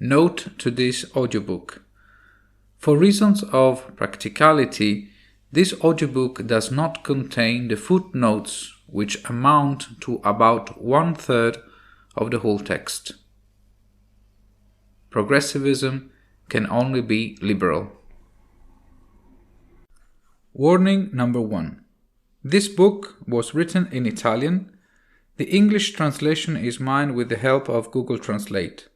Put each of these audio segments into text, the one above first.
Note to this audiobook. For reasons of practicality, this audiobook does not contain the footnotes, which amount to about 1/3 of the whole text. Progressivism can only be liberal. Warning number 1. This book was written in Italian. The English translation is mine with the help of Google Translate.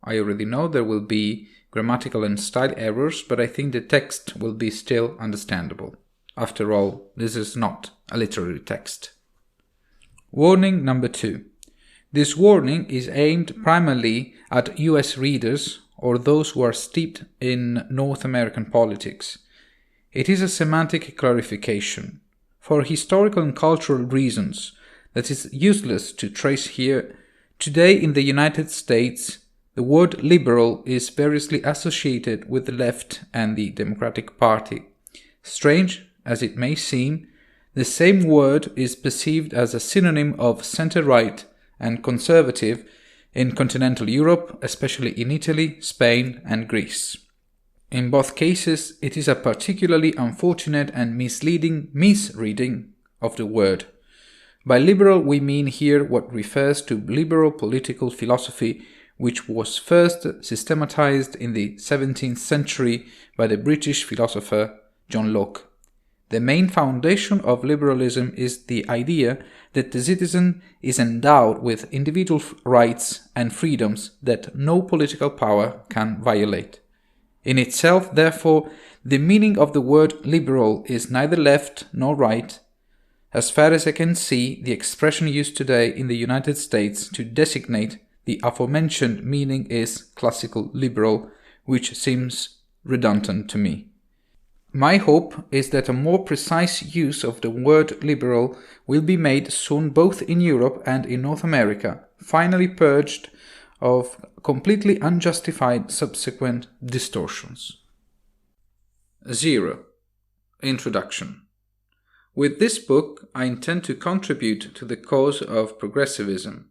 I already know there will be grammatical and style errors, but I think the text will be still understandable. After all, this is not a literary text. Warning number 2. This warning is aimed primarily at US readers or those who are steeped in North American politics. It is a semantic clarification. For historical and cultural reasons that is useless to trace here, today in the United States, the word liberal is variously associated with the left and the Democratic Party. Strange as it may seem, the same word is perceived as a synonym of center-right and conservative in continental Europe, especially in Italy, Spain, and Greece. In both cases, it is a particularly unfortunate and misleading misreading of the word. By liberal, we mean here what refers to liberal political philosophy, which was first systematized in the 17th century by the British philosopher John Locke. The main foundation of liberalism is the idea that the citizen is endowed with individual rights and freedoms that no political power can violate. In itself, therefore, the meaning of the word liberal is neither left nor right. As far as I can see, the expression used today in the United States to designate the aforementioned meaning is classical liberal, which seems redundant to me. My hope is that a more precise use of the word liberal will be made soon both in Europe and in North America, finally purged of completely unjustified subsequent distortions. 0. Introduction. With this book, I intend to contribute to the cause of progressivism.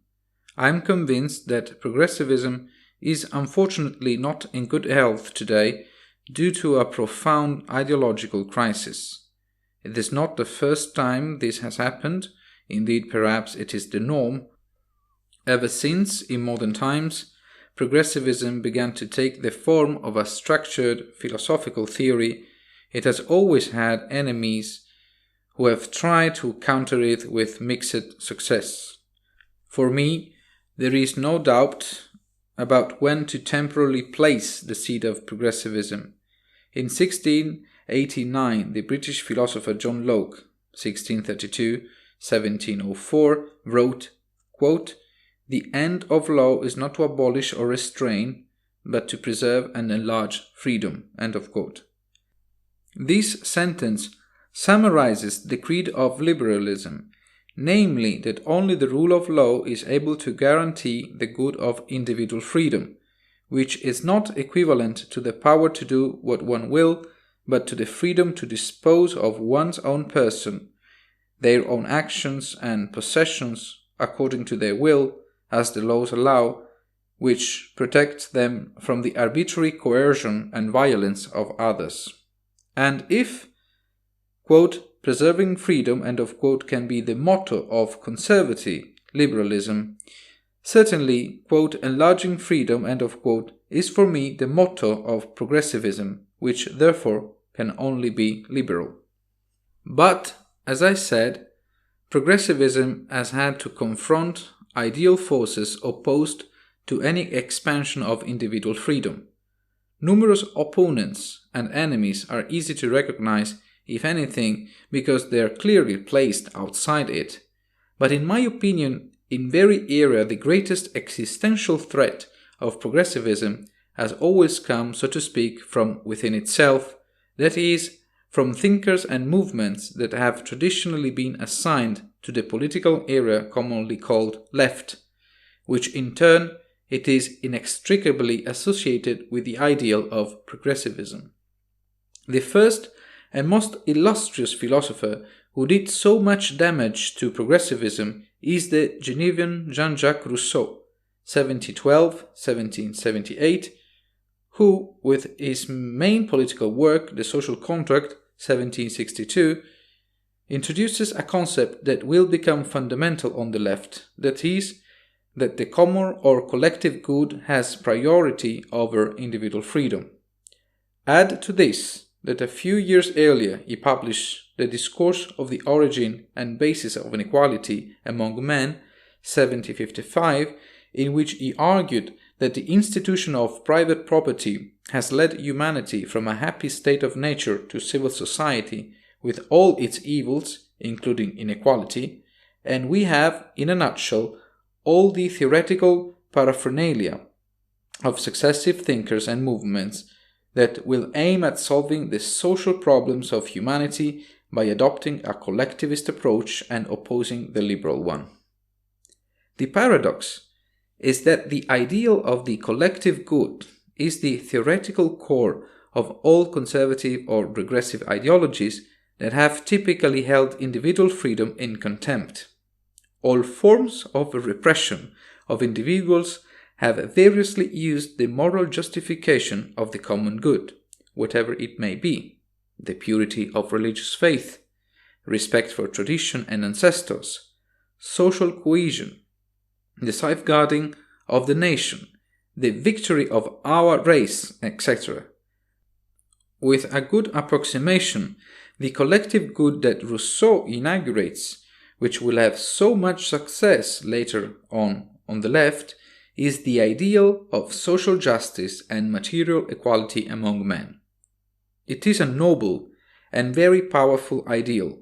I am convinced that progressivism is unfortunately not in good health today due to a profound ideological crisis. It is not the first time this has happened, indeed perhaps it is the norm. Ever since, in modern times, progressivism began to take the form of a structured philosophical theory, it has always had enemies who have tried to counter it with mixed success. For me, there is no doubt about when to temporarily place the seed of progressivism. In 1689, the British philosopher John Locke, 1632-1704, wrote, quote, "The end of law is not to abolish or restrain, but to preserve and enlarge freedom." End of quote. This sentence summarizes the creed of liberalism, namely that only the rule of law is able to guarantee the good of individual freedom, which is not equivalent to the power to do what one will, but to the freedom to dispose of one's own person, their own actions and possessions according to their will, as the laws allow, which protects them from the arbitrary coercion and violence of others. And if, quote, "preserving freedom," end of quote, can be the motto of conservative liberalism, certainly, quote, "enlarging freedom," end of quote, is for me the motto of progressivism, which therefore can only be liberal. But, as I said, progressivism has had to confront ideal forces opposed to any expansion of individual freedom. Numerous opponents and enemies are easy to recognize, if anything, because they are clearly placed outside it. But in my opinion, in very area, the greatest existential threat of progressivism has always come, so to speak, from within itself, that is, from thinkers and movements that have traditionally been assigned to the political area commonly called left, which in turn it is inextricably associated with the ideal of progressivism. The first and most illustrious philosopher who did so much damage to progressivism is the Genevan Jean-Jacques Rousseau, 1712-1778, who, with his main political work, The Social Contract, 1762, introduces a concept that will become fundamental on the left, that is, that the common or collective good has priority over individual freedom. Add to this that a few years earlier he published The Discourse of the Origin and Basis of Inequality Among Men, 1755, in which he argued that the institution of private property has led humanity from a happy state of nature to civil society with all its evils, including inequality, and we have, in a nutshell, all the theoretical paraphernalia of successive thinkers and movements that will aim at solving the social problems of humanity by adopting a collectivist approach and opposing the liberal one. The paradox is that the ideal of the collective good is the theoretical core of all conservative or regressive ideologies that have typically held individual freedom in contempt. All forms of repression of individuals have variously used the moral justification of the common good, whatever it may be, the purity of religious faith, respect for tradition and ancestors, social cohesion, the safeguarding of the nation, the victory of our race, etc. With a good approximation, the collective good that Rousseau inaugurates, which will have so much success later on the left, is the ideal of social justice and material equality among men. It is a noble and very powerful ideal,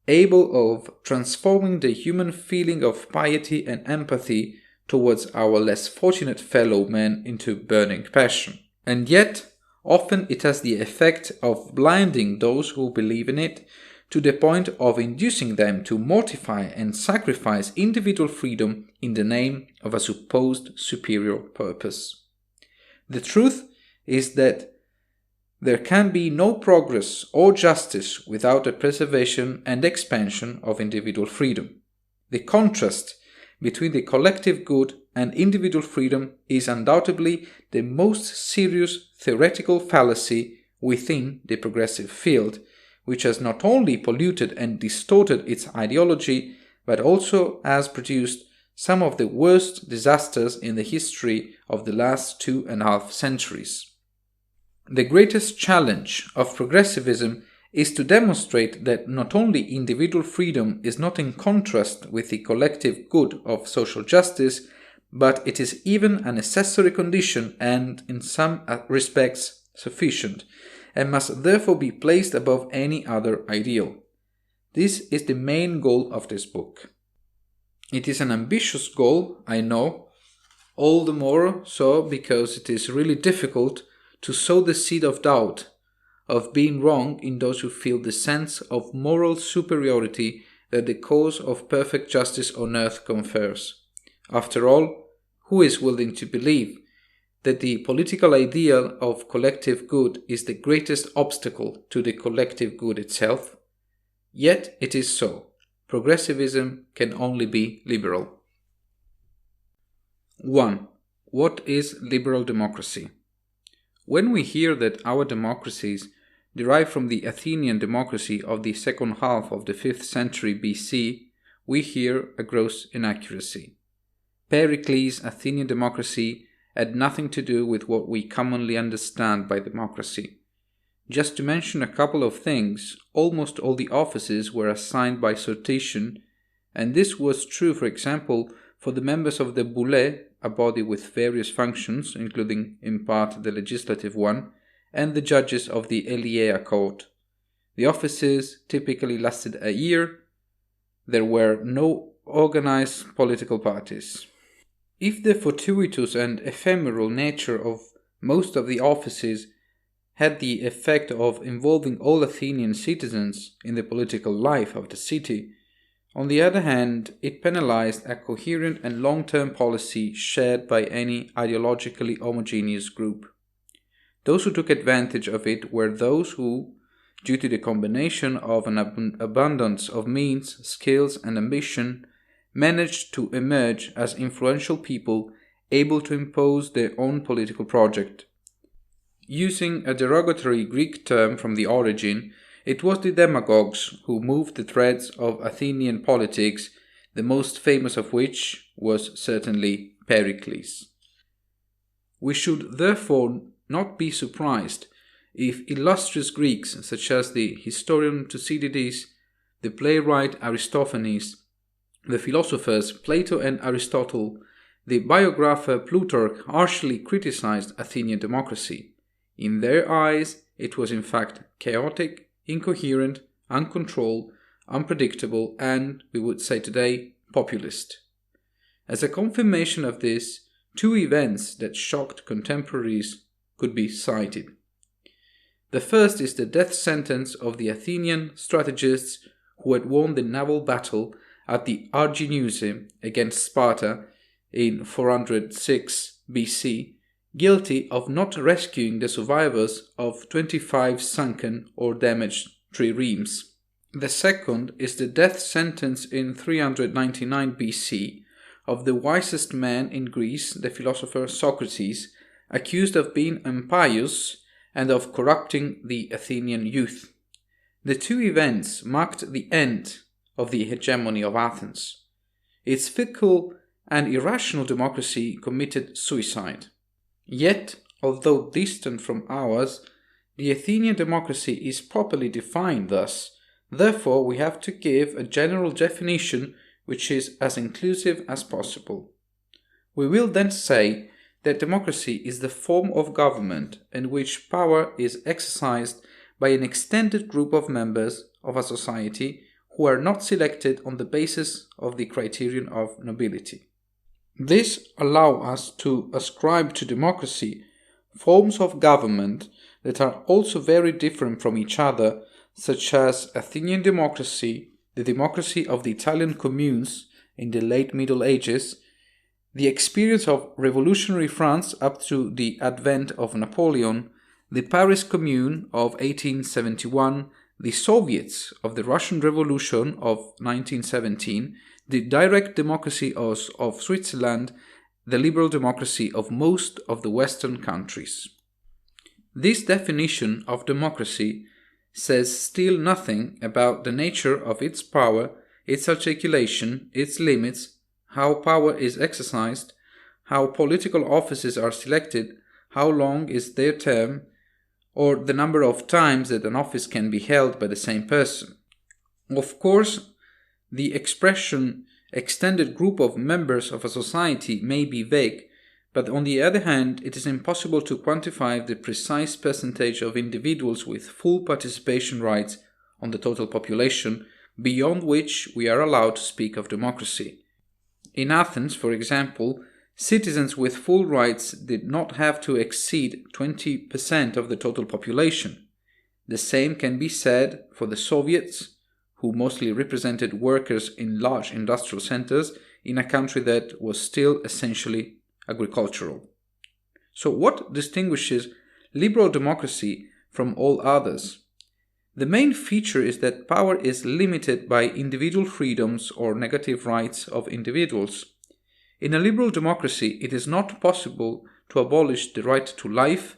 able of transforming the human feeling of piety and empathy towards our less fortunate fellow men into burning passion. And yet, often it has the effect of blinding those who believe in it to the point of inducing them to mortify and sacrifice individual freedom in the name of a supposed superior purpose. The truth is that there can be no progress or justice without the preservation and expansion of individual freedom. The contrast between the collective good and individual freedom is undoubtedly the most serious theoretical fallacy within the progressive field, which has not only polluted and distorted its ideology, but also has produced some of the worst disasters in the history of the last 2.5 centuries. The greatest challenge of progressivism is to demonstrate that not only individual freedom is not in contrast with the collective good of social justice, but it is even a necessary condition and, in some respects, sufficient, and must therefore be placed above any other ideal. This is the main goal of this book. It is an ambitious goal, I know, all the more so because it is really difficult to sow the seed of doubt, of being wrong in those who feel the sense of moral superiority that the cause of perfect justice on earth confers. After all, who is willing to believe that the political ideal of collective good is the greatest obstacle to the collective good itself? Yet it is so. Progressivism can only be liberal. 1. What is liberal democracy? When we hear that our democracies derive from the Athenian democracy of the second half of the 5th century BC, we hear a gross inaccuracy. Pericles' Athenian democracy had nothing to do with what we commonly understand by democracy. Just to mention a couple of things, almost all the offices were assigned by sortition, and this was true, for example, for the members of the Boulé, a body with various functions, including in part the legislative one, and the judges of the Eliea court. The offices typically lasted a year. There were no organized political parties. If the fortuitous and ephemeral nature of most of the offices had the effect of involving all Athenian citizens in the political life of the city, on the other hand, it penalized a coherent and long-term policy shared by any ideologically homogeneous group. Those who took advantage of it were those who, due to the combination of an abundance of means, skills, and ambition, managed to emerge as influential people able to impose their own political project. using a derogatory Greek term from the origin, it was the demagogues who moved the threads of Athenian politics, the most famous of which was certainly Pericles. We should therefore not be surprised if illustrious Greeks such as the historian Thucydides, the playwright Aristophanes, the philosophers Plato and Aristotle, the biographer Plutarch harshly criticized Athenian democracy. In their eyes, it was in fact chaotic, incoherent, uncontrolled, unpredictable, and, we would say today, populist. As a confirmation of this, two events that shocked contemporaries could be cited. The first is the death sentence of the Athenian strategists who had won the naval battle at the Argineuse against Sparta in 406 BC, guilty of not rescuing the survivors of 25 sunken or damaged triremes. The second is the death sentence in 399 BC of the wisest man in Greece, the philosopher Socrates, accused of being impious and of corrupting the Athenian youth. The two events marked the end of the hegemony of Athens. Its fickle and irrational democracy committed suicide. Yet, although distant from ours, the Athenian democracy is properly defined thus. Therefore, we have to give a general definition which is as inclusive as possible. We will then say that democracy is the form of government in which power is exercised by an extended group of members of a society who are not selected on the basis of the criterion of nobility. This allows us to ascribe to democracy forms of government that are also very different from each other, such as Athenian democracy, the democracy of the Italian communes in the late Middle Ages, the experience of revolutionary France up to the advent of Napoleon, the Paris Commune of 1871, the Soviets of the Russian Revolution of 1917, the direct democracy of Switzerland, the liberal democracy of most of the Western countries. This definition of democracy says still nothing about the nature of its power, its articulation, its limits, how power is exercised, how political offices are selected, how long is their term, or the number of times that an office can be held by the same person. Of course, the expression extended group of members of a society may be vague, but on the other hand, it is impossible to quantify the precise percentage of individuals with full participation rights on the total population, beyond which we are allowed to speak of democracy. In Athens, for example, citizens with full rights did not have to exceed 20% of the total population. The same can be said for the Soviets, who mostly represented workers in large industrial centers in a country that was still essentially agricultural. So what distinguishes liberal democracy from all others? The main feature is that power is limited by individual freedoms or negative rights of individuals. In a liberal democracy, it is not possible to abolish the right to life,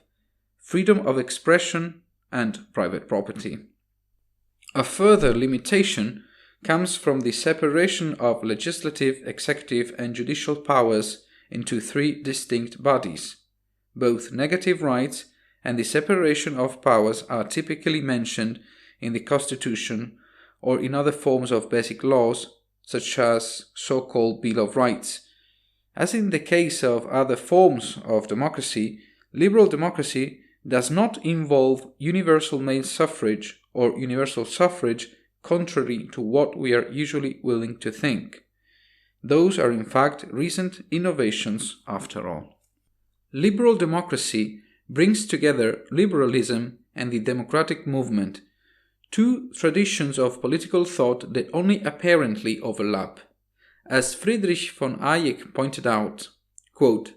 freedom of expression, and private property. A further limitation comes from the separation of legislative, executive, and judicial powers into three distinct bodies. Both negative rights and the separation of powers are typically mentioned in the Constitution or in other forms of basic laws, such as so-called Bill of Rights. As in the case of other forms of democracy, liberal democracy does not involve universal male suffrage or universal suffrage, contrary to what we are usually willing to think. Those are in fact recent innovations after all. Liberal democracy brings together liberalism and the democratic movement, two traditions of political thought that only apparently overlap. As Friedrich von Hayek pointed out, quote,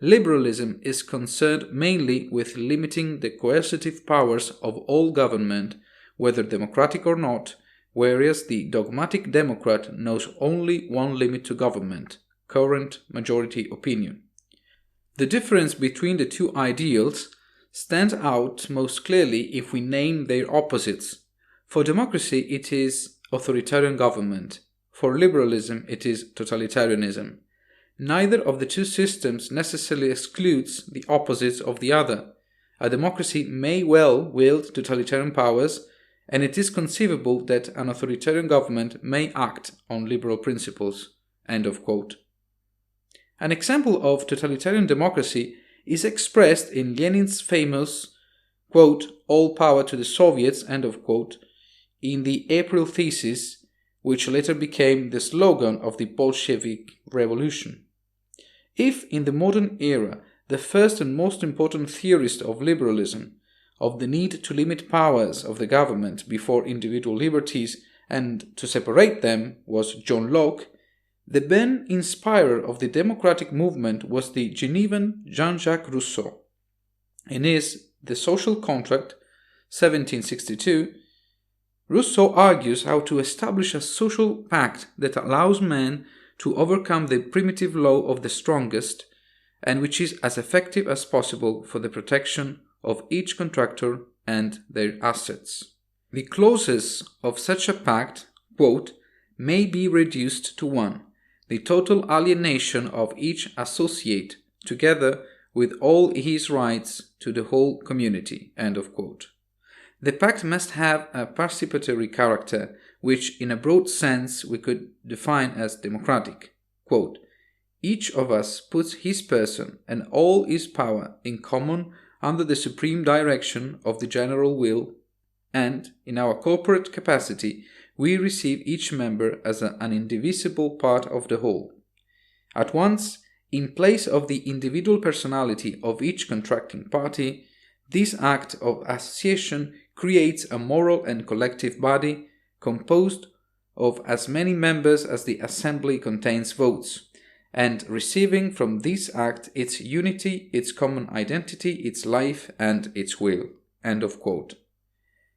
"Liberalism is concerned mainly with limiting the coercitive powers of all government, whether democratic or not, whereas the dogmatic democrat knows only one limit to government, current majority opinion." The difference between the two ideals stand out most clearly if we name their opposites. For democracy, it is authoritarian government. For liberalism, it is totalitarianism. Neither of the two systems necessarily excludes the opposites of the other. A democracy may well wield totalitarian powers, and it is conceivable that an authoritarian government may act on liberal principles." End of quote. An example of totalitarian democracy is expressed in Lenin's famous, quote, "all power to the Soviets," end of quote, in the April thesis, which later became the slogan of the Bolshevik Revolution. If in the modern era the first and most important theorist of liberalism, of the need to limit powers of the government before individual liberties and to separate them, was John Locke, the main inspirer of the democratic movement was the Genevan Jean-Jacques Rousseau. In his The Social Contract, 1762, Rousseau argues how to establish a social pact that allows men to overcome the primitive law of the strongest, and which is as effective as possible for the protection of each contractor and their assets. The clauses of such a pact, quote, "may be reduced to one, the total alienation of each associate, together with all his rights to the whole community." End of quote. The pact must have a participatory character, which in a broad sense we could define as democratic. Quote, "each of us puts his person and all his power in common under the supreme direction of the general will, and in our corporate capacity we receive each member as an indivisible part of the whole. At once, in place of the individual personality of each contracting party, this act of association creates a moral and collective body composed of as many members as the assembly contains votes, and receiving from this act its unity, its common identity, its life, and its will." End of quote.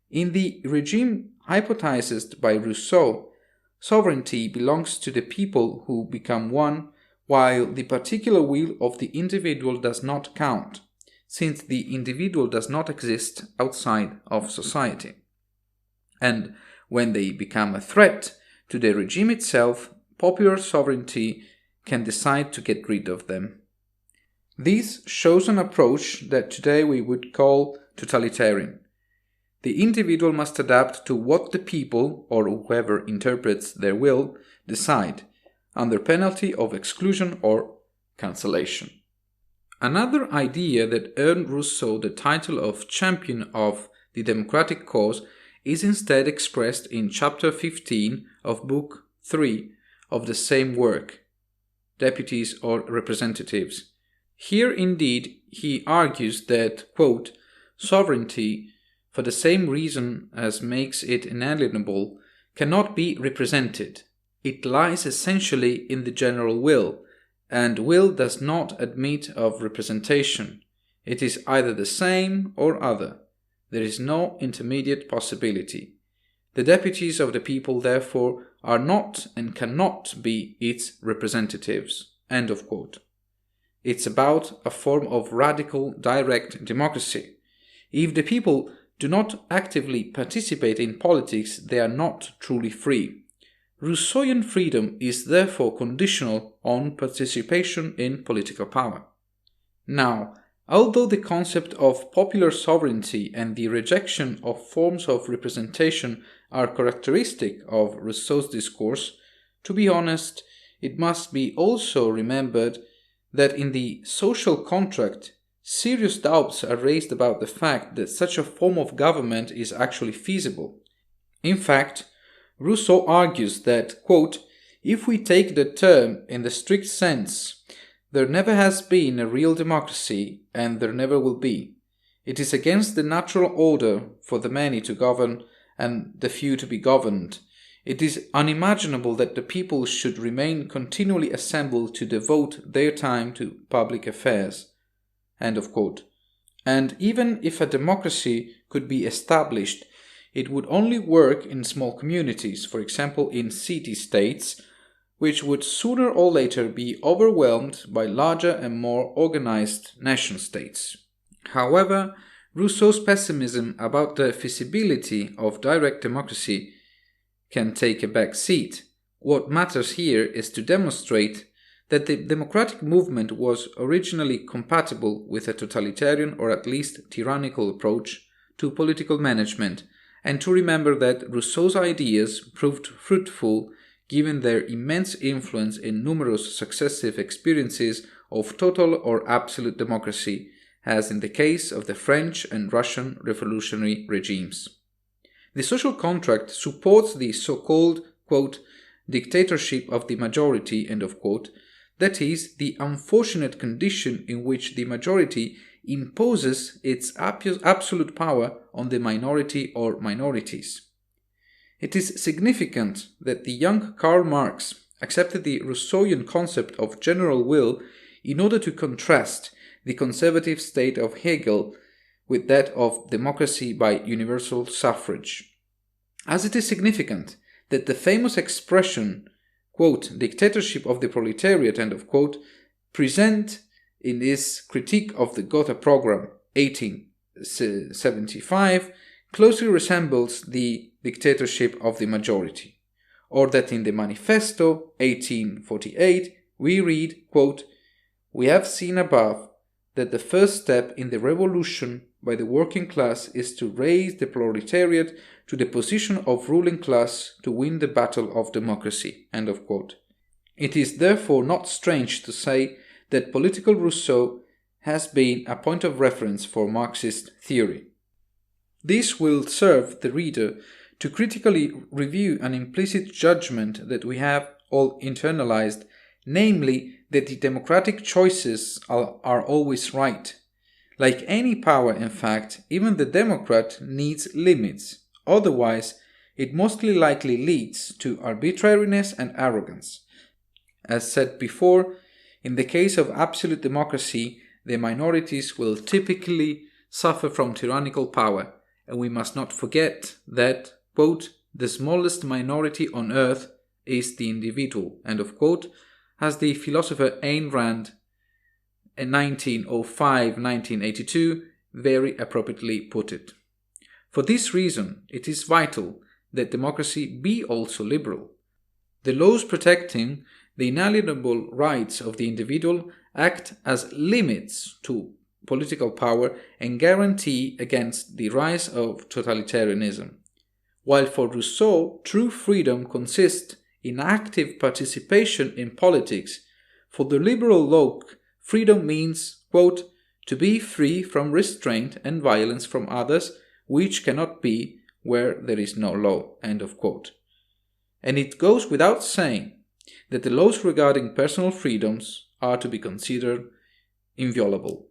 In the regime hypothesized by Rousseau, sovereignty belongs to the people who become one, while the particular will of the individual does not count, since the individual does not exist outside of society. And when they become a threat to the regime itself, popular sovereignty can decide to get rid of them. This shows an approach that today we would call totalitarian. The individual must adapt to what the people, or whoever interprets their will, decide, under penalty of exclusion or cancellation. Another idea that earned Rousseau the title of champion of the democratic cause is instead expressed in chapter 15 of book 3 of the same work, Deputies or Representatives. Here indeed he argues that, quote, "sovereignty, for the same reason as makes it inalienable, cannot be represented. It lies essentially in the general will, and will does not admit of representation. It is either the same or other. There is no intermediate possibility. The deputies of the people, therefore, are not and cannot be its representatives." End of quote. It's about a form of radical direct democracy. If the people do not actively participate in politics, they are not truly free. Rousseauian freedom is therefore conditional on participation in political power. Now, although the concept of popular sovereignty and the rejection of forms of representation are characteristic of Rousseau's discourse, to be honest, it must be also remembered that in the social contract, serious doubts are raised about the fact that such a form of government is actually feasible. In fact, Rousseau argues that, quote, "if we take the term in the strict sense, there never has been a real democracy, and there never will be. It is against the natural order for the many to govern and the few to be governed. It is unimaginable that the people should remain continually assembled to devote their time to public affairs." End of quote. And even if a democracy could be established, it would only work in small communities, for example in city-states, which would sooner or later be overwhelmed by larger and more organized nation-states. However, Rousseau's pessimism about the feasibility of direct democracy can take a back seat. What matters here is to demonstrate that the democratic movement was originally compatible with a totalitarian or at least tyrannical approach to political management, and to remember that Rousseau's ideas proved fruitful given their immense influence in numerous successive experiences of total or absolute democracy, as in the case of the French and Russian revolutionary regimes. The social contract supports the so-called, quote, dictatorship of the majority, end of quote, that is, the unfortunate condition in which the majority imposes its absolute power on the minority or minorities. It is significant that the young Karl Marx accepted the Rousseauian concept of general will in order to contrast the conservative state of Hegel with that of democracy by universal suffrage. As it is significant that the famous expression, quote, dictatorship of the proletariat, end of quote, present in his critique of the Gotha program 1875 closely resembles the dictatorship of the majority, or that in the Manifesto 1848 we read, quote, we have seen above that the first step in the revolution by the working class is to raise the proletariat to the position of ruling class to win the battle of democracy, end of quote. It is therefore not strange to say that political Rousseau has been a point of reference for Marxist theory. This will serve the reader to critically review an implicit judgment that we have all internalized, namely that the democratic choices are always right. Like any power, in fact, even the democrat needs limits, otherwise it mostly likely leads to arbitrariness and arrogance. As said before, in the case of absolute democracy, the minorities will typically suffer from tyrannical power, and we must not forget that, quote, the smallest minority on earth is the individual, end of quote, as the philosopher Ayn Rand in 1905-1982 very appropriately put it. For this reason, it is vital that democracy be also liberal. The laws protecting the inalienable rights of the individual act as limits to political power and guarantee against the rise of totalitarianism. While for Rousseau, true freedom consists in active participation in politics, for the liberal Locke, freedom means, quote, to be free from restraint and violence from others, which cannot be where there is no law, end of quote. And it goes without saying that the laws regarding personal freedoms are to be considered inviolable.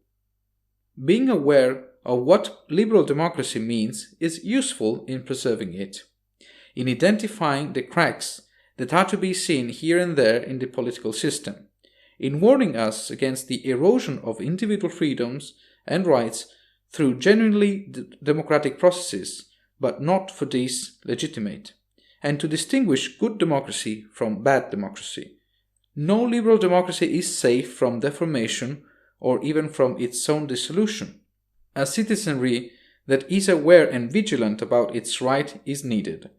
Being aware of what liberal democracy means is useful in preserving it, in identifying the cracks that are to be seen here and there in the political system, in warning us against the erosion of individual freedoms and rights through genuinely democratic processes, but not for these legitimate, and to distinguish good democracy from bad democracy. No liberal democracy is safe from deformation or even from its own dissolution. A citizenry that is aware and vigilant about its right is needed.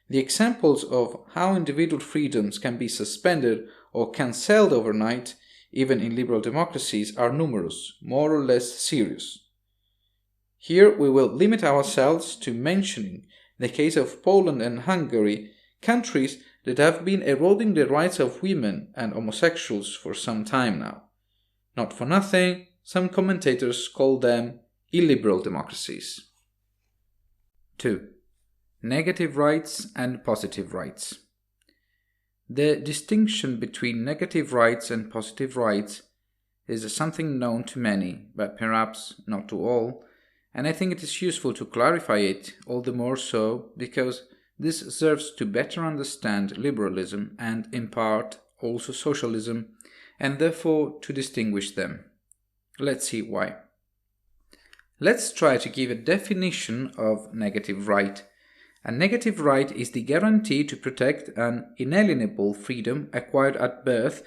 The examples of how individual freedoms can be suspended or cancelled overnight, even in liberal democracies, are numerous, more or less serious. Here we will limit ourselves to mentioning the case of Poland and Hungary, countries that have been eroding the rights of women and homosexuals for some time now. Not for nothing, some commentators call them illiberal democracies. 2. Negative rights and positive rights. The distinction between negative rights and positive rights is something known to many, but perhaps not to all, and I think it is useful to clarify it, all the more so because this serves to better understand liberalism and, in part, also socialism, and therefore to distinguish them. Let's see why. Let's try to give a definition of negative right. A negative right is the guarantee to protect an inalienable freedom acquired at birth,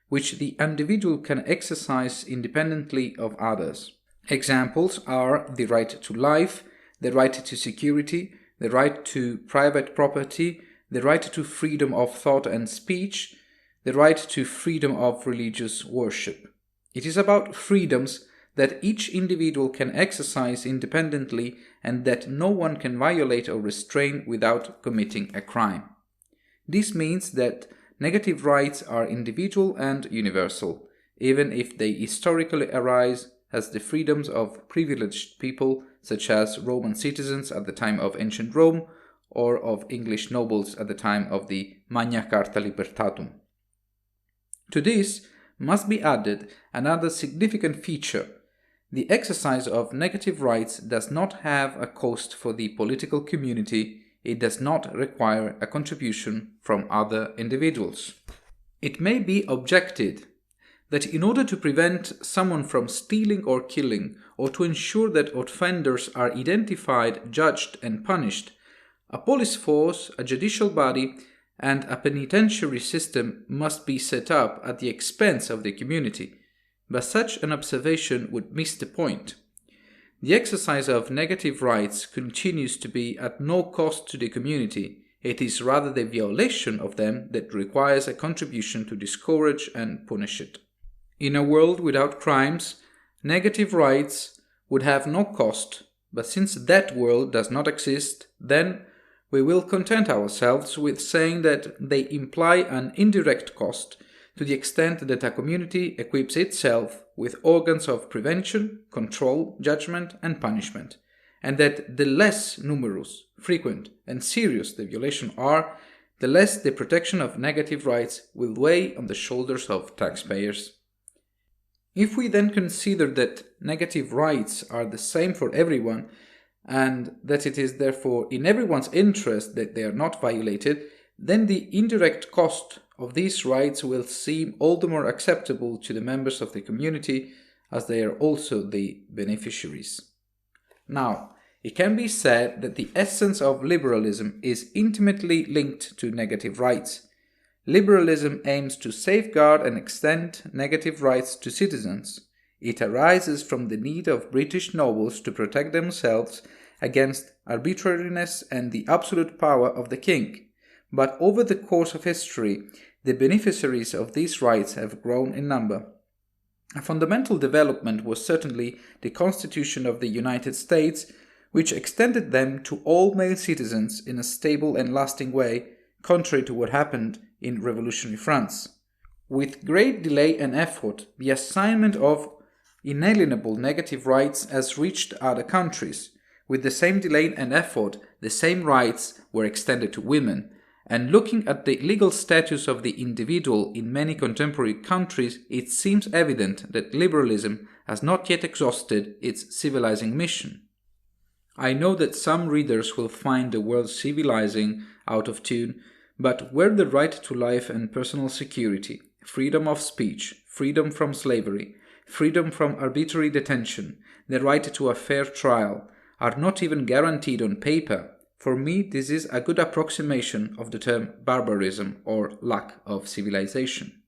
which the individual can exercise independently of others. Examples are the right to life, the right to security, the right to private property, the right to freedom of thought and speech, the right to freedom of religious worship. It is about freedoms that each individual can exercise independently and that no one can violate or restrain without committing a crime. This means that negative rights are individual and universal, even if they historically arise as the freedoms of privileged people, such as Roman citizens at the time of ancient Rome, or of English nobles at the time of the Magna Carta Libertatum. To this must be added another significant feature. The exercise of negative rights does not have a cost for the political community. It does not require a contribution from other individuals. It may be objected that in order to prevent someone from stealing or killing, or to ensure that offenders are identified, judged, and punished, a police force, a judicial body, and a penitentiary system must be set up at the expense of the community. But such an observation would miss the point. The exercise of negative rights continues to be at no cost to the community. It is rather the violation of them that requires a contribution to discourage and punish it. In a world without crimes, negative rights would have no cost, but since that world does not exist, then we will content ourselves with saying that they imply an indirect cost to the extent that a community equips itself with organs of prevention, control, judgment, and punishment, and that the less numerous, frequent, and serious the violations are, the less the protection of negative rights will weigh on the shoulders of taxpayers. If we then consider that negative rights are the same for everyone, and that it is therefore in everyone's interest that they are not violated, then the indirect cost of these rights will seem all the more acceptable to the members of the community, as they are also the beneficiaries. Now, it can be said that the essence of liberalism is intimately linked to negative rights. Liberalism aims to safeguard and extend negative rights to citizens. It arises from the need of British nobles to protect themselves against arbitrariness and the absolute power of the king. But over the course of history, the beneficiaries of these rights have grown in number. A fundamental development was certainly the Constitution of the United States, which extended them to all male citizens in a stable and lasting way, contrary to what happened in revolutionary France. With great delay and effort, the assignment of inalienable negative rights has reached other countries. With the same delay and effort, the same rights were extended to women. And looking at the legal status of the individual in many contemporary countries, it seems evident that liberalism has not yet exhausted its civilizing mission. I know that some readers will find the word civilizing out of tune, but where the right to life and personal security, freedom of speech, freedom from slavery, freedom from arbitrary detention, the right to a fair trial, are not even guaranteed on paper, for me this is a good approximation of the term barbarism or lack of civilization.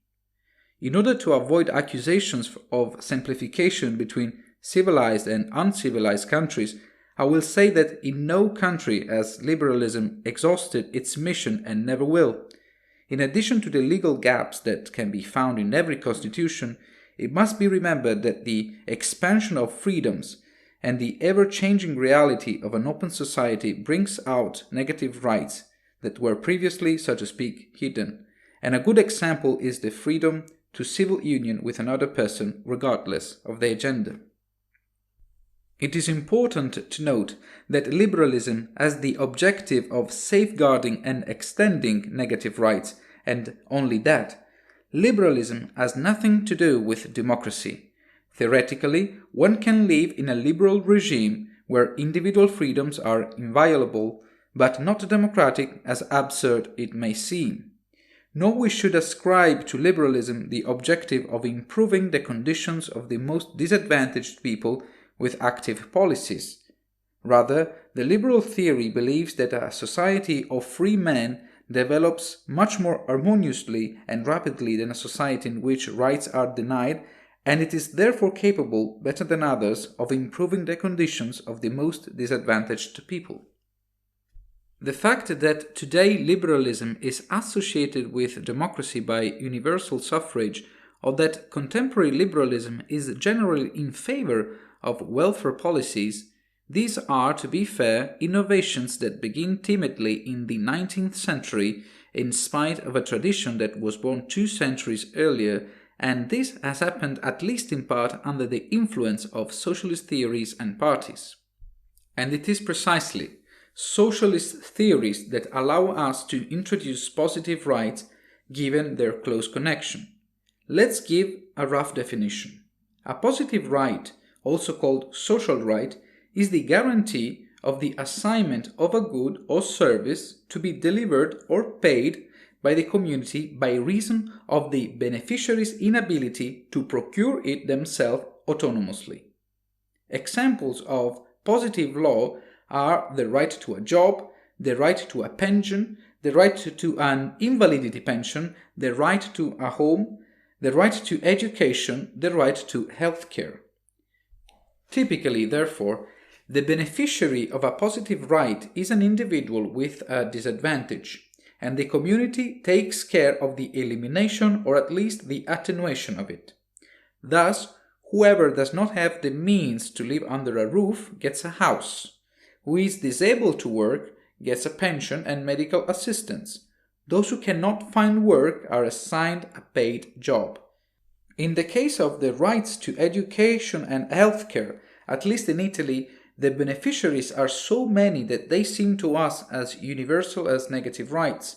In order to avoid accusations of simplification between civilized and uncivilized countries, I will say that in no country has liberalism exhausted its mission and never will. In addition to the legal gaps that can be found in every constitution, it must be remembered that the expansion of freedoms and the ever-changing reality of an open society brings out negative rights that were previously, so to speak, hidden. And a good example is the freedom to civil union with another person regardless of their gender. It is important to note that liberalism has the objective of safeguarding and extending negative rights, and only that. Liberalism has nothing to do with democracy. Theoretically, one can live in a liberal regime where individual freedoms are inviolable, but not democratic, as absurd it may seem. Nor we should ascribe to liberalism the objective of improving the conditions of the most disadvantaged people with active policies. Rather, the liberal theory believes that a society of free men develops much more harmoniously and rapidly than a society in which rights are denied and it is therefore capable, better than others, of improving the conditions of the most disadvantaged people. The fact that today liberalism is associated with democracy by universal suffrage, or that contemporary liberalism is generally in favor of welfare policies, these are, to be fair, innovations that begin timidly in the 19th century in spite of a tradition that was born 2 centuries earlier, and this has happened at least in part under the influence of socialist theories and parties. And it is precisely socialist theories that allow us to introduce positive rights given their close connection. Let's give a rough definition. A positive right, also called social right, is the guarantee of the assignment of a good or service to be delivered or paid by the community by reason of the beneficiary's inability to procure it themselves autonomously. Examples of positive law are the right to a job, the right to a pension, the right to an invalidity pension, the right to a home, the right to education, the right to health care. Typically, therefore, the beneficiary of a positive right is an individual with a disadvantage, and the community takes care of the elimination or at least the attenuation of it. Thus, whoever does not have the means to live under a roof gets a house. Who is disabled to work gets a pension and medical assistance. Those who cannot find work are assigned a paid job. In the case of the rights to education and healthcare, at least in Italy, the beneficiaries are so many that they seem to us as universal as negative rights.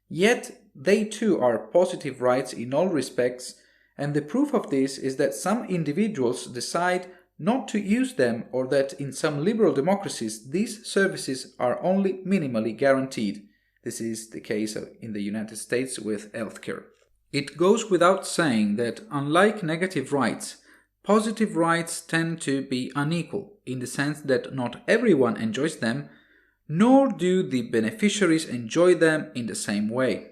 Yet they too are positive rights in all respects, and the proof of this is that some individuals decide not to use them, or that in some liberal democracies these services are only minimally guaranteed. This is the case in the United States with healthcare. It goes without saying that, unlike negative rights, positive rights tend to be unequal, in the sense that not everyone enjoys them, nor do the beneficiaries enjoy them in the same way.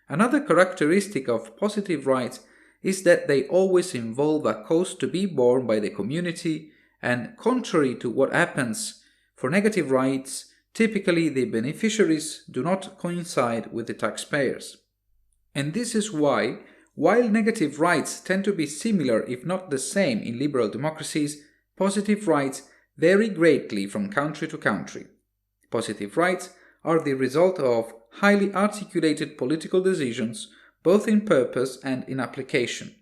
Another characteristic of positive rights is that they always involve a cost to be borne by the community, and contrary to what happens for negative rights, typically the beneficiaries do not coincide with the taxpayers. And this is why, while negative rights tend to be similar if not the same in liberal democracies, positive rights vary greatly from country to country. Positive rights are the result of highly articulated political decisions, both in purpose and in application,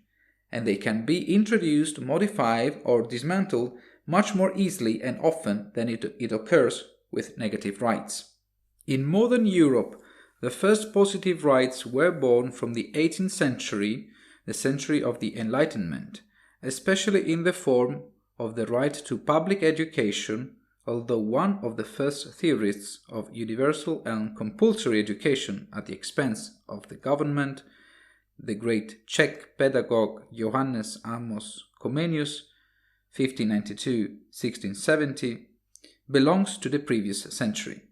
and they can be introduced, modified, or dismantled much more easily and often than it occurs with negative rights. In modern Europe, the first positive rights were born from the 18th century, the century of the Enlightenment, especially in the form of the right to public education, although one of the first theorists of universal and compulsory education at the expense of the government, the great Czech pedagogue Johannes Amos Comenius, 1592-1670, belongs to the previous century.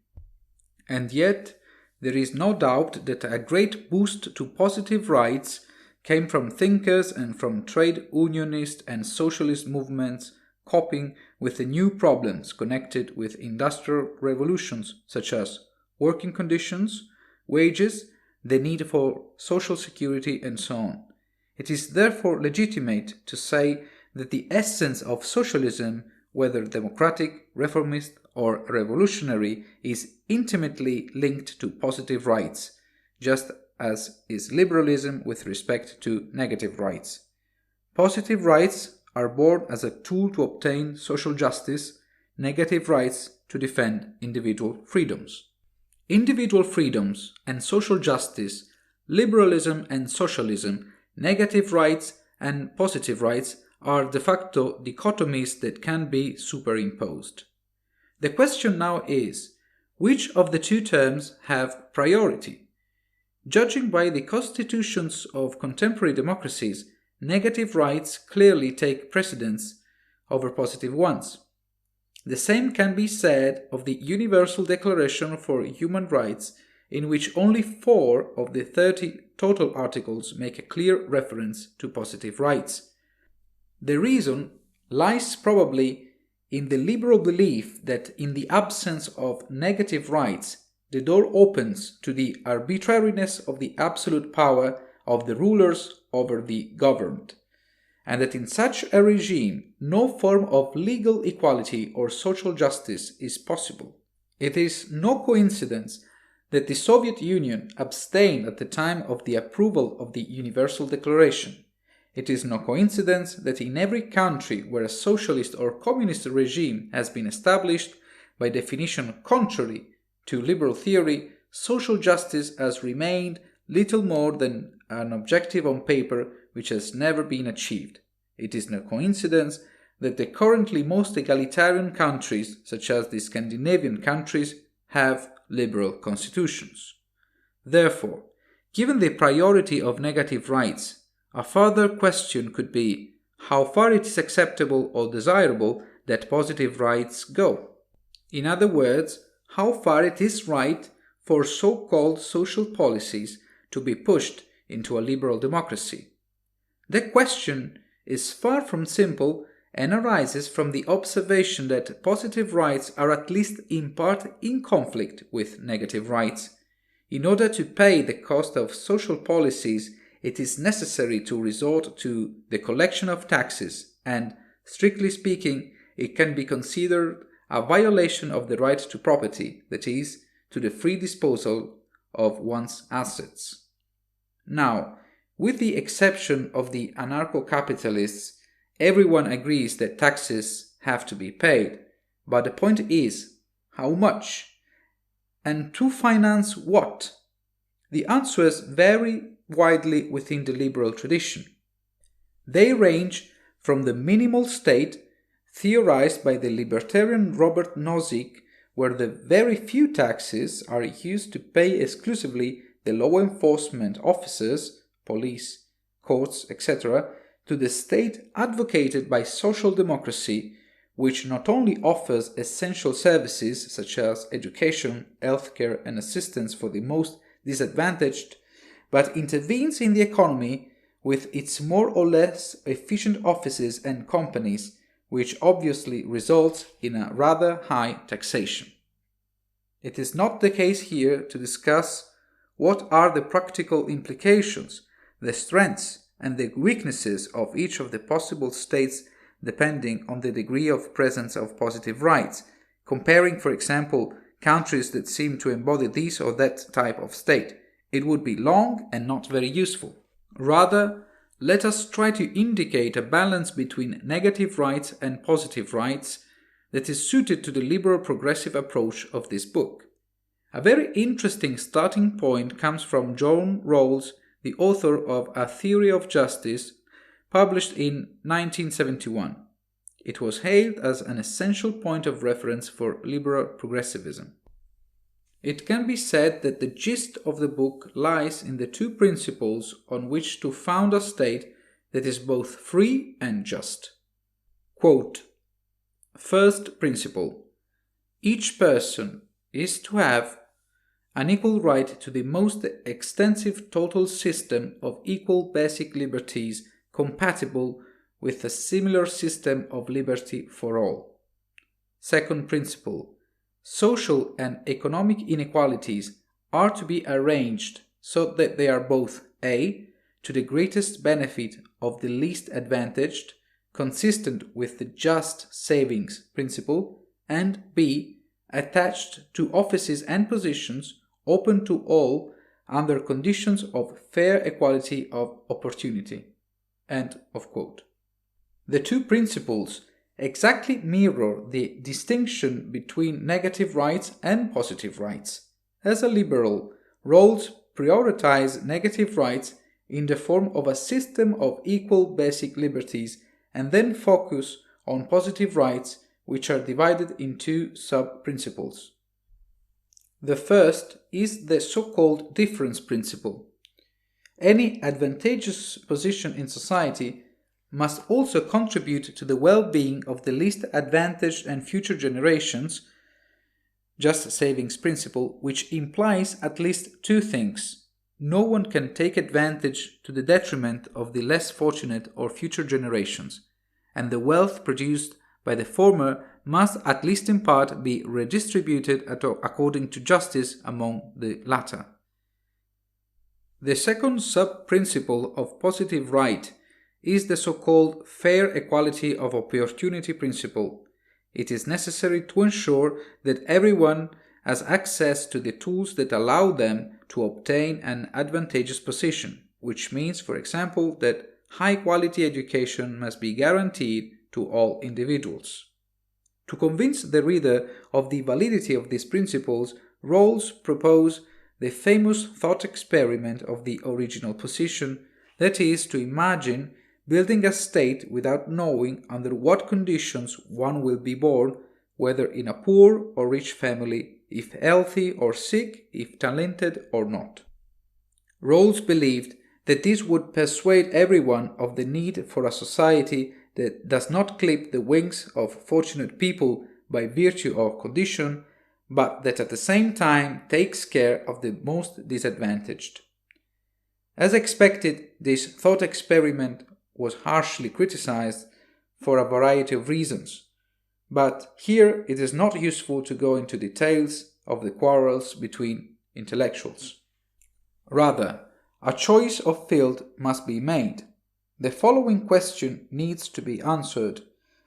And yet, there is no doubt that a great boost to positive rights came from thinkers and from trade unionist and socialist movements coping with the new problems connected with industrial revolutions such as working conditions, wages, the need for social security, and so on. It is therefore legitimate to say that the essence of socialism, whether democratic, reformist, or revolutionary, is intimately linked to positive rights, just as is liberalism with respect to negative rights. Positive rights are born as a tool to obtain social justice, negative rights to defend individual freedoms. Individual freedoms and social justice, liberalism and socialism, negative rights and positive rights are de facto dichotomies that can be superimposed. The question now is, which of the two terms have priority? Judging by the constitutions of contemporary democracies, negative rights clearly take precedence over positive ones. The same can be said of the Universal Declaration for Human Rights, in which only 4 of the 30 total articles make a clear reference to positive rights. The reason lies probably in the liberal belief that in the absence of negative rights, the door opens to the arbitrariness of the absolute power of the rulers over the governed, and that in such a regime no form of legal equality or social justice is possible. It is no coincidence that the Soviet Union abstained at the time of the approval of the Universal Declaration. It is no coincidence that in every country where a socialist or communist regime has been established, by definition contrary to liberal theory, social justice has remained little more than an objective on paper which has never been achieved. It is no coincidence that the currently most egalitarian countries, such as the Scandinavian countries, have liberal constitutions. Therefore, given the priority of negative rights, a further question could be how far it is acceptable or desirable that positive rights go. In other words, how far it is right for so-called social policies to be pushed into a liberal democracy. The question is far from simple and arises from the observation that positive rights are at least in part in conflict with negative rights. In order to pay the cost of social policies, it is necessary to resort to the collection of taxes, and, strictly speaking, it can be considered a violation of the right to property, that is, to the free disposal of one's assets. Now, with the exception of the anarcho-capitalists, everyone agrees that taxes have to be paid, but the point is, how much? And to finance what? The answers vary widely within the liberal tradition. They range from the minimal state, theorized by the libertarian Robert Nozick, where the very few taxes are used to pay exclusively the law enforcement officers, police, courts, etc., to the state advocated by social democracy, which not only offers essential services such as education, healthcare, and assistance for the most disadvantaged, but intervenes in the economy with its more or less efficient offices and companies, which obviously results in a rather high taxation. It is not the case here to discuss what are the practical implications, the strengths, and the weaknesses of each of the possible states depending on the degree of presence of positive rights, comparing, for example, countries that seem to embody this or that type of state. It would be long and not very useful. Rather, let us try to indicate a balance between negative rights and positive rights that is suited to the liberal progressive approach of this book. A very interesting starting point comes from John Rawls, the author of A Theory of Justice, published in 1971. It was hailed as an essential point of reference for liberal progressivism. It can be said that the gist of the book lies in the two principles on which to found a state that is both free and just. Quote, first principle: each person is to have an equal right to the most extensive total system of equal basic liberties compatible with a similar system of liberty for all. Second principle: social and economic inequalities are to be arranged so that they are both a. to the greatest benefit of the least advantaged, consistent with the just savings principle, and b. attached to offices and positions open to all under conditions of fair equality of opportunity. End of quote. The two principles exactly mirror the distinction between negative rights and positive rights. As a liberal, Rawls prioritizes negative rights in the form of a system of equal basic liberties and then focus on positive rights, which are divided in two sub-principles. The first is the so-called difference principle. Any advantageous position in society must also contribute to the well-being of the least advantaged and future generations, just savings principle, which implies at least two things. No one can take advantage to the detriment of the less fortunate or future generations, and the wealth produced by the former must at least in part be redistributed according to justice among the latter. The second sub-principle of positive right is the so-called fair equality of opportunity principle. It is necessary to ensure that everyone has access to the tools that allow them to obtain an advantageous position, which means, for example, that high-quality education must be guaranteed to all individuals. To convince the reader of the validity of these principles, Rawls proposed the famous thought experiment of the original position, that is, to imagine building a state without knowing under what conditions one will be born, whether in a poor or rich family, if healthy or sick, if talented or not. Rawls believed that this would persuade everyone of the need for a society that does not clip the wings of fortunate people by virtue or condition, but that at the same time takes care of the most disadvantaged. As expected, this thought experiment was harshly criticized for a variety of reasons, but here it is not useful to go into details of the quarrels between intellectuals. Rather, a choice of field must be made. The following question needs to be answered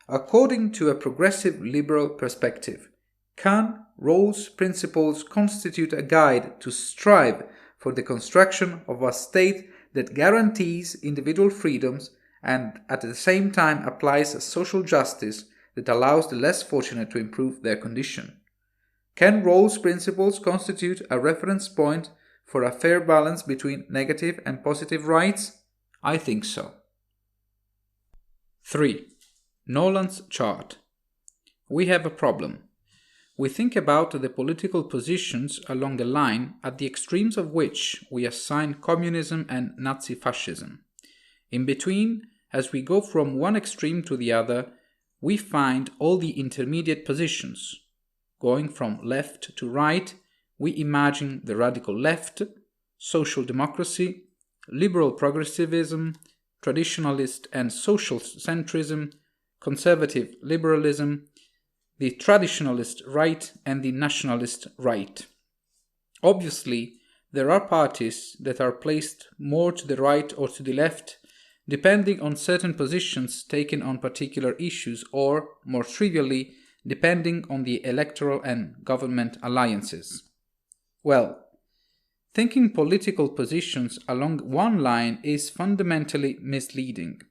according to a progressive liberal perspective. Can Rawls' principles constitute a guide to strive for the construction of a state that guarantees individual freedoms and at the same time applies a social justice that allows the less fortunate to improve their condition? Can Rawls' principles constitute a reference point for a fair balance between negative and positive rights? I think so. 3. Nolan's Chart. We have a problem. We think about the political positions along the line at the extremes of which we assign communism and Nazi fascism. In between, as we go from one extreme to the other, we find all the intermediate positions. Going from left to right, we imagine the radical left, social democracy, liberal progressivism, traditionalist and social centrism, conservative liberalism, the traditionalist right and the nationalist right. Obviously, there are parties that are placed more to the right or to the left, depending on certain positions taken on particular issues or, more trivially, depending on the electoral and government alliances. Well, thinking political positions along one line is fundamentally misleading.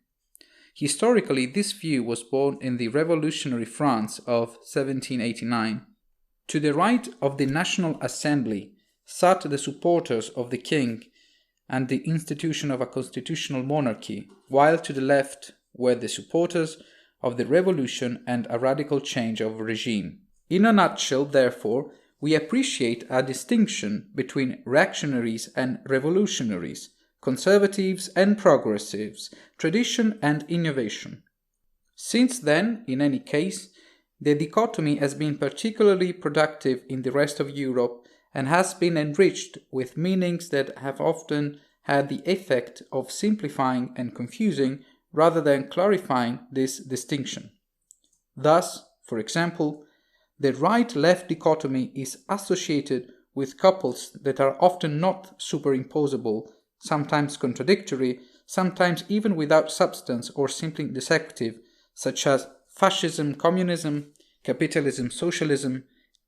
Historically, this view was born in the revolutionary France of 1789. To the right of the National Assembly sat the supporters of the king and the institution of a constitutional monarchy, while to the left were the supporters of the revolution and a radical change of regime. In a nutshell, therefore, we appreciate a distinction between reactionaries and revolutionaries, conservatives and progressives, tradition and innovation. Since then, in any case, the dichotomy has been particularly productive in the rest of Europe and has been enriched with meanings that have often had the effect of simplifying and confusing rather than clarifying this distinction. Thus, for example, the right-left dichotomy is associated with couples that are often not superimposable, sometimes contradictory, sometimes even without substance or simply deceptive, such as fascism, communism, capitalism, socialism,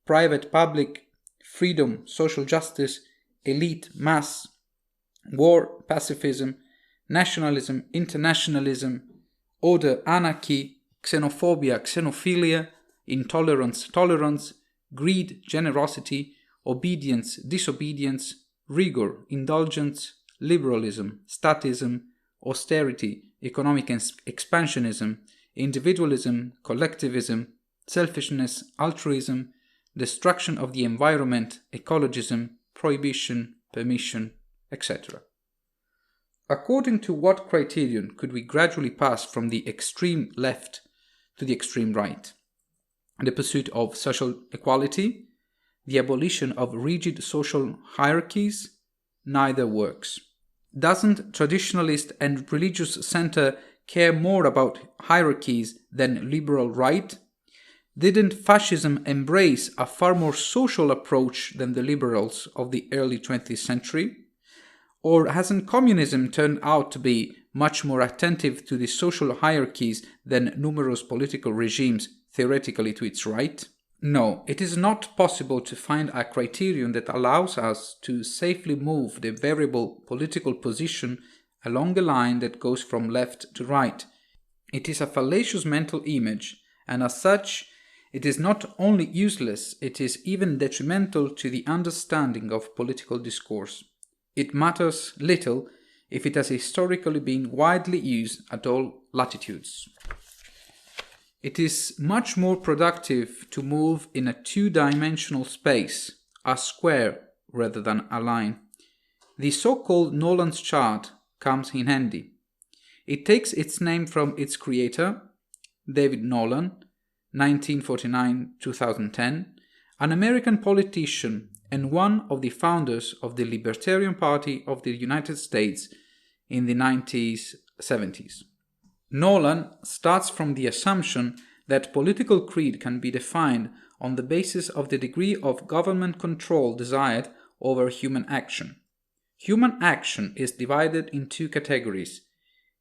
private, public, freedom, social justice, elite, mass, war, pacifism, nationalism, internationalism, order, anarchy, xenophobia, xenophilia, intolerance, tolerance, greed, generosity, obedience, disobedience, rigor, indulgence, liberalism, statism, austerity, economic expansionism, individualism, collectivism, selfishness, altruism, destruction of the environment, ecologism, prohibition, permission, etc. According to what criterion could we gradually pass from the extreme left to the extreme right? The pursuit of social equality, the abolition of rigid social hierarchies? Neither works. Doesn't traditionalist and religious center care more about hierarchies than liberal right? Didn't fascism embrace a far more social approach than the liberals of the early 20th century? Or hasn't communism turned out to be much more attentive to the social hierarchies than numerous political regimes theoretically to its right? No, it is not possible to find a criterion that allows us to safely move the variable political position along a line that goes from left to right. It is a fallacious mental image, and as such, it is not only useless, it is even detrimental to the understanding of political discourse. It matters little if it has historically been widely used at all latitudes. It is much more productive to move in a two-dimensional space, a square rather than a line. The so-called Nolan Chart comes in handy. It takes its name from its creator, David Nolan, 1949-2010, an American politician and one of the founders of the Libertarian Party of the United States in the 1970s. Nolan starts from the assumption that political creed can be defined on the basis of the degree of government control desired over human action. Human action is divided in two categories: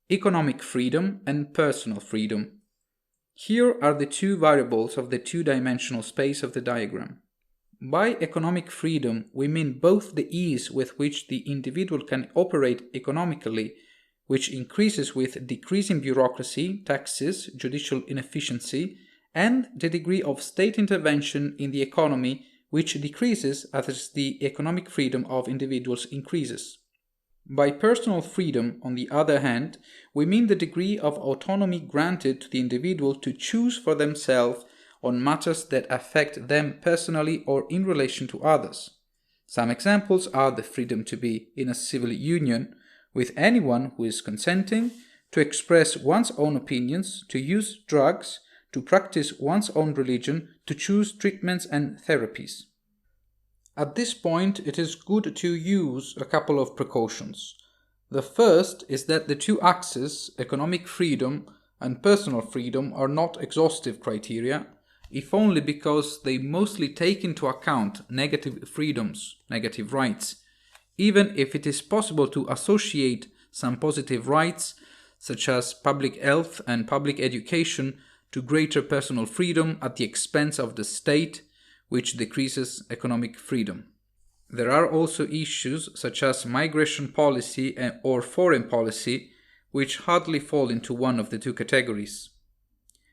economic freedom and personal freedom. Here are the two variables of the two-dimensional space of the diagram. By economic freedom, we mean both the ease with which the individual can operate economically, which increases with decreasing bureaucracy, taxes, judicial inefficiency, and the degree of state intervention in the economy, which decreases as the economic freedom of individuals increases. By personal freedom, on the other hand, we mean the degree of autonomy granted to the individual to choose for themselves on matters that affect them personally or in relation to others. Some examples are the freedom to be in a civil union with anyone who is consenting, to express one's own opinions, to use drugs, to practice one's own religion, to choose treatments and therapies. At this point, it is good to use a couple of precautions. The first is that the two axes, economic freedom and personal freedom, are not exhaustive criteria, if only because they mostly take into account negative freedoms, negative rights, even if it is possible to associate some positive rights, such as public health and public education, to greater personal freedom at the expense of the state, which decreases economic freedom. There are also issues such as migration policy or foreign policy, which hardly fall into one of the two categories.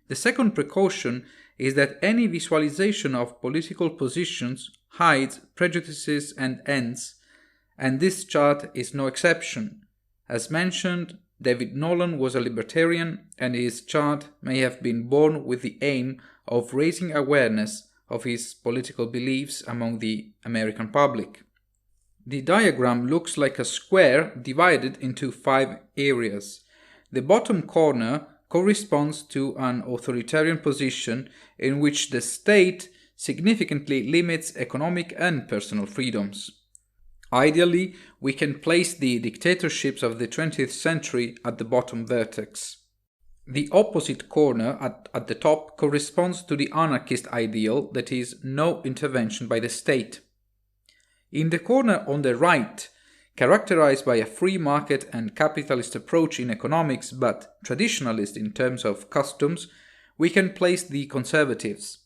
The second precaution is that any visualization of political positions hides prejudices and ends, and this chart is no exception. As mentioned, David Nolan was a libertarian, and his chart may have been born with the aim of raising awareness of his political beliefs among the American public. The diagram looks like a square divided into 5 areas. The bottom corner corresponds to an authoritarian position in which the state significantly limits economic and personal freedoms. Ideally, we can place the dictatorships of the 20th century at the bottom vertex. The opposite corner at the top corresponds to the anarchist ideal, that is, no intervention by the state. In the corner on the right, characterized by a free market and capitalist approach in economics but traditionalist in terms of customs, we can place the conservatives.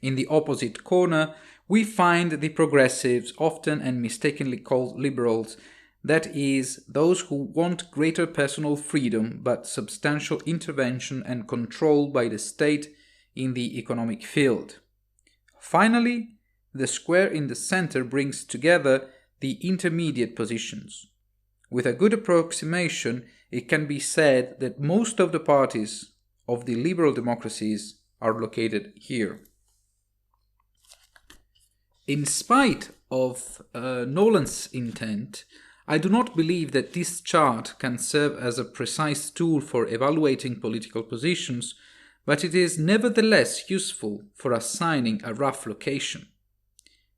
In the opposite corner, we find the progressives, often and mistakenly called liberals, that is, those who want greater personal freedom but substantial intervention and control by the state in the economic field. Finally, the square in the center brings together the intermediate positions. With a good approximation, it can be said that most of the parties of the liberal democracies are located here. In spite of Nolan's intent, I do not believe that this chart can serve as a precise tool for evaluating political positions, but it is nevertheless useful for assigning a rough location.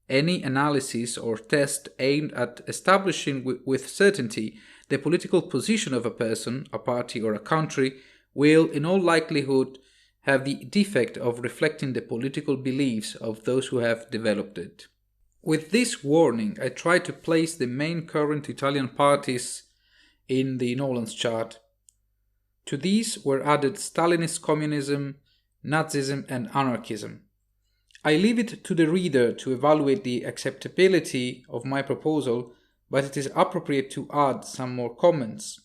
Any analysis or test aimed at establishing with certainty the political position of a person, a party, or a country will, in all likelihood, have the defect of reflecting the political beliefs of those who have developed it. With this warning, I try to place the main current Italian parties in the Nolan Chart. To these were added Stalinist communism, Nazism, and anarchism. I leave it to the reader to evaluate the acceptability of my proposal, but it is appropriate to add some more comments.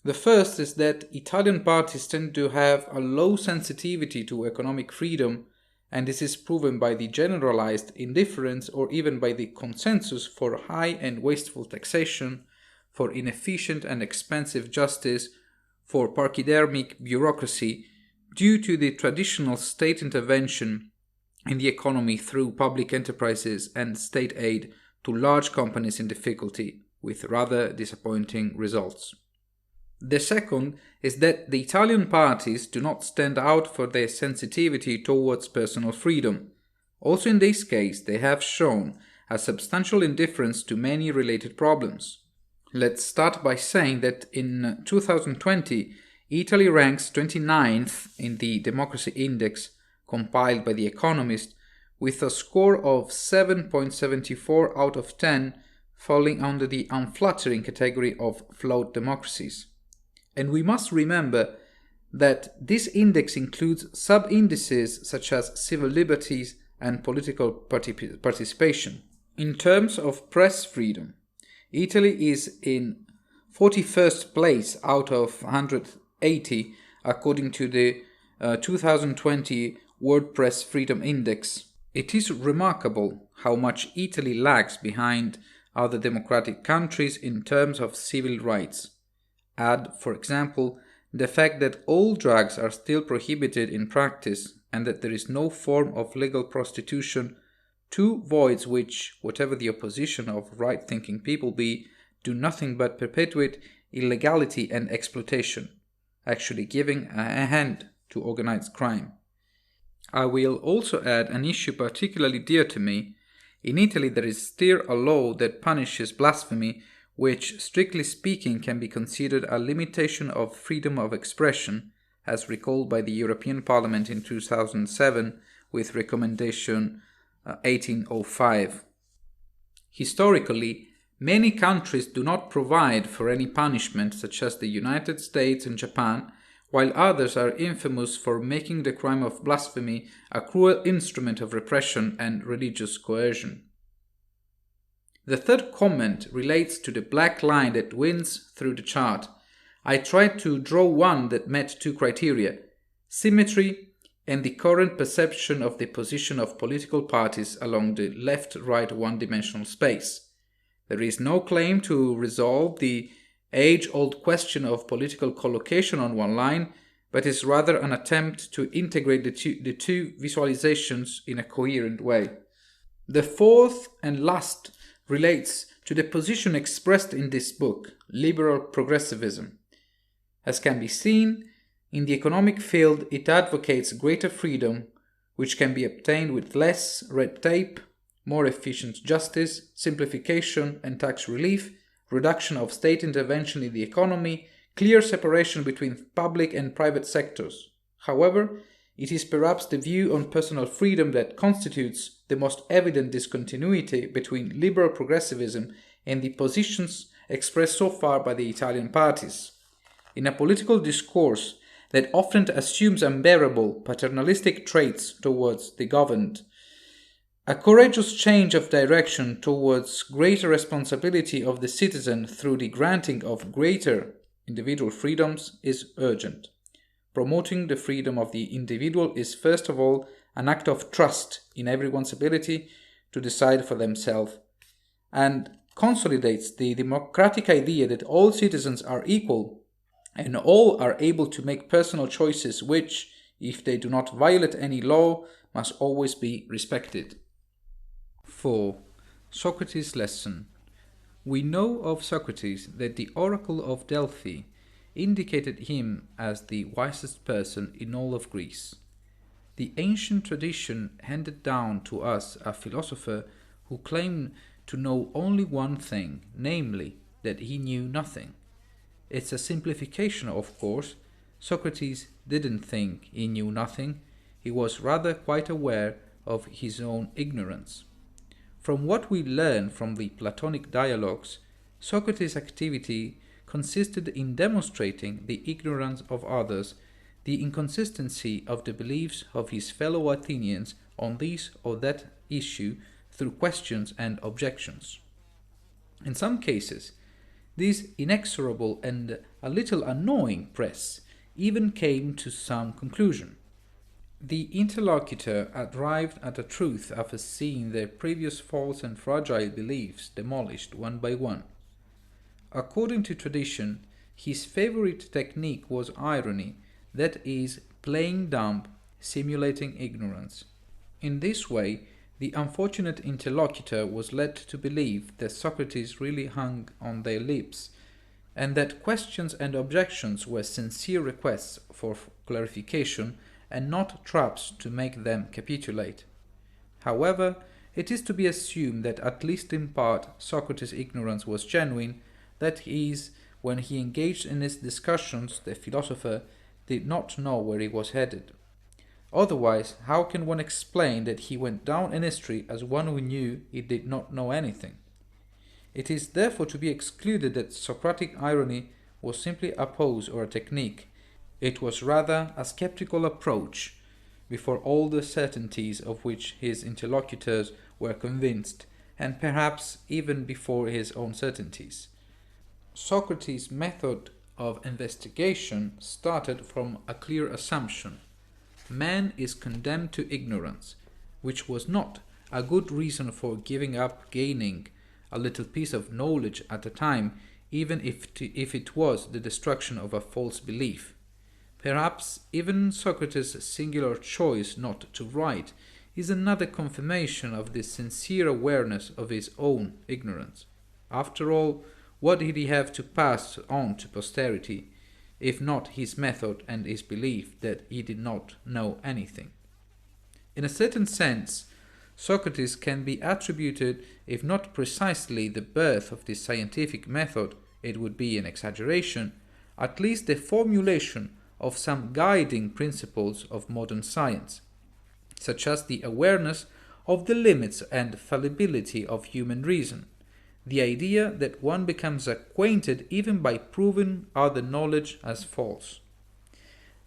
The first is that Italian parties tend to have a low sensitivity to economic freedom, and this is proven by the generalized indifference or even by the consensus for high and wasteful taxation, for inefficient and expensive justice, for pachydermic bureaucracy, due to the traditional state intervention in the economy through public enterprises and state aid to large companies in difficulty, with rather disappointing results. The second is that the Italian parties do not stand out for their sensitivity towards personal freedom. Also in this case, they have shown a substantial indifference to many related problems. Let's start by saying that in 2020, Italy ranks 29th in the Democracy Index compiled by The Economist, with a score of 7.74 out of 10, falling under the unflattering category of flawed democracies. And we must remember that this index includes sub-indices such as civil liberties and political participation. In terms of press freedom, Italy is in 41st place out of 180 according to the 2020 World Press Freedom Index. It is remarkable how much Italy lags behind other democratic countries in terms of civil rights. Add, for example, the fact that all drugs are still prohibited in practice and that there is no form of legal prostitution, two voids which, whatever the opposition of right-thinking people be, do nothing but perpetuate illegality and exploitation, actually giving a hand to organized crime. I will also add an issue particularly dear to me. In Italy there is still a law that punishes blasphemy, which, strictly speaking, can be considered a limitation of freedom of expression, as recalled by the European Parliament in 2007 with recommendation 1805. Historically, many countries do not provide for any punishment, such as the United States and Japan, while others are infamous for making the crime of blasphemy a cruel instrument of repression and religious coercion. The third comment relates to the black line that wins through the chart. I tried to draw one that met two criteria: symmetry and the current perception of the position of political parties along the left-right one-dimensional space. There is no claim to resolve the age-old question of political collocation on one line, but is rather an attempt to integrate the two visualizations in a coherent way. The fourth and last relates to the position expressed in this book, liberal progressivism. As can be seen, in the economic field it advocates greater freedom, which can be obtained with less red tape, more efficient justice, simplification and tax relief, reduction of state intervention in the economy, clear separation between public and private sectors. However, it is perhaps the view on personal freedom that constitutes the most evident discontinuity between liberal progressivism and the positions expressed so far by the Italian parties. In a political discourse that often assumes unbearable paternalistic traits towards the governed, a courageous change of direction towards greater responsibility of the citizen through the granting of greater individual freedoms is urgent. Promoting the freedom of the individual is first of all an act of trust in everyone's ability to decide for themselves, and consolidates the democratic idea that all citizens are equal and all are able to make personal choices which, if they do not violate any law, must always be respected. 4. Socrates' lesson. We know of Socrates that the oracle of Delphi indicated him as the wisest person in all of Greece. The ancient tradition handed down to us a philosopher who claimed to know only one thing, namely, that he knew nothing. It's a simplification, of course. Socrates didn't think he knew nothing. He was rather quite aware of his own ignorance. From what we learn from the Platonic dialogues, Socrates' activity consisted in demonstrating the ignorance of others, the inconsistency of the beliefs of his fellow Athenians on this or that issue through questions and objections. In some cases, this inexorable and a little annoying press even came to some conclusion. The interlocutor arrived at a truth after seeing their previous false and fragile beliefs demolished one by one. According to tradition, his favorite technique was irony, that is, playing dumb, simulating ignorance. In this way, the unfortunate interlocutor was led to believe that Socrates really hung on their lips, and that questions and objections were sincere requests for clarification and not traps to make them capitulate. However, it is to be assumed that at least in part Socrates' ignorance was genuine, that is, when he engaged in his discussions, the philosopher did not know where he was headed. Otherwise, how can one explain that he went down in history as one who knew he did not know anything? It is therefore to be excluded that Socratic irony was simply a pose or a technique. It was rather a skeptical approach before all the certainties of which his interlocutors were convinced, and perhaps even before his own certainties. Socrates' method of investigation started from a clear assumption. Man is condemned to ignorance, which was not a good reason for giving up gaining a little piece of knowledge at a time, even if it was the destruction of a false belief. Perhaps even Socrates' singular choice not to write is another confirmation of this sincere awareness of his own ignorance. After all, what did he have to pass on to posterity, if not his method and his belief that he did not know anything? In a certain sense, Socrates can be attributed, if not precisely the birth of this scientific method, it would be an exaggeration, at least the formulation of some guiding principles of modern science, such as the awareness of the limits and fallibility of human reason, the idea that one becomes acquainted even by proving other knowledge as false,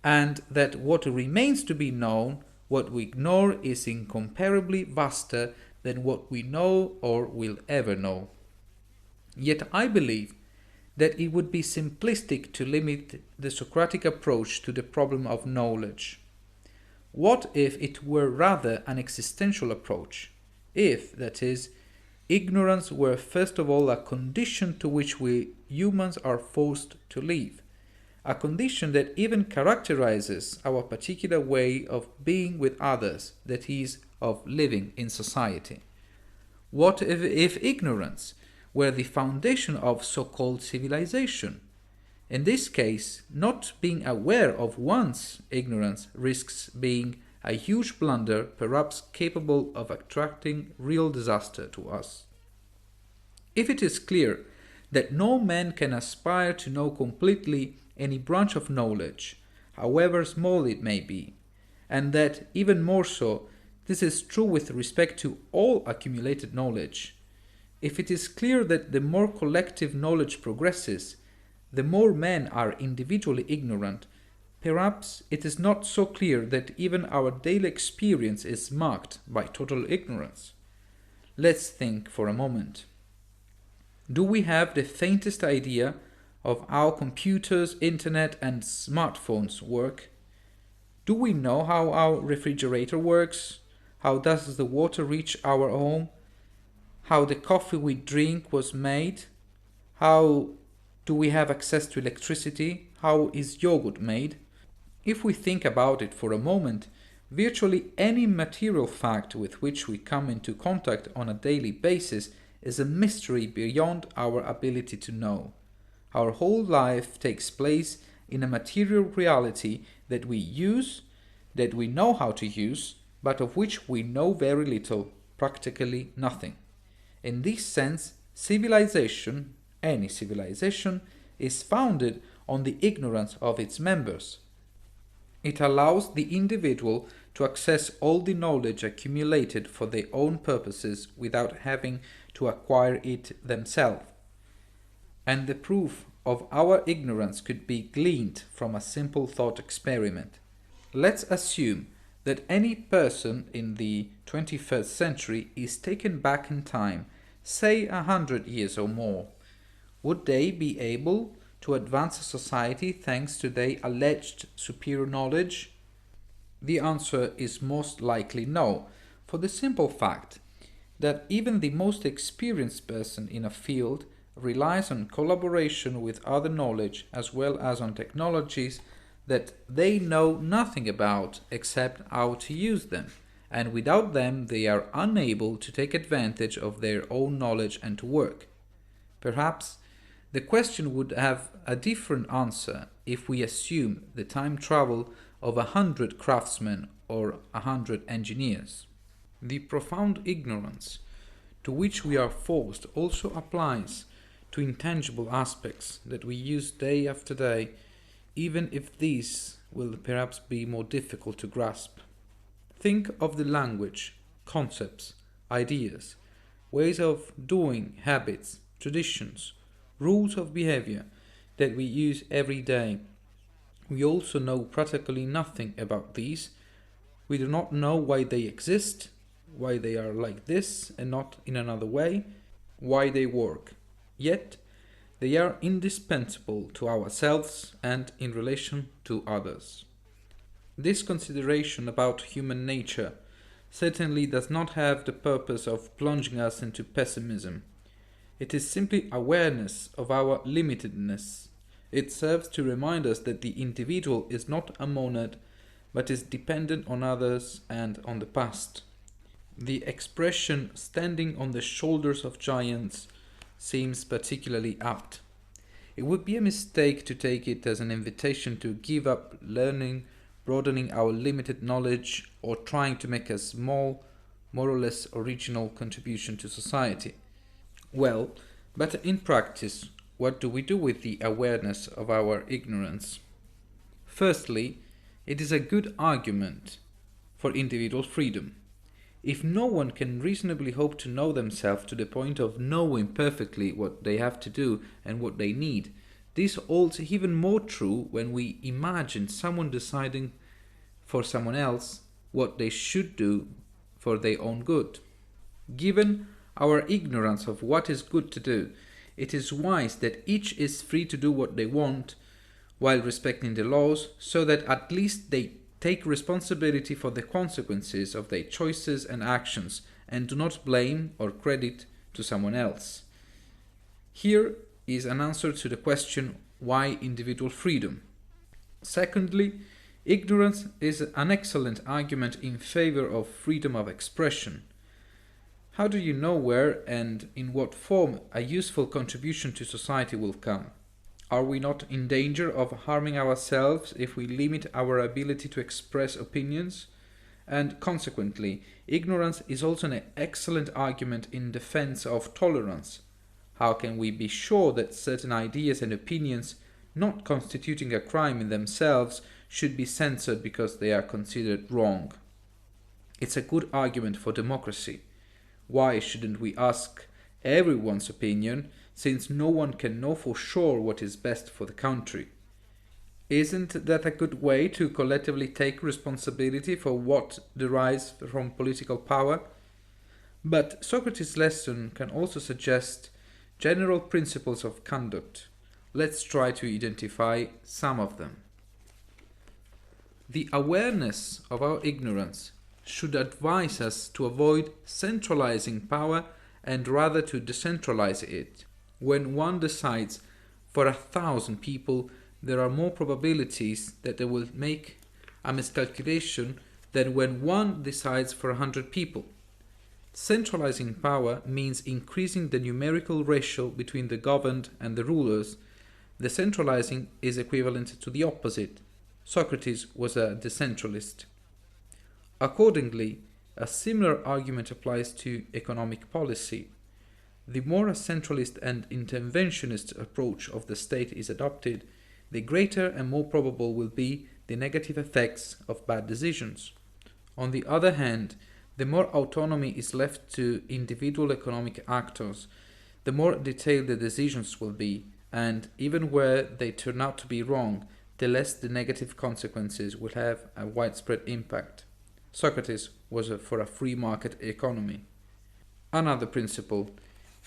and that what remains to be known, what we ignore, is incomparably vaster than what we know or will ever know. Yet I believe that it would be simplistic to limit the Socratic approach to the problem of knowledge. What if it were rather an existential approach? If, that is, ignorance were first of all a condition to which we humans are forced to live, a condition that even characterizes our particular way of being with others, that is, of living in society? What if ignorance were the foundation of so-called civilization? In this case, not being aware of one's ignorance risks being a huge blunder, perhaps capable of attracting real disaster to us. If it is clear that no man can aspire to know completely any branch of knowledge, however small it may be, and that even more so, this is true with respect to all accumulated knowledge, if it is clear that the more collective knowledge progresses, the more men are individually ignorant, perhaps it is not so clear that even our daily experience is marked by total ignorance. Let's think for a moment. Do we have the faintest idea of how computers, internet, and smartphones work? Do we know how our refrigerator works? How does the water reach our home? How the coffee we drink was made? How do we have access to electricity? How is yogurt made? If we think about it for a moment, virtually any material fact with which we come into contact on a daily basis is a mystery beyond our ability to know. Our whole life takes place in a material reality that we use, that we know how to use, but of which we know very little, practically nothing. In this sense, civilization, Any civilization is founded on the ignorance of its members. It allows the individual to access all the knowledge accumulated for their own purposes without having to acquire it themselves. And the proof of our ignorance could be gleaned from a simple thought experiment. Let's assume that any person in the 21st century is taken back in time, say 100 years or more. Would they be able to advance a society thanks to their alleged superior knowledge? The answer is most likely no, for the simple fact that even the most experienced person in a field relies on collaboration with other knowledge as well as on technologies that they know nothing about except how to use them, and without them they are unable to take advantage of their own knowledge and to work. Perhaps the question would have a different answer if we assume the time travel of 100 craftsmen or 100 engineers. The profound ignorance to which we are forced also applies to intangible aspects that we use day after day, even if these will perhaps be more difficult to grasp. Think of the language, concepts, ideas, ways of doing, habits, traditions, rules of behavior that we use every day. We also know practically nothing about these. We do not know why they exist, why they are like this and not in another way, why they work. Yet, they are indispensable to ourselves and in relation to others. This consideration about human nature certainly does not have the purpose of plunging us into pessimism. It is simply awareness of our limitedness. It serves to remind us that the individual is not a monad, but is dependent on others and on the past. The expression standing on the shoulders of giants seems particularly apt. It would be a mistake to take it as an invitation to give up learning, broadening our limited knowledge, or trying to make a small, more or less original contribution to society. Well, but in practice, what do we do with the awareness of our ignorance? Firstly, it is a good argument for individual freedom. If no one can reasonably hope to know themselves to the point of knowing perfectly what they have to do and what they need, this holds even more true when we imagine someone deciding for someone else what they should do for their own good. Given our ignorance of what is good to do, it is wise that each is free to do what they want while respecting the laws, so that at least they take responsibility for the consequences of their choices and actions and do not blame or credit to someone else. Here is an answer to the question, why individual freedom? Secondly, ignorance is an excellent argument in favor of freedom of expression. How do you know where and in what form a useful contribution to society will come? Are we not in danger of harming ourselves if we limit our ability to express opinions? And consequently, ignorance is also an excellent argument in defense of tolerance. How can we be sure that certain ideas and opinions, not constituting a crime in themselves, should be censored because they are considered wrong? It's a good argument for democracy. Why shouldn't we ask everyone's opinion, since no one can know for sure what is best for the country? Isn't that a good way to collectively take responsibility for what derives from political power? But Socrates' lesson can also suggest general principles of conduct. Let's try to identify some of them. The awareness of our ignorance should advise us to avoid centralizing power and rather to decentralize it. When one decides for 1,000 people, there are more probabilities that they will make a miscalculation than when one decides for 100 people. Centralizing power means increasing the numerical ratio between the governed and the rulers. Decentralizing is equivalent to the opposite. Socrates was a decentralist. Accordingly, a similar argument applies to economic policy. The more a centralist and interventionist approach of the state is adopted, the greater and more probable will be the negative effects of bad decisions. On the other hand, the more autonomy is left to individual economic actors, the more detailed the decisions will be, and even where they turn out to be wrong, the less the negative consequences will have a widespread impact. Socrates was for a free market economy. Another principle: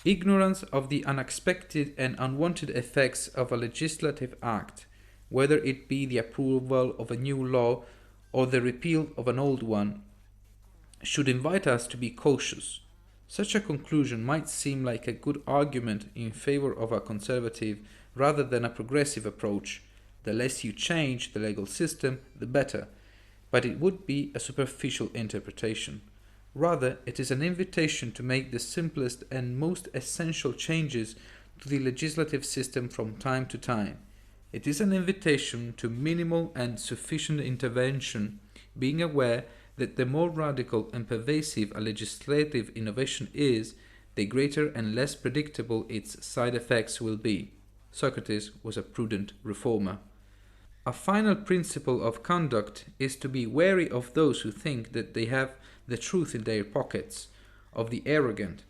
ignorance of the unexpected and unwanted effects of a legislative act, whether it be the approval of a new law or the repeal of an old one, should invite us to be cautious. Such a conclusion might seem like a good argument in favor of a conservative rather than a progressive approach. The less you change the legal system, the better. But it would be a superficial interpretation. Rather, it is an invitation to make the simplest and most essential changes to the legislative system from time to time. It is an invitation to minimal and sufficient intervention, being aware that the more radical and pervasive a legislative innovation is, the greater and less predictable its side effects will be. Socrates was a prudent reformer. A final principle of conduct is to be wary of those who think that they have the truth in their pockets, of the arrogant,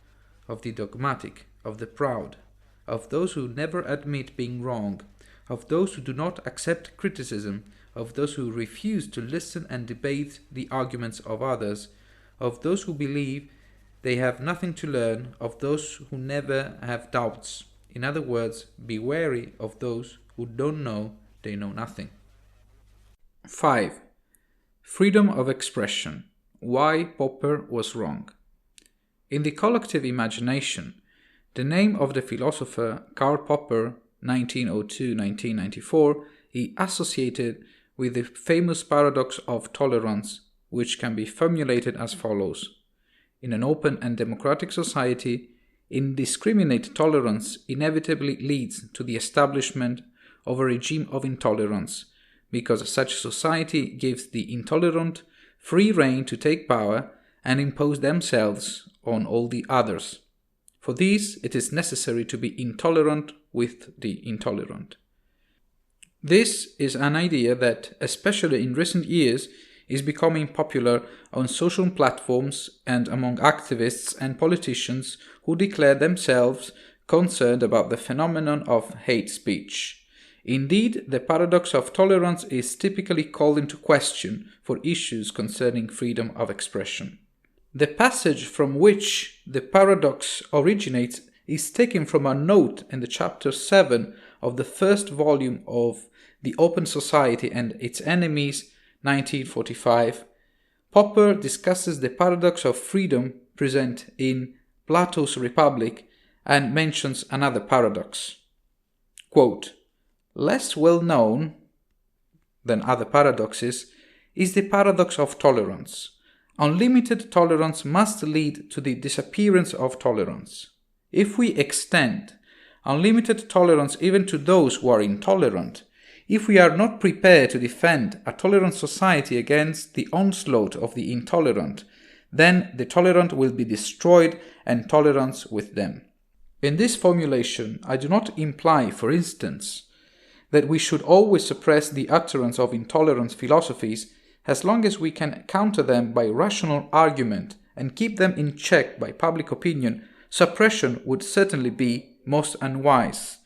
of the dogmatic, of the proud, of those who never admit being wrong, of those who do not accept criticism, of those who refuse to listen and debate the arguments of others, of those who believe they have nothing to learn, of those who never have doubts. In other words, be wary of those who don't know they know nothing. 5. Freedom of expression. Why Popper was wrong. In the collective imagination, the name of the philosopher Karl Popper, 1902-1994, is associated with the famous paradox of tolerance, which can be formulated as follows. In an open and democratic society, indiscriminate tolerance inevitably leads to the establishment of a regime of intolerance, because such society gives the intolerant free rein to take power and impose themselves on all the others. For this, it is necessary to be intolerant with the intolerant. This is an idea that, especially in recent years, is becoming popular on social platforms and among activists and politicians who declare themselves concerned about the phenomenon of hate speech. Indeed, the paradox of tolerance is typically called into question for issues concerning freedom of expression. The passage from which the paradox originates is taken from a note in the chapter 7 of the first volume of The Open Society and Its Enemies, 1945. Popper discusses the paradox of freedom present in Plato's Republic and mentions another paradox. Quote, less well known than other paradoxes is the paradox of tolerance. Unlimited tolerance must lead to the disappearance of tolerance. If we extend unlimited tolerance even to those who are intolerant, if we are not prepared to defend a tolerant society against the onslaught of the intolerant, then the tolerant will be destroyed and tolerance with them. In this formulation, I do not imply, for instance, that we should always suppress the utterance of intolerant philosophies as long as we can counter them by rational argument and keep them in check by public opinion. Suppression would certainly be most unwise.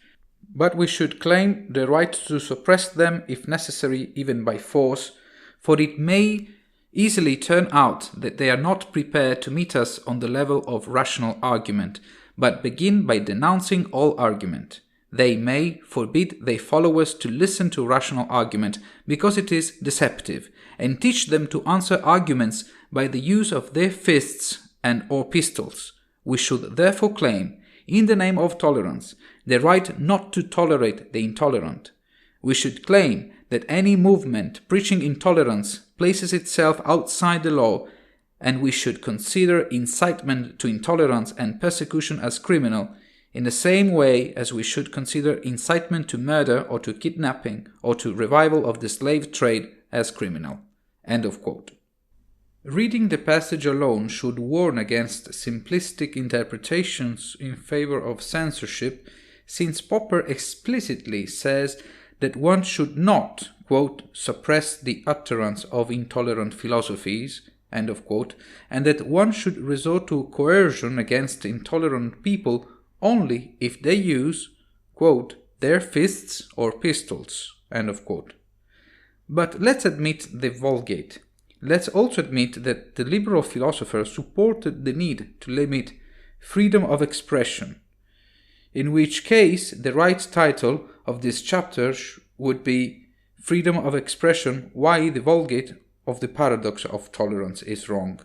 But we should claim the right to suppress them if necessary, even by force, for it may easily turn out that they are not prepared to meet us on the level of rational argument, but begin by denouncing all argument. They may forbid their followers to listen to rational argument because it is deceptive, and teach them to answer arguments by the use of their fists and or pistols. We should therefore claim, in the name of tolerance, the right not to tolerate the intolerant. We should claim that any movement preaching intolerance places itself outside the law, and we should consider incitement to intolerance and persecution as criminal, in the same way as we should consider incitement to murder or to kidnapping or to revival of the slave trade as criminal. End of quote. Reading the passage alone should warn against simplistic interpretations in favor of censorship, since Popper explicitly says that one should not, quote, suppress the utterance of intolerant philosophies, end of quote, and that one should resort to coercion against intolerant people only if they use, quote, their fists or pistols, end of quote. But let's admit the Vulgate. Let's also admit that the liberal philosopher supported the need to limit freedom of expression, in which case the right title of this chapter would be Freedom of Expression, Why the Vulgate of the Paradox of Tolerance is Wrong.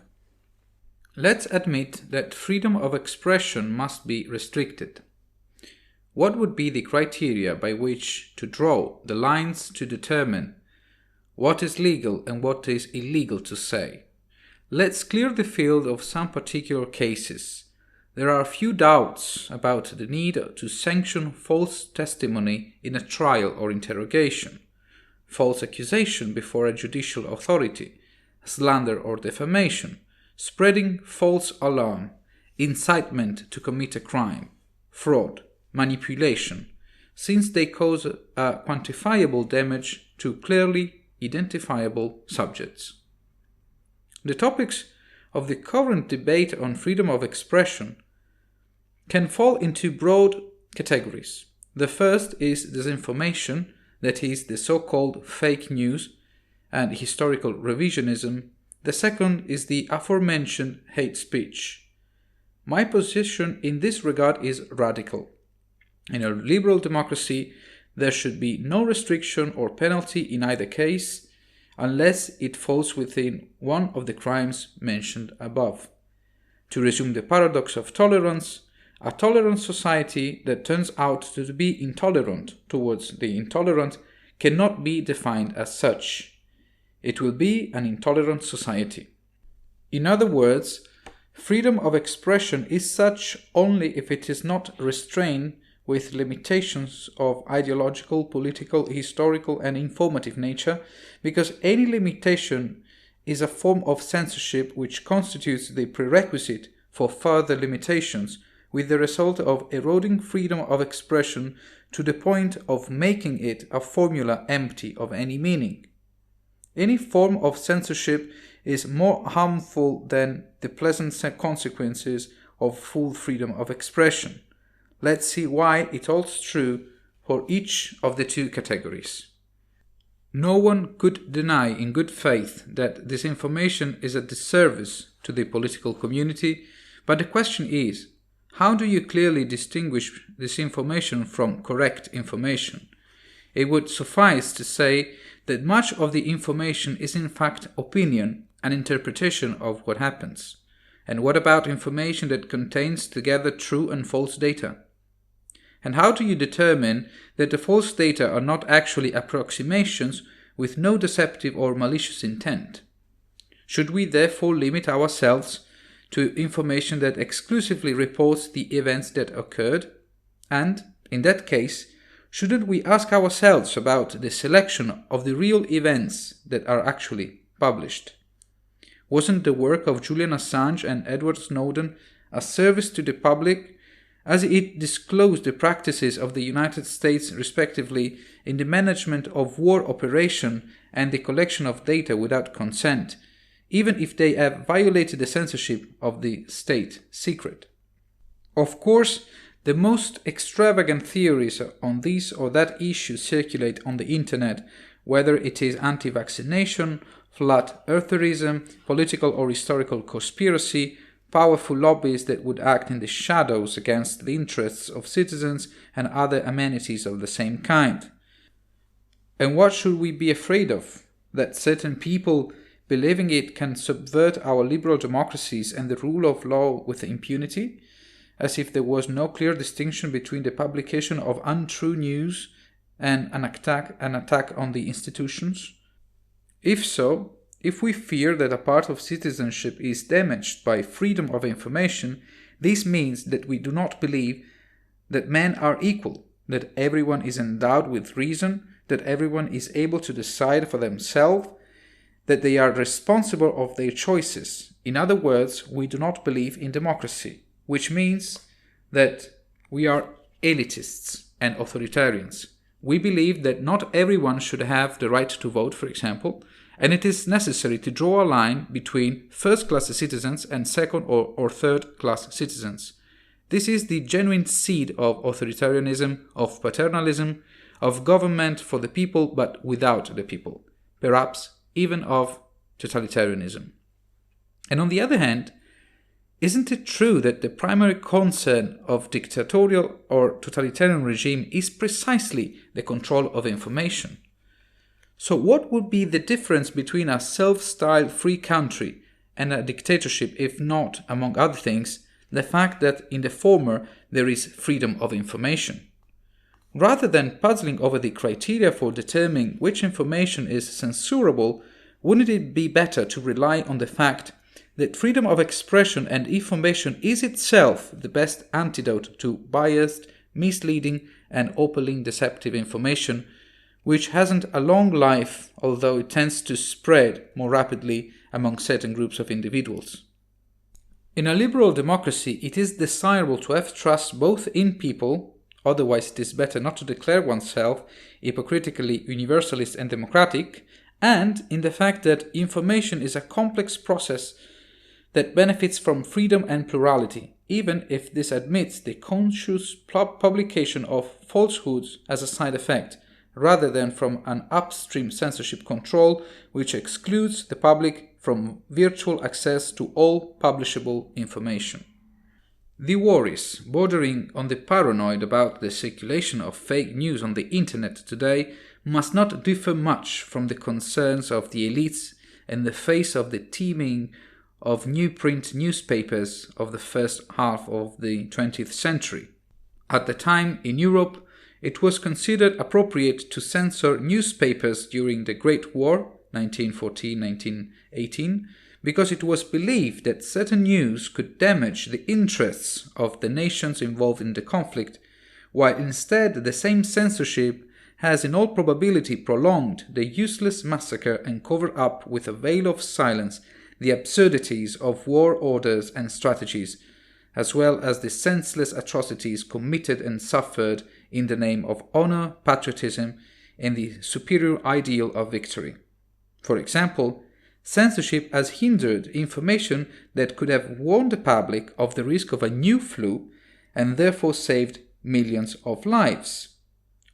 Let's admit that freedom of expression must be restricted. What would be the criteria by which to draw the lines to determine what is legal and what is illegal to say? Let's clear the field of some particular cases. There are few doubts about the need to sanction false testimony in a trial or interrogation, false accusation before a judicial authority, slander or defamation, spreading false alarm, incitement to commit a crime, fraud, manipulation, since they cause a quantifiable damage to clearly identifiable subjects. The topics of the current debate on freedom of expression can fall into broad categories. The first is disinformation, that is, the so-called fake news and historical revisionism. The second is the aforementioned hate speech. My position in this regard is radical. In a liberal democracy, there should be no restriction or penalty in either case, unless it falls within one of the crimes mentioned above. To resume the paradox of tolerance, a tolerant society that turns out to be intolerant towards the intolerant cannot be defined as such. It will be an intolerant society. In other words, freedom of expression is such only if it is not restrained with limitations of ideological, political, historical, and informative nature, because any limitation is a form of censorship which constitutes the prerequisite for further limitations, with the result of eroding freedom of expression to the point of making it a formula empty of any meaning. Any form of censorship is more harmful than the pleasant consequences of full freedom of expression. Let's see why it holds true for each of the two categories. No one could deny in good faith that disinformation is a disservice to the political community, but the question is, how do you clearly distinguish disinformation from correct information? It would suffice to say that much of the information is in fact opinion and interpretation of what happens. And what about information that contains together true and false data? And how do you determine that the false data are not actually approximations with no deceptive or malicious intent? Should we therefore limit ourselves to information that exclusively reports the events that occurred? And, in that case, shouldn't we ask ourselves about the selection of the real events that are actually published? Wasn't the work of Julian Assange and Edward Snowden a service to the public, as it disclosed the practices of the United States respectively in the management of war operation and the collection of data without consent, even if they have violated the censorship of the state secret? Of course, the most extravagant theories on this or that issue circulate on the internet, whether it is anti-vaccination, flat eartherism, political or historical conspiracy, powerful lobbies that would act in the shadows against the interests of citizens, and other amenities of the same kind. And what should we be afraid of? That certain people believing it can subvert our liberal democracies and the rule of law with impunity, as if there was no clear distinction between the publication of untrue news and an attack on the institutions? If so, if we fear that a part of citizenship is damaged by freedom of information, this means that we do not believe that men are equal, that everyone is endowed with reason, that everyone is able to decide for themselves, that they are responsible of their choices. In other words, we do not believe in democracy, which means that we are elitists and authoritarians. We believe that not everyone should have the right to vote, for example, and it is necessary to draw a line between first-class citizens and second or third-class citizens. This is the genuine seed of authoritarianism, of paternalism, of government for the people but without the people, perhaps even of totalitarianism. And on the other hand, isn't it true that the primary concern of dictatorial or totalitarian regime is precisely the control of information? So what would be the difference between a self-styled free country and a dictatorship if not, among other things, the fact that in the former there is freedom of information? Rather than puzzling over the criteria for determining which information is censorable, wouldn't it be better to rely on the fact that freedom of expression and information is itself the best antidote to biased, misleading, and openly deceptive information, which hasn't a long life, although it tends to spread more rapidly among certain groups of individuals? In a liberal democracy, it is desirable to have trust both in people, otherwise it is better not to declare oneself hypocritically universalist and democratic, and in the fact that information is a complex process that benefits from freedom and plurality, even if this admits the conscious publication of falsehoods as a side effect, rather than from an upstream censorship control which excludes the public from virtual access to all publishable information. The worries bordering on the paranoid about the circulation of fake news on the internet today must not differ much from the concerns of the elites in the face of the teeming of new print newspapers of the first half of the 20th century. At the time, in Europe, it was considered appropriate to censor newspapers during the Great War, 1914-1918, because it was believed that certain news could damage the interests of the nations involved in the conflict, while instead the same censorship has in all probability prolonged the useless massacre and covered up with a veil of silence the absurdities of war orders and strategies, as well as the senseless atrocities committed and suffered in the name of honor, patriotism, and the superior ideal of victory. For example, censorship has hindered information that could have warned the public of the risk of a new flu and therefore saved millions of lives.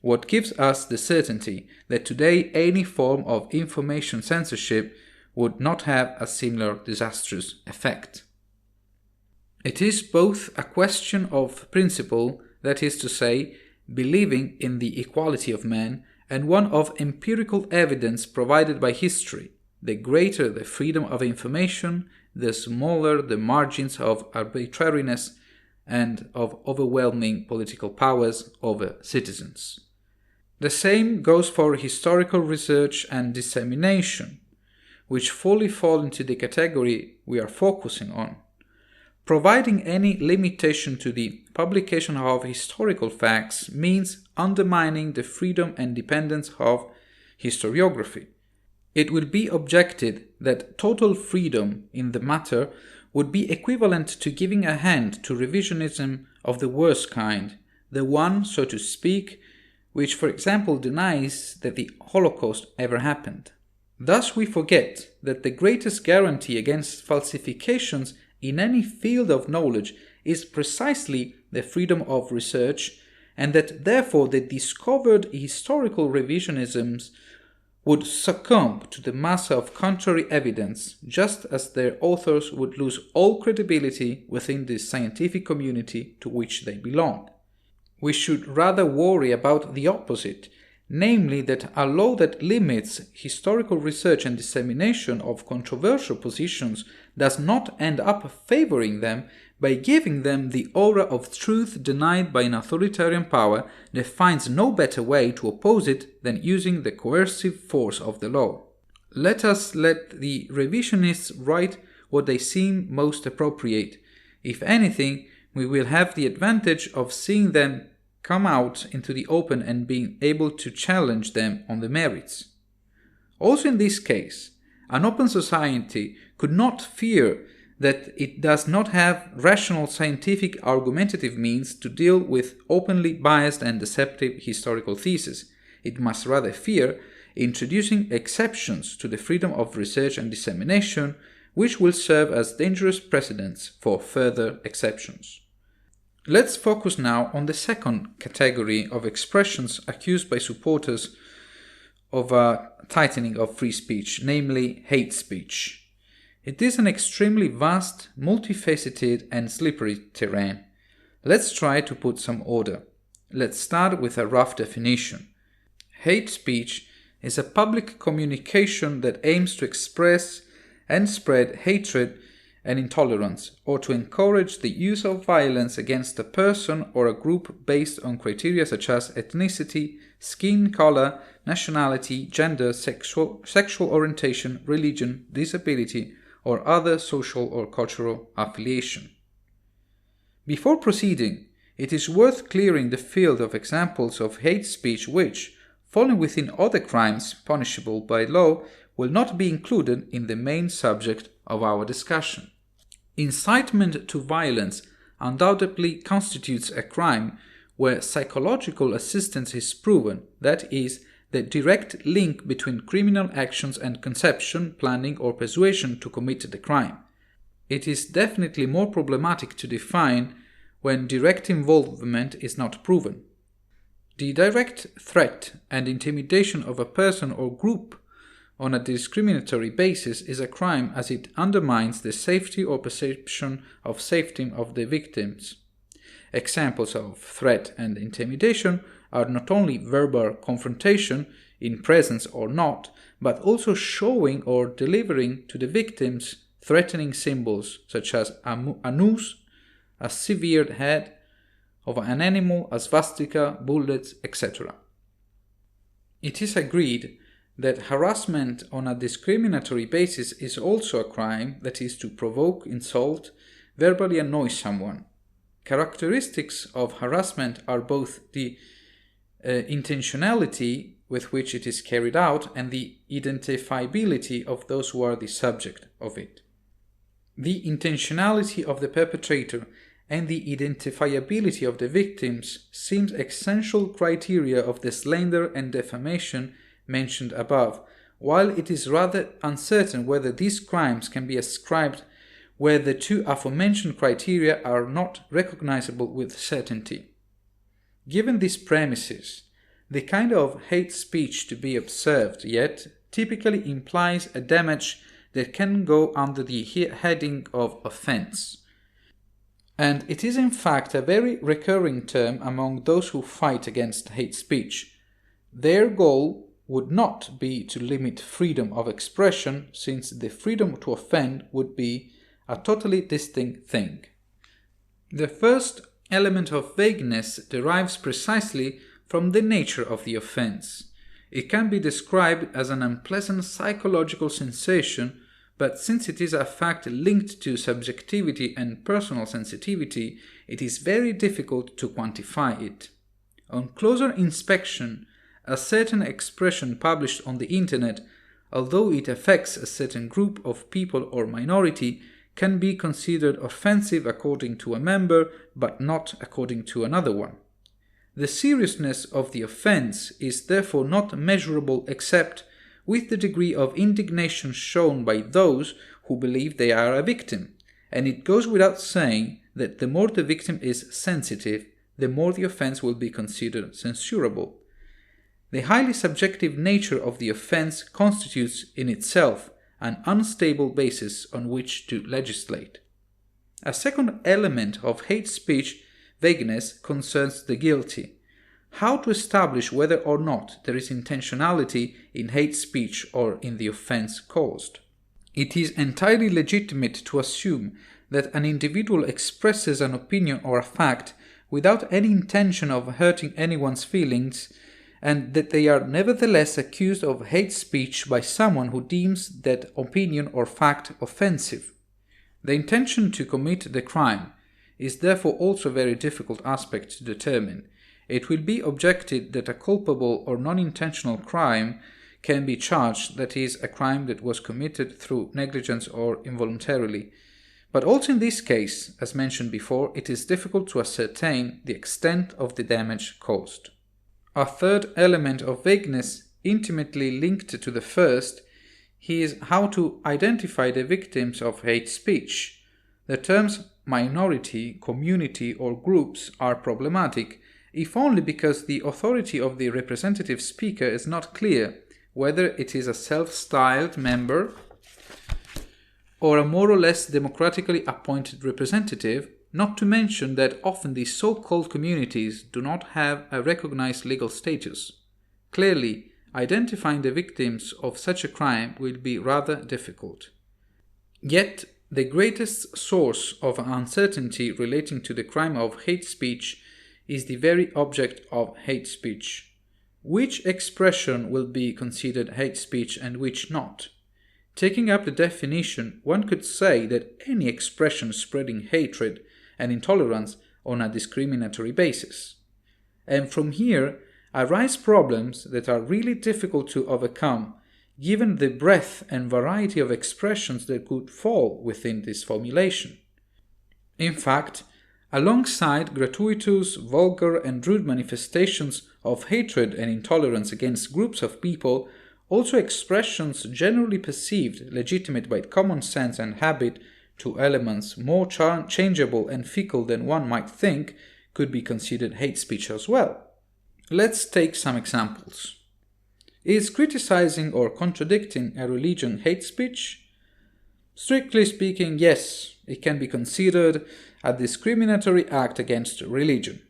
What gives us the certainty that today any form of information censorship would not have a similar disastrous effect? It is both a question of principle, that is to say, believing in the equality of man, and one of empirical evidence provided by history. The greater the freedom of information, the smaller the margins of arbitrariness and of overwhelming political powers over citizens. The same goes for historical research and dissemination, which fully fall into the category we are focusing on. Providing any limitation to the publication of historical facts means undermining the freedom and independence of historiography. It would be objected that total freedom in the matter would be equivalent to giving a hand to revisionism of the worst kind, the one, so to speak, which, for example, denies that the Holocaust ever happened. Thus we forget that the greatest guarantee against falsifications in any field of knowledge is precisely the freedom of research, and that therefore the discovered historical revisionisms would succumb to the mass of contrary evidence, just as their authors would lose all credibility within the scientific community to which they belong. We should rather worry about the opposite, namely that a law that limits historical research and dissemination of controversial positions does not end up favoring them by giving them the aura of truth denied by an authoritarian power that finds no better way to oppose it than using the coercive force of the law. Let the revisionists write what they seem most appropriate. If anything, we will have the advantage of seeing them come out into the open and being able to challenge them on the merits. Also in this case, An open society could not fear that it does not have rational scientific argumentative means to deal with openly biased and deceptive historical theses. It must rather fear introducing exceptions to the freedom of research and dissemination, which will serve as dangerous precedents for further exceptions. Let's focus now on the second category of expressions accused by supporters of a tightening of free speech, namely hate speech. It is an extremely vast, multifaceted, and slippery terrain. Let's try to put some order. Let's start with a rough definition. Hate speech is a public communication that aims to express and spread hatred and intolerance, or to encourage the use of violence against a person or a group based on criteria such as ethnicity, skin color, nationality, gender, sexual orientation, religion, disability, or other social or cultural affiliation. Before proceeding, it is worth clearing the field of examples of hate speech which, falling within other crimes punishable by law, will not be included in the main subject of our discussion. Incitement to violence undoubtedly constitutes a crime where psychological assistance is proven, that is, the direct link between criminal actions and conception, planning, or persuasion to commit the crime. It is definitely more problematic to define when direct involvement is not proven. The direct threat and intimidation of a person or group on a discriminatory basis is a crime as it undermines the safety or perception of safety of the victims. Examples of threat and intimidation are not only verbal confrontation, in presence or not, but also showing or delivering to the victims threatening symbols such as a noose, a severed head of an animal, a swastika, bullets, etc. It is agreed that harassment on a discriminatory basis is also a crime, that is, to provoke, insult, verbally annoy someone. Characteristics of harassment are both the intentionality with which it is carried out and the identifiability of those who are the subject of it. The intentionality of the perpetrator and the identifiability of the victims seems essential criteria of the slander and defamation mentioned above, while it is rather uncertain whether these crimes can be ascribed where the two aforementioned criteria are not recognizable with certainty. Given these premises, the kind of hate speech to be observed yet typically implies a damage that can go under the heading of offense. And it is in fact a very recurring term among those who fight against hate speech. Their goal would not be to limit freedom of expression, since the freedom to offend would be a totally distinct thing. The first element of vagueness derives precisely from the nature of the offense. It can be described as an unpleasant psychological sensation, but since it is a fact linked to subjectivity and personal sensitivity, it is very difficult to quantify it. On closer inspection, a certain expression published on the internet, although it affects a certain group of people or minority, can be considered offensive according to a member, but not according to another one. The seriousness of the offense is therefore not measurable except with the degree of indignation shown by those who believe they are a victim, and it goes without saying that the more the victim is sensitive, the more the offense will be considered censurable. The highly subjective nature of the offense constitutes in itself an unstable basis on which to legislate. A second element of hate speech vagueness concerns the guilty. How to establish whether or not there is intentionality in hate speech or in the offense caused? It is entirely legitimate to assume that an individual expresses an opinion or a fact without any intention of hurting anyone's feelings, and that they are nevertheless accused of hate speech by someone who deems that opinion or fact offensive. The intention to commit the crime is therefore also a very difficult aspect to determine. It will be objected that a culpable or non-intentional crime can be charged that is a crime that was committed through negligence or involuntarily. But also in this case, as mentioned before, it is difficult to ascertain the extent of the damage caused. A third element of vagueness, intimately linked to the first, is how to identify the victims of hate speech. The terms minority, community, or groups are problematic, if only because the authority of the representative speaker is not clear, whether it is a self-styled member or a more or less democratically appointed representative, not to mention that often these so-called communities do not have a recognized legal status. Clearly, identifying the victims of such a crime will be rather difficult. Yet, the greatest source of uncertainty relating to the crime of hate speech is the very object of hate speech. Which expression will be considered hate speech and which not? Taking up the definition, one could say that any expression spreading hatred and intolerance on a discriminatory basis. And from here arise problems that are really difficult to overcome, given the breadth and variety of expressions that could fall within this formulation. In fact, alongside gratuitous, vulgar, and rude manifestations of hatred and intolerance against groups of people, also expressions generally perceived legitimate by common sense and habit to elements more changeable and fickle than one might think could be considered hate speech as well. Let's take some examples. Is criticizing or contradicting a religion hate speech? Strictly speaking, yes, it can be considered a discriminatory act against religion.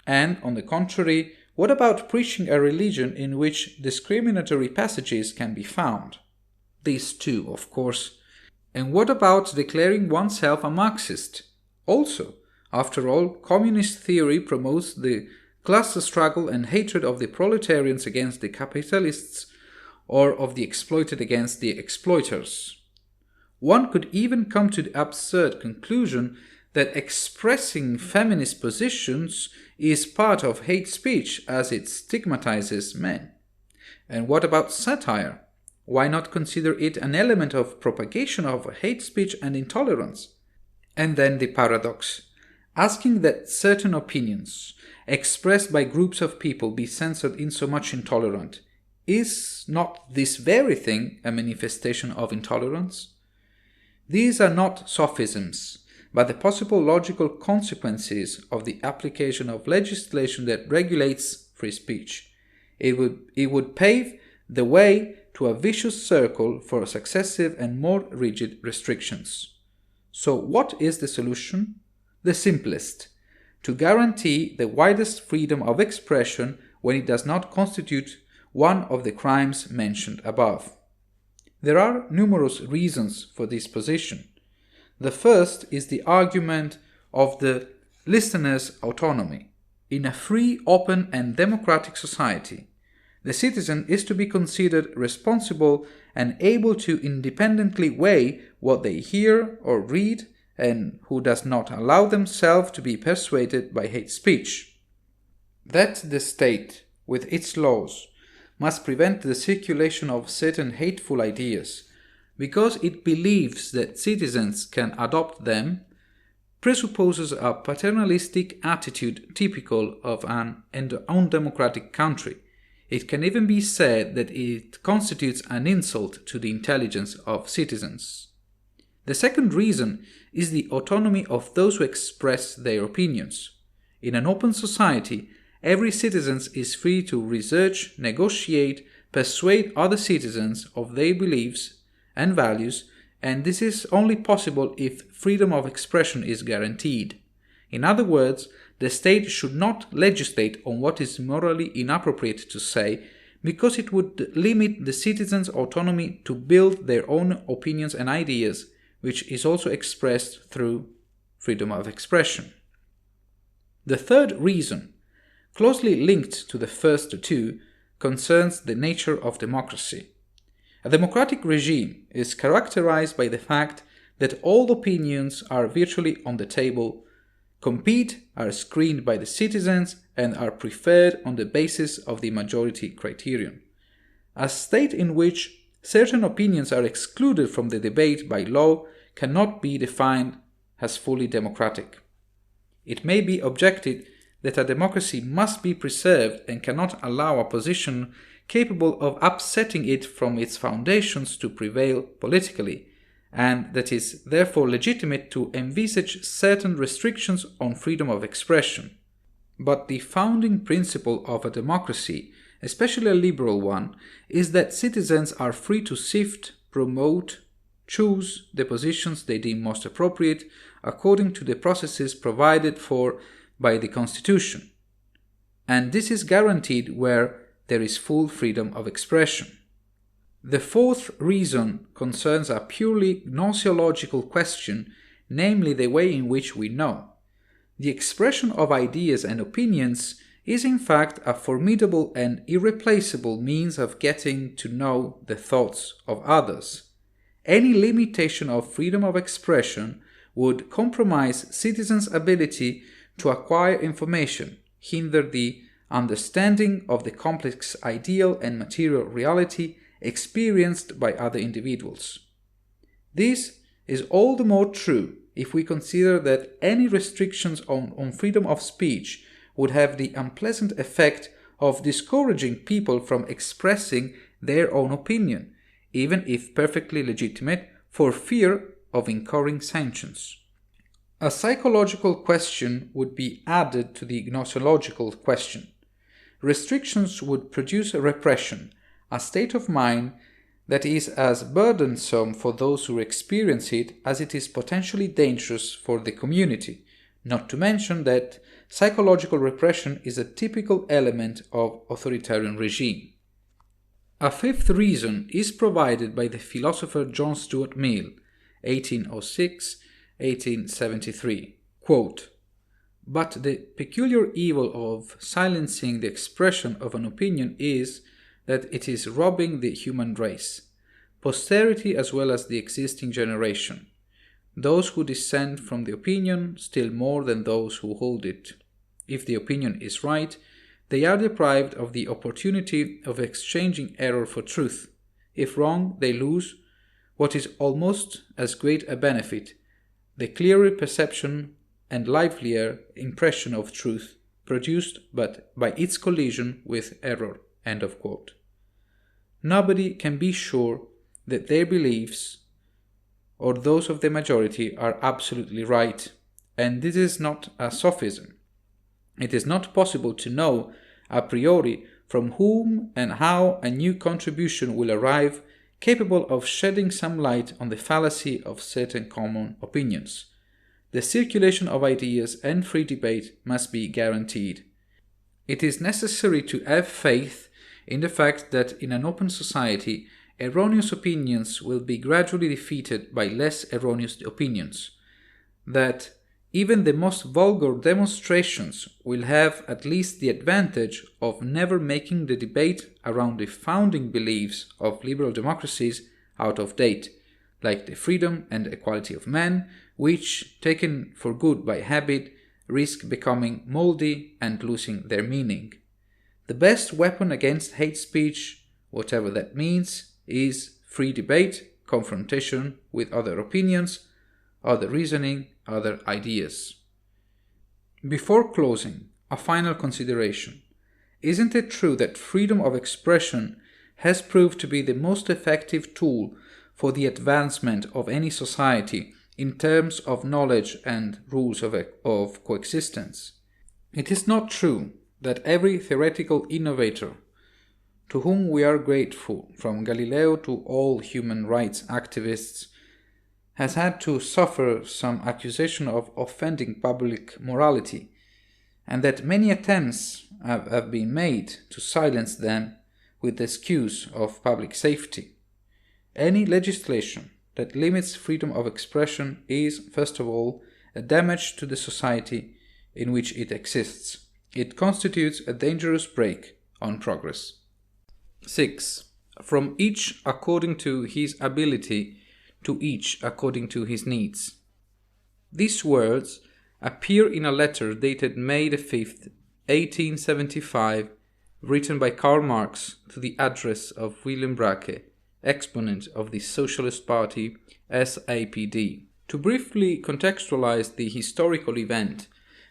And, on the contrary, what about preaching a religion in which discriminatory passages can be found? These too, of course. And what about declaring oneself a Marxist? Also, after all, communist theory promotes the class struggle and hatred of the proletarians against the capitalists or of the exploited against the exploiters. One could even come to the absurd conclusion that expressing feminist positions is part of hate speech as it stigmatizes men. And what about satire? Why not consider it an element of propagation of hate speech and intolerance? And then the paradox. Asking that certain opinions expressed by groups of people be censored insomuch intolerant, is not this very thing a manifestation of intolerance? These are not sophisms, but the possible logical consequences of the application of legislation that regulates free speech. It would pave the way to a vicious circle for successive and more rigid restrictions. So what is the solution? The simplest: to guarantee the widest freedom of expression when it does not constitute one of the crimes mentioned above. There are numerous reasons for this position. The first is the argument of the listener's autonomy. In a free, open, and democratic society, the citizen is to be considered responsible and able to independently weigh what they hear or read, and who does not allow themselves to be persuaded by hate speech. That the state, with its laws, must prevent the circulation of certain hateful ideas, because it believes that citizens can adopt them, presupposes a paternalistic attitude typical of an undemocratic country. It can even be said that it constitutes an insult to the intelligence of citizens. The second reason is the autonomy of those who express their opinions. In an open society, every citizen is free to research, negotiate, persuade other citizens of their beliefs and values, and this is only possible if freedom of expression is guaranteed. In other words, the state should not legislate on what is morally inappropriate to say, because it would limit the citizens' autonomy to build their own opinions and ideas, which is also expressed through freedom of expression. The third reason, closely linked to the first two, concerns the nature of democracy. A democratic regime is characterized by the fact that all opinions are virtually on the table, compete, are screened by the citizens, and are preferred on the basis of the majority criterion. A state in which certain opinions are excluded from the debate by law cannot be defined as fully democratic. It may be objected that a democracy must be preserved and cannot allow a position capable of upsetting it from its foundations to prevail politically, and that is therefore legitimate to envisage certain restrictions on freedom of expression. But the founding principle of a democracy, especially a liberal one, is that citizens are free to sift, promote, choose the positions they deem most appropriate according to the processes provided for by the Constitution. And this is guaranteed where there is full freedom of expression. The fourth reason concerns a purely gnoseological question, namely the way in which we know. The expression of ideas and opinions is in fact a formidable and irreplaceable means of getting to know the thoughts of others. Any limitation of freedom of expression would compromise citizens' ability to acquire information, hinder the understanding of the complex ideal and material reality experienced by other individuals. This is all the more true if we consider that any restrictions on freedom of speech would have the unpleasant effect of discouraging people from expressing their own opinion, even if perfectly legitimate, for fear of incurring sanctions. A psychological question would be added to the gnoseological question. Restrictions would produce a repression, a state of mind that is as burdensome for those who experience it as it is potentially dangerous for the community, not to mention that psychological repression is a typical element of authoritarian regime. A fifth reason is provided by the philosopher John Stuart Mill, 1806-1873. Quote, "But the peculiar evil of silencing the expression of an opinion is that it is robbing the human race, posterity as well as the existing generation, those who dissent from the opinion still more than those who hold it. If the opinion is right, they are deprived of the opportunity of exchanging error for truth. If wrong, they lose what is almost as great a benefit, the clearer perception and livelier impression of truth produced but by its collision with error." End of quote. Nobody can be sure that their beliefs or those of the majority are absolutely right, and this is not a sophism. It is not possible to know a priori from whom and how a new contribution will arrive capable of shedding some light on the fallacy of certain common opinions. The circulation of ideas and free debate must be guaranteed. It is necessary to have faith in the fact that in an open society, erroneous opinions will be gradually defeated by less erroneous opinions, that even the most vulgar demonstrations will have at least the advantage of never making the debate around the founding beliefs of liberal democracies out of date, like the freedom and equality of man, which, taken for good by habit, risk becoming moldy and losing their meaning. The best weapon against hate speech, whatever that means, is free debate, confrontation with other opinions, other reasoning, other ideas. Before closing, a final consideration. Isn't it true that freedom of expression has proved to be the most effective tool for the advancement of any society in terms of knowledge and rules of coexistence? It is not true that every theoretical innovator, to whom we are grateful, from Galileo to all human rights activists, has had to suffer some accusation of offending public morality, and that many attempts have been made to silence them with the excuse of public safety. Any legislation that limits freedom of expression is, first of all, a damage to the society in which it exists. It constitutes a dangerous brake on progress. 6. From each according to his ability, to each according to his needs. These words appear in a letter dated May 5th, 1875, written by Karl Marx to the address of William Bracke, exponent of the Socialist Party, SAPD. To briefly contextualize the historical event,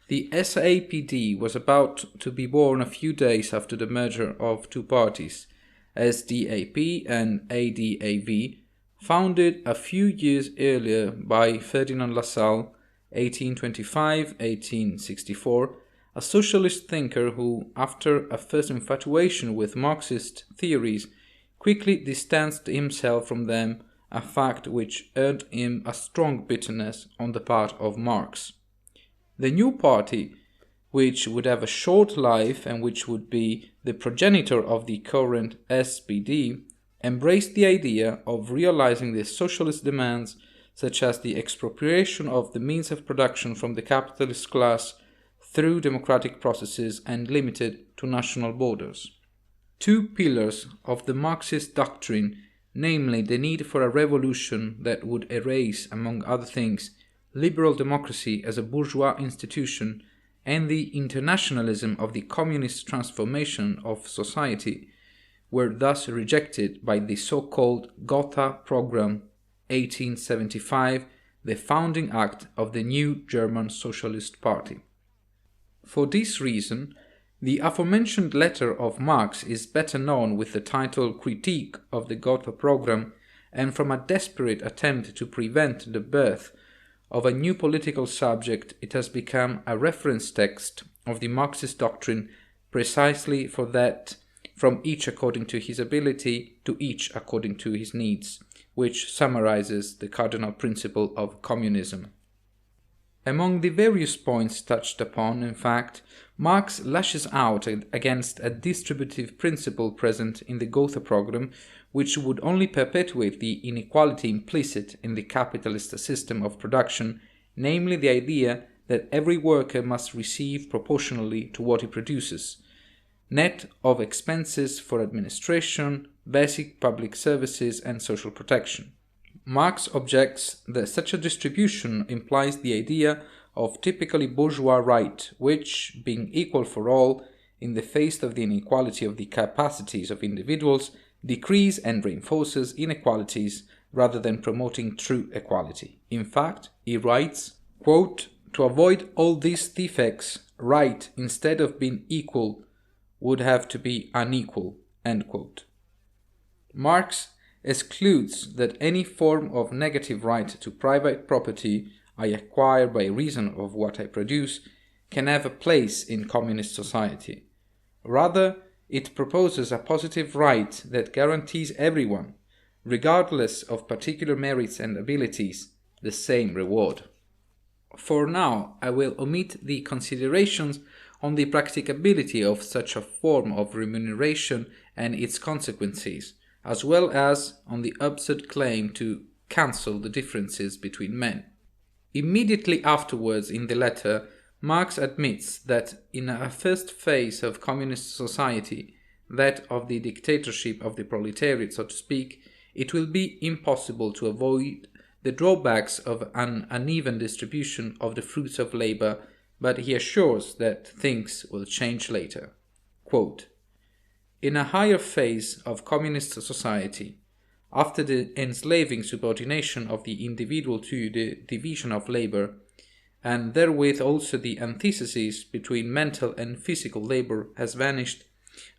the SAPD was about to be born a few days after the merger of two parties, SDAP and ADAV, founded a few years earlier by Ferdinand Lassalle, 1825-1864, a socialist thinker who, after a first infatuation with Marxist theories, quickly distanced himself from them, a fact which earned him a strong bitterness on the part of Marx. The new party, which would have a short life and which would be the progenitor of the current SPD, embraced the idea of realizing the socialist demands, such as the expropriation of the means of production from the capitalist class through democratic processes and limited to national borders. Two pillars of the Marxist doctrine, namely the need for a revolution that would erase, among other things, liberal democracy as a bourgeois institution, and the internationalism of the communist transformation of society, were thus rejected by the so-called Gotha Program 1875, the founding act of the new German Socialist Party. For this reason, the aforementioned letter of Marx is better known with the title Critique of the Gotha Program, and from a desperate attempt to prevent the birth of a new political subject, it has become a reference text of the Marxist doctrine precisely for that from each according to his ability to each according to his needs, which summarizes the cardinal principle of communism. Among the various points touched upon, in fact, Marx lashes out against a distributive principle present in the Gotha program, which would only perpetuate the inequality implicit in the capitalist system of production, namely the idea that every worker must receive proportionally to what he produces, net of expenses for administration, basic public services, and social protection. Marx objects that such a distribution implies the idea of typically bourgeois right, which, being equal for all, in the face of the inequality of the capacities of individuals, decrease and reinforces inequalities rather than promoting true equality. In fact, he writes, quote, "To avoid all these defects, right, instead of being equal, would have to be unequal." End quote. Marx excludes that any form of negative right to private property I acquire by reason of what I produce can have a place in communist society. Rather, it proposes a positive right that guarantees everyone, regardless of particular merits and abilities, the same reward. For now, I will omit the considerations on the practicability of such a form of remuneration and its consequences, as well as on the absurd claim to cancel the differences between men. Immediately afterwards in the letter, Marx admits that in a first phase of communist society, that of the dictatorship of the proletariat, so to speak, it will be impossible to avoid the drawbacks of an uneven distribution of the fruits of labor, but he assures that things will change later. Quote, "In a higher phase of communist society, after the enslaving subordination of the individual to the division of labor, and therewith also the antithesis between mental and physical labor has vanished,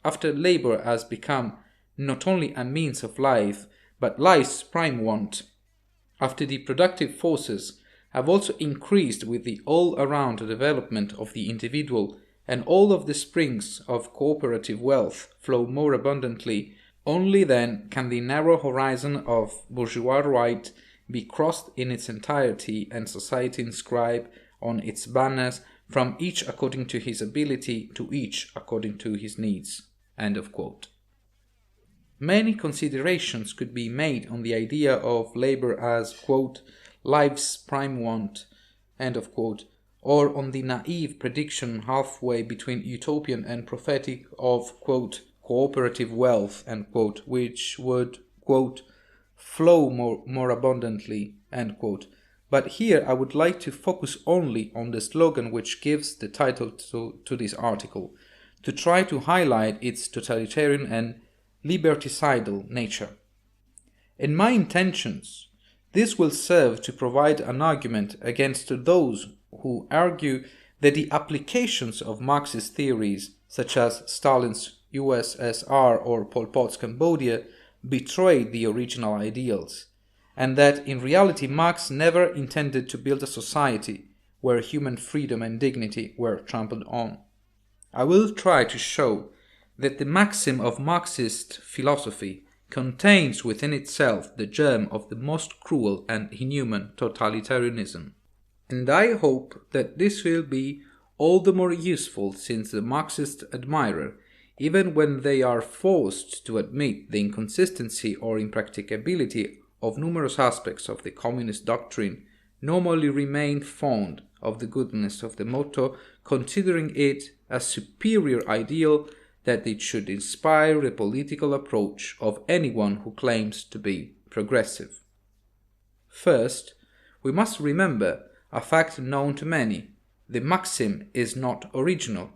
after labor has become not only a means of life, but life's prime want, after the productive forces have also increased with the all-around development of the individual, and all of the springs of cooperative wealth flow more abundantly, only then can the narrow horizon of bourgeois right be crossed in its entirety and society inscribe on its banners from each according to his ability to each according to his needs." End of quote. Many considerations could be made on the idea of labor as, quote, "life's prime want," end of quote, or on the naive prediction halfway between utopian and prophetic of, quote, "cooperative wealth," end quote, which would, quote, "flow more abundantly," end quote. But here I would like to focus only on the slogan which gives the title to this article, to try to highlight its totalitarian and liberticidal nature. In my intentions, this will serve to provide an argument against those who argue that the applications of Marxist theories, such as Stalin's USSR or Pol Pot's Cambodia, betrayed the original ideals, and that in reality Marx never intended to build a society where human freedom and dignity were trampled on. I will try to show that the maxim of Marxist philosophy contains within itself the germ of the most cruel and inhuman totalitarianism. And I hope that this will be all the more useful since the Marxist admirer, even when they are forced to admit the inconsistency or impracticability of numerous aspects of the communist doctrine, normally remain fond of the goodness of the motto, considering it a superior ideal that it should inspire the political approach of anyone who claims to be progressive. First, we must remember a fact known to many: the maxim is not original.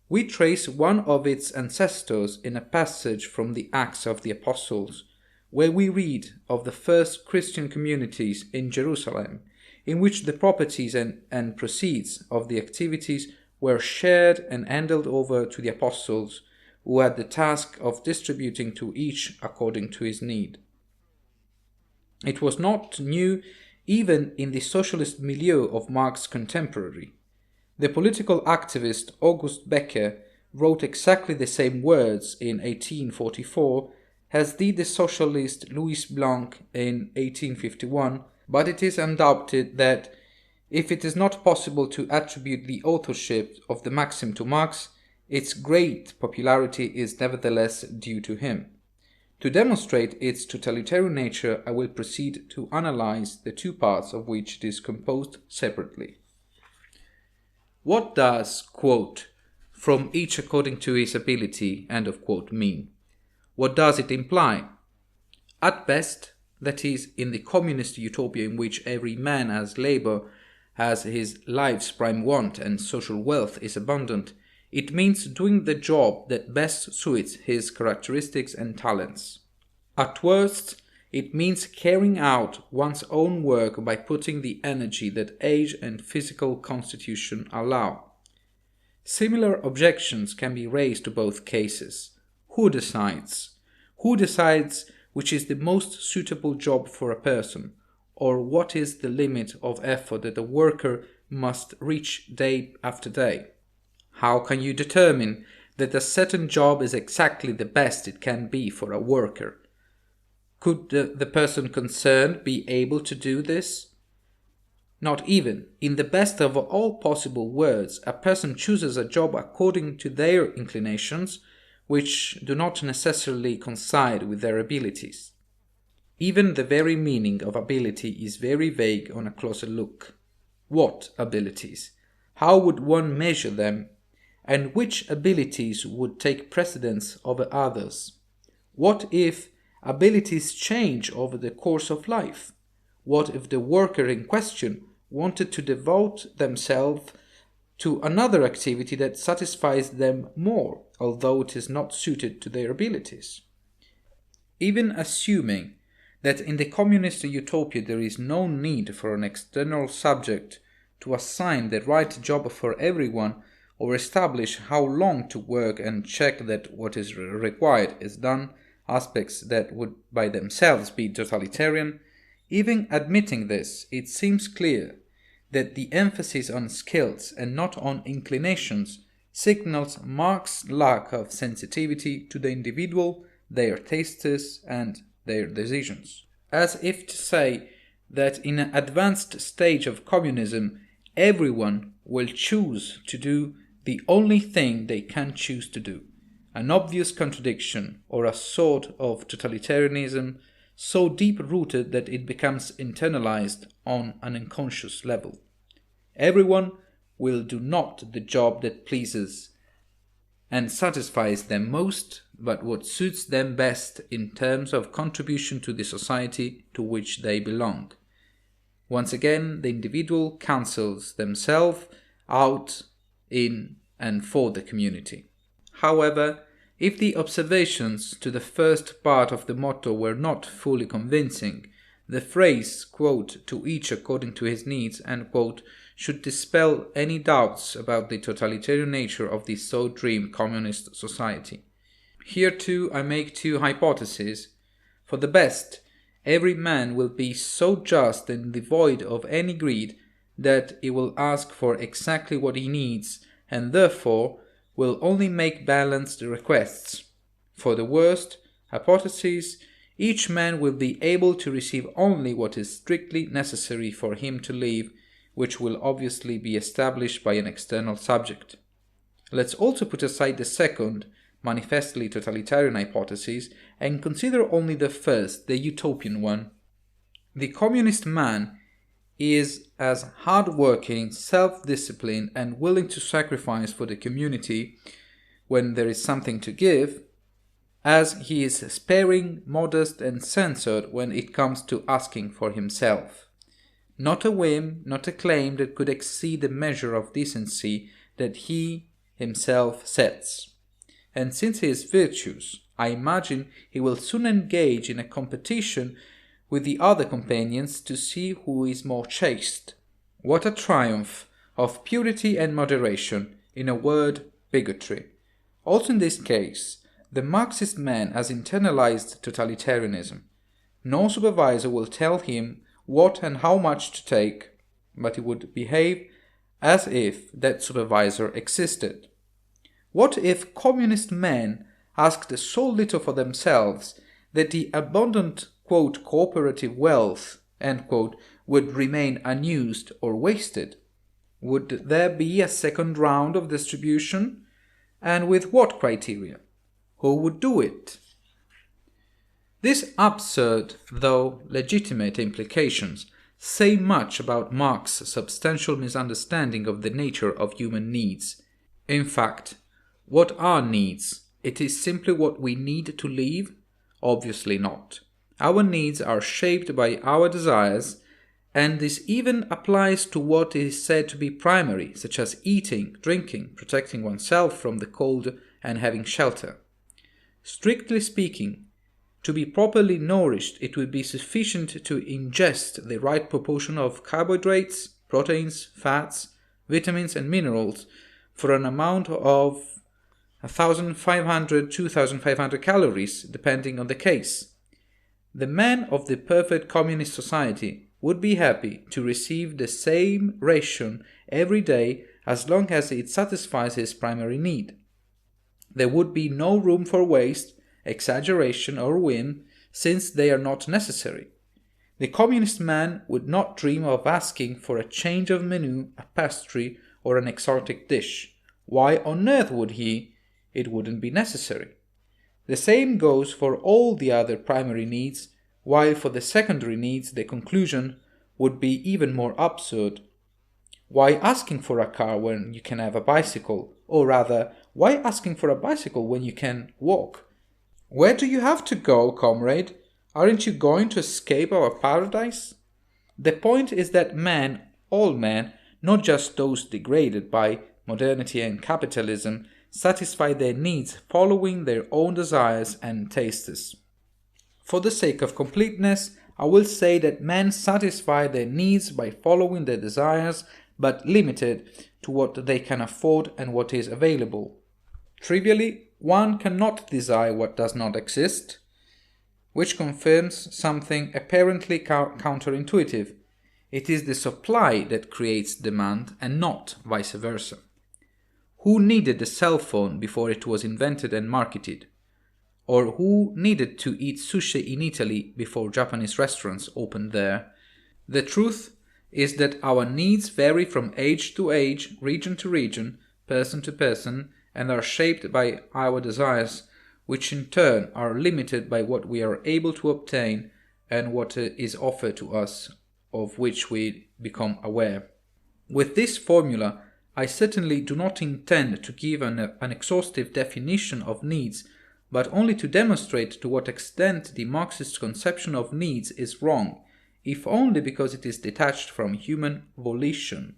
We trace one of its ancestors in a passage from the Acts of the Apostles, where we read of the first Christian communities in Jerusalem, in which the properties and proceeds of the activities were shared and handed over to the apostles, who had the task of distributing to each according to his need. It was not new even in the socialist milieu of Marx's contemporary. The political activist August Becker wrote exactly the same words in 1844 as did the socialist Louis Blanc in 1851, but it is undoubted that if it is not possible to attribute the authorship of the maxim to Marx, its great popularity is nevertheless due to him. To demonstrate its totalitarian nature, I will proceed to analyze the two parts of which it is composed separately. What does, quote, "from each according to his ability," end of quote, mean? What does it imply? At best, that is, in the communist utopia in which every man has labor, has his life's prime want, and social wealth is abundant, it means doing the job that best suits his characteristics and talents. At worst, it means carrying out one's own work by putting the energy that age and physical constitution allow. Similar objections can be raised to both cases. Who decides? Who decides which is the most suitable job for a person, or what is the limit of effort that a worker must reach day after day? How can you determine that a certain job is exactly the best it can be for a worker? Could the person concerned be able to do this? Not even. In the best of all possible words, a person chooses a job according to their inclinations, which do not necessarily coincide with their abilities. Even the very meaning of ability is very vague on a closer look. What abilities? How would one measure them? And which abilities would take precedence over others? What if abilities change over the course of life? What if the worker in question wanted to devote themselves to another activity that satisfies them more, although it is not suited to their abilities? Even assuming that in the communist utopia there is no need for an external subject to assign the right job for everyone, or establish how long to work and check that what is required is done, aspects that would by themselves be totalitarian, even admitting this, it seems clear that the emphasis on skills and not on inclinations signals Marx's lack of sensitivity to the individual, their tastes, and their decisions. As if to say that in an advanced stage of communism, everyone will choose to do the only thing they can choose to do. An obvious contradiction, or a sort of totalitarianism so deep-rooted that it becomes internalized on an unconscious level. Everyone will do not the job that pleases and satisfies them most, but what suits them best in terms of contribution to the society to which they belong. Once again, the individual cancels themselves out, in, and for the community. However, if the observations to the first part of the motto were not fully convincing, the phrase, quote, to each according to his needs, end quote, should dispel any doubts about the totalitarian nature of the so-dreamed communist society. Here too I make two hypotheses. For the best, every man will be so just and devoid of any greed that he will ask for exactly what he needs, and therefore will only make balanced requests. For the worst hypothesis, each man will be able to receive only what is strictly necessary for him to live, which will obviously be established by an external subject. Let's also put aside the second, manifestly totalitarian hypothesis, and consider only the first, the utopian one. The communist man is as hard-working, self-disciplined, and willing to sacrifice for the community when there is something to give, as he is sparing, modest, and censored when it comes to asking for himself. Not a whim, not a claim that could exceed the measure of decency that he himself sets. And since he is virtuous, I imagine he will soon engage in a competition with the other companions to see who is more chaste. What a triumph of purity and moderation, in a word, bigotry. Also in this case, the Marxist man has internalized totalitarianism. No supervisor will tell him what and how much to take, but he would behave as if that supervisor existed. What if communist men asked so little for themselves that the abundant, quote, cooperative wealth, end quote, would remain unused or wasted? Would there be a second round of distribution? And with what criteria? Who would do it? These absurd, though legitimate implications say much about Marx's substantial misunderstanding of the nature of human needs. In fact, what are needs? It is simply what we need to live? Obviously not. Our needs are shaped by our desires, and this even applies to what is said to be primary, such as eating, drinking, protecting oneself from the cold, and having shelter. Strictly speaking, to be properly nourished, it would be sufficient to ingest the right proportion of carbohydrates, proteins, fats, vitamins, and minerals for an amount of 1,500 to 2,500 calories, depending on the case. The man of the perfect communist society would be happy to receive the same ration every day as long as it satisfies his primary need. There would be no room for waste, exaggeration, or whim, since they are not necessary. The communist man would not dream of asking for a change of menu, a pastry, or an exotic dish. Why on earth would he? It wouldn't be necessary. The same goes for all the other primary needs, while for the secondary needs the conclusion would be even more absurd. Why asking for a car when you can have a bicycle? Or rather, why asking for a bicycle when you can walk? Where do you have to go, comrade? Aren't you going to escape our paradise? The point is that men, all men, not just those degraded by modernity and capitalism, satisfy their needs following their own desires and tastes. For the sake of completeness, I will say that men satisfy their needs by following their desires, but limited to what they can afford and what is available. Trivially, one cannot desire what does not exist, which confirms something apparently counterintuitive. It is the supply that creates demand and not vice versa. Who needed the cell phone before it was invented and marketed? Or who needed to eat sushi in Italy before Japanese restaurants opened there? The truth is that our needs vary from age to age, region to region, person to person, and are shaped by our desires, which in turn are limited by what we are able to obtain and what is offered to us, of which we become aware. With this formula, I certainly do not intend to give an exhaustive definition of needs, but only to demonstrate to what extent the Marxist conception of needs is wrong, if only because it is detached from human volition.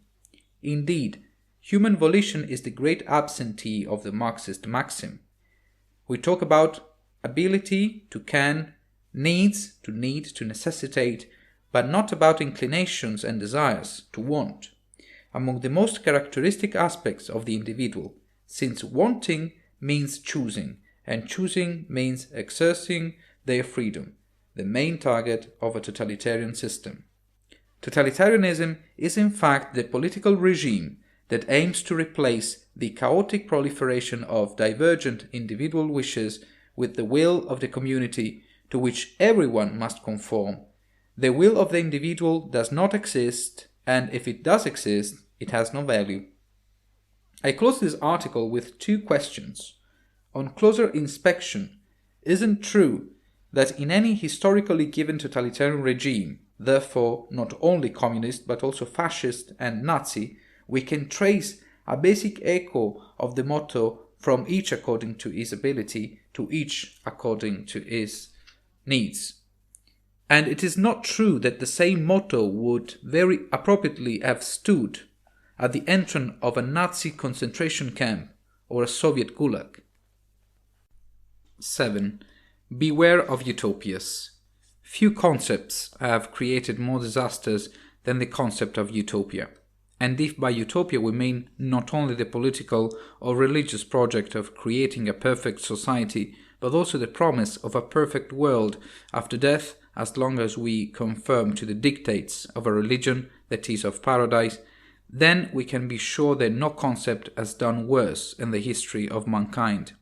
Indeed, Human volition is the great absentee of the Marxist maxim. We talk about ability to can, needs to need, to necessitate, but not about inclinations and desires to want, among the most characteristic aspects of the individual, since wanting means choosing, and choosing means exerting their freedom, the main target of a totalitarian system. Totalitarianism is in fact the political regime that aims to replace the chaotic proliferation of divergent individual wishes with the will of the community to which everyone must conform. The will of the individual does not exist, and if it does exist, it has no value. I close this article with two questions. On closer inspection, isn't true that in any historically given totalitarian regime, therefore not only communist but also fascist and Nazi, we can trace a basic echo of the motto from each according to his ability to each according to his needs. And it is not true that the same motto would very appropriately have stood at the entrance of a Nazi concentration camp or a Soviet gulag. 7. Beware of utopias. Few concepts have created more disasters than the concept of utopia. And if by utopia we mean not only the political or religious project of creating a perfect society, but also the promise of a perfect world after death, as long as we conform to the dictates of a religion that is of paradise, then we can be sure that no concept has done worse in the history of mankind.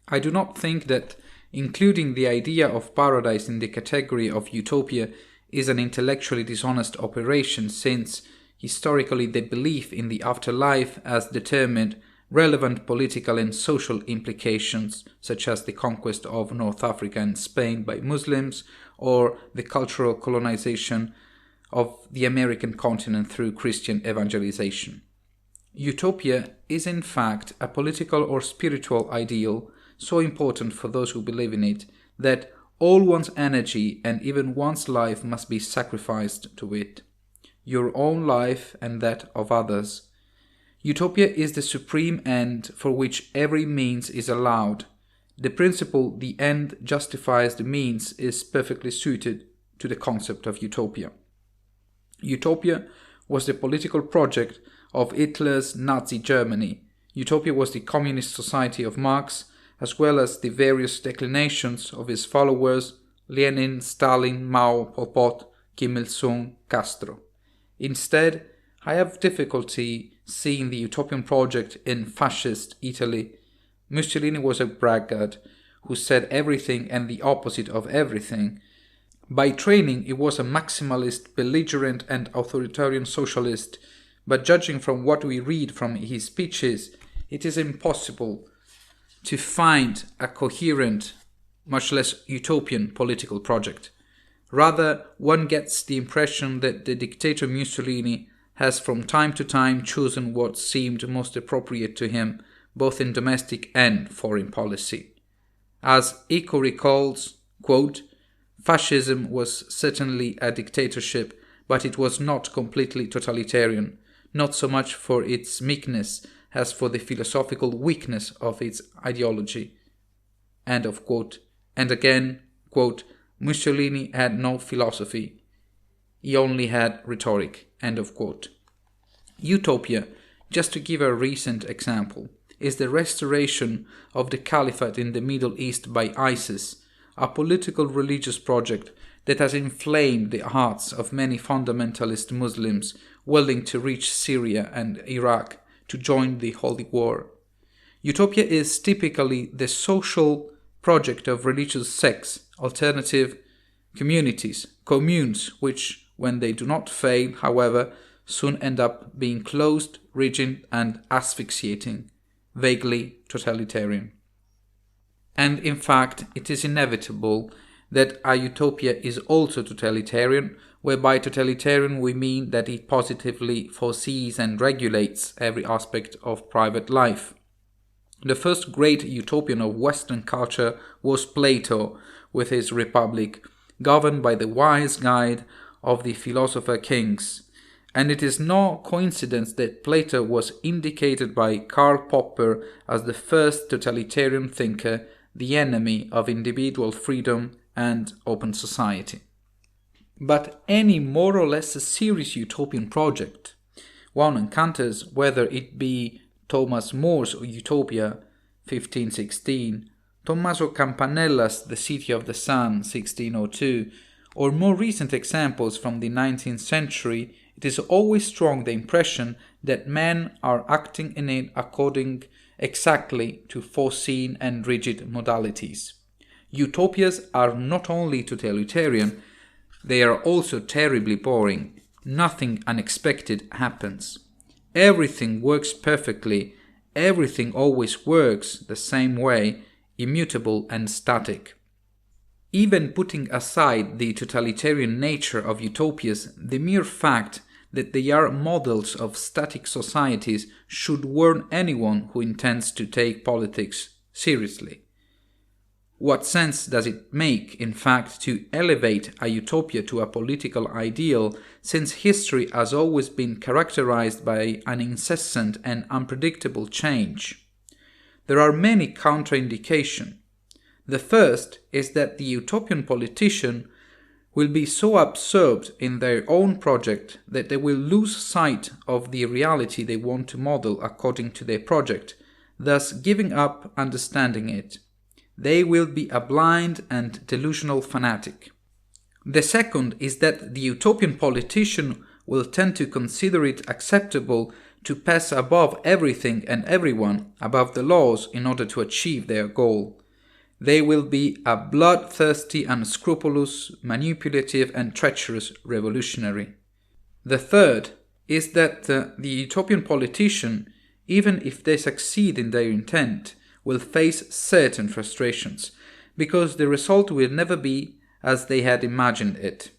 I do not think that including the idea of paradise in the category of utopia is an intellectually dishonest operation, since historically the belief in the afterlife has determined relevant political and social implications, such as the conquest of North Africa and Spain by Muslims, or the cultural colonization of the American continent through Christian evangelization. Utopia is in fact a political or spiritual ideal so important for those who believe in it that all one's energy and even one's life must be sacrificed to it, your own life and that of others. Utopia is the supreme end for which every means is allowed. The principle "the end justifies the means" is perfectly suited to the concept of utopia. Utopia was the political project of Hitler's Nazi Germany. Utopia was the communist society of Marx, as well as the various declinations of his followers Lenin, Stalin, Mao, Pol Pot, Kim Il-sung, Castro. Instead, I have difficulty seeing the utopian project in fascist Italy. Mussolini was a braggart who said everything and the opposite of everything. By training, he was a maximalist, belligerent and authoritarian socialist, but judging from what we read from his speeches, it is impossible to find a coherent, much less utopian political project. Rather, one gets the impression that the dictator Mussolini has from time to time chosen what seemed most appropriate to him, both in domestic and foreign policy. As Eco recalls, quote, "Fascism was certainly a dictatorship, but it was not completely totalitarian, not so much for its meekness as for the philosophical weakness of its ideology." End of quote. And again, quote, "Mussolini had no philosophy. He only had rhetoric." End of quote. Utopia, just to give a recent example, is the restoration of the caliphate in the Middle East by ISIS, a political religious project that has inflamed the hearts of many fundamentalist Muslims willing to reach Syria and Iraq to join the Holy War. Utopia is typically the social project of religious sects, alternative communities, communes, which, when they do not fail, however, soon end up being closed, rigid, and asphyxiating, vaguely totalitarian. And in fact, it is inevitable that a utopia is also totalitarian, whereby totalitarian we mean that it positively foresees and regulates every aspect of private life. The first great utopian of Western culture was Plato, with his Republic, governed by the wise guide of the philosopher kings, And it is no coincidence that Plato was indicated by Karl Popper as the first totalitarian thinker, the enemy of individual freedom and open society. But any more or less serious utopian project one encounters, whether it be Thomas More's Utopia 1516, Tommaso Campanella's The City of the Sun 1602, or more recent examples from the 19th century, it is always strong the impression that men are acting in it according exactly to foreseen and rigid modalities. Utopias are not only totalitarian, they are also terribly boring. Nothing unexpected happens. Everything works perfectly. Everything always works the same way, immutable and static. Even putting aside the totalitarian nature of utopias, the mere fact that they are models of static societies should warn anyone who intends to take politics seriously. What sense does it make, in fact, to elevate a utopia to a political ideal, since history has always been characterized by an incessant and unpredictable change? There are many contraindications. The first is that the utopian politician will be so absorbed in their own project that they will lose sight of the reality they want to model according to their project, thus giving up understanding it. They will be a blind and delusional fanatic. The second is that the utopian politician will tend to consider it acceptable to pass above everything and everyone, above the laws, in order to achieve their goal. They will be a bloodthirsty, unscrupulous, manipulative, and treacherous revolutionary. The third is that the utopian politician, even if they succeed in their intent, will face certain frustrations, because the result will never be as they had imagined it.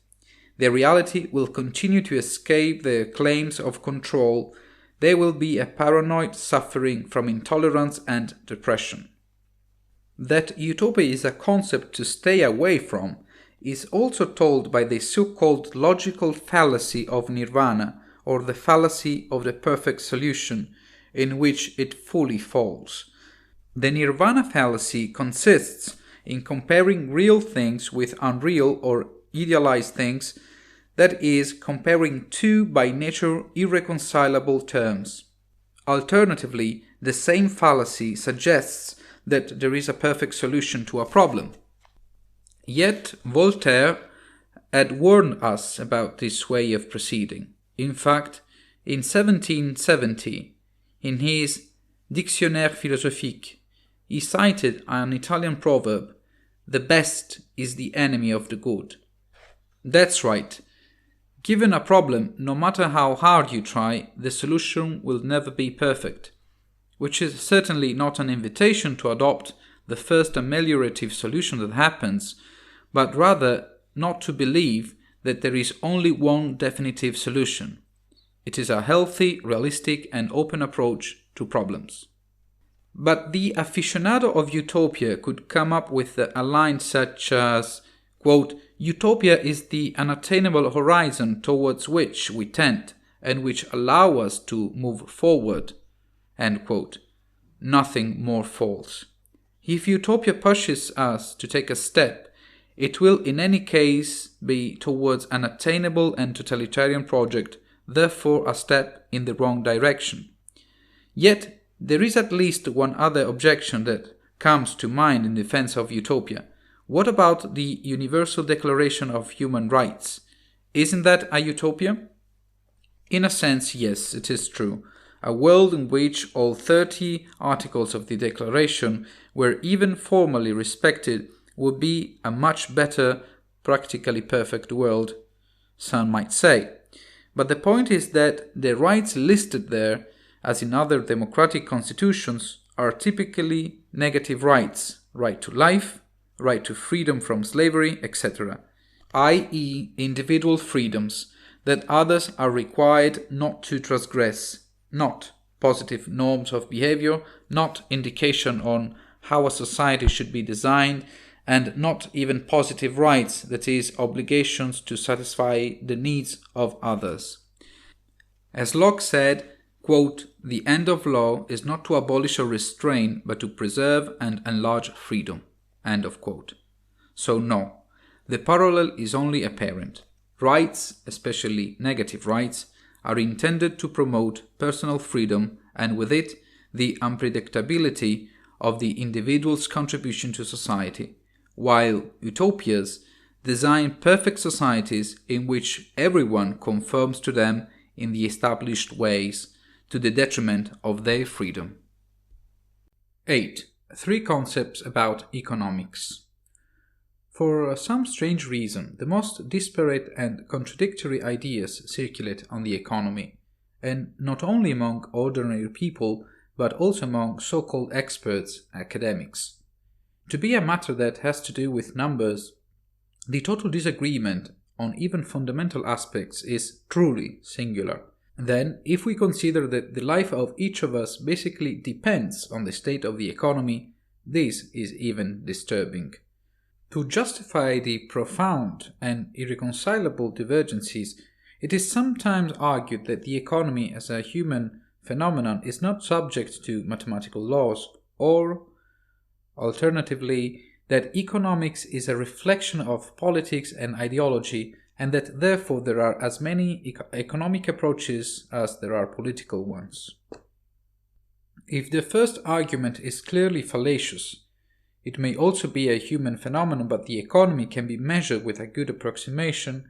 Their reality will continue to escape their claims of control. They will be a paranoid suffering from intolerance and depression. That utopia is a concept to stay away from is also told by the so-called logical fallacy of nirvana, or the fallacy of the perfect solution, in which it fully falls. The nirvana fallacy consists in comparing real things with unreal or idealized things, that is, comparing two by nature irreconcilable terms. Alternatively, the same fallacy suggests that there is a perfect solution to a problem. Yet Voltaire had warned us about this way of proceeding. In fact, in 1770, in his Dictionnaire philosophique, he cited an Italian proverb, "The best is the enemy of the good." That's right. Given a problem, no matter how hard you try, the solution will never be perfect, which is certainly not an invitation to adopt the first ameliorative solution that happens, but rather not to believe that there is only one definitive solution. It is a healthy, realistic, and open approach to problems. But the aficionado of utopia could come up with a line such as, quote, "Utopia is the unattainable horizon towards which we tend and which allow us to move forward," end quote. Nothing more false. If utopia pushes us to take a step, it will in any case be towards an attainable and totalitarian project, therefore a step in the wrong direction. Yet, there is at least one other objection that comes to mind in defense of utopia. What about the Universal Declaration of Human Rights? Isn't that a utopia? In a sense, yes, it is true. A world in which all 30 articles of the Declaration were even formally respected would be a much better, practically perfect world, some might say. But the point is that the rights listed there, as in other democratic constitutions, are typically negative rights: right to life, right to freedom from slavery, etc., i.e. individual freedoms that others are required not to transgress, not positive norms of behavior, not indication on how a society should be designed, and not even positive rights, that is, obligations to satisfy the needs of others. As Locke said, quote, "The end of law is not to abolish or restrain, but to preserve and enlarge freedom." End of quote. So no, the parallel is only apparent. Rights, especially negative rights, are intended to promote personal freedom and with it the unpredictability of the individual's contribution to society, while utopias design perfect societies in which everyone conforms to them in the established ways to the detriment of their freedom. 8. Three concepts about economics. For some strange reason, the most disparate and contradictory ideas circulate on the economy, and not only among ordinary people, but also among so-called experts, academics. To be a matter that has to do with numbers, the total disagreement on even fundamental aspects is truly singular. Then, if we consider that the life of each of us basically depends on the state of the economy, this is even disturbing. To justify the profound and irreconcilable divergencies, it is sometimes argued that the economy as a human phenomenon is not subject to mathematical laws, or, alternatively, that economics is a reflection of politics and ideology, and that therefore there are as many economic approaches as there are political ones. If the first argument is clearly fallacious, it may also be a human phenomenon, but the economy can be measured with a good approximation.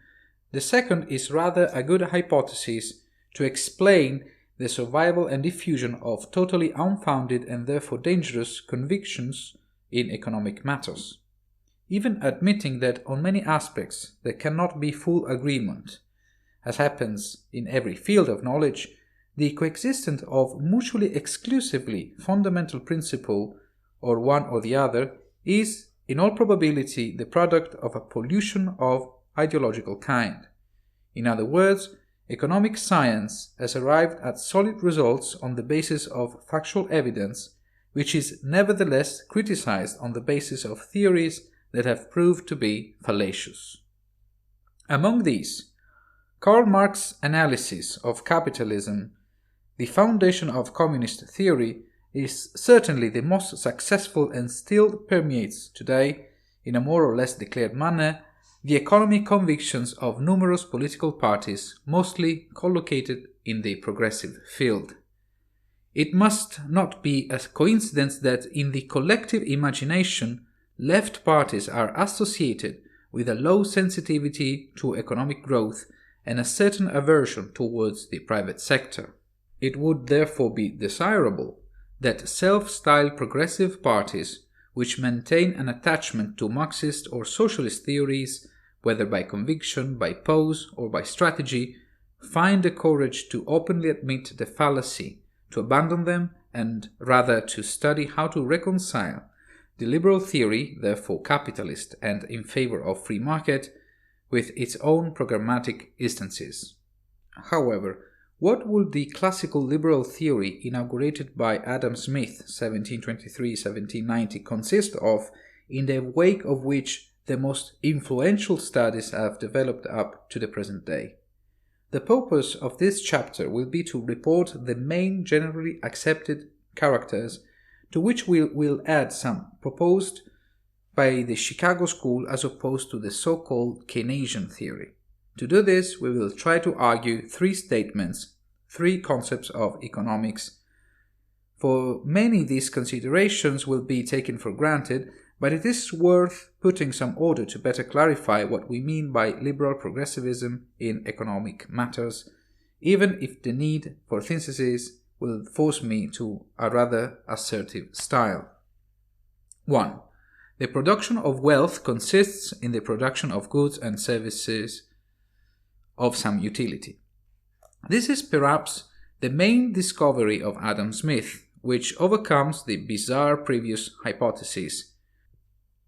The second is rather a good hypothesis to explain the survival and diffusion of totally unfounded and therefore dangerous convictions in economic matters. Even admitting that on many aspects there cannot be full agreement, as happens in every field of knowledge, the coexistence of mutually exclusively fundamental principle or one or the other, is, in all probability, the product of a pollution of ideological kind. In other words, economic science has arrived at solid results on the basis of factual evidence, which is nevertheless criticized on the basis of theories that have proved to be fallacious. Among these, Karl Marx's analysis of capitalism, the foundation of communist theory, is certainly the most successful and still permeates today, in a more or less declared manner, the economic convictions of numerous political parties, mostly collocated in the progressive field. It must not be a coincidence that in the collective imagination, left parties are associated with a low sensitivity to economic growth and a certain aversion towards the private sector. It would therefore be desirable that self-styled progressive parties, which maintain an attachment to Marxist or socialist theories, whether by conviction, by pose, or by strategy, find the courage to openly admit the fallacy, to abandon them, and rather to study how to reconcile the liberal theory, therefore capitalist and in favor of free market, with its own programmatic instances. However, what would the classical liberal theory inaugurated by Adam Smith 1723-1790 consist of, in the wake of which the most influential studies have developed up to the present day? The purpose of this chapter will be to report the main generally accepted characters, to which we will add some proposed by the Chicago School as opposed to the so-called Keynesian theory. To do this, we will try to argue three statements, three concepts of economics. For many, these considerations will be taken for granted, but it is worth putting some order to better clarify what we mean by liberal progressivism in economic matters, even if the need for synthesis will force me to a rather assertive style. 1. The production of wealth consists in the production of goods and services of some utility. This is perhaps the main discovery of Adam Smith, which overcomes the bizarre previous hypotheses.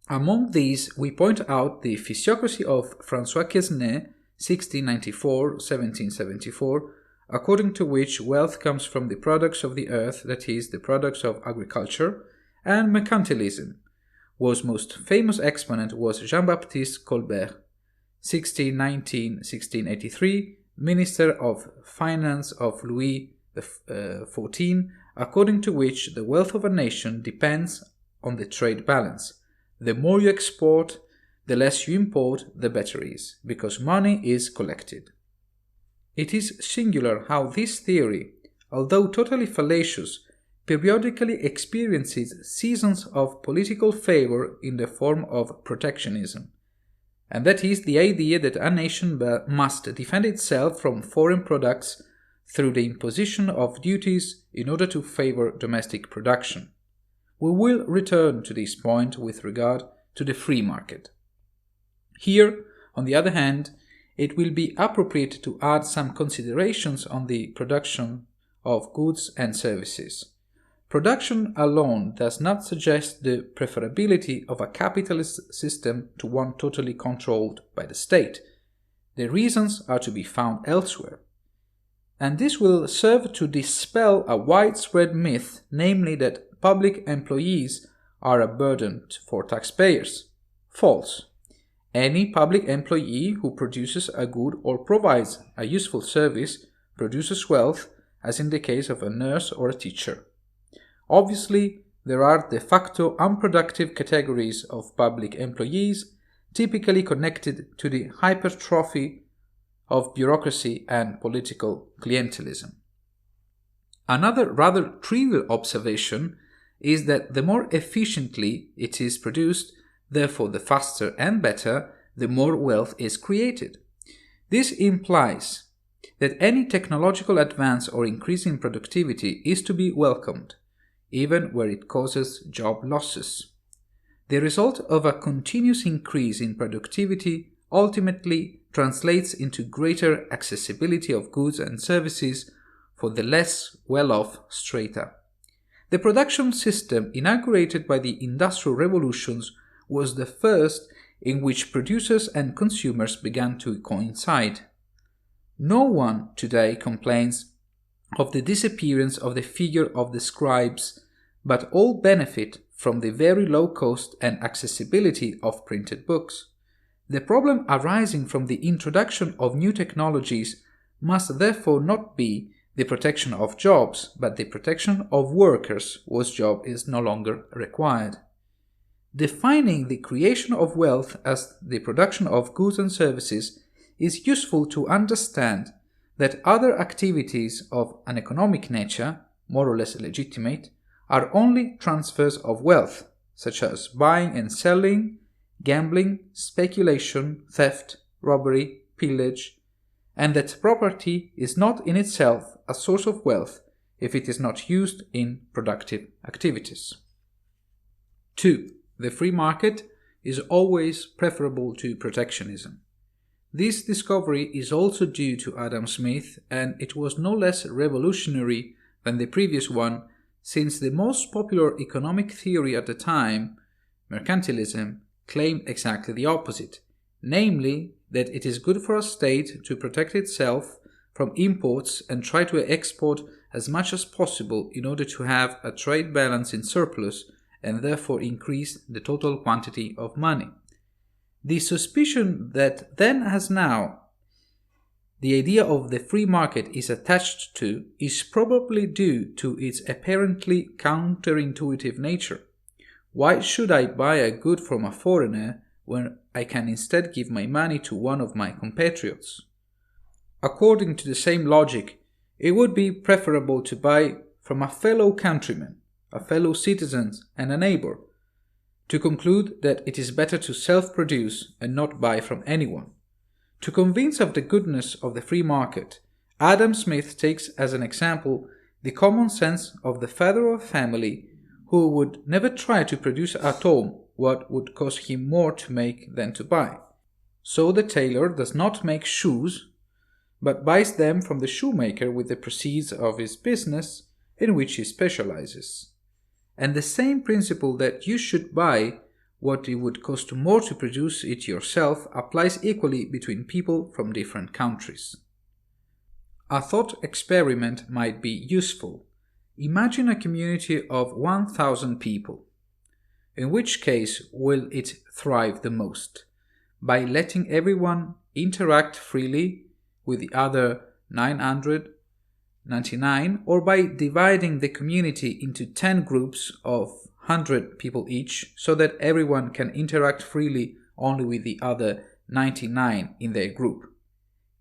Among these, we point out the physiocracy of François Quesnay, 1694-1774, according to which wealth comes from the products of the earth, that is, the products of agriculture, and mercantilism, whose most famous exponent was Jean-Baptiste Colbert, 1619-1683, Minister of Finance of Louis XIV, according to which the wealth of a nation depends on the trade balance. The more you export, the less you import, the better it is, because money is collected. It is singular how this theory, although totally fallacious, periodically experiences seasons of political favor in the form of protectionism. And that is the idea that a nation must defend itself from foreign products through the imposition of duties in order to favor domestic production. We will return to this point with regard to the free market. Here, on the other hand, it will be appropriate to add some considerations on the production of goods and services. Production alone does not suggest the preferability of a capitalist system to one totally controlled by the state. The reasons are to be found elsewhere. And this will serve to dispel a widespread myth, namely that public employees are a burden for taxpayers. False. Any public employee who produces a good or provides a useful service produces wealth, as in the case of a nurse or a teacher. Obviously, there are de facto unproductive categories of public employees, typically connected to the hypertrophy of bureaucracy and political clientelism. Another rather trivial observation is that the more efficiently it is produced, therefore the faster and better, the more wealth is created. This implies that any technological advance or increase in productivity is to be welcomed, even where it causes job losses. The result of a continuous increase in productivity ultimately translates into greater accessibility of goods and services for the less well-off strata. The production system inaugurated by the Industrial Revolutions was the first in which producers and consumers began to coincide. No one today complains of the disappearance of the figure of the scribes, but all benefit from the very low cost and accessibility of printed books. The problem arising from the introduction of new technologies must therefore not be the protection of jobs, but the protection of workers whose job is no longer required. Defining the creation of wealth as the production of goods and services is useful to understand that other activities of an economic nature, more or less legitimate, are only transfers of wealth, such as buying and selling, gambling, speculation, theft, robbery, pillage, and that property is not in itself a source of wealth if it is not used in productive activities. 2. The free market is always preferable to protectionism. This discovery is also due to Adam Smith, and it was no less revolutionary than the previous one, since the most popular economic theory at the time, mercantilism, claimed exactly the opposite, namely that it is good for a state to protect itself from imports and try to export as much as possible in order to have a trade balance in surplus and therefore increase the total quantity of money. The suspicion that then as now the idea of the free market is attached to is probably due to its apparently counterintuitive nature. Why should I buy a good from a foreigner when I can instead give my money to one of my compatriots? According to the same logic, it would be preferable to buy from a fellow countryman, a fellow citizen, and a neighbor, to conclude that it is better to self-produce and not buy from anyone. To convince of the goodness of the free market, Adam Smith takes as an example the common sense of the father of a family who would never try to produce at home what would cost him more to make than to buy. So the tailor does not make shoes, but buys them from the shoemaker with the proceeds of his business in which he specializes. And the same principle that you should buy what it would cost more to produce it yourself applies equally between people from different countries. A thought experiment might be useful. Imagine a community of 1,000 people. In which case will it thrive the most? By letting everyone interact freely with the other 999, or by dividing the community into 10 groups of 100 people each, so that everyone can interact freely only with the other 99 in their group.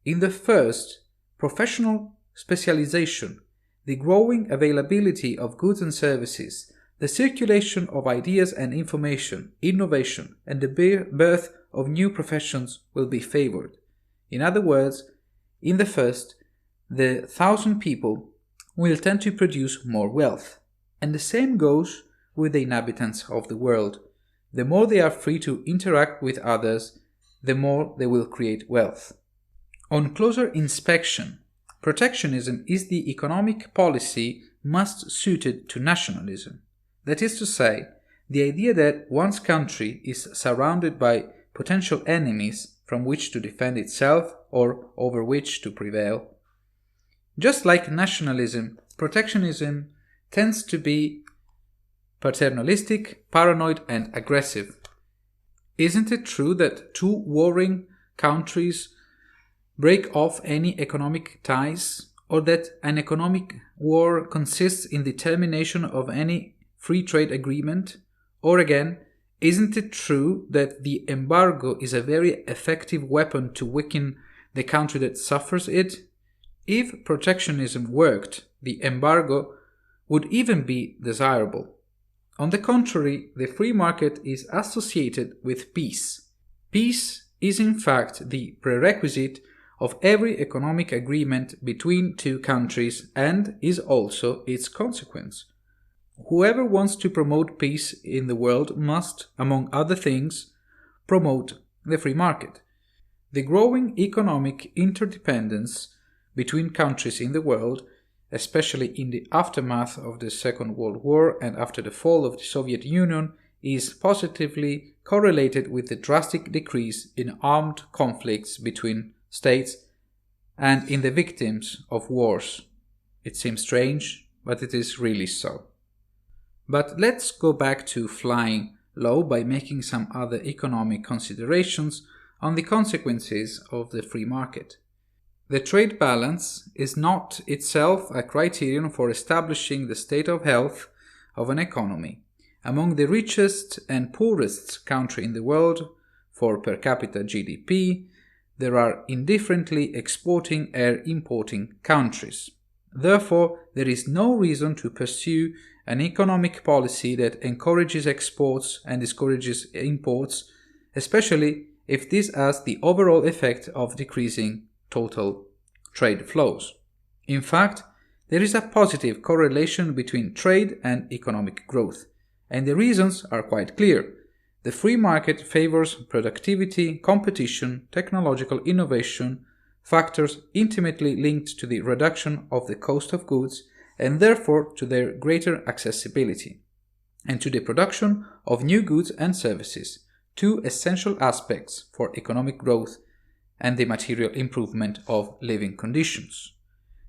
In the first, professional specialization, the growing availability of goods and services, the circulation of ideas and information, innovation, and the birth of new professions will be favored. In other words, in the first, the 1,000 people will tend to produce more wealth. And the same goes with the inhabitants of the world. The more they are free to interact with others, the more they will create wealth. On closer inspection, protectionism is the economic policy most suited to nationalism. That is to say, the idea that one's country is surrounded by potential enemies from which to defend itself or over which to prevail. Just like nationalism, protectionism tends to be paternalistic, paranoid, and aggressive. Isn't it true that two warring countries break off any economic ties, or that an economic war consists in the termination of any free trade agreement? Or again, isn't it true that the embargo is a very effective weapon to weaken the country that suffers it? If protectionism worked, the embargo would even be desirable. On the contrary, the free market is associated with peace. Peace is in fact the prerequisite of every economic agreement between two countries and is also its consequence. Whoever wants to promote peace in the world must, among other things, promote the free market. The growing economic interdependence between countries in the world, especially in the aftermath of the Second World War and after the fall of the Soviet Union, is positively correlated with the drastic decrease in armed conflicts between states and in the victims of wars. It seems strange, but it is really so. But let's go back to flying low by making some other economic considerations on the consequences of the free market. The trade balance is not itself a criterion for establishing the state of health of an economy. Among the richest and poorest countries in the world, for per capita GDP, there are indifferently exporting or importing countries. Therefore, there is no reason to pursue an economic policy that encourages exports and discourages imports, especially if this has the overall effect of decreasing total trade flows. In fact, there is a positive correlation between trade and economic growth, and the reasons are quite clear. The free market favors productivity, competition, technological innovation, factors intimately linked to the reduction of the cost of goods and therefore to their greater accessibility, and to the production of new goods and services, two essential aspects for economic growth and the material improvement of living conditions.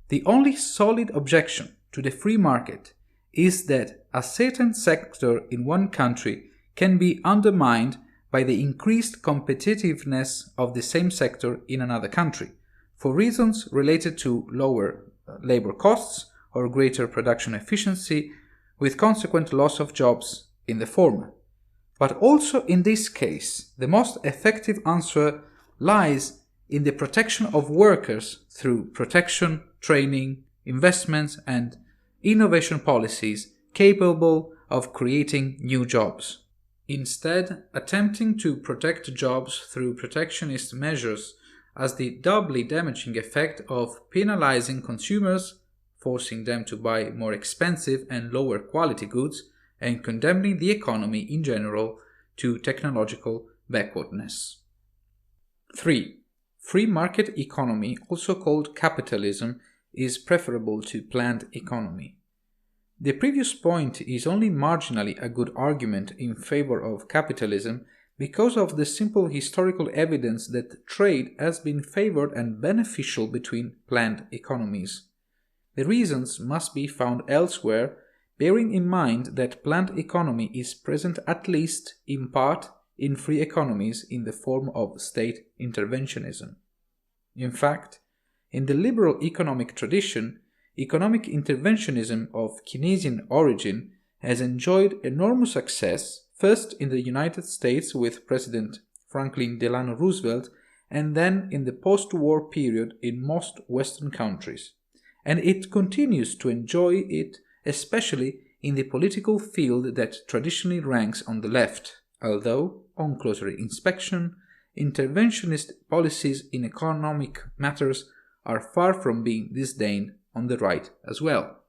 The only solid objection to the free market is that a certain sector in one country can be undermined by the increased competitiveness of the same sector in another country, for reasons related to lower labor costs or greater production efficiency, with consequent loss of jobs in the former. But also in this case, the most effective answer lies in the protection of workers through protection, training, investments, and innovation policies capable of creating new jobs. Instead, attempting to protect jobs through protectionist measures has the doubly damaging effect of penalizing consumers, forcing them to buy more expensive and lower quality goods, and condemning the economy in general to technological backwardness. 3. Free market economy, also called capitalism, is preferable to planned economy. The previous point is only marginally a good argument in favor of capitalism because of the simple historical evidence that trade has been favored and beneficial between planned economies. The reasons must be found elsewhere, bearing in mind that planned economy is present at least in part in free economies in the form of state interventionism. In fact, In the liberal economic tradition, economic interventionism of Keynesian origin has enjoyed enormous success, first in the United States with President Franklin Delano Roosevelt, and then in the post-war period in most Western countries. And it continues to enjoy it, especially in the political field that traditionally ranks on the left, although, on closer inspection, interventionist policies in economic matters are far from being disdained on the right as well.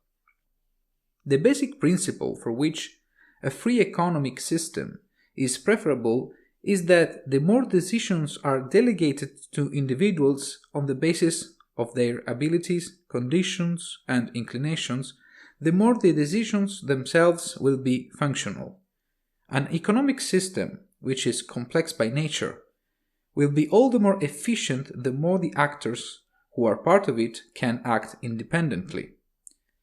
The basic principle for which a free economic system is preferable is that the more decisions are delegated to individuals on the basis of their abilities, conditions, and inclinations, the more the decisions themselves will be functional. An economic system, which is complex by nature, will be all the more efficient the more the actors who are part of it can act independently.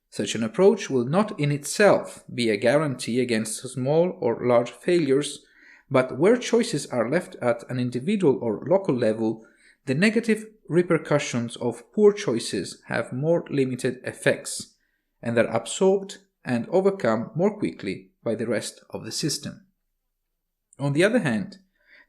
Such an approach will not in itself be a guarantee against small or large failures, but where choices are left at an individual or local level, the negative repercussions of poor choices have more limited effects, and are absorbed and overcome more quickly by the rest of the system. On the other hand,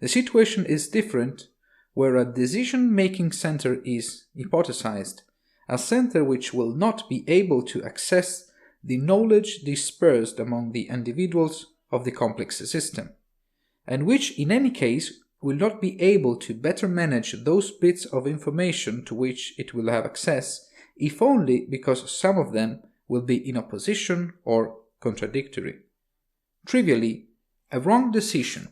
the situation is different where a decision-making center is hypothesized, a center which will not be able to access the knowledge dispersed among the individuals of the complex system, and which in any case will not be able to better manage those bits of information to which it will have access, if only because some of them will be in opposition or contradictory. Trivially, a wrong decision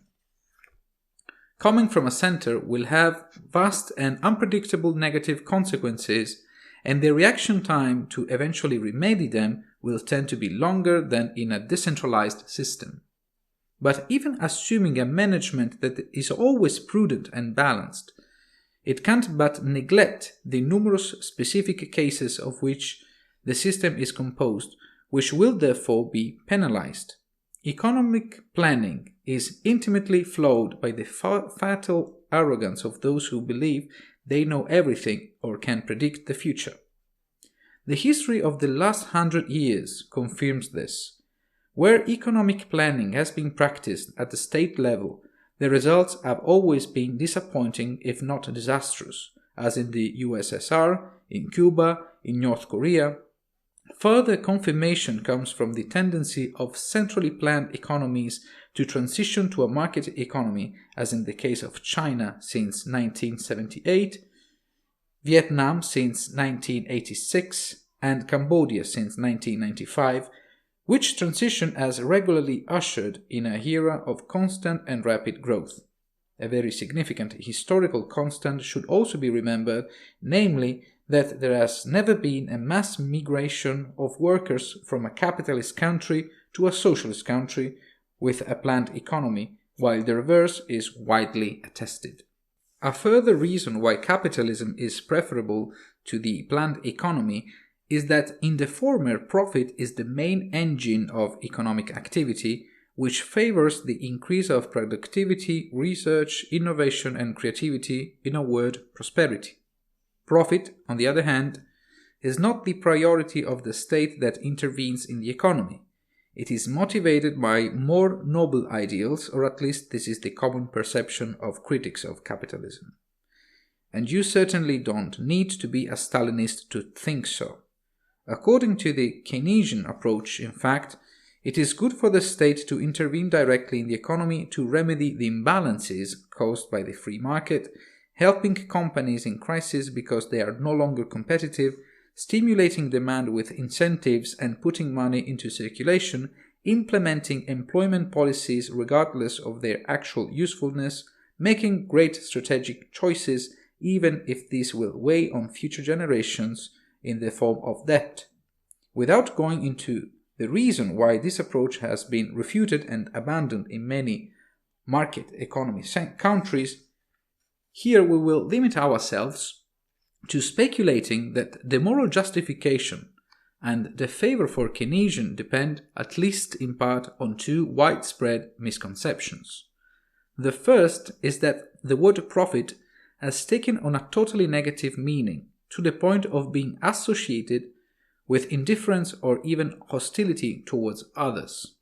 coming from a center will have vast and unpredictable negative consequences, and the reaction time to eventually remedy them will tend to be longer than in a decentralized system. But even assuming a management that is always prudent and balanced, it can't but neglect the numerous specific cases of which the system is composed, which will therefore be penalized. Economic planning is intimately flawed by the fatal arrogance of those who believe they know everything or can predict the future. The history of the last 100 years confirms this. Where economic planning has been practiced at the state level, the results have always been disappointing if not disastrous, as in the USSR, in Cuba, in North Korea. Further confirmation comes from the tendency of centrally planned economies to transition to a market economy, as in the case of China since 1978, Vietnam since 1986, and Cambodia since 1995, which transition has regularly ushered in a era of constant and rapid growth. A very significant historical constant should also be remembered, namely that there has never been a mass migration of workers from a capitalist country to a socialist country with a planned economy, while the reverse is widely attested. A further reason why capitalism is preferable to the planned economy is that in the former profit is the main engine of economic activity, which favors the increase of productivity, research, innovation and creativity, in a word, prosperity. Profit, on the other hand, is not the priority of the state that intervenes in the economy. It is motivated by more noble ideals, or at least this is the common perception of critics of capitalism. And you certainly don't need to be a Stalinist to think so. According to the Keynesian approach, in fact, it is good for the state to intervene directly in the economy to remedy the imbalances caused by the free market, helping companies in crisis because they are no longer competitive, stimulating demand with incentives and putting money into circulation, implementing employment policies regardless of their actual usefulness, making great strategic choices even if these will weigh on future generations in the form of debt. Without going into the reason why this approach has been refuted and abandoned in many market economy countries, here we will limit ourselves to speculating that the moral justification and the favor for Keynesian depend, at least in part, on two widespread misconceptions. The first is that the word profit has taken on a totally negative meaning to the point of being associated with indifference or even hostility towards others.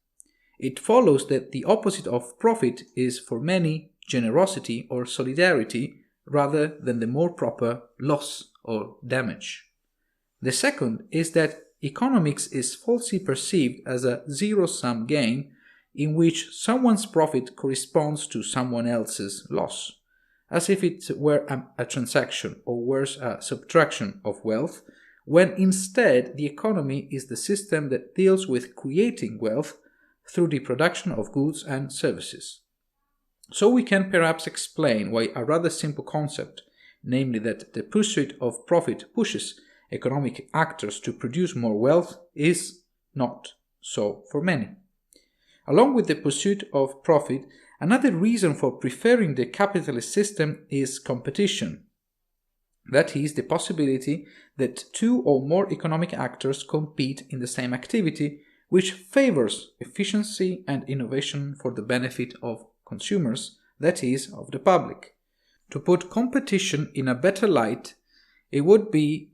It follows that the opposite of profit is for many generosity or solidarity rather than the more proper loss or damage. The second is that economics is falsely perceived as a zero-sum game in which someone's profit corresponds to someone else's loss, as if it were a transaction or worse, a subtraction of wealth, when instead the economy is the system that deals with creating wealth through the production of goods and services. So we can perhaps explain why a rather simple concept, namely that the pursuit of profit pushes economic actors to produce more wealth, is not so for many. Along with the pursuit of profit, another reason for preferring the capitalist system is competition. That is, the possibility that two or more economic actors compete in the same activity, which favors efficiency and innovation for the benefit of consumers, that is, of the public. To put competition in a better light, it would be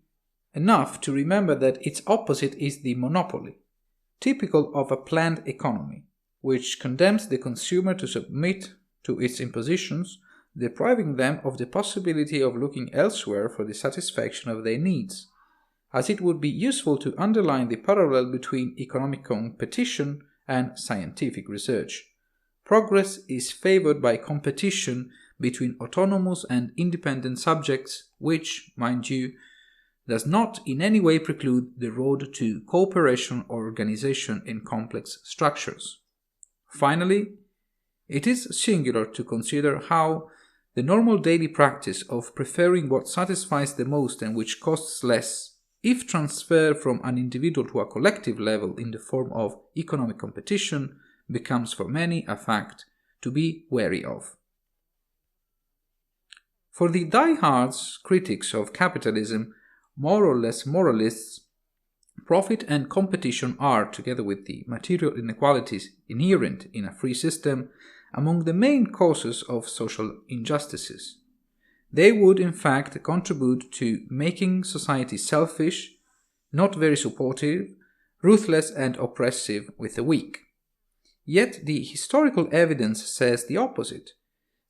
enough to remember that its opposite is the monopoly, typical of a planned economy, which condemns the consumer to submit to its impositions, depriving them of the possibility of looking elsewhere for the satisfaction of their needs, as it would be useful to underline the parallel between economic competition and scientific research. Progress is favored by competition between autonomous and independent subjects, which, mind you, does not in any way preclude the road to cooperation or organization in complex structures. Finally, it is singular to consider how the normal daily practice of preferring what satisfies the most and which costs less, if transferred from an individual to a collective level in the form of economic competition, becomes for many a fact to be wary of. For the diehards critics of capitalism, more or less moralists, profit and competition are, together with the material inequalities inherent in a free system, among the main causes of social injustices. They would, in fact, contribute to making society selfish, not very supportive, ruthless and oppressive with the weak. Yet the historical evidence says the opposite.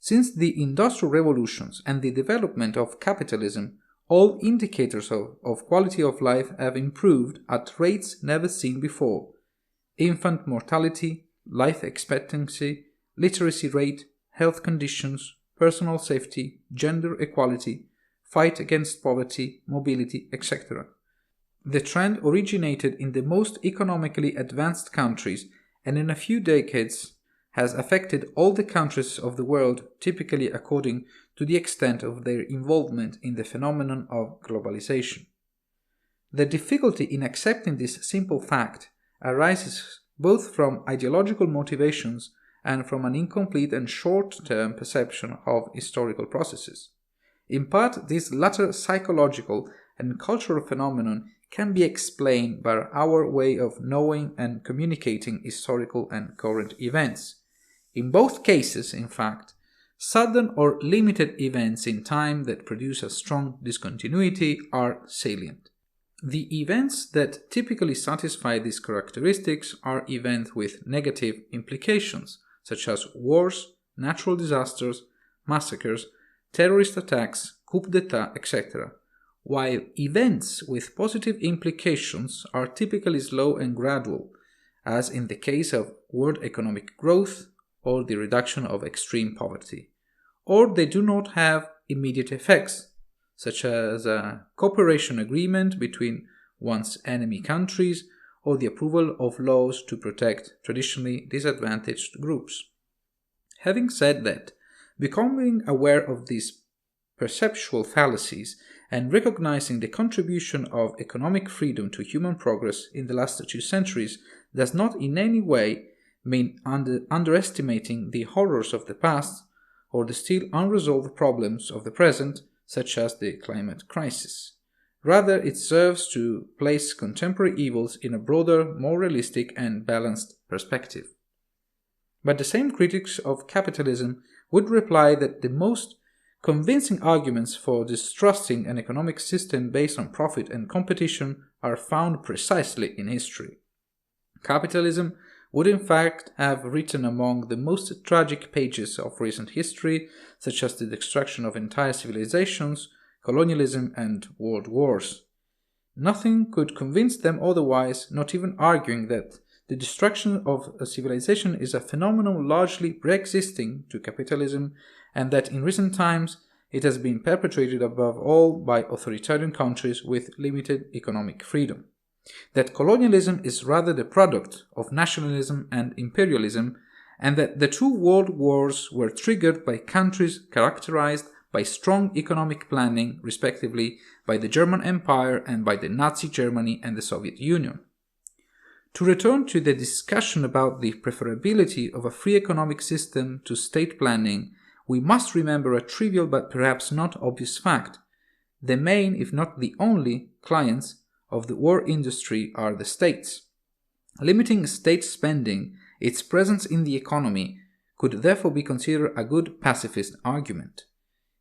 Since the industrial revolutions and the development of capitalism, all indicators of quality of life have improved at rates never seen before. Infant mortality, life expectancy, literacy rate, health conditions, personal safety, gender equality, fight against poverty, mobility, etc. The trend originated in the most economically advanced countries and in a few decades has affected all the countries of the world, typically according to the extent of their involvement in the phenomenon of globalization. The difficulty in accepting this simple fact arises both from ideological motivations and from an incomplete and short-term perception of historical processes. In part, this latter psychological and cultural phenomenon can be explained by our way of knowing and communicating historical and current events. In both cases, in fact, sudden or limited events in time that produce a strong discontinuity are salient. The events that typically satisfy these characteristics are events with negative implications, such as wars, natural disasters, massacres, terrorist attacks, coup d'etat, etc., while events with positive implications are typically slow and gradual, as in the case of world economic growth or the reduction of extreme poverty, or they do not have immediate effects, such as a cooperation agreement between one's enemy countries or the approval of laws to protect traditionally disadvantaged groups. Having said that, becoming aware of these perceptual fallacies and recognizing the contribution of economic freedom to human progress in the last 2 centuries does not in any way mean underestimating the horrors of the past or the still unresolved problems of the present, such as the climate crisis. Rather, it serves to place contemporary evils in a broader, more realistic and balanced perspective. But the same critics of capitalism would reply that the most convincing arguments for distrusting an economic system based on profit and competition are found precisely in history. Capitalism would in fact have written among the most tragic pages of recent history, such as the destruction of entire civilizations, colonialism, and world wars. Nothing could convince them otherwise, not even arguing that the destruction of a civilization is a phenomenon largely pre-existing to capitalism, and that in recent times it has been perpetrated above all by authoritarian countries with limited economic freedom. That colonialism is rather the product of nationalism and imperialism, and that the two world wars were triggered by countries characterized by strong economic planning, respectively by the German Empire and by the Nazi Germany and the Soviet Union. To return to the discussion about the preferability of a free economic system to state planning, we must remember a trivial but perhaps not obvious fact. The main, if not the only, clients of the war industry are the states. Limiting state spending, its presence in the economy, could therefore be considered a good pacifist argument.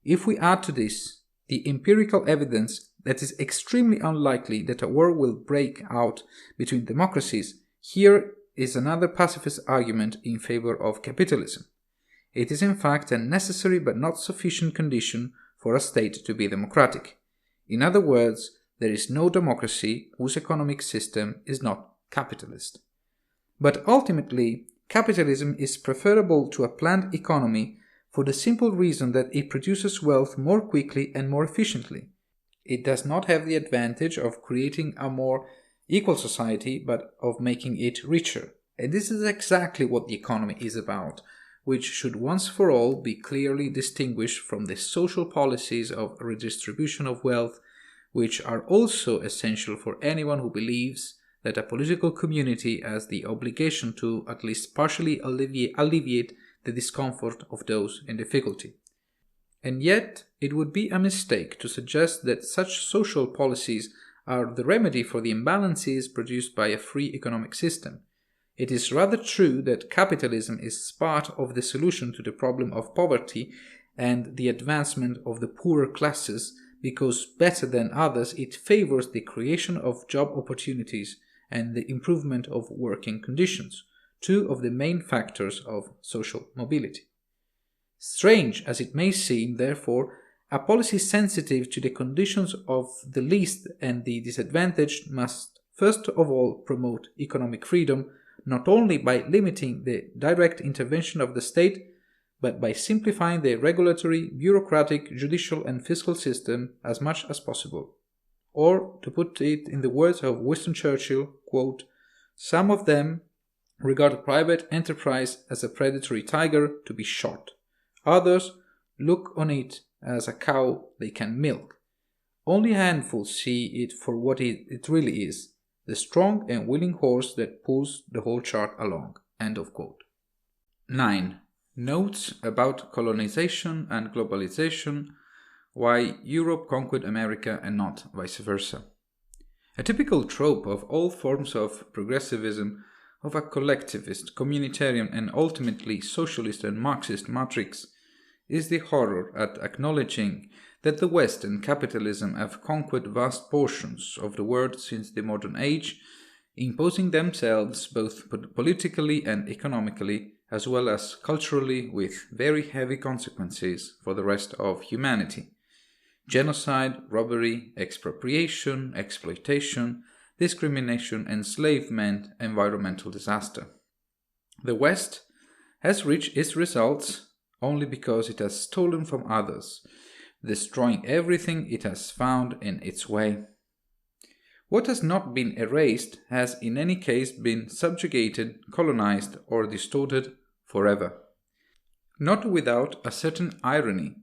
If we add to this the empirical evidence that it is extremely unlikely that a war will break out between democracies, here is another pacifist argument in favor of capitalism. It is in fact a necessary but not sufficient condition for a state to be democratic. In other words, there is no democracy whose economic system is not capitalist. But ultimately, capitalism is preferable to a planned economy for the simple reason that it produces wealth more quickly and more efficiently. It does not have the advantage of creating a more equal society, but of making it richer. And this is exactly what the economy is about, which should once for all be clearly distinguished from the social policies of redistribution of wealth, which are also essential for anyone who believes that a political community has the obligation to at least partially alleviate the discomfort of those in difficulty. And yet, it would be a mistake to suggest that such social policies are the remedy for the imbalances produced by a free economic system. It is rather true that capitalism is part of the solution to the problem of poverty and the advancement of the poorer classes, because better than others it favors the creation of job opportunities and the improvement of working conditions, two of the main factors of social mobility. Strange as it may seem, therefore, a policy sensitive to the conditions of the least and the disadvantaged must first of all promote economic freedom, not only by limiting the direct intervention of the state, but by simplifying the regulatory, bureaucratic, judicial and fiscal system as much as possible. Or, to put it in the words of Winston Churchill, quote, "Some of them regard private enterprise as a predatory tiger to be shot. Others look on it as a cow they can milk. Only a handful see it for what it really is, the strong and willing horse that pulls the whole chart along." End of quote. 9. Notes about colonization and globalization, why Europe conquered America and not vice versa. A typical trope of all forms of progressivism, of a collectivist, communitarian and ultimately socialist and Marxist matrix, is the horror at acknowledging that the West and capitalism have conquered vast portions of the world since the modern age, imposing themselves both politically and economically, as well as culturally, with very heavy consequences for the rest of humanity. Genocide, robbery, expropriation, exploitation, discrimination, enslavement, environmental disaster. The West has reached its results only because it has stolen from others, destroying everything it has found in its way. What has not been erased has in any case been subjugated, colonized, or distorted forever. Not without a certain irony,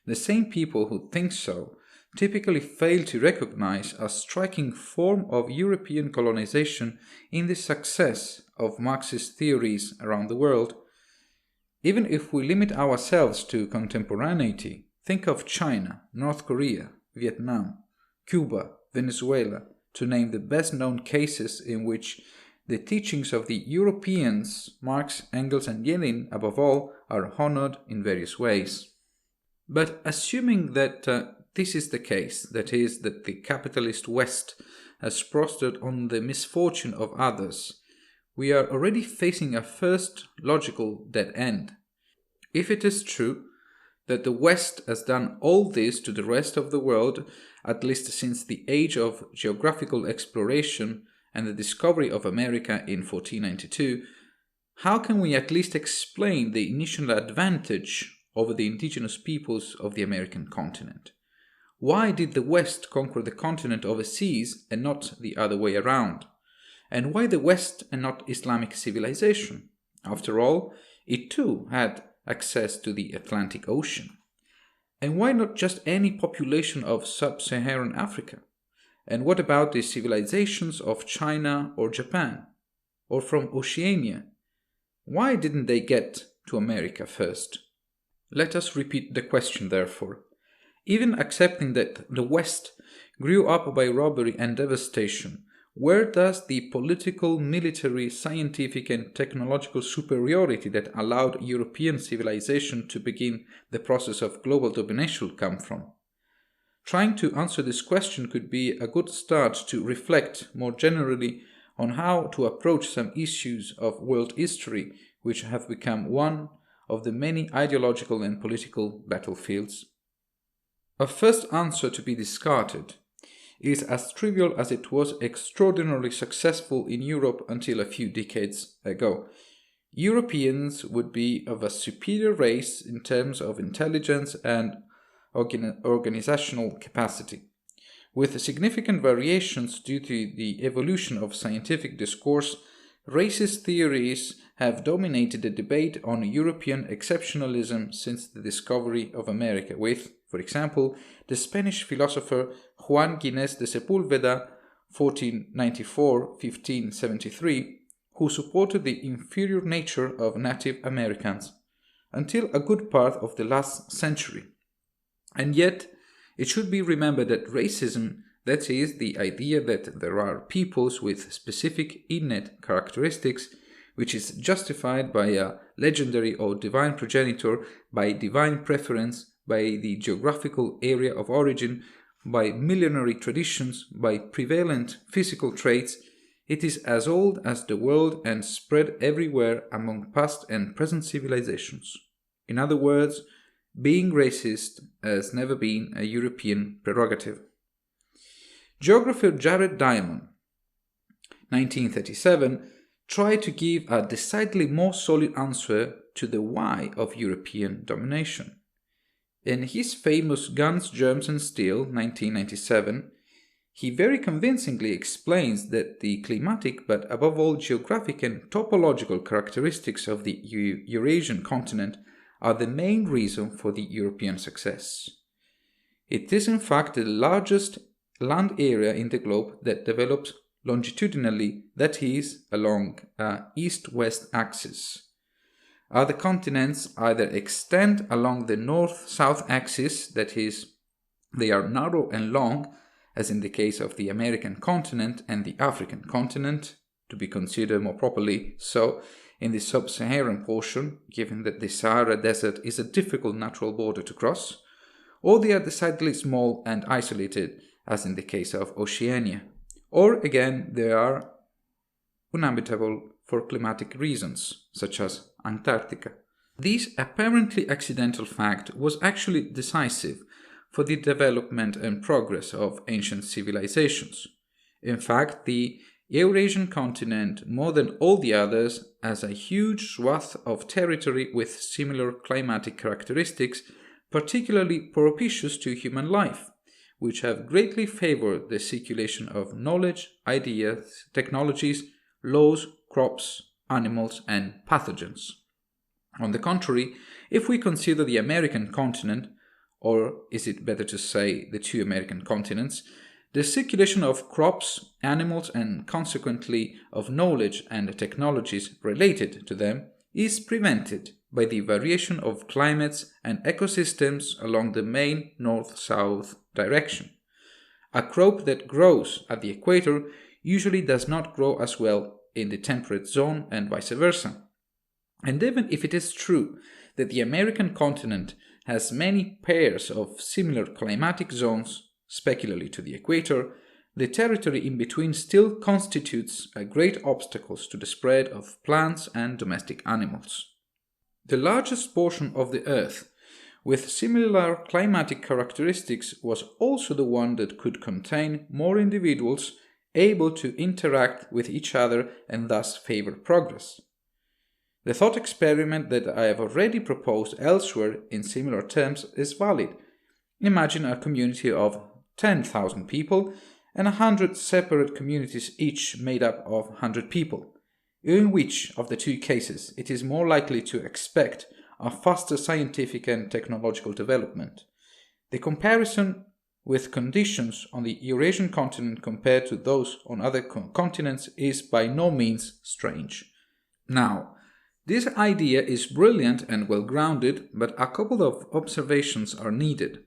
the same people who think so typically fail to recognize a striking form of European colonization in the success of Marxist theories around the world. Even if we limit ourselves to contemporaneity, think of China, North Korea, Vietnam, Cuba, Venezuela, to name the best-known cases in which the teachings of the Europeans, Marx, Engels and Lenin above all, are honored in various ways. But assuming that this is the case, that is, that the capitalist West has prospered on the misfortune of others, we are already facing a first logical dead end. If it is true that the West has done all this to the rest of the world, at least since the age of geographical exploration and the discovery of America in 1492, how can we at least explain the initial advantage over the indigenous peoples of the American continent? Why did the West conquer the continent overseas and not the other way around? And why the West and not Islamic civilization? After all, it too had access to the Atlantic Ocean. And why not just any population of sub-Saharan Africa? And what about the civilizations of China or Japan? Or from Oceania? Why didn't they get to America first? Let us repeat the question, therefore. Even accepting that the West grew up by robbery and devastation, where does the political, military, scientific, and technological superiority that allowed European civilization to begin the process of global domination come from? Trying to answer this question could be a good start to reflect more generally on how to approach some issues of world history which have become one of the many ideological and political battlefields. A first answer to be discarded is as trivial as it was extraordinarily successful in Europe until a few decades ago. Europeans would be of a superior race in terms of intelligence and organizational capacity, with significant variations due to the evolution of scientific discourse. Racist theories have dominated the debate on European exceptionalism since the discovery of America, with, for example, the Spanish philosopher Juan Ginés de Sepúlveda, 1494-1573, who supported the inferior nature of Native Americans until a good part of the last century. And yet, it should be remembered that racism, that is, the idea that there are peoples with specific innate characteristics, which is justified by a legendary or divine progenitor, by divine preference, by the geographical area of origin, by millenary traditions, by prevalent physical traits, it is as old as the world and spread everywhere among past and present civilizations. In other words, being racist has never been a European prerogative. Geographer Jared Diamond, 1937, tried to give a decidedly more solid answer to the why of European domination. In his famous Guns, Germs and Steel, 1997, he very convincingly explains that the climatic but above all geographic and topological characteristics of the Eurasian continent are the main reason for the European success. It is in fact the largest land area in the globe that develops longitudinally, that is, along an east-west axis. Other continents either extend along the north-south axis, that is, they are narrow and long, as in the case of the American continent and the African continent, to be considered more properly so in the sub-Saharan portion, given that the Sahara Desert is a difficult natural border to cross, or they are decidedly small and isolated, as in the case of Oceania, or again they are uninhabitable for climatic reasons, such as Antarctica. This apparently accidental fact was actually decisive for the development and progress of ancient civilizations. In fact, the Eurasian continent, more than all the others, has a huge swath of territory with similar climatic characteristics, particularly propitious to human life, which have greatly favored the circulation of knowledge, ideas, technologies, laws, crops, animals, and pathogens. On the contrary, if we consider the American continent, or is it better to say the two American continents, the circulation of crops, animals, and consequently of knowledge and technologies related to them is prevented by the variation of climates and ecosystems along the main north-south direction. A crop that grows at the equator usually does not grow as well in the temperate zone and vice versa. And even if it is true that the American continent has many pairs of similar climatic zones, specularly to the equator, the territory in between still constitutes a great obstacle to the spread of plants and domestic animals. The largest portion of the Earth with similar climatic characteristics was also the one that could contain more individuals able to interact with each other and thus favor progress. The thought experiment that I have already proposed elsewhere in similar terms is valid. Imagine a community of 10,000 people and 100 separate communities each made up of 100 people. In which of the two cases it is more likely to expect a faster scientific and technological development? The comparison with conditions on the Eurasian continent compared to those on other continents is by no means strange. Now, this idea is brilliant and well-grounded, but a couple of observations are needed.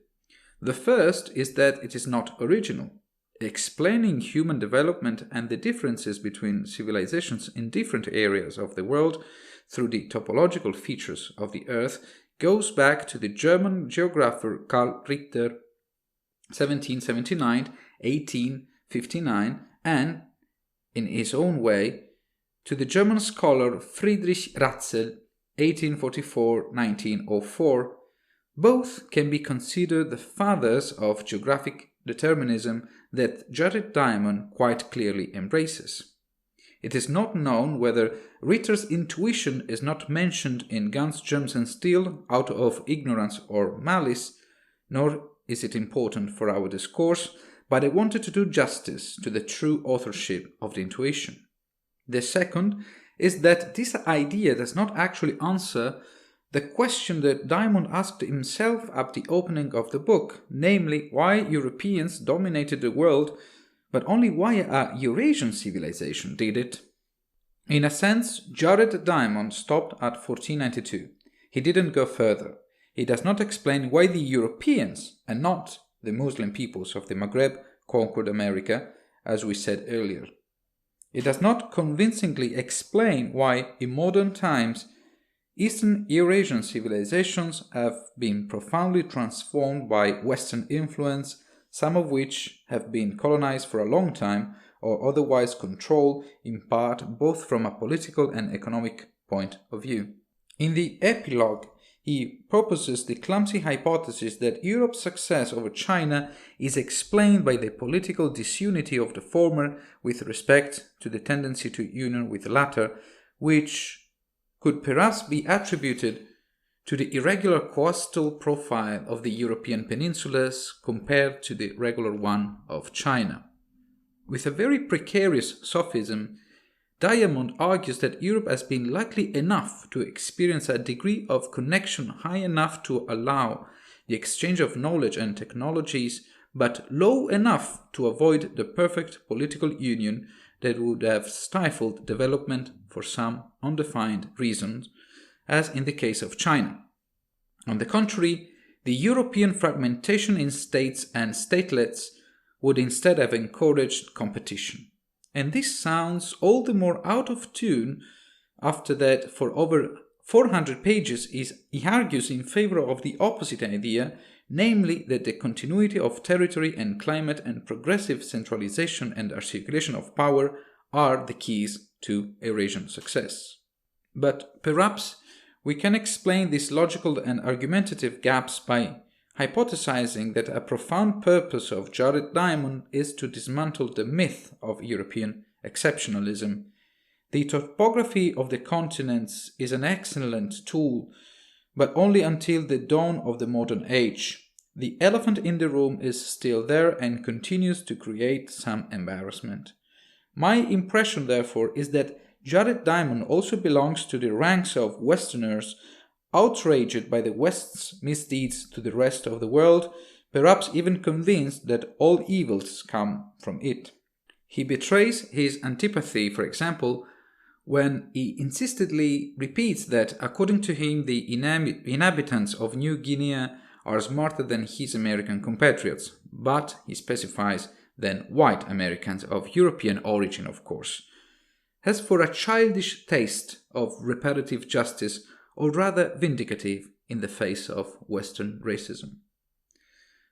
The first is that it is not original. Explaining human development and the differences between civilizations in different areas of the world through the topological features of the Earth goes back to the German geographer Karl Richter, 1779-1859, and, in his own way, to the German scholar Friedrich Ratzel, 1844-1904. Both can be considered the fathers of geographic determinism that Jared Diamond quite clearly embraces. It is not known whether Ritter's intuition is not mentioned in Guns, Germs and Steel out of ignorance or malice, nor is it important for our discourse, but I wanted to do justice to the true authorship of the intuition. The second is that this idea does not actually answer the question that Diamond asked himself at the opening of the book, namely why Europeans dominated the world, but only why a Eurasian civilization did it. In a sense, Jared Diamond stopped at 1492. He didn't go further. He does not explain why the Europeans, and not the Muslim peoples of the Maghreb, conquered America, as we said earlier. It does not convincingly explain why, in modern times, Eastern Eurasian civilizations have been profoundly transformed by Western influence, some of which have been colonized for a long time or otherwise controlled in part both from a political and economic point of view. In the epilogue, he proposes the clumsy hypothesis that Europe's success over China is explained by the political disunity of the former with respect to the tendency to union with the latter, which could perhaps be attributed to the irregular coastal profile of the European peninsulas compared to the regular one of China. With a very precarious sophism, Diamond argues that Europe has been lucky enough to experience a degree of connection high enough to allow the exchange of knowledge and technologies, but low enough to avoid the perfect political union that would have stifled development for some undefined reasons, as in the case of China. On the contrary, the European fragmentation in states and statelets would instead have encouraged competition. And this sounds all the more out of tune after that for over 400 pages he argues in favor of the opposite idea, namely that the continuity of territory and climate and progressive centralization and articulation of power are the keys to Eurasian success. But perhaps we can explain these logical and argumentative gaps by hypothesizing that a profound purpose of Jared Diamond is to dismantle the myth of European exceptionalism. The topography of the continents is an excellent tool, but only until the dawn of the modern age. The elephant in the room is still there and continues to create some embarrassment. My impression, therefore, is that Jared Diamond also belongs to the ranks of Westerners outraged by the West's misdeeds to the rest of the world, perhaps even convinced that all evils come from it. He betrays his antipathy, for example, when he insistently repeats that, according to him, the inhabitants of New Guinea are smarter than his American compatriots, but he specifies than white Americans of European origin, of course. As for a childish taste of reparative justice, or rather vindicative, in the face of Western racism.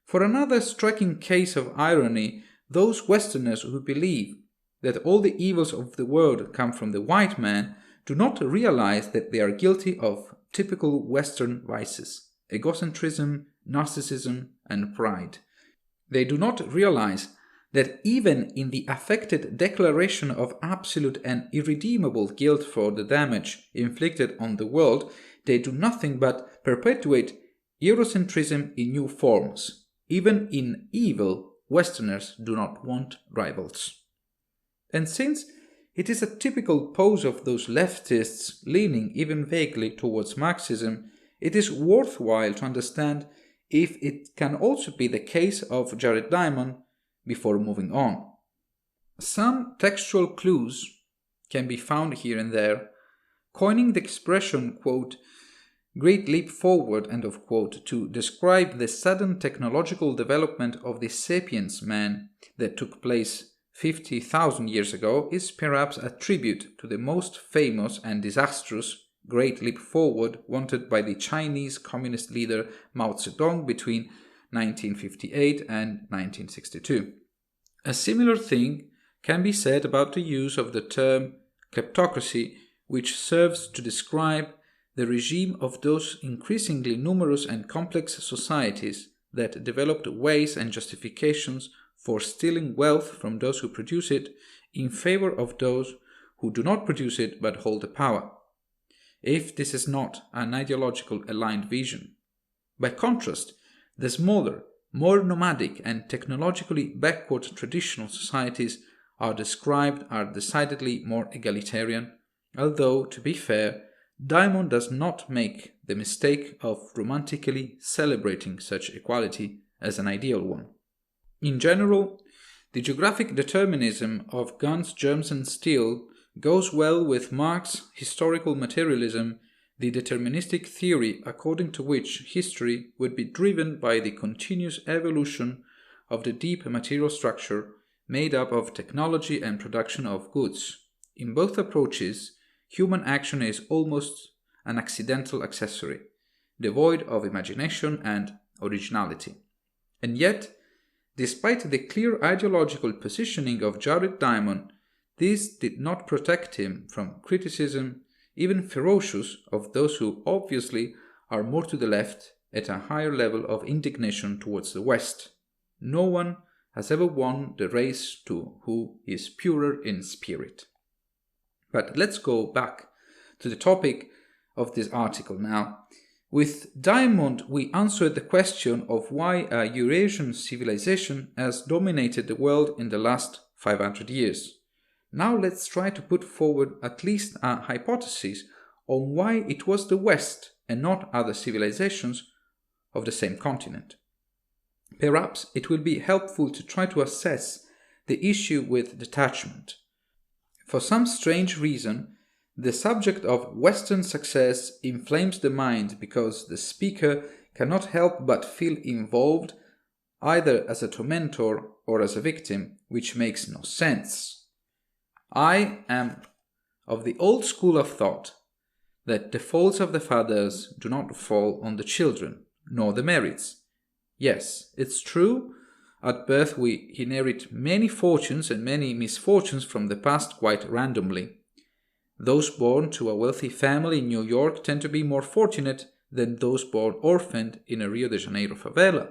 For another striking case of irony, those Westerners who believe that all the evils of the world come from the white man do not realize that they are guilty of typical Western vices: egocentrism, narcissism, and pride. They do not realize that even in the affected declaration of absolute and irredeemable guilt for the damage inflicted on the world, they do nothing but perpetuate Eurocentrism in new forms. Even in evil, Westerners do not want rivals. And since it is a typical pose of those leftists leaning even vaguely towards Marxism, it is worthwhile to understand if it can also be the case of Jared Diamond before moving on. Some textual clues can be found here and there, coining the expression, quote, "great leap forward," end of quote, to describe the sudden technological development of the sapiens man that took place 50,000 years ago is perhaps a tribute to the most famous and disastrous great leap forward wanted by the Chinese communist leader Mao Zedong between 1958 and 1962. A similar thing can be said about the use of the term kleptocracy, which serves to describe the regime of those increasingly numerous and complex societies that developed ways and justifications for stealing wealth from those who produce it in favor of those who do not produce it but hold the power, if this is not an ideological aligned vision. By contrast, the smaller, more nomadic and technologically backward traditional societies are decidedly more egalitarian, although, to be fair, Diamond does not make the mistake of romantically celebrating such equality as an ideal one. In general, the geographic determinism of guns, germs, and steel goes well with Marx's historical materialism, the deterministic theory according to which history would be driven by the continuous evolution of the deep material structure made up of technology and production of goods. In both approaches, human action is almost an accidental accessory, devoid of imagination and originality. And yet, despite the clear ideological positioning of Jared Diamond, this did not protect him from criticism, even ferocious, of those who obviously are more to the left at a higher level of indignation towards the West. No one has ever won the race to who is purer in spirit. But let's go back to the topic of this article now. With Diamond, we answered the question of why a Eurasian civilization has dominated the world in the last 500 years. Now let's try to put forward at least a hypothesis on why it was the West and not other civilizations of the same continent. Perhaps it will be helpful to try to assess the issue with detachment. For some strange reason, the subject of Western success inflames the mind because the speaker cannot help but feel involved either as a tormentor or as a victim, which makes no sense. I am of the old school of thought that the faults of the fathers do not fall on the children, nor the merits. Yes, it's true. At birth we inherit many fortunes and many misfortunes from the past quite randomly. Those born to a wealthy family in New York tend to be more fortunate than those born orphaned in a Rio de Janeiro favela.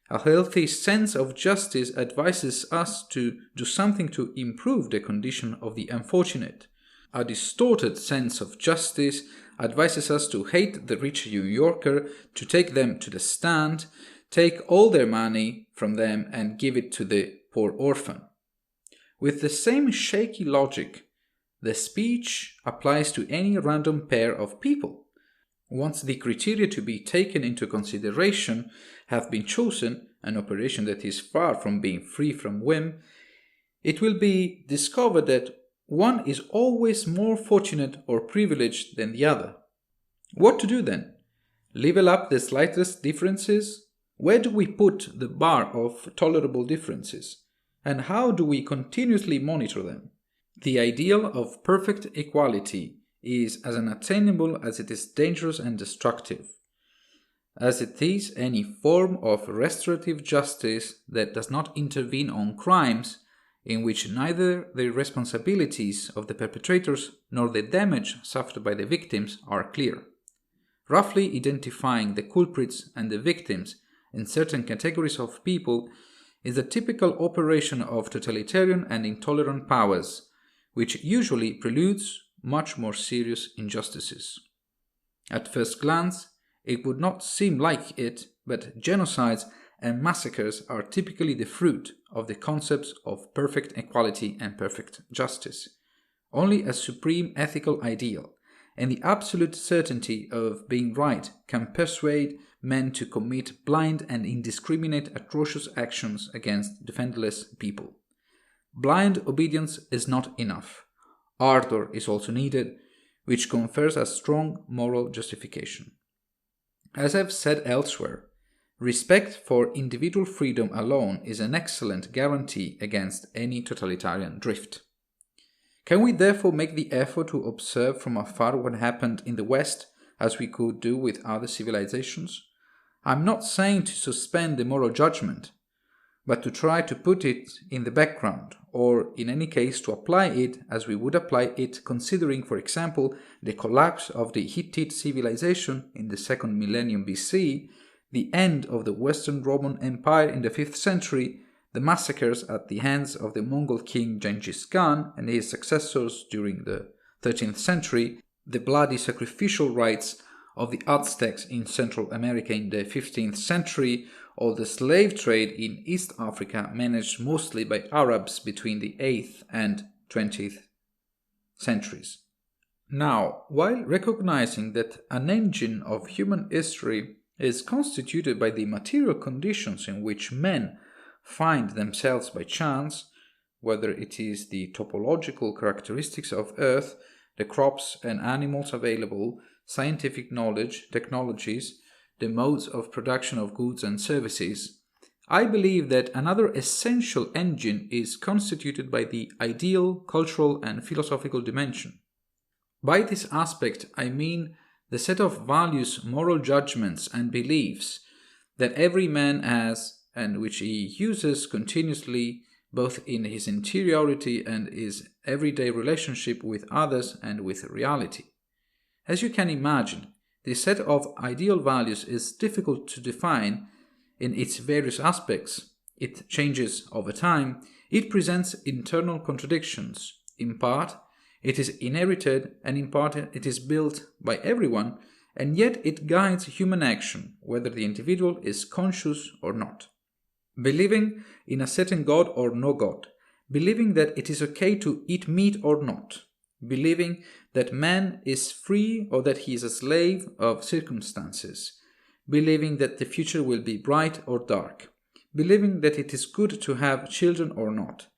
A healthy sense of justice advises us to do something to improve the condition of the unfortunate. A distorted sense of justice advises us to hate the rich New Yorker, to take them to the stand, take all their money from them and give it to the poor orphan. With the same shaky logic, the speech applies to any random pair of people. Once the criteria to be taken into consideration have been chosen, an operation that is far from being free from whim, it will be discovered that one is always more fortunate or privileged than the other. What to do then? Level up the slightest differences? Where do we put the bar of tolerable differences? And how do we continuously monitor them? The ideal of perfect equality is as unattainable as it is dangerous and destructive. as it is any form of restorative justice that does not intervene on crimes in which neither the responsibilities of the perpetrators nor the damage suffered by the victims are clear. Roughly identifying the culprits and the victims in certain categories of people is a typical operation of totalitarian and intolerant powers, which usually preludes much more serious injustices. At first glance, it would not seem like it, but genocides and massacres are typically the fruit of the concepts of perfect equality and perfect justice. Only a supreme ethical ideal and the absolute certainty of being right can persuade men to commit blind and indiscriminate atrocious actions against defenseless people. Blind obedience is not enough. Ardor is also needed, which confers a strong moral justification. As I've said elsewhere, respect for individual freedom alone is an excellent guarantee against any totalitarian drift. Can we therefore make the effort to observe from afar what happened in the West as we could do with other civilizations? I'm not saying to suspend the moral judgment, but to try to put it in the background, or in any case to apply it as we would apply it considering, for example, the collapse of the Hittite civilization in the 2nd millennium BC, the end of the Western Roman Empire in the 5th century, the massacres at the hands of the Mongol king Genghis Khan and his successors during the 13th century, the bloody sacrificial rites of the Aztecs in Central America in the 15th century, or the slave trade in East Africa managed mostly by Arabs between the 8th and 20th centuries. Now, while recognizing that an engine of human history is constituted by the material conditions in which men find themselves by chance, whether it is the topological characteristics of Earth, the crops and animals available, scientific knowledge, technologies, the modes of production of goods and services, I believe that another essential engine is constituted by the ideal, cultural and philosophical dimension. By this aspect, I mean the set of values, moral judgments and beliefs that every man has and which he uses continuously both in his interiority and his everyday relationship with others and with reality. As you can imagine, this set of ideal values is difficult to define in its various aspects. It changes over time. It presents internal contradictions. In part, it is inherited, and in part, it is built by everyone, and yet it guides human action, whether the individual is conscious or not. Believing in a certain God or no God, believing that it is okay to eat meat or not, believing that man is free or that he is a slave of circumstances, believing that the future will be bright or dark, believing that it is good to have children or not.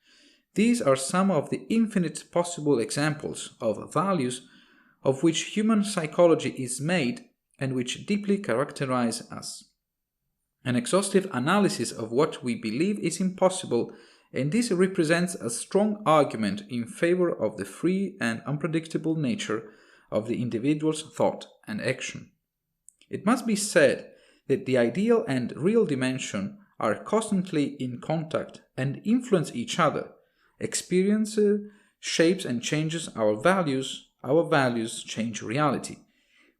These are some of the infinite possible examples of values of which human psychology is made and which deeply characterize us. An exhaustive analysis of what we believe is impossible, and this represents a strong argument in favor of the free and unpredictable nature of the individual's thought and action. It must be said that the ideal and real dimension are constantly in contact and influence each other. Experience shapes and changes our values change reality.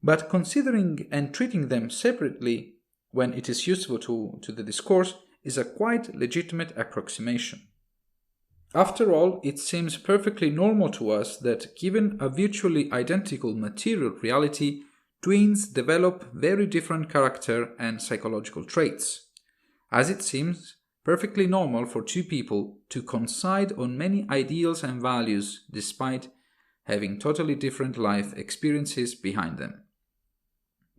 But considering and treating them separately when it is useful to the discourse is a quite legitimate approximation. After all, it seems perfectly normal to us that given a virtually identical material reality, twins develop very different character and psychological traits, as it seems perfectly normal for two people to coincide on many ideals and values despite having totally different life experiences behind them.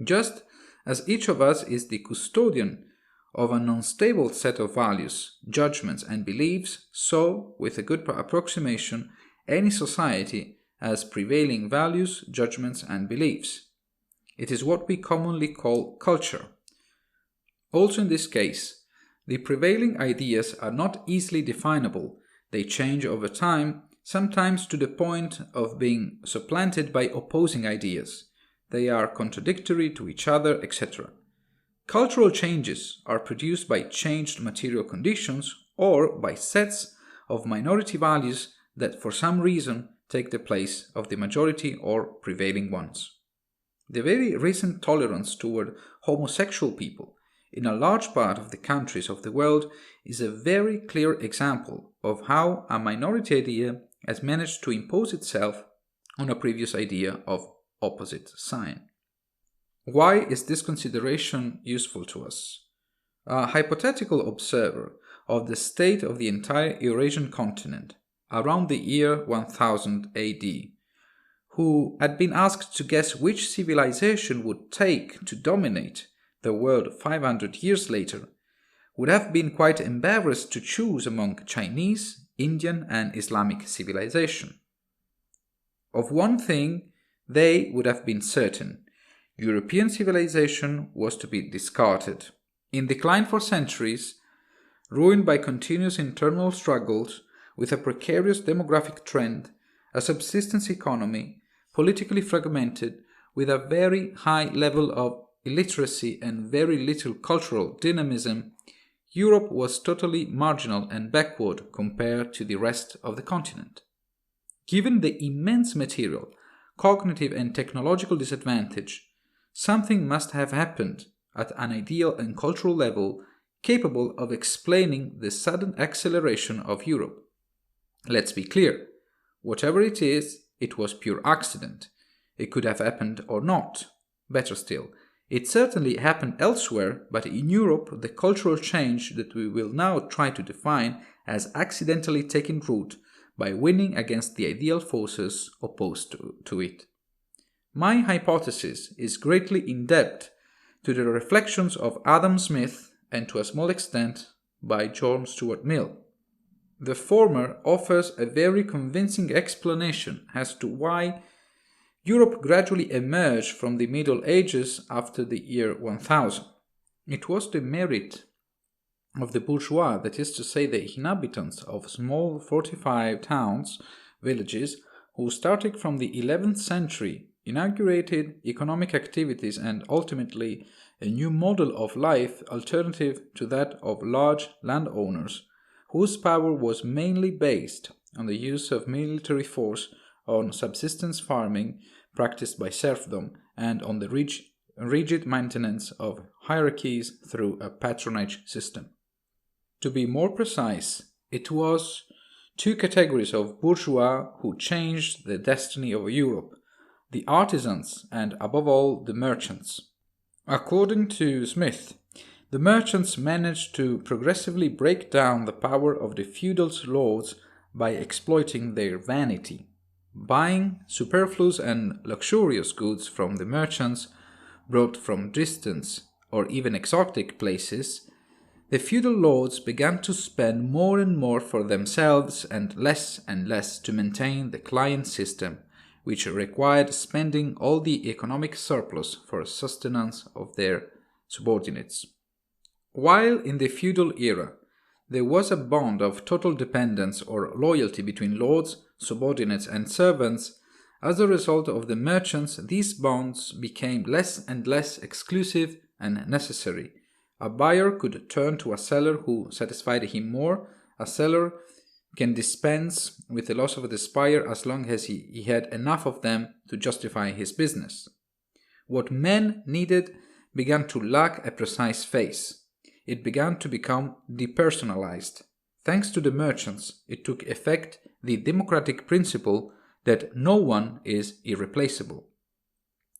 Just as each of us is the custodian of an unstable set of values, judgments, and beliefs, so, with a good approximation, any society has prevailing values, judgments, and beliefs. It is what we commonly call culture. Also in this case, the prevailing ideas are not easily definable. They change over time, sometimes to the point of being supplanted by opposing ideas. They are contradictory to each other, etc. Cultural changes are produced by changed material conditions or by sets of minority values that for some reason take the place of the majority or prevailing ones. The very recent tolerance toward homosexual people in a large part of the countries of the world is a very clear example of how a minority idea has managed to impose itself on a previous idea of opposite sign. Why is this consideration useful to us? A hypothetical observer of the state of the entire Eurasian continent around the year 1000 AD, who had been asked to guess which civilization would take to dominate the world 500 years later, would have been quite embarrassed to choose among Chinese, Indian, and Islamic civilization. Of one thing they would have been certain: European civilization was to be discarded. In decline for centuries, ruined by continuous internal struggles, with a precarious demographic trend, a subsistence economy, politically fragmented, with a very high level of illiteracy and very little cultural dynamism, Europe was totally marginal and backward compared to the rest of the continent. Given the immense material, cognitive and technological disadvantage, something must have happened at an ideal and cultural level capable of explaining the sudden acceleration of Europe. Let's be clear, whatever it is, it was pure accident. It could have happened or not. Better still, it certainly happened elsewhere, but in Europe the cultural change that we will now try to define has accidentally taken root by winning against the ideal forces opposed to it. My hypothesis is greatly in debt to the reflections of Adam Smith and to a small extent by John Stuart Mill. The former offers a very convincing explanation as to why Europe gradually emerged from the Middle Ages after the year 1000. It was the merit of the bourgeois, that is to say the inhabitants of small fortified towns, villages, who starting from the 11th century inaugurated economic activities and ultimately a new model of life alternative to that of large landowners, whose power was mainly based on the use of military force, on subsistence farming practiced by serfdom, and on the rigid maintenance of hierarchies through a patronage system. To be more precise, it was two categories of bourgeois who changed the destiny of Europe: the artisans and, above all, the merchants. According to Smith, the merchants managed to progressively break down the power of the feudal lords by exploiting their vanity. Buying superfluous and luxurious goods from the merchants brought from distant or even exotic places, the feudal lords began to spend more and more for themselves and less to maintain the client system, which required spending all the economic surplus for sustenance of their subordinates. While in the feudal era there was a bond of total dependence or loyalty between lords, subordinates, and servants, as a result of the merchants, these bonds became less and less exclusive and necessary. A buyer could turn to a seller who satisfied him more. A seller can dispense with the loss of the buyer as long as he had enough of them to justify his business. What men needed began to lack a precise face. It began to become depersonalized. Thanks to the merchants, it took effect the democratic principle that no one is irreplaceable.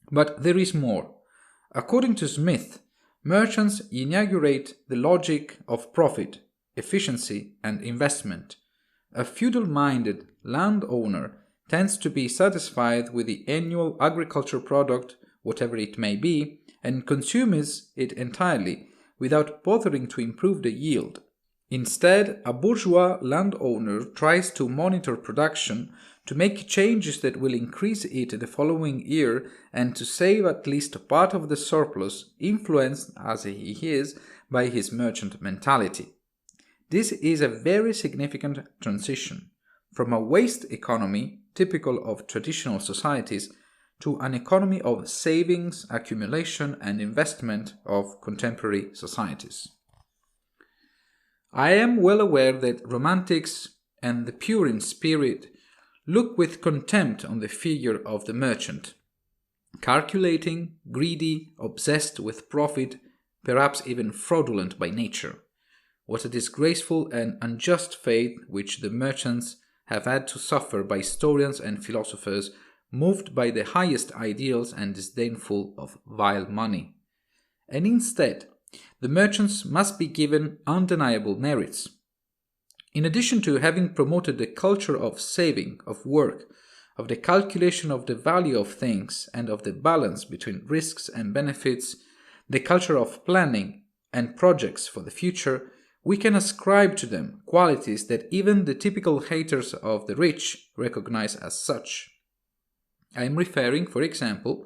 But there is more. According to Smith, merchants inaugurate the logic of profit, efficiency, and investment. A feudal-minded landowner tends to be satisfied with the annual agriculture product, whatever it may be, and consumes it entirely, without bothering to improve the yield. Instead, a bourgeois landowner tries to monitor production, to make changes that will increase it the following year, and to save at least part of the surplus, influenced as he is by his merchant mentality. This is a very significant transition from a waste economy, typical of traditional societies, to an economy of savings, accumulation, and investment of contemporary societies. I am well aware that romantics and the pure in spirit look with contempt on the figure of the merchant, calculating, greedy, obsessed with profit, perhaps even fraudulent by nature. What a disgraceful and unjust fate which the merchants have had to suffer by historians and philosophers moved by the highest ideals and disdainful of vile money. And instead, the merchants must be given undeniable merits. In addition to having promoted the culture of saving, of work, of the calculation of the value of things and of the balance between risks and benefits, the culture of planning and projects for the future, we can ascribe to them qualities that even the typical haters of the rich recognize as such. I am referring, for example,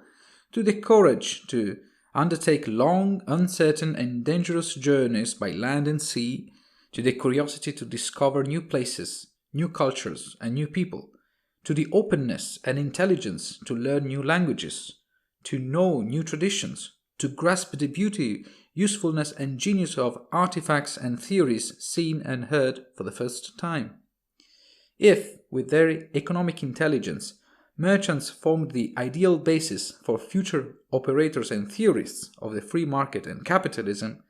to the courage to undertake long, uncertain, and dangerous journeys by land and sea, to the curiosity to discover new places, new cultures, and new people, to the openness and intelligence to learn new languages, to know new traditions, to grasp the beauty, usefulness, and genius of artifacts and theories seen and heard for the first time. If, with their economic intelligence, merchants formed the ideal basis for future operators and theorists of the free market and capitalism,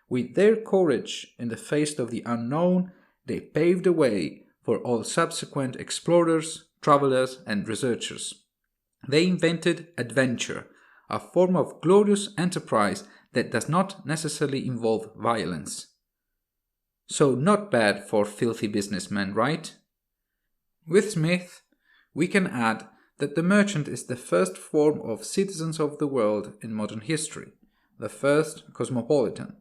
with their courage in the face of the unknown, they paved the way for all subsequent explorers, travelers, and researchers. They invented adventure, a form of glorious enterprise that does not necessarily involve violence. So not bad for filthy businessmen, right? With Smith, we can add that the merchant is the first form of citizens of the world in modern history, the first cosmopolitan.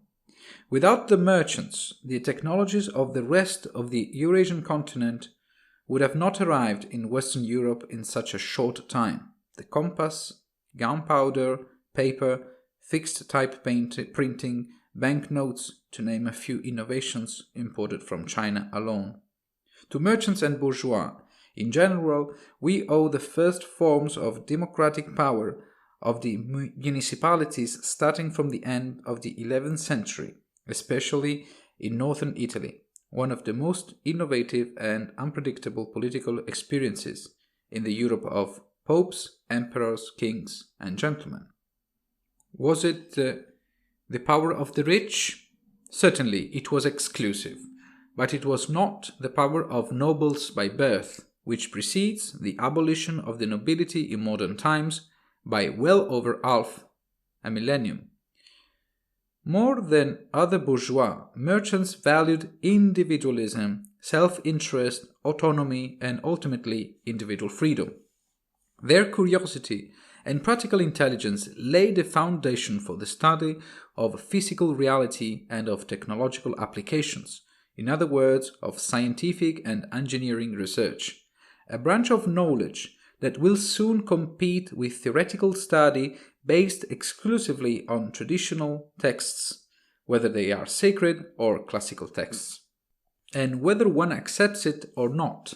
Without the merchants, the technologies of the rest of the Eurasian continent would have not arrived in Western Europe in such a short time. The compass, gunpowder, paper, fixed type printing, banknotes, to name a few innovations imported from China alone. To merchants and bourgeois, in general, we owe the first forms of democratic power of the municipalities starting from the end of the 11th century, especially in northern Italy, one of the most innovative and unpredictable political experiences in the Europe of popes, emperors, kings, and gentlemen. Was it the power of the rich? Certainly, it was exclusive, but it was not the power of nobles by birth, which precedes the abolition of the nobility in modern times by well over half a millennium. More than other bourgeois, merchants valued individualism, self-interest, autonomy, and ultimately individual freedom. Their curiosity and practical intelligence laid the foundation for the study of physical reality and of technological applications, in other words, of scientific and engineering research, a branch of knowledge that will soon compete with theoretical study based exclusively on traditional texts, whether they are sacred or classical texts. And whether one accepts it or not,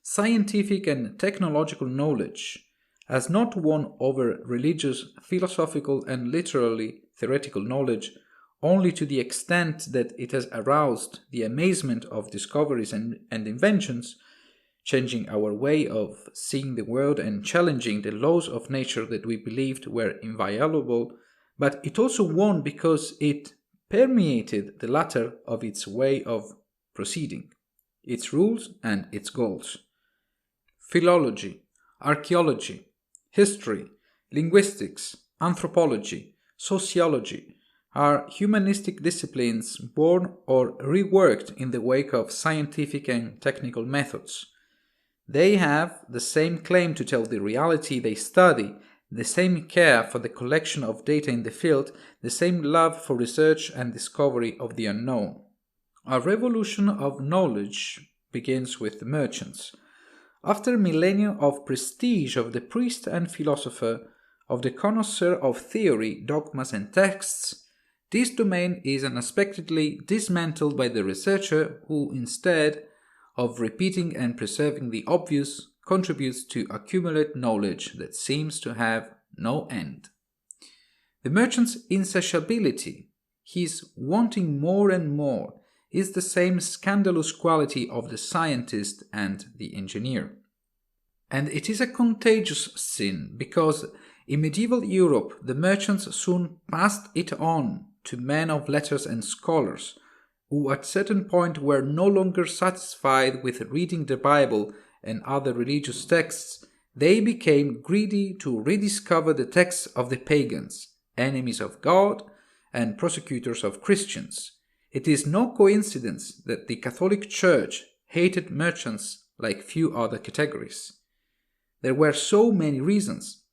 scientific and technological knowledge has not won over religious, philosophical, and literally theoretical knowledge only to the extent that it has aroused the amazement of discoveries and inventions, changing our way of seeing the world and challenging the laws of nature that we believed were inviolable, but it also won because it permeated the latter of its way of proceeding, its rules and its goals. Philology, archaeology, history, linguistics, anthropology, sociology are humanistic disciplines born or reworked in the wake of scientific and technical methods. They have the same claim to tell the reality they study, the same care for the collection of data in the field, the same love for research and discovery of the unknown. A revolution of knowledge begins with the merchants. After millennia of prestige of the priest and philosopher, of the connoisseur of theory, dogmas, and texts, this domain is unexpectedly dismantled by the researcher who, instead of repeating and preserving the obvious, contributes to accumulate knowledge that seems to have no end. The merchant's insatiability, his wanting more and more, is the same scandalous quality of the scientist and the engineer. And it is a contagious sin because in medieval Europe the merchants soon passed it on to men of letters and scholars, who at certain point were no longer satisfied with reading the Bible and other religious texts. They became greedy to rediscover the texts of the pagans, enemies of God and persecutors of Christians. It is no coincidence that the Catholic Church hated merchants like few other categories. There were so many reasons.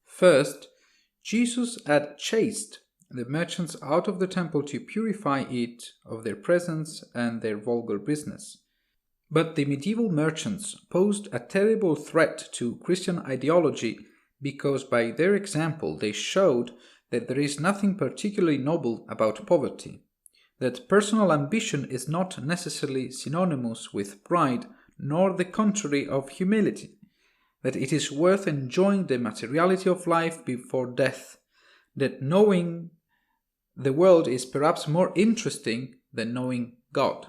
First, Jesus had chased the merchants out of the temple to purify it of their presence and their vulgar business. But the medieval merchants posed a terrible threat to Christian ideology because by their example they showed that there is nothing particularly noble about poverty, that personal ambition is not necessarily synonymous with pride nor the contrary of humility, that it is worth enjoying the materiality of life before death, that knowing the world is perhaps more interesting than knowing God,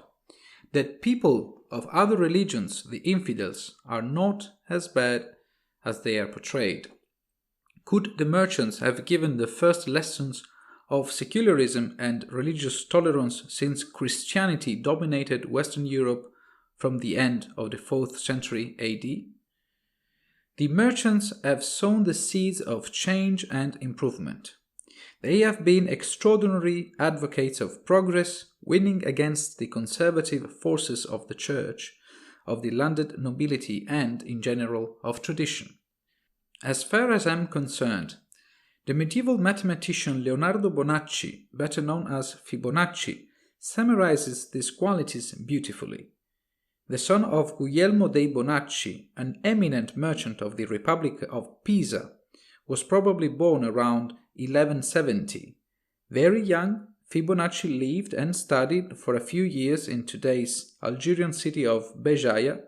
that people of other religions, the infidels, are not as bad as they are portrayed. Could the merchants have given the first lessons of secularism and religious tolerance since Christianity dominated Western Europe from the end of the 4th century AD? The merchants have sown the seeds of change and improvement. They have been extraordinary advocates of progress, winning against the conservative forces of the Church, of the landed nobility and, in general, of tradition. As far as I am concerned, the medieval mathematician Leonardo Bonacci, better known as Fibonacci, summarizes these qualities beautifully. The son of Guglielmo dei Bonacci, an eminent merchant of the Republic of Pisa, was probably born around 1170. Very young, Fibonacci lived and studied for a few years in today's Algerian city of Béjaïa,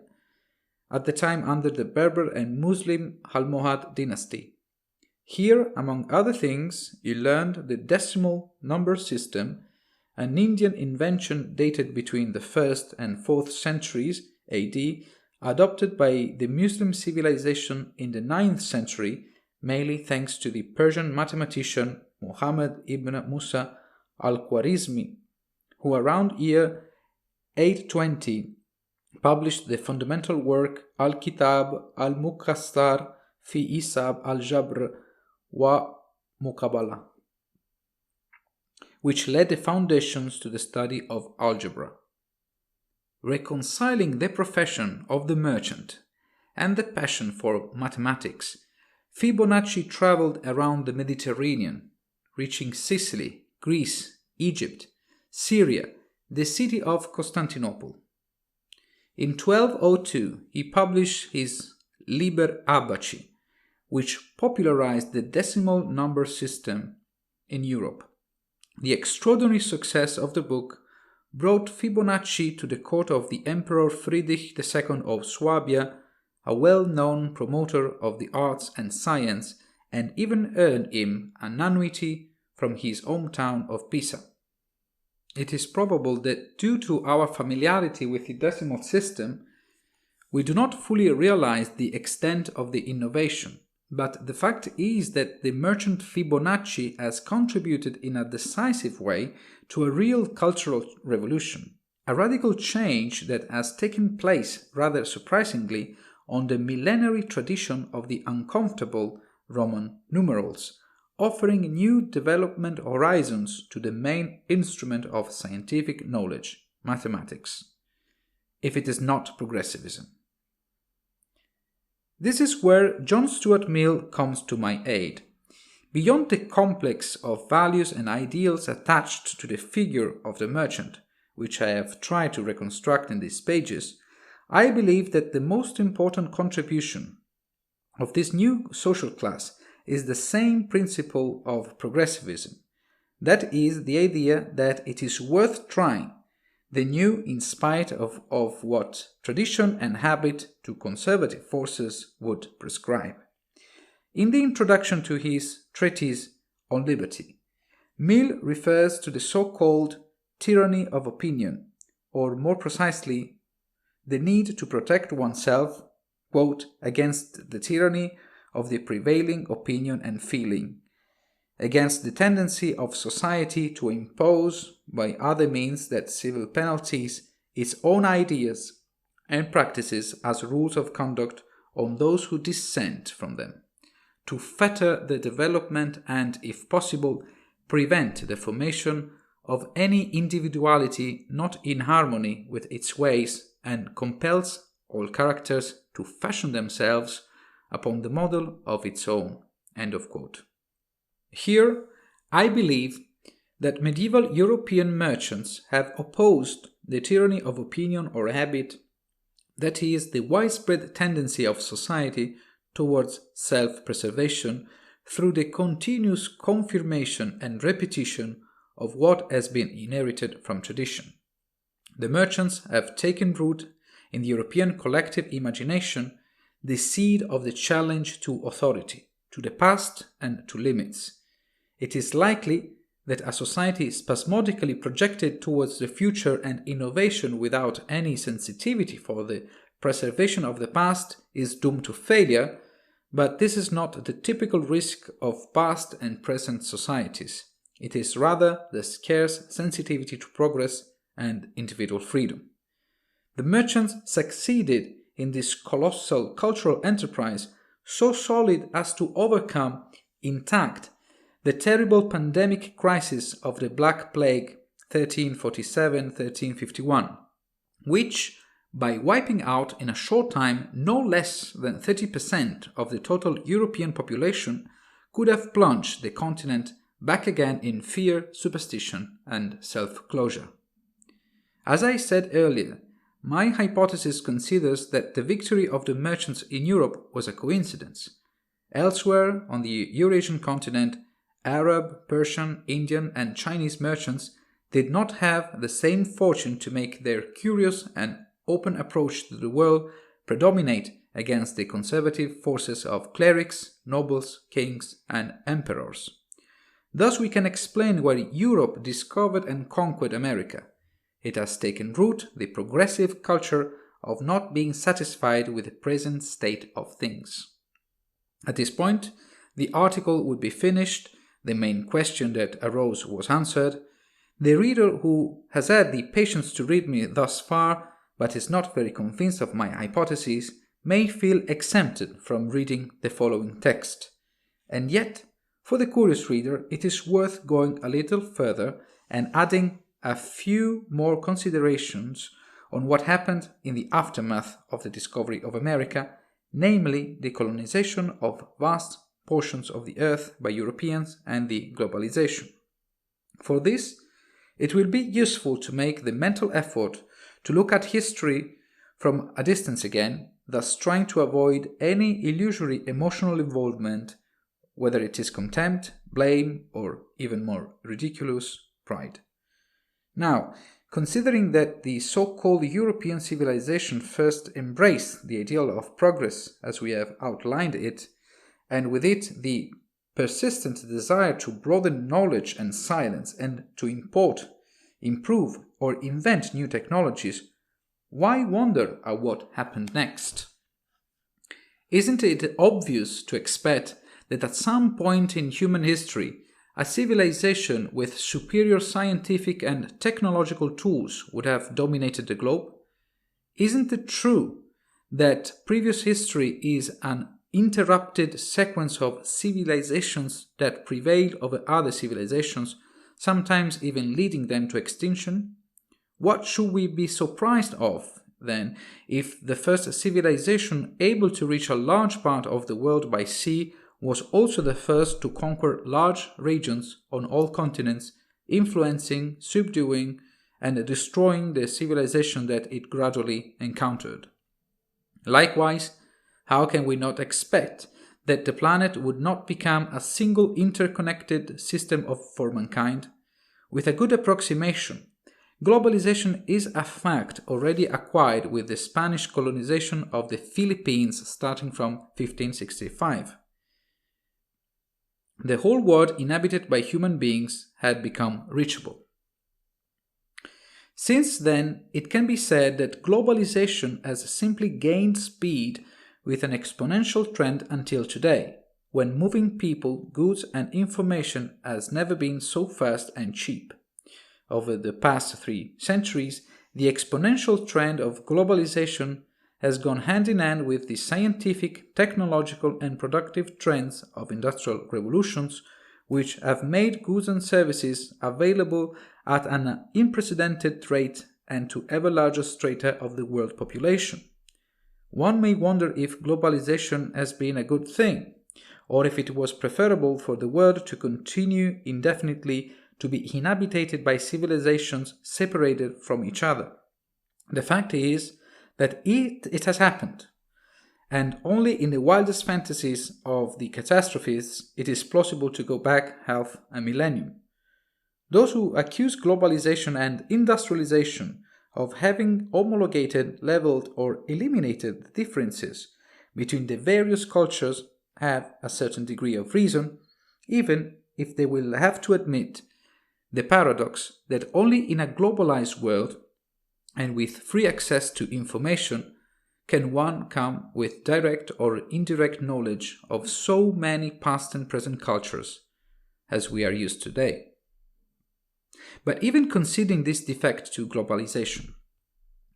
at the time under the Berber and Muslim Almohad dynasty. Here, among other things, he learned the decimal number system, an Indian invention dated between the 1st and 4th centuries AD, adopted by the Muslim civilization in the 9th century, mainly thanks to the Persian mathematician Muhammad ibn Musa al-Khwarizmi, who around year 820 published the fundamental work Al-Kitab al-Mukhtasar fi Isab al-Jabr wa Muqabala, which laid the foundations to the study of algebra. Reconciling the profession of the merchant and the passion for mathematics, Fibonacci traveled around the Mediterranean, reaching Sicily, Greece, Egypt, Syria, the city of Constantinople. In 1202, he published his Liber Abaci, which popularized the decimal number system in Europe. The extraordinary success of the book brought Fibonacci to the court of the Emperor Friedrich II of Swabia, a well-known promoter of the arts and science, and even earned him an annuity from his hometown of Pisa. It is probable that due to our familiarity with the decimal system, we do not fully realize the extent of the innovation, but the fact is that the merchant Fibonacci has contributed in a decisive way to a real cultural revolution, a radical change that has taken place, rather surprisingly, on the millenary tradition of the uncomfortable Roman numerals, offering new development horizons to the main instrument of scientific knowledge, mathematics, if it is not progressivism. This is where John Stuart Mill comes to my aid. Beyond the complex of values and ideals attached to the figure of the merchant, which I have tried to reconstruct in these pages, I believe that the most important contribution of this new social class is the same principle of progressivism. That is the idea that it is worth trying, the new in spite of what tradition and habit to conservative forces would prescribe. In the introduction to his treatise on liberty, Mill refers to the so-called tyranny of opinion, or more precisely, the need to protect oneself, quote, against the tyranny of the prevailing opinion and feeling, against the tendency of society to impose by other means than civil penalties its own ideas and practices as rules of conduct on those who dissent from them, to fetter the development and, if possible, prevent the formation of any individuality not in harmony with its ways, and compels all characters to fashion themselves upon the model of its own. End of quote. Here, I believe that medieval European merchants have opposed the tyranny of opinion or habit, that is, the widespread tendency of society towards self-preservation, through the continuous confirmation and repetition of what has been inherited from tradition. The merchants have taken root in the European collective imagination, the seed of the challenge to authority, to the past and to limits. It is likely that a society spasmodically projected towards the future and innovation without any sensitivity for the preservation of the past is doomed to failure, but this is not the typical risk of past and present societies. It is rather the scarce sensitivity to progress and individual freedom. The merchants succeeded in this colossal cultural enterprise so solid as to overcome intact the terrible pandemic crisis of the Black Plague 1347-1351, which, by wiping out in a short time no less than 30% of the total European population, could have plunged the continent back again in fear, superstition, and self-closure. As I said earlier, my hypothesis considers that the victory of the merchants in Europe was a coincidence. Elsewhere on the Eurasian continent, Arab, Persian, Indian, and Chinese merchants did not have the same fortune to make their curious and open approach to the world predominate against the conservative forces of clerics, nobles, kings, and emperors. Thus we can explain why Europe discovered and conquered America. It has taken root the progressive culture of not being satisfied with the present state of things. At this point, the article would be finished, the main question that arose was answered. The reader who has had the patience to read me thus far, but is not very convinced of my hypotheses, may feel exempted from reading the following text. And yet, for the curious reader, it is worth going a little further and adding a few more considerations on what happened in the aftermath of the discovery of America, namely the colonization of vast portions of the earth by Europeans and the globalization. For this, it will be useful to make the mental effort to look at history from a distance again, thus trying to avoid any illusory emotional involvement, whether it is contempt, blame, or even more ridiculous, pride. Now, considering that the so-called European civilization first embraced the ideal of progress as we have outlined it, and with it the persistent desire to broaden knowledge and silence and to import, improve, or invent new technologies, why wonder at what happened next? Isn't it obvious to expect that at some point in human history, a civilization with superior scientific and technological tools would have dominated the globe? Isn't it true that previous history is an interrupted sequence of civilizations that prevail over other civilizations, sometimes even leading them to extinction? What should we be surprised of, then, if the first civilization able to reach a large part of the world by sea was also the first to conquer large regions on all continents, influencing, subduing, and destroying the civilization that it gradually encountered? Likewise, how can we not expect that the planet would not become a single interconnected system for mankind? With a good approximation, Globalization is a fact already acquired with the Spanish colonization of the Philippines starting from 1565. The whole world inhabited by human beings had become reachable. Since then, it can be said that globalization has simply gained speed with an exponential trend until today, when moving people, goods, and information has never been so fast and cheap. Over the past 3 centuries, the exponential trend of globalization has gone hand in hand with the scientific, technological, and productive trends of industrial revolutions, which have made goods and services available at an unprecedented rate and to ever larger strata of the world population. One may wonder if globalization has been a good thing, or if it was preferable for the world to continue indefinitely to be inhabited by civilizations separated from each other. The fact is that it has happened, and only in the wildest fantasies of the catastrophists it is plausible to go back half a millennium. Those who accuse globalization and industrialization of having homologated, leveled, or eliminated the differences between the various cultures have a certain degree of reason, even if they will have to admit the paradox that only in a globalized world and with free access to information can one come with direct or indirect knowledge of so many past and present cultures as we are used today. But even conceding this defect to globalization,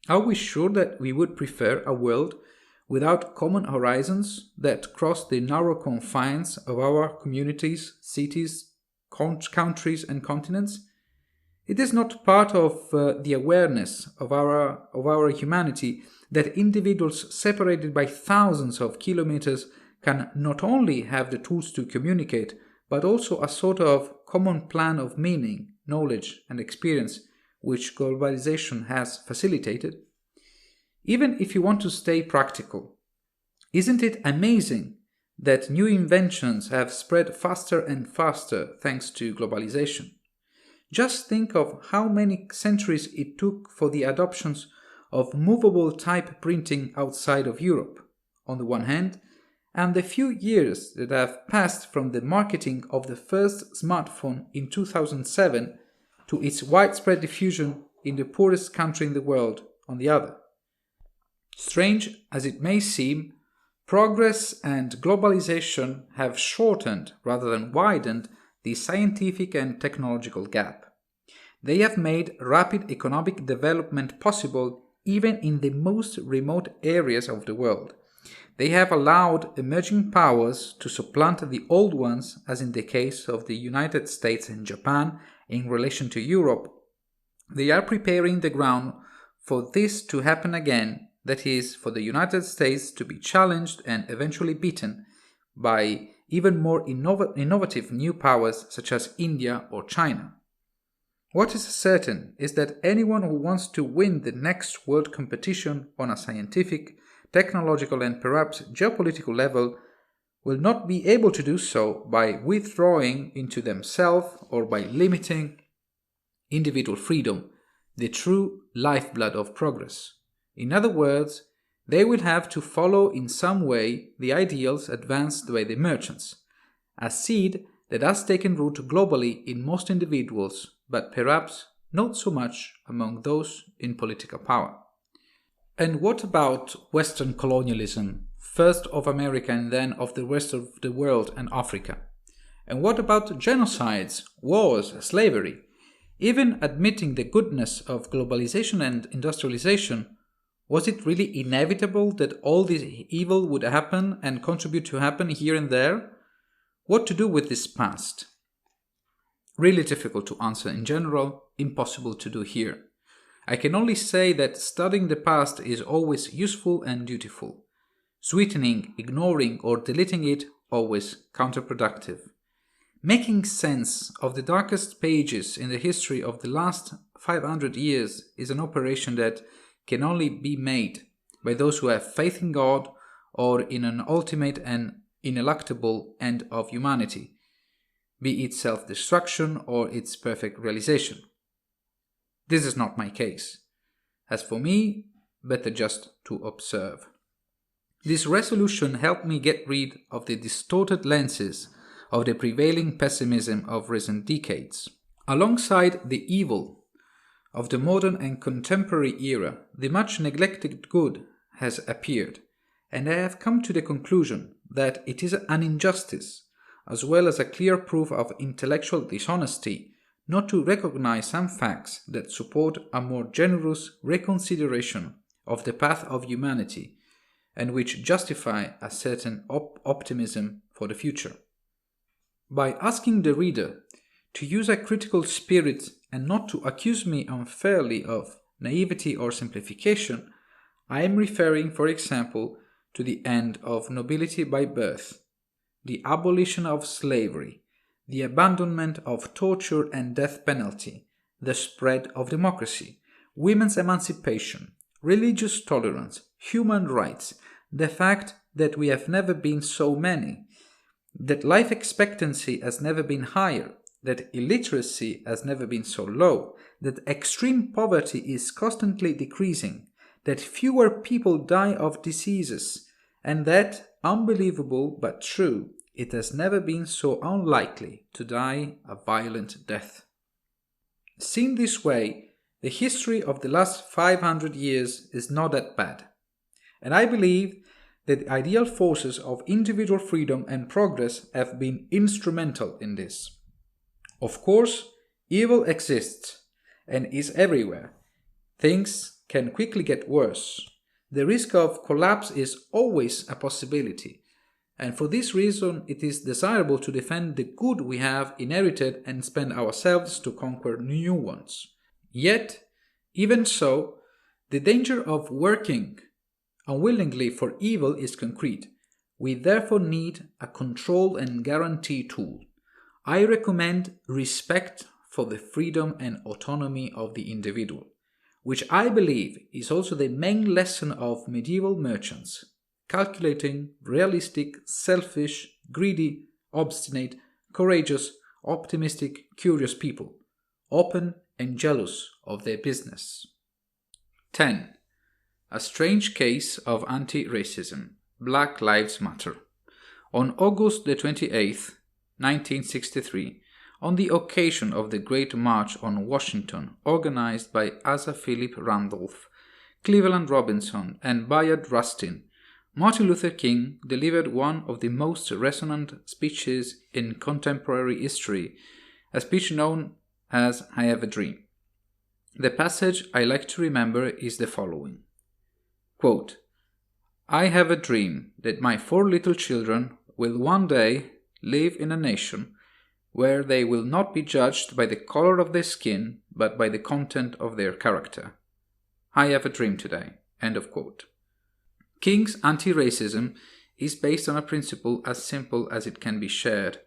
are we sure that we would prefer a world without common horizons that cross the narrow confines of our communities, cities, countries, and continents? It is not part of the awareness of our humanity that individuals separated by thousands of kilometers can not only have the tools to communicate, but also a sort of common plan of meaning, knowledge, and experience which globalization has facilitated? Even if you want to stay practical, isn't it amazing that new inventions have spread faster and faster thanks to globalization? Just think of how many centuries it took for the adoptions of movable type printing outside of Europe, on the one hand, and the few years that have passed from the marketing of the first smartphone in 2007 to its widespread diffusion in the poorest country in the world, on the other. Strange as it may seem, progress and globalization have shortened rather than widened the scientific and technological gap. They have made rapid economic development possible even in the most remote areas of the world. They have allowed emerging powers to supplant the old ones, as in the case of the United States and Japan in relation to Europe. They are preparing the ground for this to happen again, that is, for the United States to be challenged and eventually beaten by even more innovative new powers such as India or China. What is certain is that anyone who wants to win the next world competition on a scientific, technological, and perhaps geopolitical level will not be able to do so by withdrawing into themselves or by limiting individual freedom, the true lifeblood of progress. In other words, they will have to follow in some way the ideals advanced by the merchants, a seed that has taken root globally in most individuals, but perhaps not so much among those in political power. And what about Western colonialism, first of America and then of the rest of the world and Africa? And what about genocides, wars, slavery? Even admitting the goodness of globalization and industrialization, was it really inevitable that all this evil would happen and contribute to happen here and there? What to do with this past? Really difficult to answer in general, impossible to do here. I can only say that studying the past is always useful and dutiful. Sweetening, ignoring, or deleting it, always counterproductive. Making sense of the darkest pages in the history of the last 500 years is an operation that can only be made by those who have faith in God or in an ultimate and ineluctable end of humanity, be it self-destruction or its perfect realization. This is not my case. As for me, better just to observe. This resolution helped me get rid of the distorted lenses of the prevailing pessimism of recent decades. Alongside the evil of the modern and contemporary era, the much neglected good has appeared, and I have come to the conclusion that it is an injustice, as well as a clear proof of intellectual dishonesty, not to recognize some facts that support a more generous reconsideration of the path of humanity, and which justify a certain optimism for the future. By asking the reader to use a critical spirit and not to accuse me unfairly of naivety or simplification, I am referring, for example, to the end of nobility by birth, the abolition of slavery, the abandonment of torture and death penalty, the spread of democracy, women's emancipation, religious tolerance, human rights, the fact that we have never been so many, that life expectancy has never been higher, that illiteracy has never been so low, that extreme poverty is constantly decreasing, that fewer people die of diseases, and that, unbelievable but true, it has never been so unlikely to die a violent death. Seen this way, the history of the last 500 years is not that bad, and I believe that the ideal forces of individual freedom and progress have been instrumental in this. Of course, evil exists and is everywhere. Things can quickly get worse. The risk of collapse is always a possibility, and for this reason it is desirable to defend the good we have inherited and spend ourselves to conquer new ones. Yet, even so, the danger of working unwillingly for evil is concrete. We therefore need a control and guarantee tool. I recommend respect for the freedom and autonomy of the individual, which I believe is also the main lesson of medieval merchants: calculating, realistic, selfish, greedy, obstinate, courageous, optimistic, curious people, open and jealous of their business. 10. A strange case of anti-racism. Black Lives Matter. On August the 28th, 1963, on the occasion of the Great March on Washington, organized by Asa Philip Randolph, Cleveland Robinson, and Bayard Rustin, Martin Luther King delivered one of the most resonant speeches in contemporary history, a speech known as I Have a Dream. The passage I like to remember is the following. Quote, I have a dream that my 4 little children will one day live in a nation where they will not be judged by the color of their skin, but by the content of their character. I have a dream today. End of quote. King's anti-racism is based on a principle as simple as it can be shared.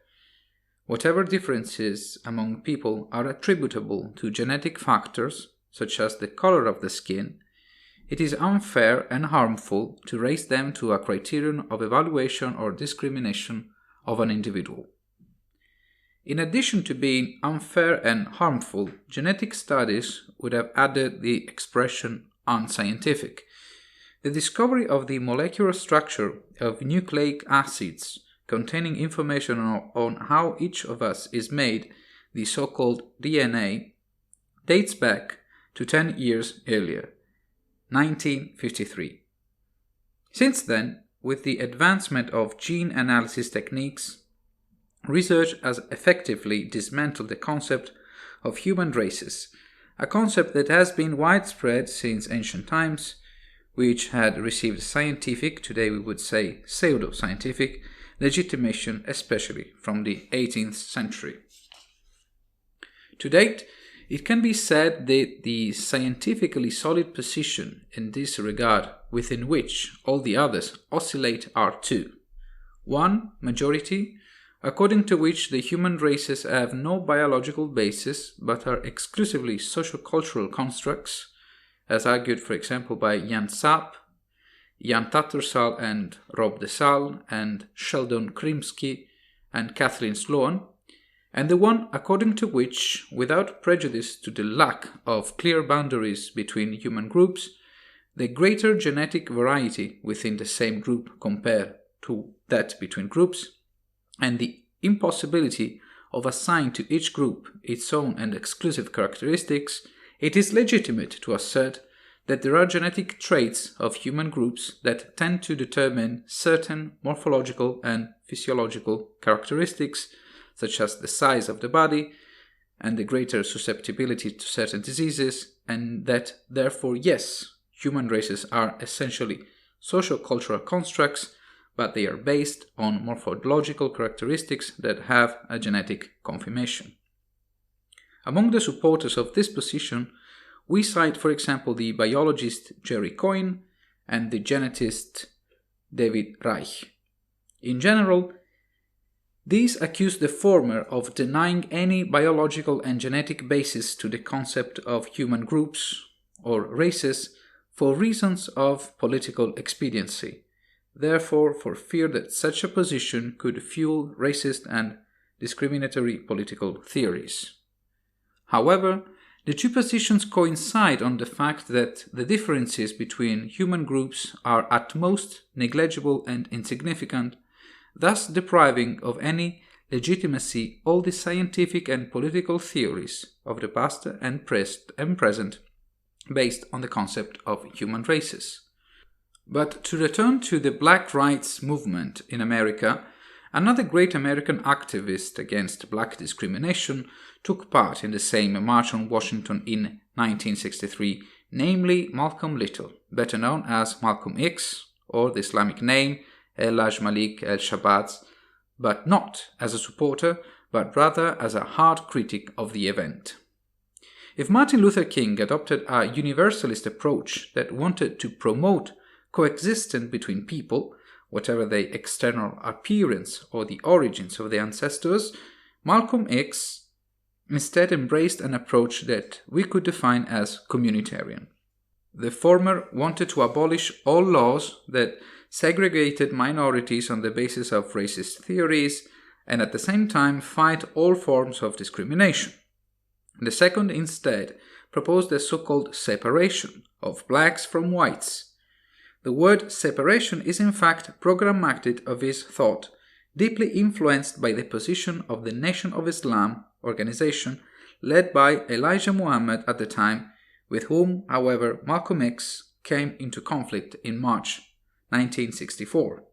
Whatever differences among people are attributable to genetic factors, such as the color of the skin, it is unfair and harmful to raise them to a criterion of evaluation or discrimination of an individual. In addition to being unfair and harmful, genetic studies would have added the expression unscientific. The discovery of the molecular structure of nucleic acids containing information on how each of us is made, the so-called DNA, dates back to 10 years earlier, 1953. Since then, with the advancement of gene analysis techniques, research has effectively dismantled the concept of human races, a concept that has been widespread since ancient times, which had received scientific, today we would say pseudo-scientific, legitimation, especially from the 18th century. To date, it can be said that the scientifically solid position in this regard within which all the others oscillate are 2. 1. Majority, according to which the human races have no biological basis but are exclusively socio-cultural constructs, as argued for example by Jan Sapp, Jan Tattersall and Rob de Salle and Sheldon Krimsky and Kathleen Sloan, and the one according to which, without prejudice to the lack of clear boundaries between human groups, the greater genetic variety within the same group compared to that between groups, and the impossibility of assigning to each group its own and exclusive characteristics, it is legitimate to assert that there are genetic traits of human groups that tend to determine certain morphological and physiological characteristics, such as the size of the body and the greater susceptibility to certain diseases, and that therefore, yes, human races are essentially socio-cultural constructs, but they are based on morphological characteristics that have a genetic confirmation. Among the supporters of this position, we cite, for example, the biologist Jerry Coyne and the genetist David Reich. In general, these accuse the former of denying any biological and genetic basis to the concept of human groups or races for reasons of political expediency, therefore for fear that such a position could fuel racist and discriminatory political theories. However, the two positions coincide on the fact that the differences between human groups are at most negligible and insignificant, thus depriving of any legitimacy all the scientific and political theories of the past and present based on the concept of human races. But to return to the Black rights movement in America, another great American activist against black discrimination took part in the same March on Washington in 1963, namely Malcolm Little, better known as Malcolm X, or the Islamic name El-Haj Malik el-Shabazz, but not as a supporter, but rather as a hard critic of the event. If Martin Luther King adopted a universalist approach that wanted to promote coexistence between people, whatever their external appearance or the origins of their ancestors, Malcolm X instead embraced an approach that we could define as communitarian. The former wanted to abolish all laws that segregated minorities on the basis of racist theories and at the same time fight all forms of discrimination. The second instead proposed a so-called separation of blacks from whites. The word separation is in fact programmatic of his thought, deeply influenced by the position of the Nation of Islam organization led by Elijah Muhammad at the time, with whom, however, Malcolm X came into conflict in March 1964.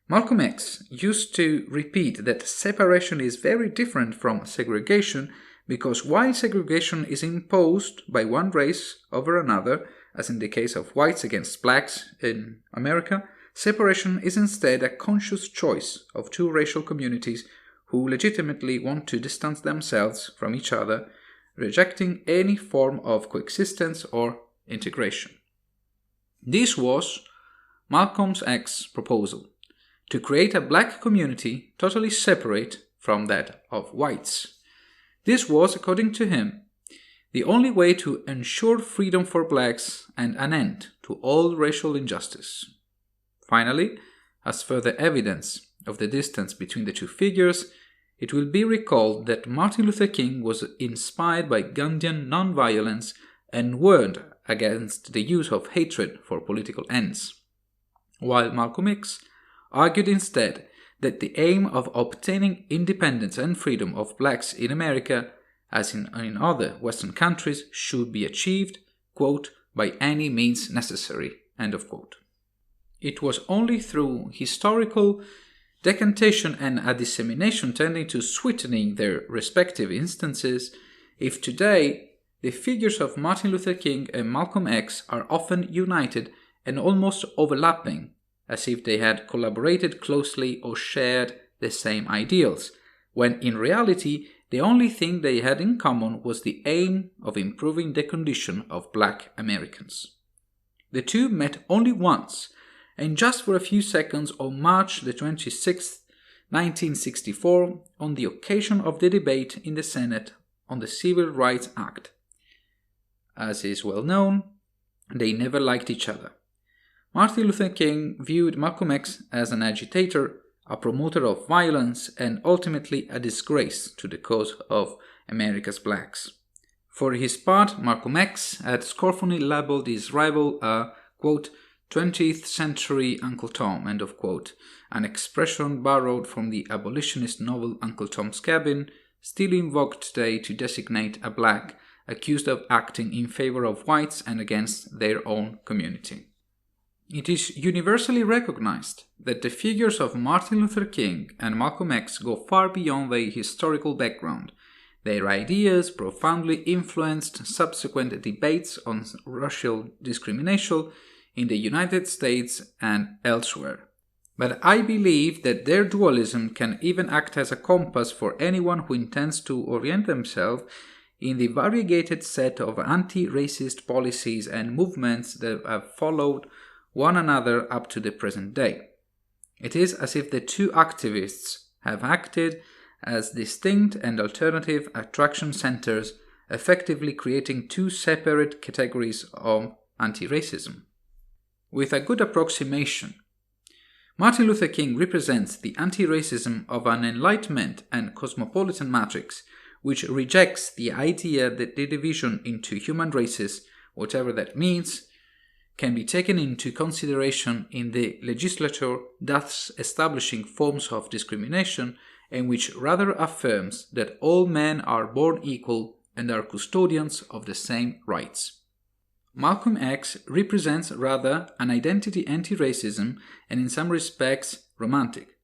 Malcolm X used to repeat that separation is very different from segregation because while segregation is imposed by one race over another, as in the case of whites against blacks in America, separation is instead a conscious choice of two racial communities who legitimately want to distance themselves from each other, rejecting any form of coexistence or integration. This was Malcolm X's proposal, to create a black community totally separate from that of whites. This was, according to him, the only way to ensure freedom for blacks and an end to all racial injustice. Finally, as further evidence of the distance between the two figures, it will be recalled that Martin Luther King was inspired by Gandhian nonviolence and warned against the use of hatred for political ends, while Malcolm X argued instead that the aim of obtaining independence and freedom of blacks in America, as in other Western countries, should be achieved, quote, by any means necessary, end of quote. It was only through historical decantation and a dissemination tending to sweetening their respective instances, if today the figures of Martin Luther King and Malcolm X are often united and almost overlapping, as if they had collaborated closely or shared the same ideals, when in reality the only thing they had in common was the aim of improving the condition of black Americans. The two met only once, and just for a few seconds on March the 26th, 1964, on the occasion of the debate in the Senate on the Civil Rights Act. As is well known, they never liked each other. Martin Luther King viewed Malcolm X as an agitator, a promoter of violence, and ultimately a disgrace to the cause of America's blacks. For his part, Malcolm X had scornfully labeled his rival a, quote, 20th century Uncle Tom, end of quote, an expression borrowed from the abolitionist novel Uncle Tom's Cabin, still invoked today to designate a black accused of acting in favor of whites and against their own community. It is universally recognized that the figures of Martin Luther King and Malcolm X go far beyond their historical background. Their ideas profoundly influenced subsequent debates on racial discrimination in the United States and elsewhere. But I believe that their dualism can even act as a compass for anyone who intends to orient themselves in the variegated set of anti-racist policies and movements that have followed one another up to the present day. It is as if the two activists have acted as distinct and alternative attraction centers, effectively creating two separate categories of anti-racism. With a good approximation, Martin Luther King represents the anti-racism of an Enlightenment and cosmopolitan matrix, which rejects the idea that the division into human races, whatever that means, can be taken into consideration in the legislature, thus establishing forms of discrimination, and which rather affirms that all men are born equal and are custodians of the same rights. Malcolm X represents rather an identity anti-racism and in some respects romantic.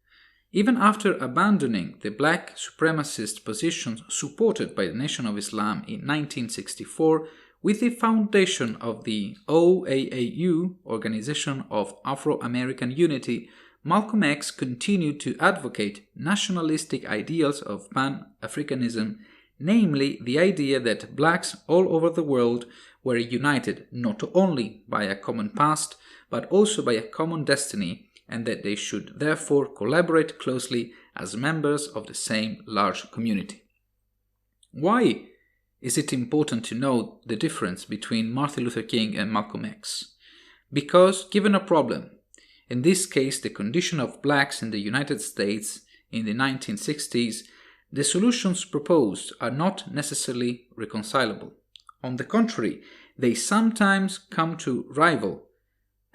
Even after abandoning the black supremacist positions supported by the Nation of Islam in 1964 with the foundation of the OAAU, Organization of Afro-American Unity, Malcolm X continued to advocate nationalistic ideals of Pan-Africanism, namely the idea that blacks all over the world were united not only by a common past, but also by a common destiny, and that they should therefore collaborate closely as members of the same large community. Why is it important to know the difference between Martin Luther King and Malcolm X? Because, given a problem, in this case the condition of blacks in the United States in the 1960s, the solutions proposed are not necessarily reconcilable. On the contrary, they sometimes come to rival,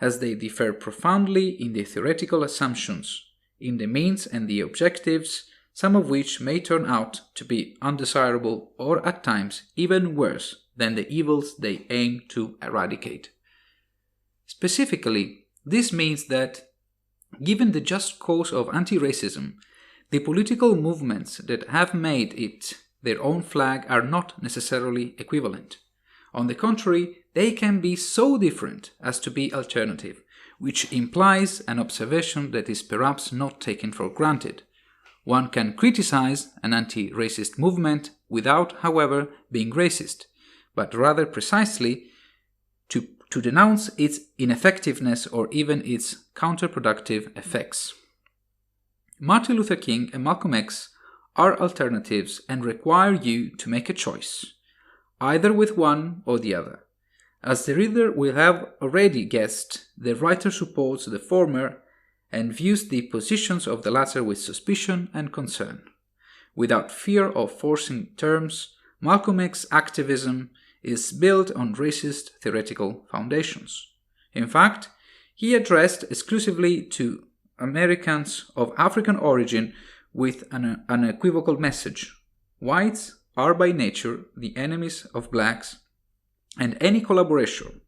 as they differ profoundly in the theoretical assumptions, in the means and the objectives, some of which may turn out to be undesirable or at times even worse than the evils they aim to eradicate. Specifically, this means that, given the just cause of anti-racism, the political movements that have made it their own flag are not necessarily equivalent. On the contrary, they can be so different as to be alternative, which implies an observation that is perhaps not taken for granted. One can criticize an anti-racist movement without, however, being racist, but rather precisely to denounce its ineffectiveness or even its counterproductive effects. Martin Luther King and Malcolm X are alternatives and require you to make a choice, either with one or the other. As the reader will have already guessed, the writer supports the former and views the positions of the latter with suspicion and concern. Without fear of forcing terms, Malcolm X activism is built on racist theoretical foundations. In fact, he addressed exclusively to Americans of African origin with an unequivocal message: whites are by nature the enemies of blacks, and any collaboration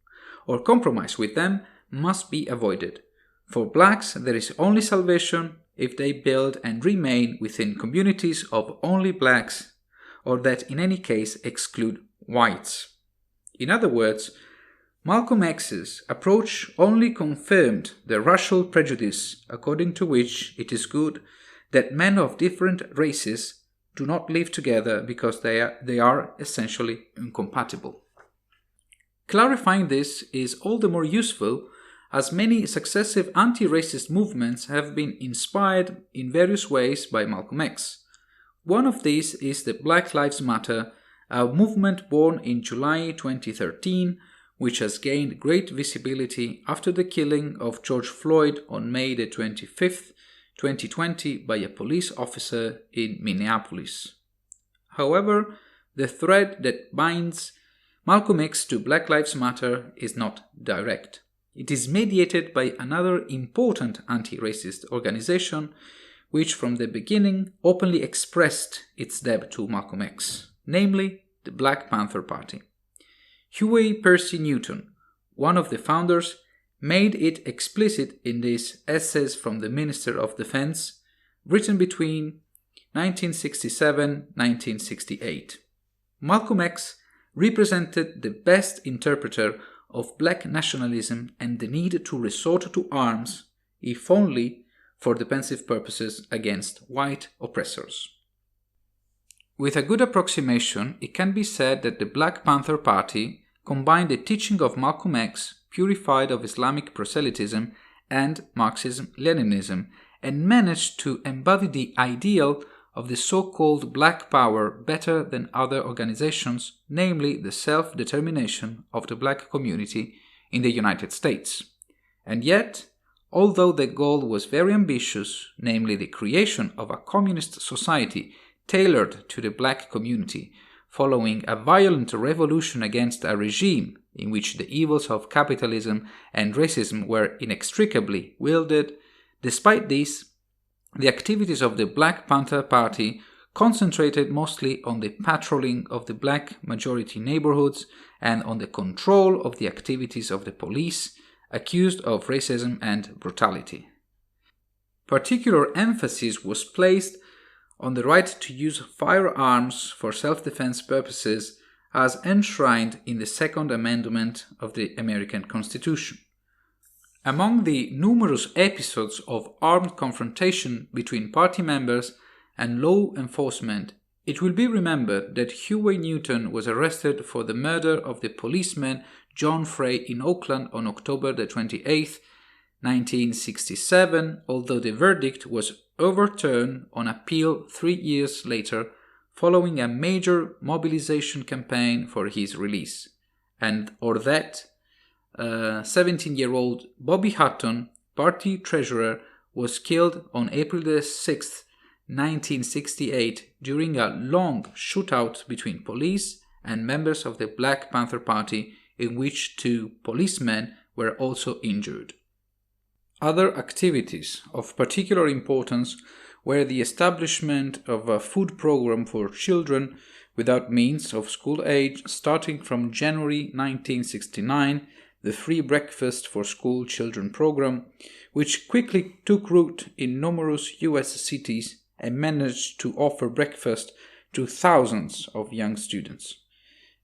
or compromise with them must be avoided. For blacks, there is only salvation if they build and remain within communities of only blacks, or that in any case exclude whites. In other words, Malcolm X's approach only confirmed the racial prejudice according to which it is good that men of different races do not live together because they are essentially incompatible. Clarifying this is all the more useful as many successive anti-racist movements have been inspired in various ways by Malcolm X. One of these is the Black Lives Matter, a movement born in July 2013, which has gained great visibility after the killing of George Floyd on May the 25th, 2020 by a police officer in Minneapolis. However, the thread that binds Malcolm X to Black Lives Matter is not direct. It is mediated by another important anti-racist organization which from the beginning openly expressed its debt to Malcolm X, namely the Black Panther Party. Huey Percy Newton, one of the founders, made it explicit in these essays from the Minister of Defense, written between 1967-1968. Malcolm X represented the best interpreter of black nationalism and the need to resort to arms, if only for defensive purposes against white oppressors. With a good approximation, it can be said that the Black Panther Party combined the teaching of Malcolm X, purified of Islamic proselytism and Marxism-Leninism, and managed to embody the ideal of the so-called Black Power better than other organizations, namely the self-determination of the black community in the United States. And yet, although the goal was very ambitious, namely the creation of a communist society tailored to the black community, following a violent revolution against a regime in which the evils of capitalism and racism were inextricably wielded, despite this, the activities of the Black Panther Party concentrated mostly on the patrolling of the black majority neighborhoods and on the control of the activities of the police accused of racism and brutality. Particular emphasis was placed on the right to use firearms for self-defense purposes as enshrined in the Second Amendment of the American Constitution. Among the numerous episodes of armed confrontation between party members and law enforcement, it will be remembered that Huey Newton was arrested for the murder of the policeman John Frey in Oakland on October 28, 1967, although the verdict was overturned on appeal 3 years later following a major mobilization campaign for his release, or that 17-year-old Bobby Hutton, party treasurer, was killed on April 6, 1968 during a long shootout between police and members of the Black Panther Party in which 2 policemen were also injured. Other activities of particular importance were the establishment of a food program for children without means of school age starting from January 1969, the Free Breakfast for School Children program, which quickly took root in numerous U.S. cities and managed to offer breakfast to thousands of young students,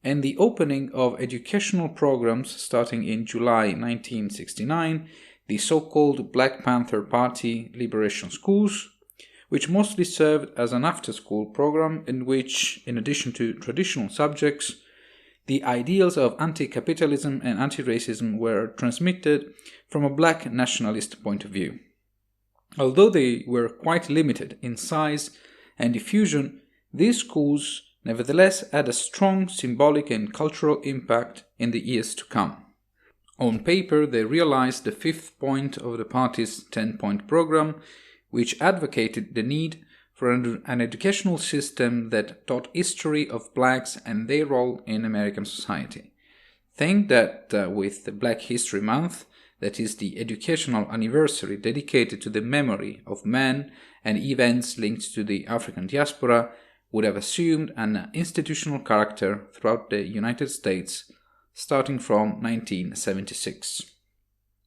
and the opening of educational programs starting in July 1969, the so-called Black Panther Party Liberation Schools, which mostly served as an after-school program in which, in addition to traditional subjects, the ideals of anti-capitalism and anti-racism were transmitted from a black nationalist point of view. Although they were quite limited in size and diffusion, these schools nevertheless had a strong symbolic and cultural impact in the years to come. On paper, they realized the 5th point of the party's 10-point program, which advocated the need for an educational system that taught history of blacks and their role in American society. Think that with the Black History Month, that is the educational anniversary dedicated to the memory of men and events linked to the African diaspora, would have assumed an institutional character throughout the United States starting from 1976.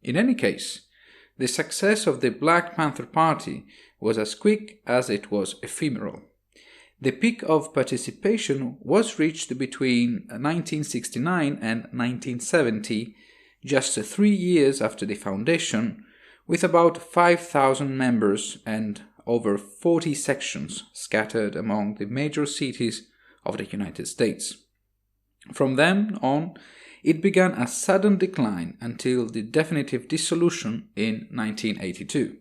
In any case, the success of the Black Panther Party was as quick as it was ephemeral. The peak of participation was reached between 1969 and 1970, just 3 years after the foundation, with about 5,000 members and over 40 sections scattered among the major cities of the United States. From then on, it began a sudden decline until the definitive dissolution in 1982.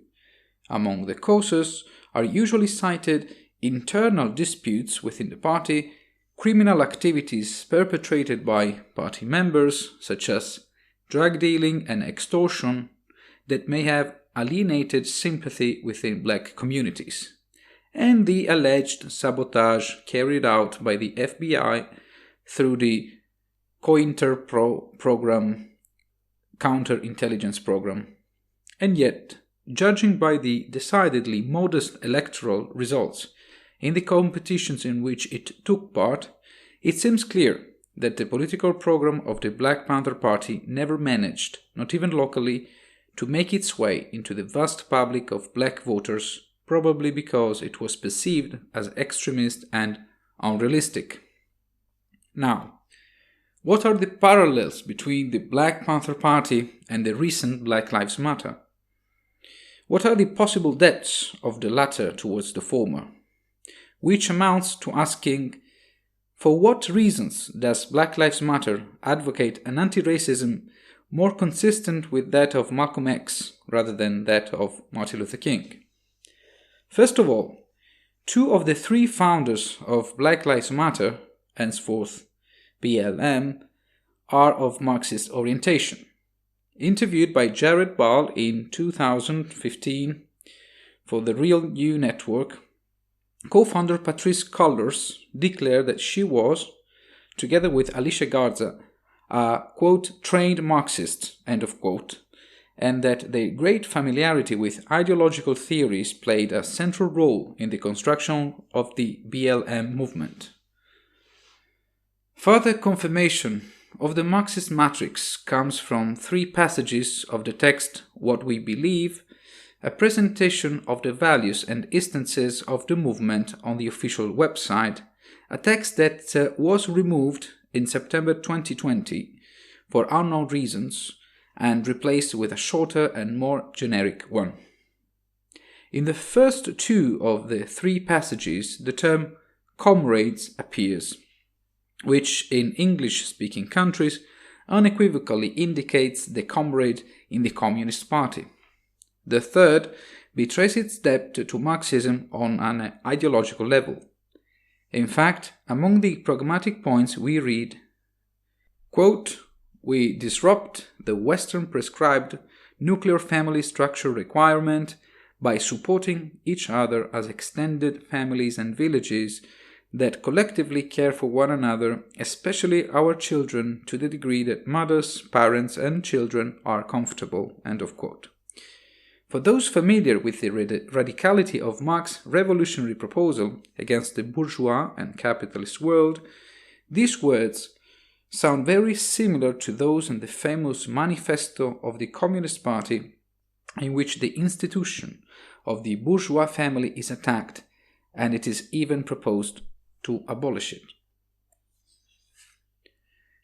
Among the causes are usually cited internal disputes within the party, criminal activities perpetrated by party members, such as drug dealing and extortion, that may have alienated sympathy within black communities, and the alleged sabotage carried out by the FBI through the program, counterintelligence program. And yet, judging by the decidedly modest electoral results in the competitions in which it took part, it seems clear that the political program of the Black Panther Party never managed, not even locally, to make its way into the vast public of black voters, probably because it was perceived as extremist and unrealistic. Now, what are the parallels between the Black Panther Party and the recent Black Lives Matter? What are the possible debts of the latter towards the former? Which amounts to asking, for what reasons does Black Lives Matter advocate an anti-racism more consistent with that of Malcolm X rather than that of Martin Luther King? First of all, 2 of the 3 founders of Black Lives Matter, henceforth BLM, are of Marxist orientation. Interviewed by Jared Ball in 2015 for the Real You Network, co-founder Patrice Cullors declared that she was, together with Alicia Garza, a, quote, trained Marxist, end of quote, and that their great familiarity with ideological theories played a central role in the construction of the BLM movement. Further confirmation of the Marxist matrix comes from 3 passages of the text What We Believe, a presentation of the values and instances of the movement on the official website, a text that was removed in September 2020 for unknown reasons and replaced with a shorter and more generic one. In the first 2 of the 3 passages, the term comrades appears, which in English-speaking countries unequivocally indicates the comrade in the Communist Party. The third betrays its debt to Marxism on an ideological level. In fact, among the pragmatic points we read, quote, we disrupt the Western prescribed nuclear family structure requirement by supporting each other as extended families and villages that collectively care for one another, especially our children, to the degree that mothers, parents, and children are comfortable, end of quote. For those familiar with the radicality of Marx's revolutionary proposal against the bourgeois and capitalist world, these words sound very similar to those in the famous manifesto of the Communist Party, in which the institution of the bourgeois family is attacked, and it is even proposed to abolish it.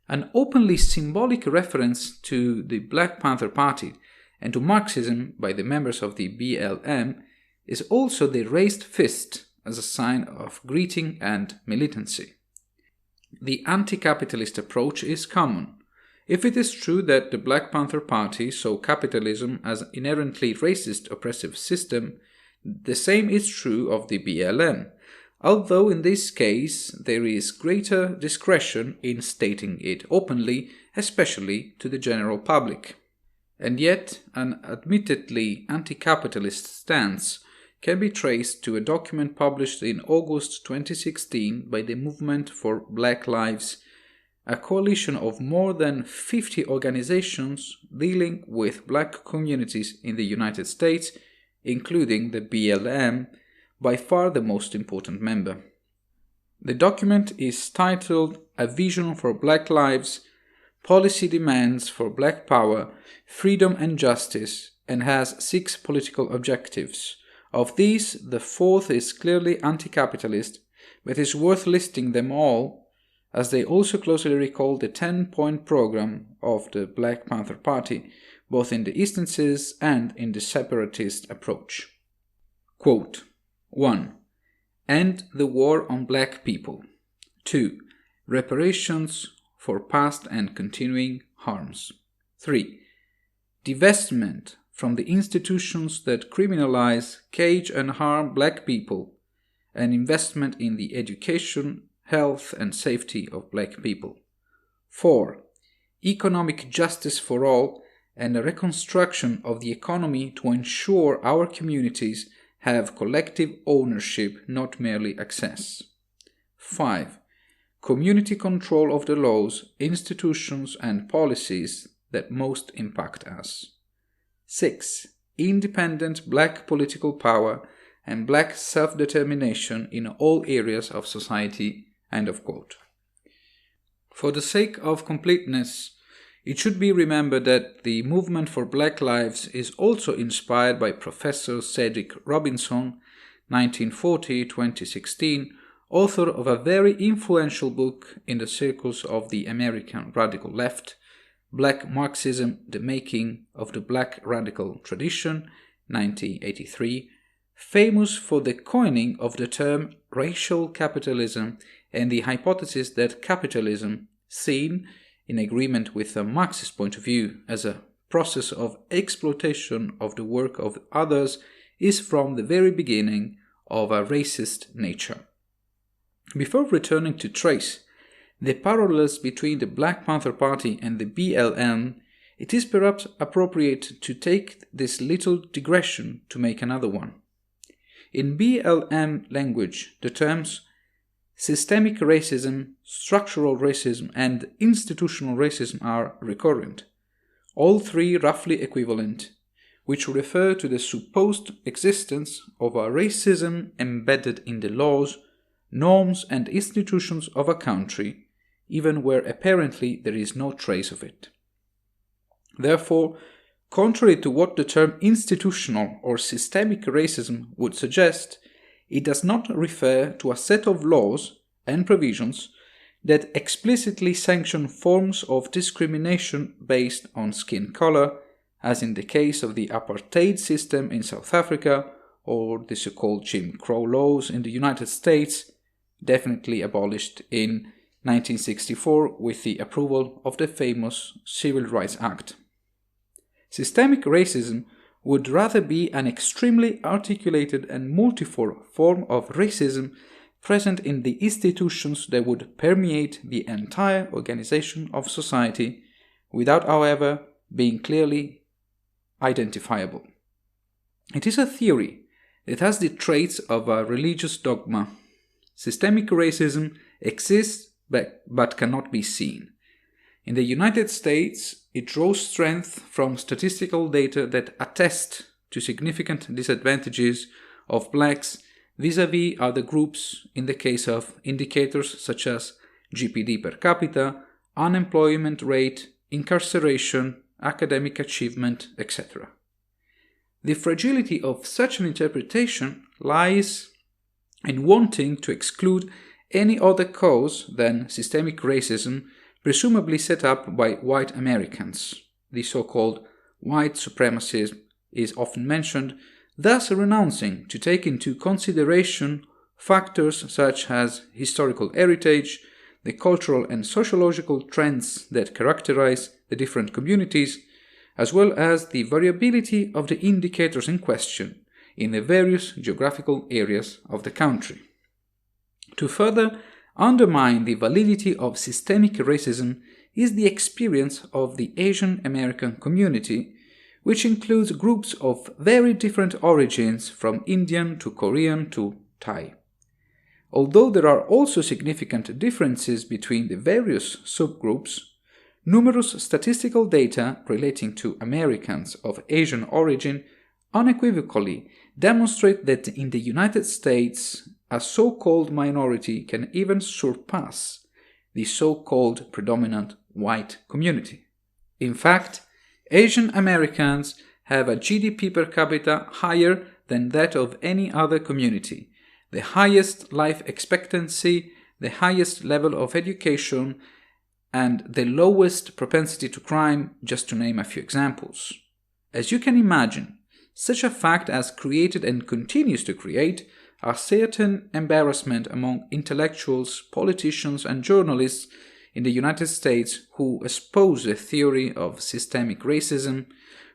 An openly symbolic reference to the Black Panther Party and to Marxism by the members of the BLM is also the raised fist as a sign of greeting and militancy. The anti-capitalist approach is common. If it is true that the Black Panther Party saw capitalism as an inherently racist oppressive system, the same is true of the BLM, although in this case there is greater discretion in stating it openly, especially to the general public. And yet, an admittedly anti-capitalist stance can be traced to a document published in August 2016 by the Movement for Black Lives, a coalition of more than 50 organizations dealing with black communities in the United States, including the BLM, by far the most important member. The document is titled A Vision for Black Lives, Policy Demands for Black Power, Freedom and Justice, and has 6 political objectives. Of these, the 4th is clearly anti-capitalist, but is worth listing them all, as they also closely recall the 10-point program of the Black Panther Party, both in the instances and in the separatist approach. Quote, 1. End the war on black people. 2. Reparations for past and continuing harms. 3. Divestment from the institutions that criminalize, cage and harm black people, and investment in the education, health and safety of black people. 4. Economic justice for all and a reconstruction of the economy to ensure our communities have collective ownership, not merely access. 5. Community control of the laws, institutions, and policies that most impact us. 6. Independent Black political power and Black self-determination in all areas of society." End of quote. For the sake of completeness, it should be remembered that the movement for Black lives is also inspired by Professor Cedric Robinson, 1940-2016, author of a very influential book in the circles of the American radical left, Black Marxism, The Making of the Black Radical Tradition, 1983, famous for the coining of the term racial capitalism and the hypothesis that capitalism, seen in agreement with a Marxist point of view as a process of exploitation of the work of others, is from the very beginning of a racist nature. Before returning to trace the parallels between the Black Panther Party and the BLM, it is perhaps appropriate to take this little digression to make another one. In BLM language, the terms systemic racism, structural racism, and institutional racism are recurrent, all three roughly equivalent, which refer to the supposed existence of a racism embedded in the laws, norms, and institutions of a country, even where apparently there is no trace of it. Therefore, contrary to what the term institutional or systemic racism would suggest, it does not refer to a set of laws and provisions that explicitly sanction forms of discrimination based on skin color, as in the case of the apartheid system in South Africa or the so-called Jim Crow laws in the United States, definitely abolished in 1964 with the approval of the famous Civil Rights Act. Systemic racism would rather be an extremely articulated and multiform form of racism present in the institutions that would permeate the entire organization of society without, however, being clearly identifiable. It is a theory that has the traits of a religious dogma. Systemic racism exists but cannot be seen. In the United States, it draws strength from statistical data that attest to significant disadvantages of blacks vis-à-vis other groups in the case of indicators such as GPD per capita, unemployment rate, incarceration, academic achievement, etc. The fragility of such an interpretation lies in wanting to exclude any other cause than systemic racism presumably set up by white Americans. The so-called white supremacism is often mentioned, thus renouncing to take into consideration factors such as historical heritage, the cultural and sociological trends that characterize the different communities, as well as the variability of the indicators in question in the various geographical areas of the country. To further undermine the validity of systemic racism is the experience of the Asian American community, which includes groups of very different origins from Indian to Korean to Thai. Although there are also significant differences between the various subgroups, numerous statistical data relating to Americans of Asian origin unequivocally demonstrate that in the United States, a so-called minority can even surpass the so-called predominant white community. In fact, Asian Americans have a GDP per capita higher than that of any other community, the highest life expectancy, the highest level of education, and the lowest propensity to crime, just to name a few examples. As you can imagine, such a fact has created and continues to create a certain embarrassment among intellectuals, politicians, and journalists in the United States who espouse the theory of systemic racism,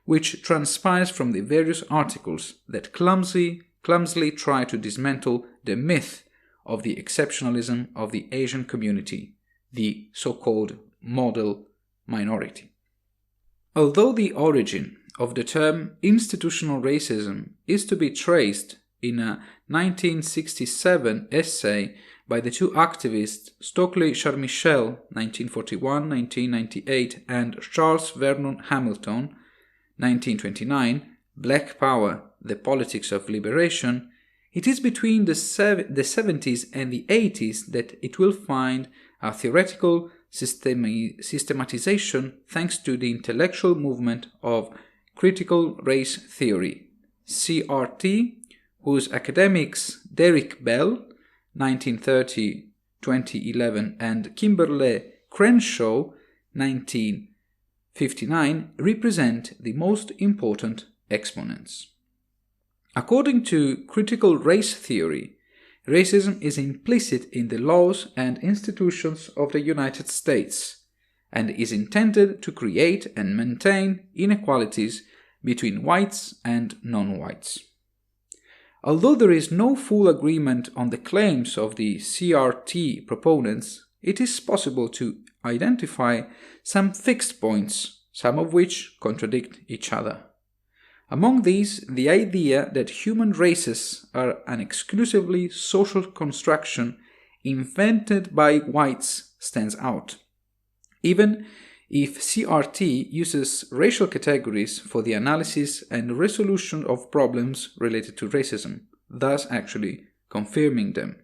which transpires from the various articles that clumsily try to dismantle the myth of the exceptionalism of the Asian community, the so-called model minority. Although the origin of the term institutional racism is to be traced in a 1967 essay by the two activists Stokely Charmichel 1941-1998 and Charles Vernon Hamilton 1929, Black Power, The Politics of Liberation, it is between the 70s and the 80s that it will find a theoretical systematization thanks to the intellectual movement of critical race theory, CRT, whose academics Derek Bell, 1930-2011, and Kimberly Crenshaw, 1959, represent the most important exponents. According to critical race theory, racism is implicit in the laws and institutions of the United States and is intended to create and maintain inequalities between whites and non-whites. Although there is no full agreement on the claims of the CRT proponents, it is possible to identify some fixed points, some of which contradict each other. Among these, the idea that human races are an exclusively social construction invented by whites stands out, even if CRT uses racial categories for the analysis and resolution of problems related to racism, thus actually confirming them.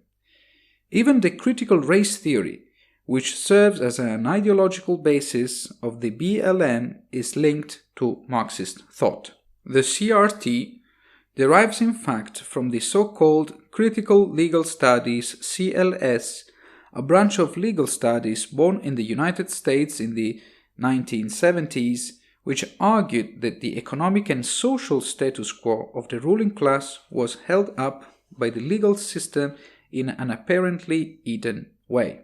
Even the critical race theory, which serves as an ideological basis of the BLM, is linked to Marxist thought. The CRT derives in fact from the so-called Critical Legal Studies (CLS), a branch of legal studies born in the United States in the 1970s, which argued that the economic and social status quo of the ruling class was held up by the legal system in an apparently hidden way.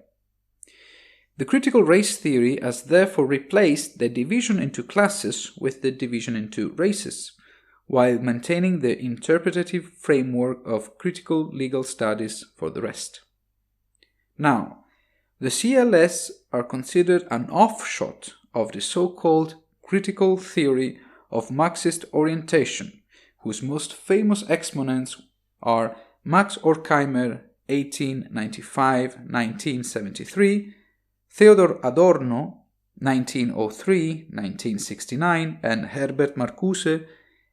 The critical race theory has therefore replaced the division into classes with the division into races, while maintaining the interpretative framework of critical legal studies for the rest. Now, the CLS are considered an offshoot of the so-called critical theory of Marxist orientation, whose most famous exponents are Max Horkheimer 1895-1973, Theodor Adorno 1903-1969, and Herbert Marcuse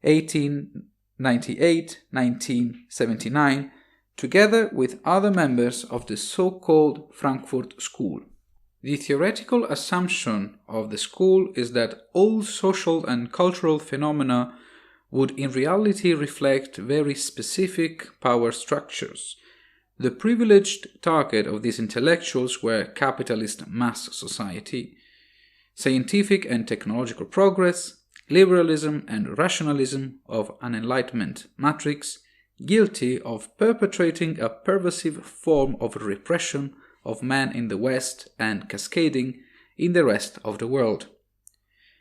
1898-1979, together with other members of the so-called Frankfurt School. The theoretical assumption of the school is that all social and cultural phenomena would in reality reflect very specific power structures. The privileged target of these intellectuals were capitalist mass society, scientific and technological progress, liberalism and rationalism of an Enlightenment matrix, guilty of perpetrating a pervasive form of repression of man in the West and cascading in the rest of the world.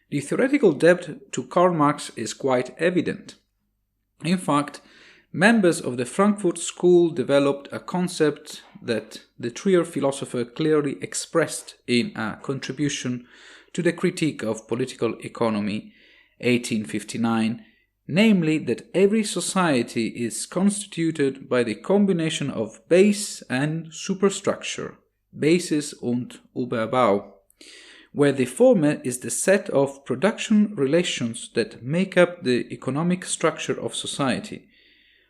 The theoretical debt to Karl Marx is quite evident. In fact, members of the Frankfurt School developed a concept that the Trier philosopher clearly expressed in a contribution to the Critique of Political Economy, 1859, namely that every society is constituted by the combination of base and superstructure, Basis und Überbau, where the former is the set of production relations that make up the economic structure of society,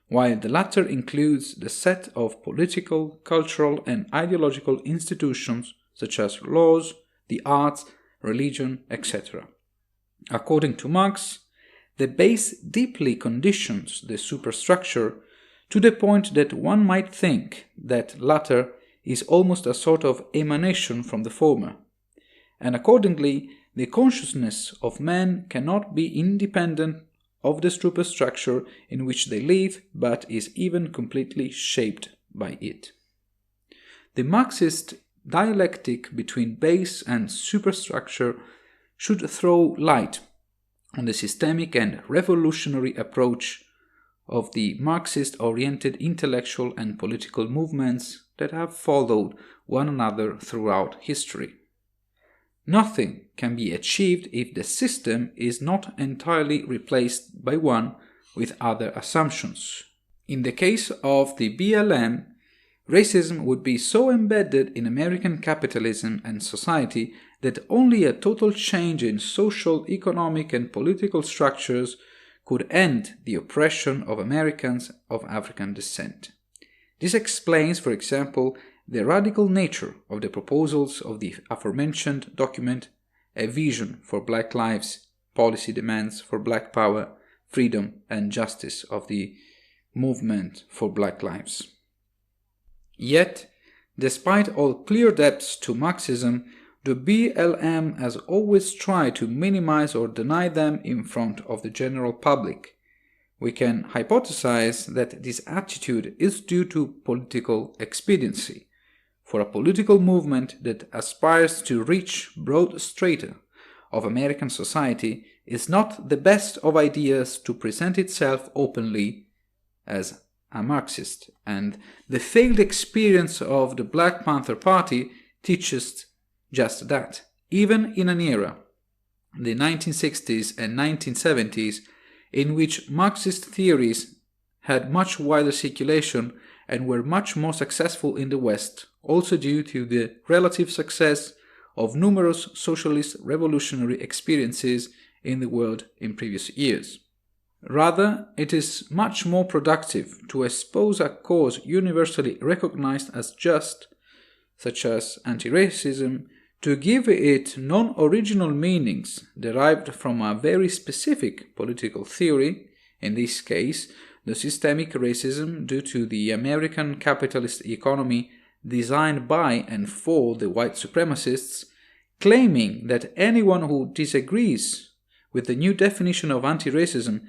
while the latter includes the set of political, cultural, and ideological institutions such as laws, the arts, religion, etc. According to Marx, the base deeply conditions the superstructure to the point that one might think that latter is almost a sort of emanation from the former, and accordingly the consciousness of men cannot be independent of the superstructure in which they live, but is even completely shaped by it. The Marxist dialectic between base and superstructure should throw light on the systemic and revolutionary approach of the Marxist-oriented intellectual and political movements that have followed one another throughout history. Nothing can be achieved if the system is not entirely replaced by one with other assumptions. In the case of the BLM, racism would be so embedded in American capitalism and society that only a total change in social, economic, and political structures could end the oppression of Americans of African descent. This explains, for example, the radical nature of the proposals of the aforementioned document, A Vision for Black Lives, Policy Demands for Black Power, Freedom and Justice of the Movement for Black Lives. Yet, despite all clear debts to Marxism, the BLM has always tried to minimize or deny them in front of the general public. We can hypothesize that this attitude is due to political expediency. For a political movement that aspires to reach broad strata of American society, is not the best of ideas to present itself openly as a Marxist, and the failed experience of the Black Panther Party teaches just that. Even in an era, the 1960s and 1970s, in which Marxist theories had much wider circulation and were much more successful in the West, also due to the relative success of numerous socialist revolutionary experiences in the world in previous years. Rather, it is much more productive to espouse a cause universally recognized as just, such as anti-racism, to give it non-original meanings derived from a very specific political theory, in this case, the systemic racism due to the American capitalist economy designed by and for the white supremacists, claiming that anyone who disagrees with the new definition of anti-racism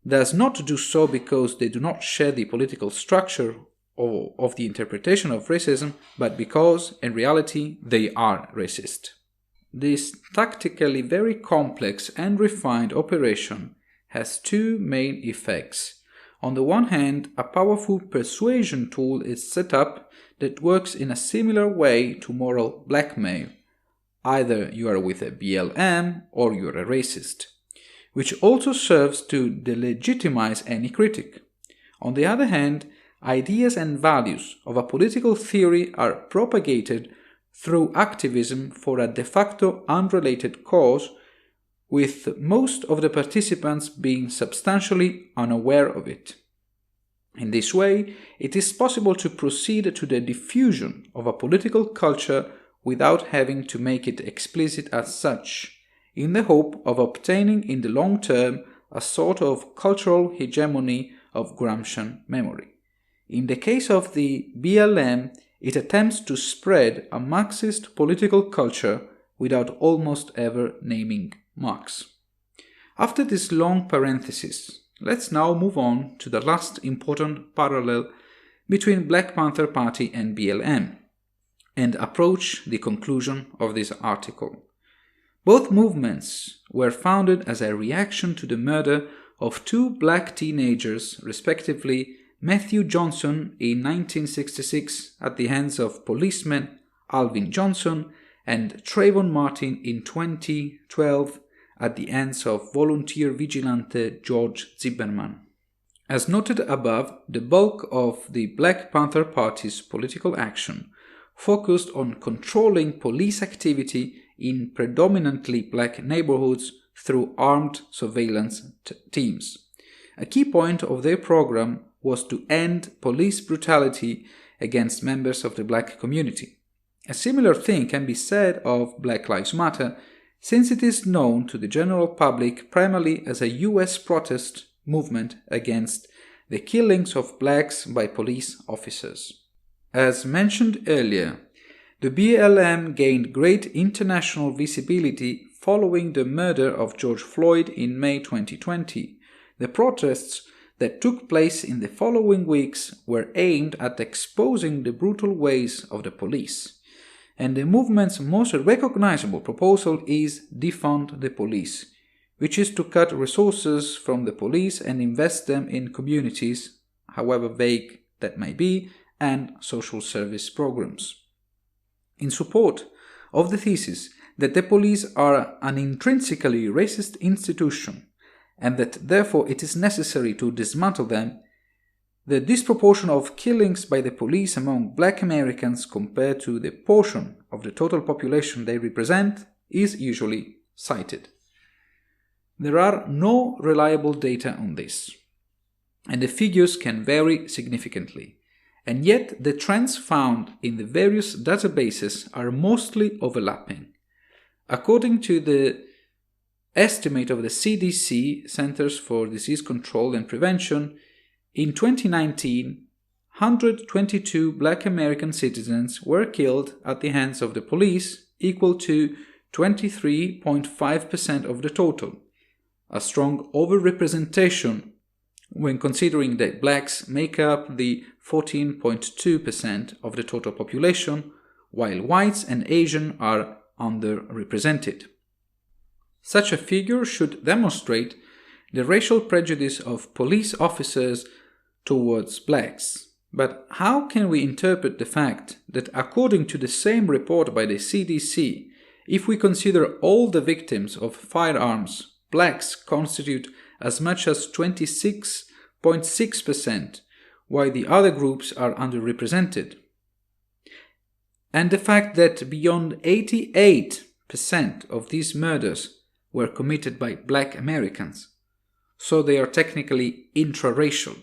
does not do so because they do not share the political structure of the interpretation of racism, but because, in reality, they are racist. This tactically very complex and refined operation has two main effects. On the one hand, a powerful persuasion tool is set up that works in a similar way to moral blackmail. Either you are with a BLM or you are a racist, which also serves to delegitimize any critic. On the other hand, ideas and values of a political theory are propagated through activism for a de facto unrelated cause, with most of the participants being substantially unaware of it. In this way, it is possible to proceed to the diffusion of a political culture without having to make it explicit as such, in the hope of obtaining in the long term a sort of cultural hegemony of Gramscian memory. In the case of the BLM, it attempts to spread a Marxist political culture without almost ever naming Marx. After this long parenthesis, let's now move on to the last important parallel between Black Panther Party and BLM, and approach the conclusion of this article. Both movements were founded as a reaction to the murder of two black teenagers, respectively Matthew Johnson in 1966 at the hands of policeman Alvin Johnson and Trayvon Martin in 2012 at the hands of volunteer vigilante George Zimmerman. As noted above, the bulk of the Black Panther Party's political action focused on controlling police activity in predominantly black neighborhoods through armed surveillance teams. A key point of their program was to end police brutality against members of the black community. A similar thing can be said of Black Lives Matter, since it is known to the general public primarily as a US protest movement against the killings of blacks by police officers. As mentioned earlier, the BLM gained great international visibility following the murder of George Floyd in May 2020. The protests that took place in the following weeks were aimed at exposing the brutal ways of the police. And the movement's most recognizable proposal is defund the police, which is to cut resources from the police and invest them in communities, however vague that may be, and social service programs. In support of the thesis that the police are an intrinsically racist institution and that therefore it is necessary to dismantle them, the disproportion of killings by the police among Black Americans compared to the portion of the total population they represent is usually cited. There are no reliable data on this, and the figures can vary significantly, and yet the trends found in the various databases are mostly overlapping. According to the estimate of the CDC, Centers for Disease Control and Prevention, in 2019, 122 Black American citizens were killed at the hands of the police, equal to 23.5% of the total, a strong overrepresentation when considering that blacks make up the 14.2% of the total population, while whites and Asian are underrepresented. Such a figure should demonstrate the racial prejudice of police officers towards blacks. But how can we interpret the fact that, according to the same report by the CDC, if we consider all the victims of firearms, blacks constitute as much as 26.6%, while the other groups are underrepresented? And the fact that beyond 88% of these murders were committed by Black Americans, so they are technically intraracial.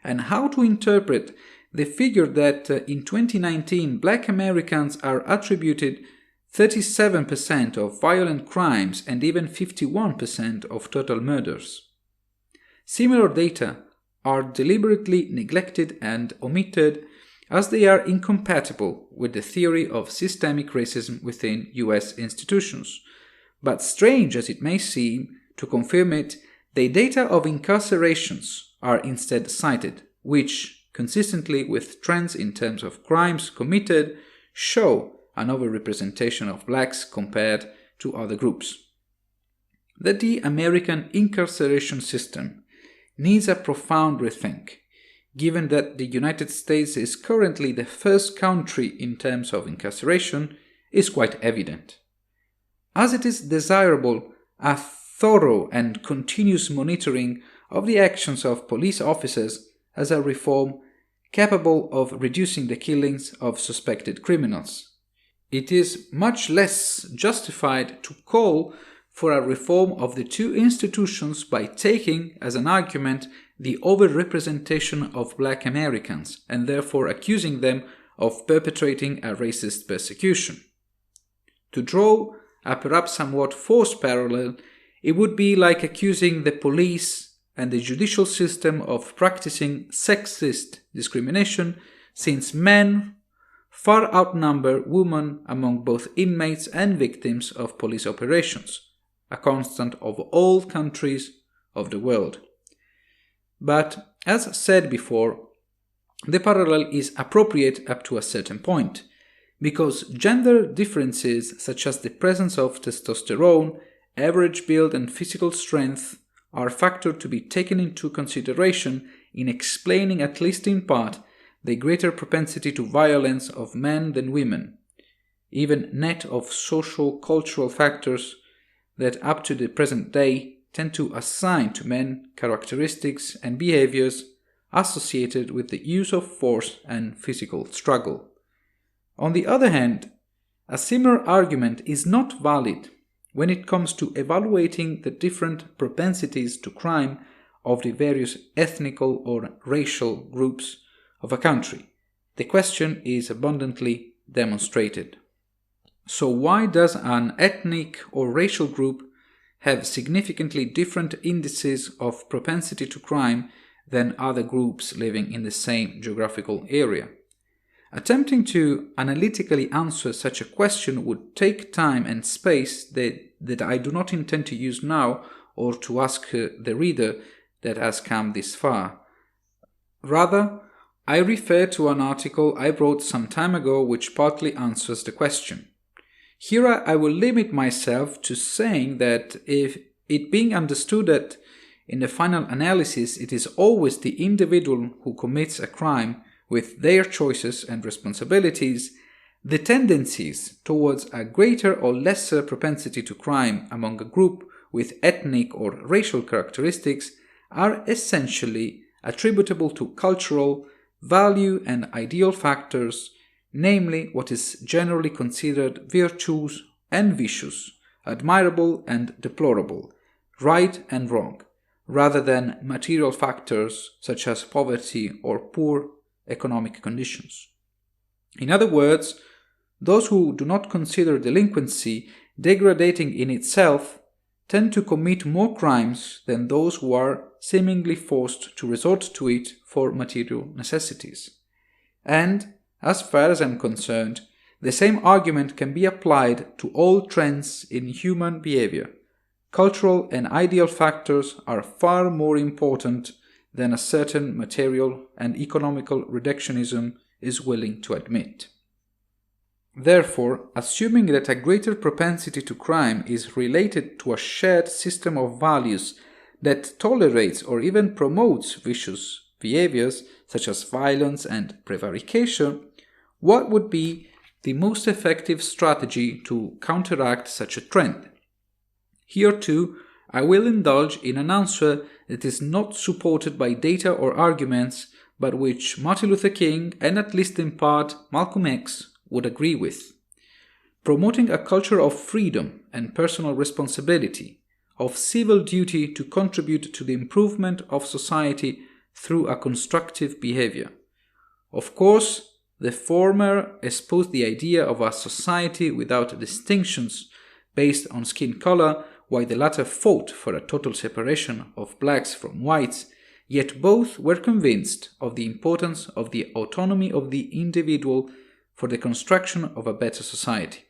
And how to interpret the figure that in 2019 Black Americans are attributed 37% of violent crimes and even 51% of total murders. Similar data are deliberately neglected and omitted as they are incompatible with the theory of systemic racism within US institutions. But strange as it may seem, to confirm it, the data of incarcerations are instead cited, which, consistently with trends in terms of crimes committed, show an overrepresentation of blacks compared to other groups. That the American incarceration system needs a profound rethink, given that the United States is currently the first country in terms of incarceration, is quite evident. As it is desirable a thorough and continuous monitoring of the actions of police officers as a reform capable of reducing the killings of suspected criminals. It is much less justified to call for a reform of the two institutions by taking as an argument the overrepresentation of Black Americans and therefore accusing them of perpetrating a racist persecution. To draw a perhaps somewhat forced parallel, it would be like accusing the police and the judicial system of practicing sexist discrimination, since men far outnumber women among both inmates and victims of police operations, a constant of all countries of the world. But, as said before, the parallel is appropriate up to a certain point, because gender differences such as the presence of testosterone, average build and physical strength are factors to be taken into consideration in explaining, at least in part, the greater propensity to violence of men than women, even net of social cultural factors that up to the present day tend to assign to men characteristics and behaviors associated with the use of force and physical struggle. On the other hand, a similar argument is not valid when it comes to evaluating the different propensities to crime of the various ethnical or racial groups of a country. The question is abundantly demonstrated. So why does an ethnic or racial group have significantly different indices of propensity to crime than other groups living in the same geographical area? Attempting to analytically answer such a question would take time and space that I do not intend to use now or to ask the reader that has come this far. Rather, I refer to an article I wrote some time ago which partly answers the question. Here I will limit myself to saying that if it being understood that in the final analysis it is always the individual who commits a crime with their choices and responsibilities, the tendencies towards a greater or lesser propensity to crime among a group with ethnic or racial characteristics are essentially attributable to cultural, value and ideal factors, namely what is generally considered virtuous and vicious, admirable and deplorable, right and wrong, rather than material factors such as poverty or poor economic conditions. In other words, those who do not consider delinquency degrading in itself tend to commit more crimes than those who are seemingly forced to resort to it for material necessities. And, as far as I'm concerned, the same argument can be applied to all trends in human behavior. Cultural and ideal factors are far more important than a certain material and economical reductionism is willing to admit. Therefore, assuming that a greater propensity to crime is related to a shared system of values that tolerates or even promotes vicious behaviors such as violence and prevarication, what would be the most effective strategy to counteract such a trend? Here too, I will indulge in an answer that is not supported by data or arguments, but which Martin Luther King and at least in part Malcolm X would agree with. Promoting a culture of freedom and personal responsibility, of civil duty to contribute to the improvement of society through a constructive behavior. Of course, the former espoused the idea of a society without distinctions based on skin color, while the latter fought for a total separation of blacks from whites, yet both were convinced of the importance of the autonomy of the individual for the construction of a better society.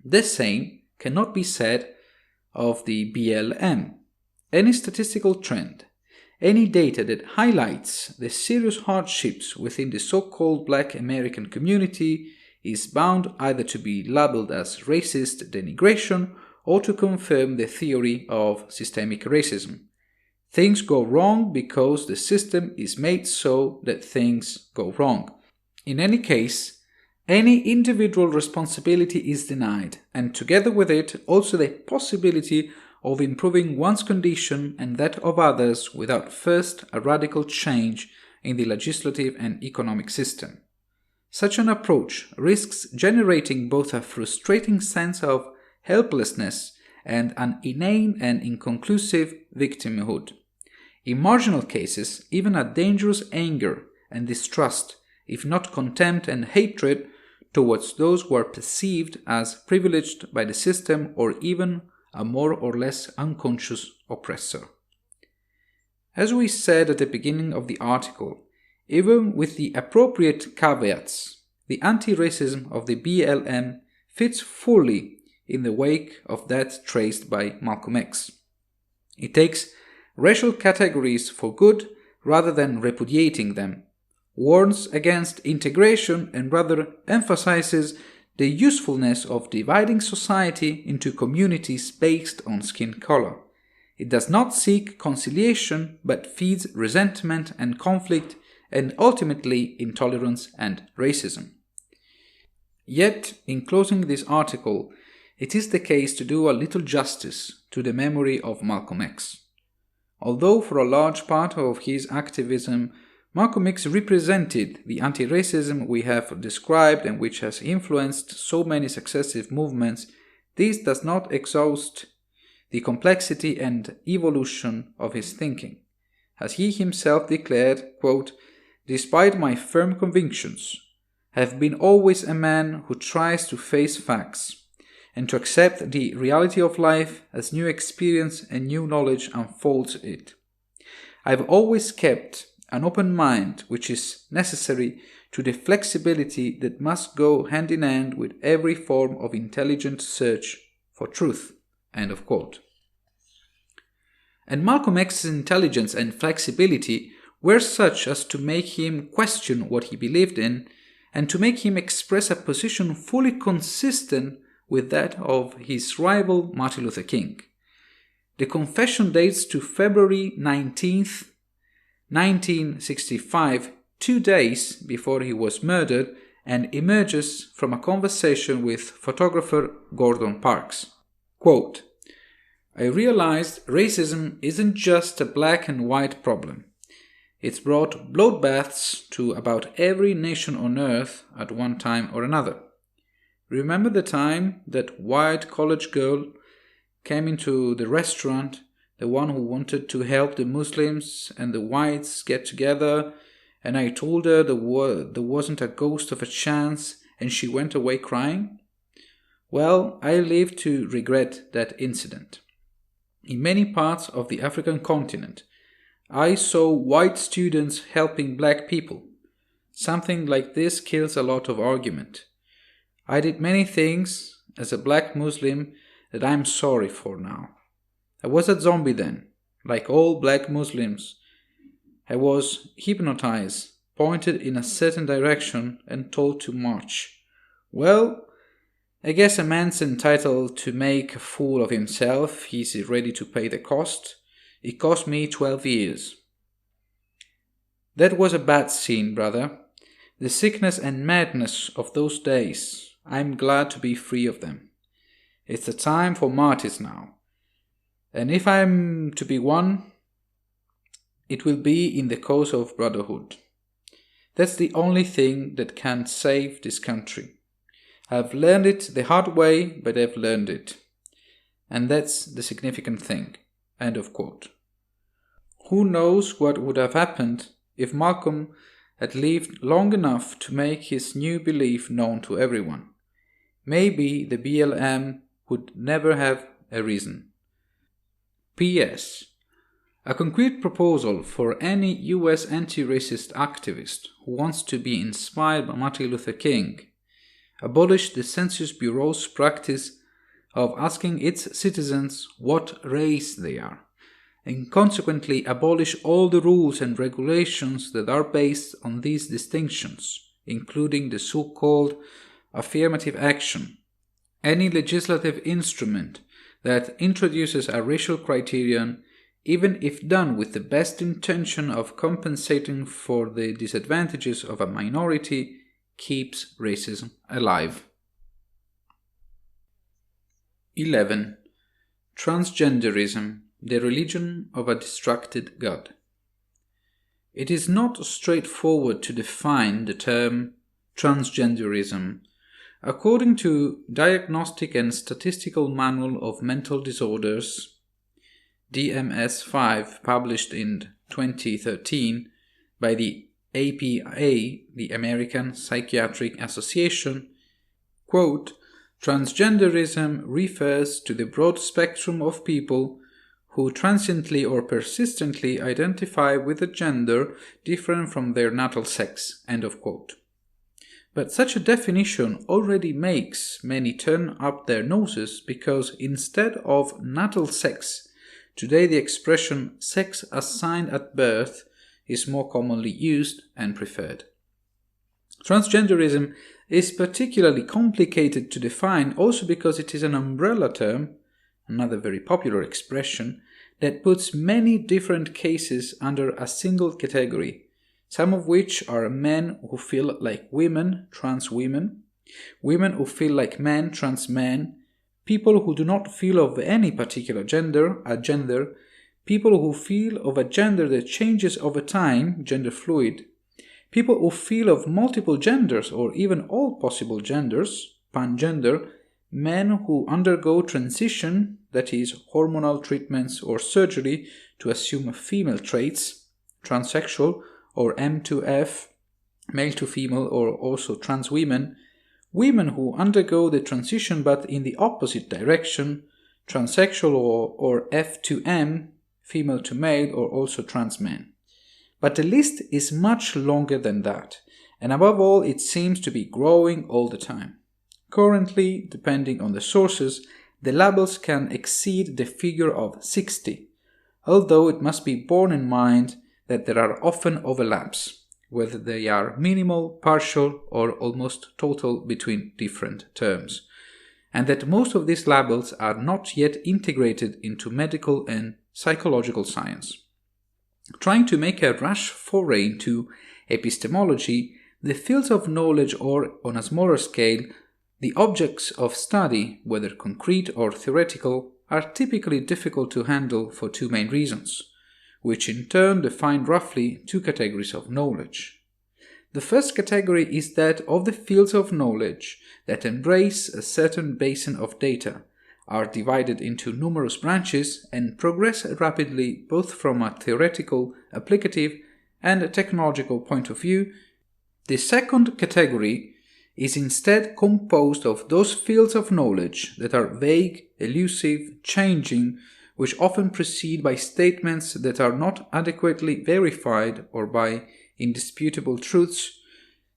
The same cannot be said of the BLM. Any statistical trend, any data that highlights the serious hardships within the so-called Black American community is bound either to be labeled as racist denigration or to confirm the theory of systemic racism. Things go wrong because the system is made so that things go wrong. In any case, any individual responsibility is denied, and together with it also the possibility of improving one's condition and that of others without first a radical change in the legislative and economic system. Such an approach risks generating both a frustrating sense of helplessness and an inane and inconclusive victimhood. In marginal cases, even a dangerous anger and distrust, if not contempt and hatred, towards those who are perceived as privileged by the system or even a more or less unconscious oppressor. As we said at the beginning of the article, even with the appropriate caveats, the anti-racism of the BLM fits fully in the wake of that traced by Malcolm X. It takes racial categories for good rather than repudiating them, warns against integration and rather emphasizes the usefulness of dividing society into communities based on skin color. It does not seek conciliation but feeds resentment and conflict and ultimately intolerance and racism. Yet, in closing this article, it is the case to do a little justice to the memory of Malcolm X. Although for a large part of his activism, Malcolm X represented the anti-racism we have described and which has influenced so many successive movements, this does not exhaust the complexity and evolution of his thinking. As he himself declared, quote, "Despite my firm convictions, I have been always a man who tries to face facts and to accept the reality of life as new experience and new knowledge unfolds it. I have always kept an open mind which is necessary to the flexibility that must go hand in hand with every form of intelligent search for truth." End of quote. And Malcolm X's intelligence and flexibility were such as to make him question what he believed in and to make him express a position fully consistent with that of his rival Martin Luther King. The confession dates to February 19th, 1965, 2 days before he was murdered, and emerges from a conversation with photographer Gordon Parks. Quote, "I realized racism isn't just a black and white problem. It's brought bloodbaths to about every nation on earth at one time or another. Remember the time that white college girl came into the restaurant, the one who wanted to help the Muslims and the whites get together, and I told her there wasn't a ghost of a chance, and she went away crying? Well, I live to regret that incident. In many parts of the African continent, I saw white students helping black people. Something like this kills a lot of argument. I did many things as a black Muslim that I'm sorry for now. I was a zombie then, like all black Muslims. I was hypnotized, pointed in a certain direction, and told to march. Well, I guess a man's entitled to make a fool of himself. He's ready to pay the cost. It cost me 12 years. That was a bad scene, brother. The sickness and madness of those days. I'm glad to be free of them. It's the time for martyrs now. And if I'm to be one, it will be in the cause of brotherhood. That's the only thing that can save this country. I've learned it the hard way, but I've learned it. And that's the significant thing." End of quote. Who knows what would have happened if Malcolm had lived long enough to make his new belief known to everyone. Maybe the BLM would never have arisen. P.S. A concrete proposal for any US anti-racist activist who wants to be inspired by Martin Luther King: abolish the Census Bureau's practice of asking its citizens what race they are, and consequently abolish all the rules and regulations that are based on these distinctions, including the so-called affirmative action. Any legislative instrument that introduces a racial criterion, even if done with the best intention of compensating for the disadvantages of a minority, keeps racism alive. 11. Transgenderism, the religion of a distracted God. It is not straightforward to define the term transgenderism. According to Diagnostic and Statistical Manual of Mental Disorders, DMS-5, published in 2013 by the APA, the American Psychiatric Association, quote, "Transgenderism refers to the broad spectrum of people who transiently or persistently identify with a gender different from their natal sex." End of quote. But such a definition already makes many turn up their noses because instead of natal sex, today the expression sex assigned at birth is more commonly used and preferred. Transgenderism is particularly complicated to define also because it is an umbrella term, another very popular expression, that puts many different cases under a single category, some of which are men who feel like women, trans women, women who feel like men, trans men, people who do not feel of any particular gender, a gender, people who feel of a gender that changes over time, gender fluid, people who feel of multiple genders or even all possible genders, pangender, men who undergo transition, that is, hormonal treatments or surgery to assume female traits, transsexual or M2F, male to female or also trans women, women who undergo the transition but in the opposite direction, transsexual or F2M, female to male or also trans men. But the list is much longer than that, and above all it seems to be growing all the time. Currently, depending on the sources, the labels can exceed the figure of 60, although it must be borne in mind that there are often overlaps, whether they are minimal, partial, or almost total between different terms, and that most of these labels are not yet integrated into medical and psychological science. Trying to make a rash foray into epistemology, the fields of knowledge or, on a smaller scale, the objects of study, whether concrete or theoretical, are typically difficult to handle for two main reasons, which in turn define roughly two categories of knowledge. The first category is that of the fields of knowledge that embrace a certain basin of data, are divided into numerous branches, and progress rapidly both from a theoretical, applicative, and a technological point of view. The second category is instead composed of those fields of knowledge that are vague, elusive, changing, which often precede by statements that are not adequately verified or by indisputable truths,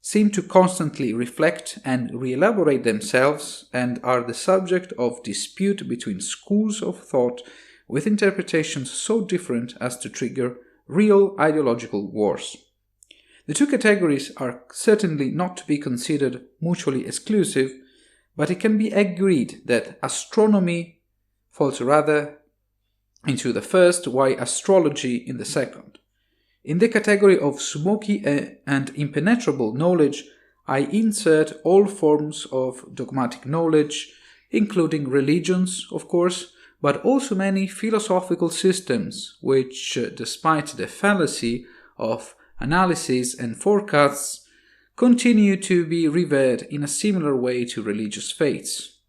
seem to constantly reflect and re-elaborate themselves, and are the subject of dispute between schools of thought with interpretations so different as to trigger real ideological wars. The two categories are certainly not to be considered mutually exclusive, but it can be agreed that astronomy falls rather into the first, while astrology in the second. In the category of smoky and impenetrable knowledge, I insert all forms of dogmatic knowledge, including religions, of course, but also many philosophical systems which, despite the fallacy of analysis and forecasts, continue to be revered in a similar way to religious faiths.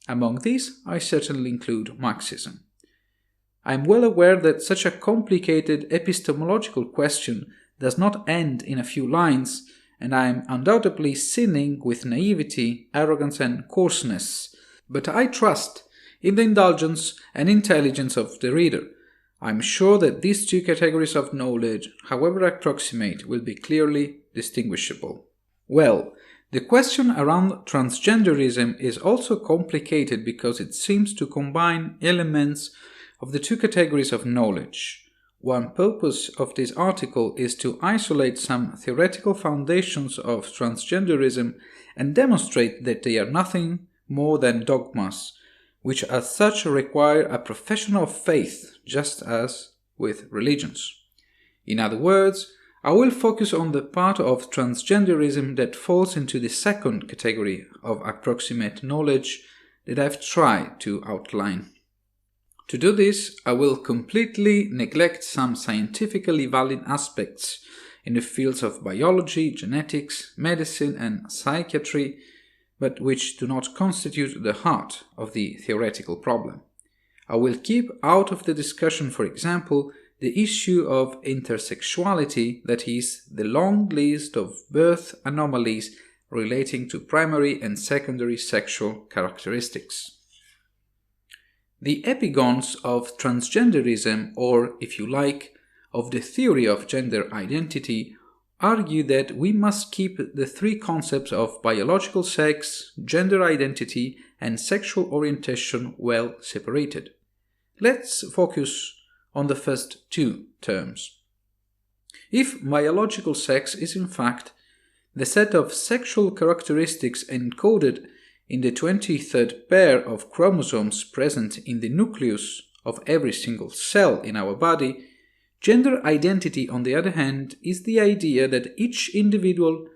Among these, I certainly include Marxism. I am well aware that such a complicated epistemological question does not end in a few lines, and I am undoubtedly sinning with naivety, arrogance, and coarseness, but I trust in the indulgence and intelligence of the reader. I am sure that these two categories of knowledge, however approximate, will be clearly distinguishable. Well, the question around transgenderism is also complicated because it seems to combine elements of the two categories of knowledge. One purpose of this article is to isolate some theoretical foundations of transgenderism and demonstrate that they are nothing more than dogmas, which as such require a profession of faith, just as with religions. In other words, I will focus on the part of transgenderism that falls into the second category of approximate knowledge that I've tried to outline. To do this, I will completely neglect some scientifically valid aspects in the fields of biology, genetics, medicine, and psychiatry, but which do not constitute the heart of the theoretical problem. I will keep out of the discussion, for example, the issue of intersexuality, that is, the long list of birth anomalies relating to primary and secondary sexual characteristics. The epigons of transgenderism, or, if you like, of the theory of gender identity, argue that we must keep the three concepts of biological sex, gender identity, and sexual orientation well separated. Let's focus on the first two terms. If biological sex is in fact the set of sexual characteristics encoded in the 23rd pair of chromosomes present in the nucleus of every single cell in our body, gender identity, on the other hand, is the idea that each individual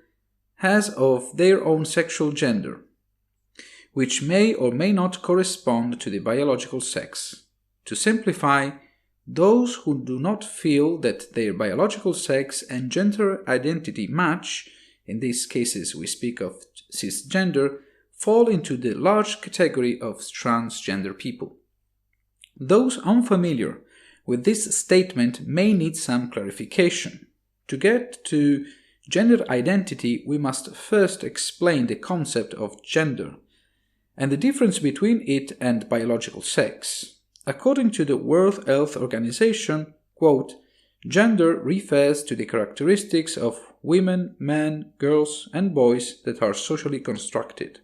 has of their own sexual gender, which may or may not correspond to the biological sex. To simplify, those who do not feel that their biological sex and gender identity match, in these cases we speak of cisgender, fall into the large category of transgender people. Those unfamiliar with this statement may need some clarification. To get to gender identity, we must first explain the concept of gender and the difference between it and biological sex. According to the World Health Organization, quote, gender refers to the characteristics of women, men, girls, and boys that are socially constructed.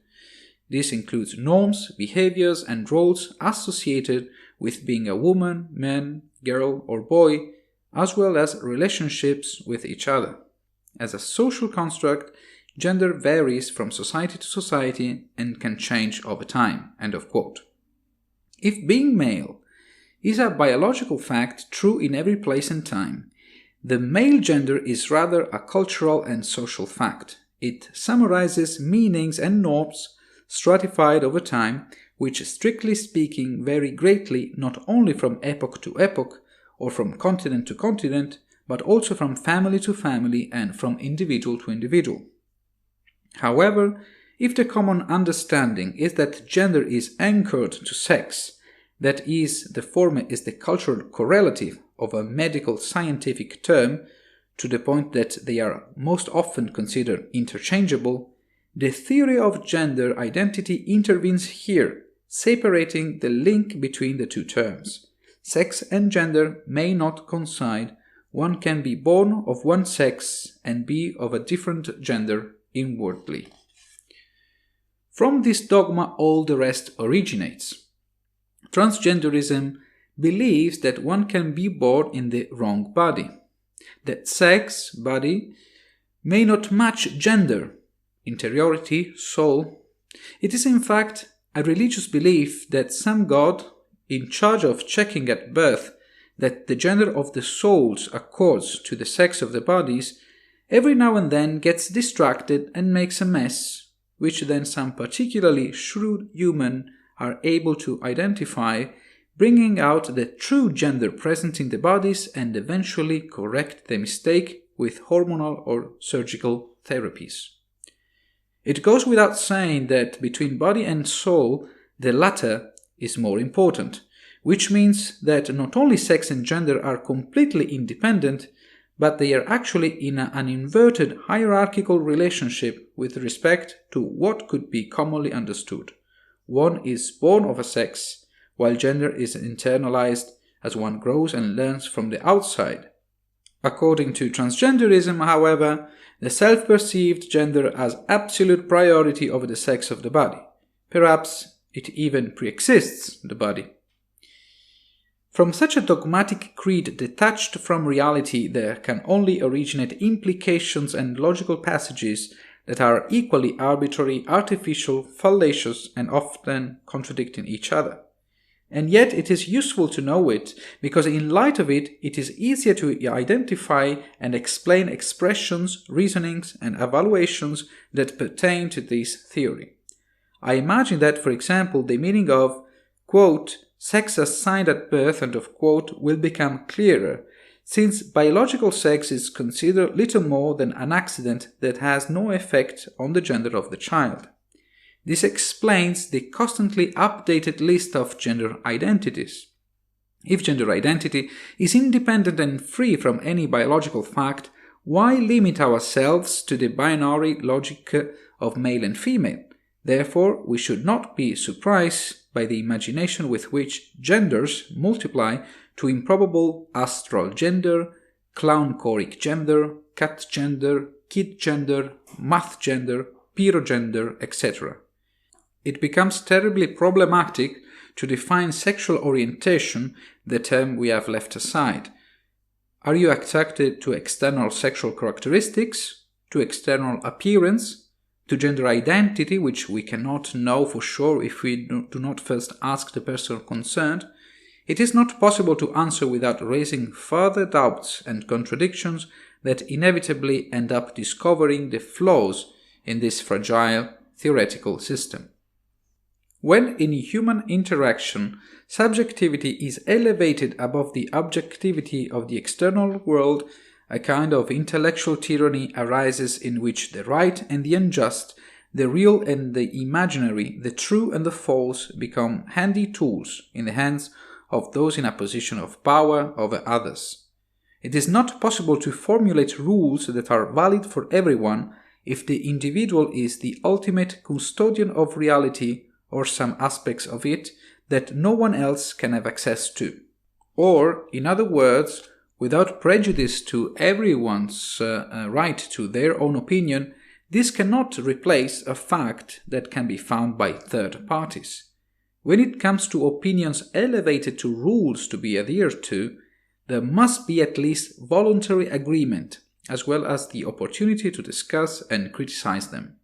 This includes norms, behaviors, and roles associated with being a woman, man, girl, or boy, as well as relationships with each other. As a social construct, gender varies from society to society and can change over time. End of quote. If being male is a biological fact true in every place and time, the male gender is rather a cultural and social fact. It summarizes meanings and norms stratified over time, which strictly speaking vary greatly not only from epoch to epoch or from continent to continent, but also from family to family and from individual to individual. However, if the common understanding is that gender is anchored to sex, that is, the former is the cultural correlative of a medical scientific term, to the point that they are most often considered interchangeable, the theory of gender identity intervenes here, separating the link between the two terms. Sex and gender may not coincide. One can be born of one sex and be of a different gender inwardly. From this dogma all the rest originates. Transgenderism believes that one can be born in the wrong body, that sex, body, may not match gender, interiority, soul. It is in fact a religious belief that some god, in charge of checking at birth that the gender of the souls accords to the sex of the bodies, every now and then gets distracted and makes a mess, which then some particularly shrewd human are able to identify, bringing out the true gender present in the bodies and eventually correct the mistake with hormonal or surgical therapies. It goes without saying that between body and soul, the latter is more important, which means that not only sex and gender are completely independent, but they are actually in an inverted hierarchical relationship with respect to what could be commonly understood. One is born of a sex, while gender is internalized as one grows and learns from the outside. According to transgenderism, however, the self-perceived gender has absolute priority over the sex of the body. Perhaps it even pre-exists the body. From such a dogmatic creed detached from reality, there can only originate implications and logical passages that are equally arbitrary, artificial, fallacious, and often contradicting each other. And yet it is useful to know it, because in light of it, it is easier to identify and explain expressions, reasonings, and evaluations that pertain to this theory. I imagine that, for example, the meaning of, quote, sex assigned at birth, end of quote, will become clearer, since biological sex is considered little more than an accident that has no effect on the gender of the child. This explains the constantly updated list of gender identities. If gender identity is independent and free from any biological fact, why limit ourselves to the binary logic of male and female? Therefore, we should not be surprised by the imagination with which genders multiply to improbable astral gender, clown-choric gender, cat gender, kid gender, math gender, pyrogender, etc. It becomes terribly problematic to define sexual orientation, the term we have left aside. Are you attracted to external sexual characteristics, to external appearance, to gender identity, which we cannot know for sure if we do not first ask the person concerned? It is not possible to answer without raising further doubts and contradictions that inevitably end up discovering the flaws in this fragile theoretical system. When in human interaction subjectivity is elevated above the objectivity of the external world, a kind of intellectual tyranny arises in which the right and the unjust, the real and the imaginary, the true and the false become handy tools in the hands of those in a position of power over others. It is not possible to formulate rules that are valid for everyone if the individual is the ultimate custodian of reality or some aspects of it that no one else can have access to. Or, in other words, without prejudice to everyone's right to their own opinion, this cannot replace a fact that can be found by third parties. When it comes to opinions elevated to rules to be adhered to, there must be at least voluntary agreement, as well as the opportunity to discuss and criticize them.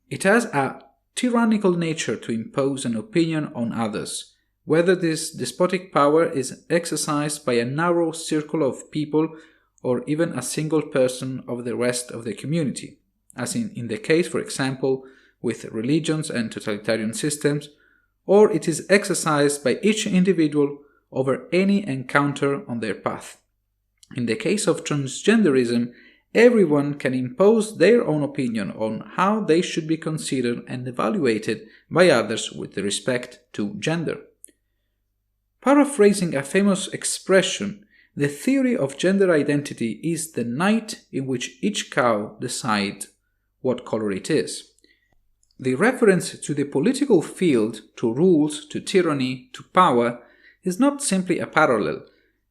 It has a tyrannical nature to impose an opinion on others, whether this despotic power is exercised by a narrow circle of people or even a single person of the rest of the community. as in the case, for example, with religions and totalitarian systems, or it is exercised by each individual over any encounter on their path. In the case of transgenderism, everyone can impose their own opinion on how they should be considered and evaluated by others with respect to gender. Paraphrasing a famous expression, the theory of gender identity is the night in which each cow decides what color it is. The reference to the political field, to rules, to tyranny, to power, is not simply a parallel.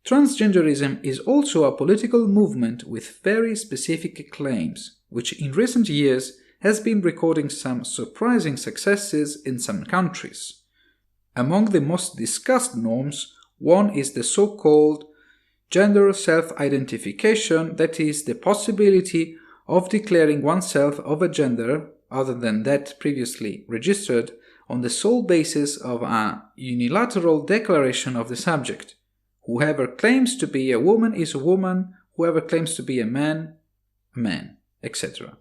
Transgenderism is also a political movement with very specific claims, which in recent years has been recording some surprising successes in some countries. Among the most discussed norms, one is the so-called gender self-identification, that is, the possibility of declaring oneself of a gender other than that previously registered on the sole basis of a unilateral declaration of the subject. Whoever claims to be a woman is a woman, whoever claims to be a man, etc.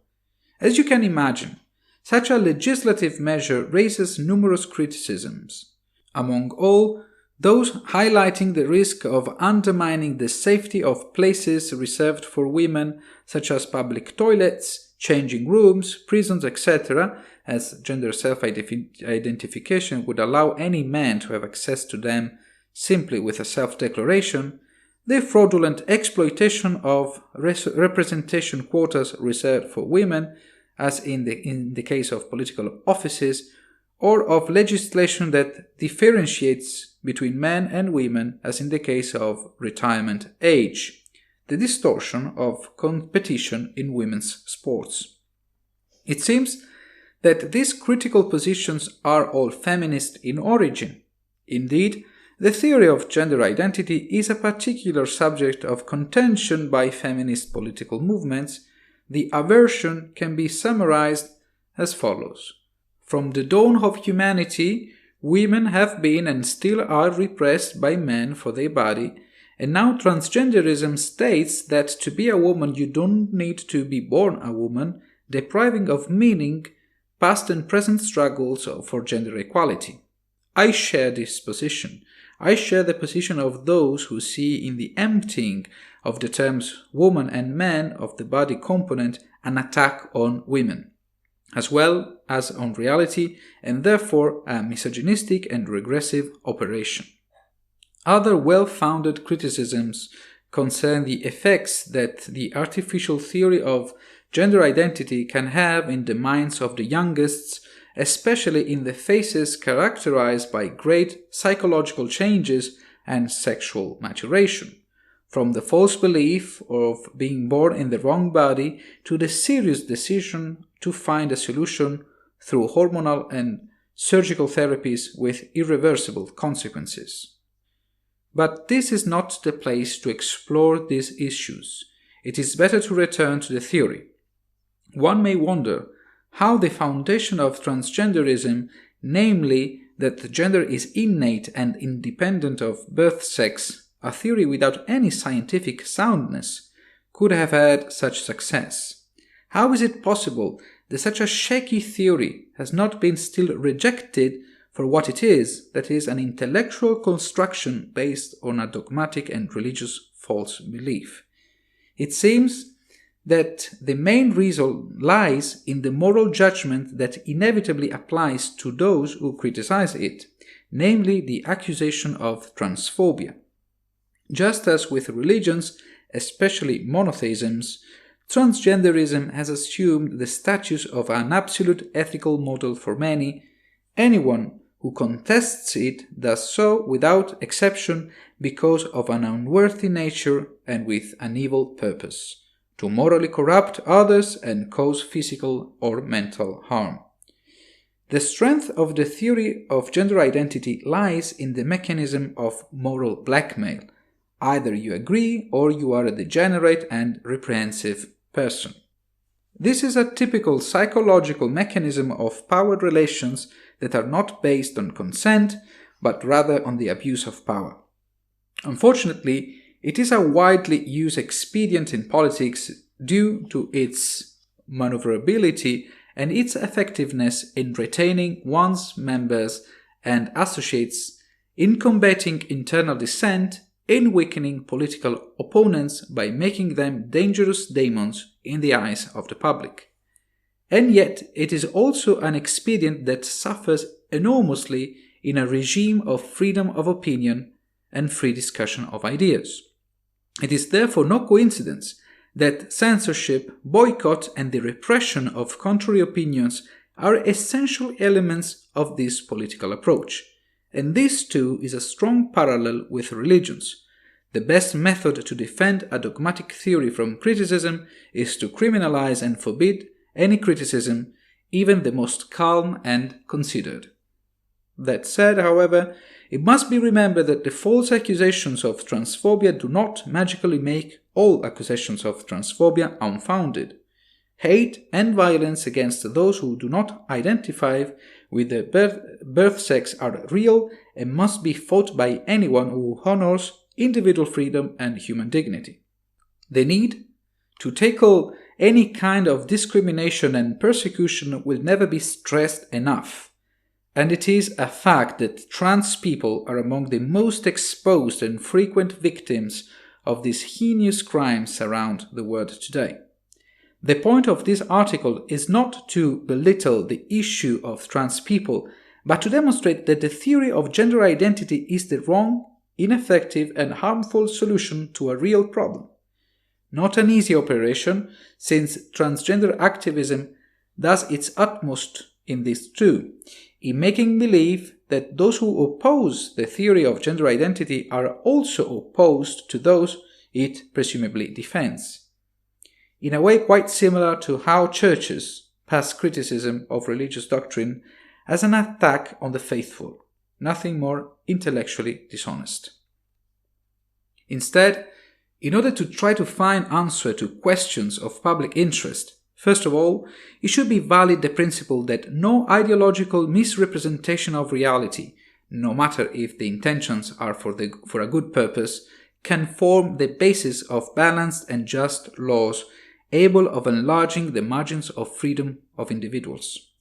As you can imagine, such a legislative measure raises numerous criticisms. Among all, those highlighting the risk of undermining the safety of places reserved for women, such as public toilets, changing rooms, prisons, etc., as gender self-identification would allow any man to have access to them simply with a self-declaration, the fraudulent exploitation of representation quotas reserved for women, as in the case of political offices, or of legislation that differentiates between men and women, as in the case of retirement age, the distortion of competition in women's sports. It seems that these critical positions are all feminist in origin. Indeed, the theory of gender identity is a particular subject of contention by feminist political movements. The aversion can be summarized as follows. From the dawn of humanity, women have been and still are repressed by men for their body, and now transgenderism states that to be a woman you don't need to be born a woman, depriving of meaning past and present struggles for gender equality. I share this position. I share the position of those who see in the emptying of the terms woman and man of the body component an attack on women, as well as on reality, and therefore a misogynistic and regressive operation. Other well-founded criticisms concern the effects that the artificial theory of gender identity can have in the minds of the youngest, especially in the phases characterized by great psychological changes and sexual maturation, from the false belief of being born in the wrong body to the serious decision to find a solution through hormonal and surgical therapies with irreversible consequences. But this is not the place to explore these issues. It is better to return to the theory. One may wonder how the foundation of transgenderism, namely that gender is innate and independent of birth sex, a theory without any scientific soundness, could have had such success. How is it possible that such a shaky theory has not been still rejected for what it is, that is, an intellectual construction based on a dogmatic and religious false belief? It seems that the main reason lies in the moral judgment that inevitably applies to those who criticize it, namely the accusation of transphobia. Just as with religions, especially monotheisms, transgenderism has assumed the status of an absolute ethical model for many. Anyone who contests it does so without exception because of an unworthy nature and with an evil purpose, to morally corrupt others and cause physical or mental harm. The strength of the theory of gender identity lies in the mechanism of moral blackmail. Either you agree or you are a degenerate and reprehensive person. This is a typical psychological mechanism of power relations that are not based on consent, but rather on the abuse of power. Unfortunately, it is a widely used expedient in politics due to its maneuverability and its effectiveness in retaining one's members and associates, in combating internal dissent, in weakening political opponents by making them dangerous demons in the eyes of the public. And yet, it is also an expedient that suffers enormously in a regime of freedom of opinion and free discussion of ideas. It is therefore no coincidence that censorship, boycott, and the repression of contrary opinions are essential elements of this political approach. And this too is a strong parallel with religions. The best method to defend a dogmatic theory from criticism is to criminalize and forbid any criticism, even the most calm and considered. That said, however, it must be remembered that the false accusations of transphobia do not magically make all accusations of transphobia unfounded. Hate and violence against those who do not identify with the birth sex are real and must be fought by anyone who honors individual freedom and human dignity. The need to tackle any kind of discrimination and persecution will never be stressed enough. And it is a fact that trans people are among the most exposed and frequent victims of these heinous crimes around the world today. The point of this article is not to belittle the issue of trans people, but to demonstrate that the theory of gender identity is the wrong, ineffective, and harmful solution to a real problem. Not an easy operation, since transgender activism does its utmost in this too, in making believe that those who oppose the theory of gender identity are also opposed to those it presumably defends. In a way quite similar to how churches pass criticism of religious doctrine as an attack on the faithful, nothing more intellectually dishonest. Instead, in order to try to find answer to questions of public interest, first of all, it should be valid the principle that no ideological misrepresentation of reality, no matter if the intentions are for a good purpose, can form the basis of balanced and just laws able of enlarging the margins of freedom of individuals.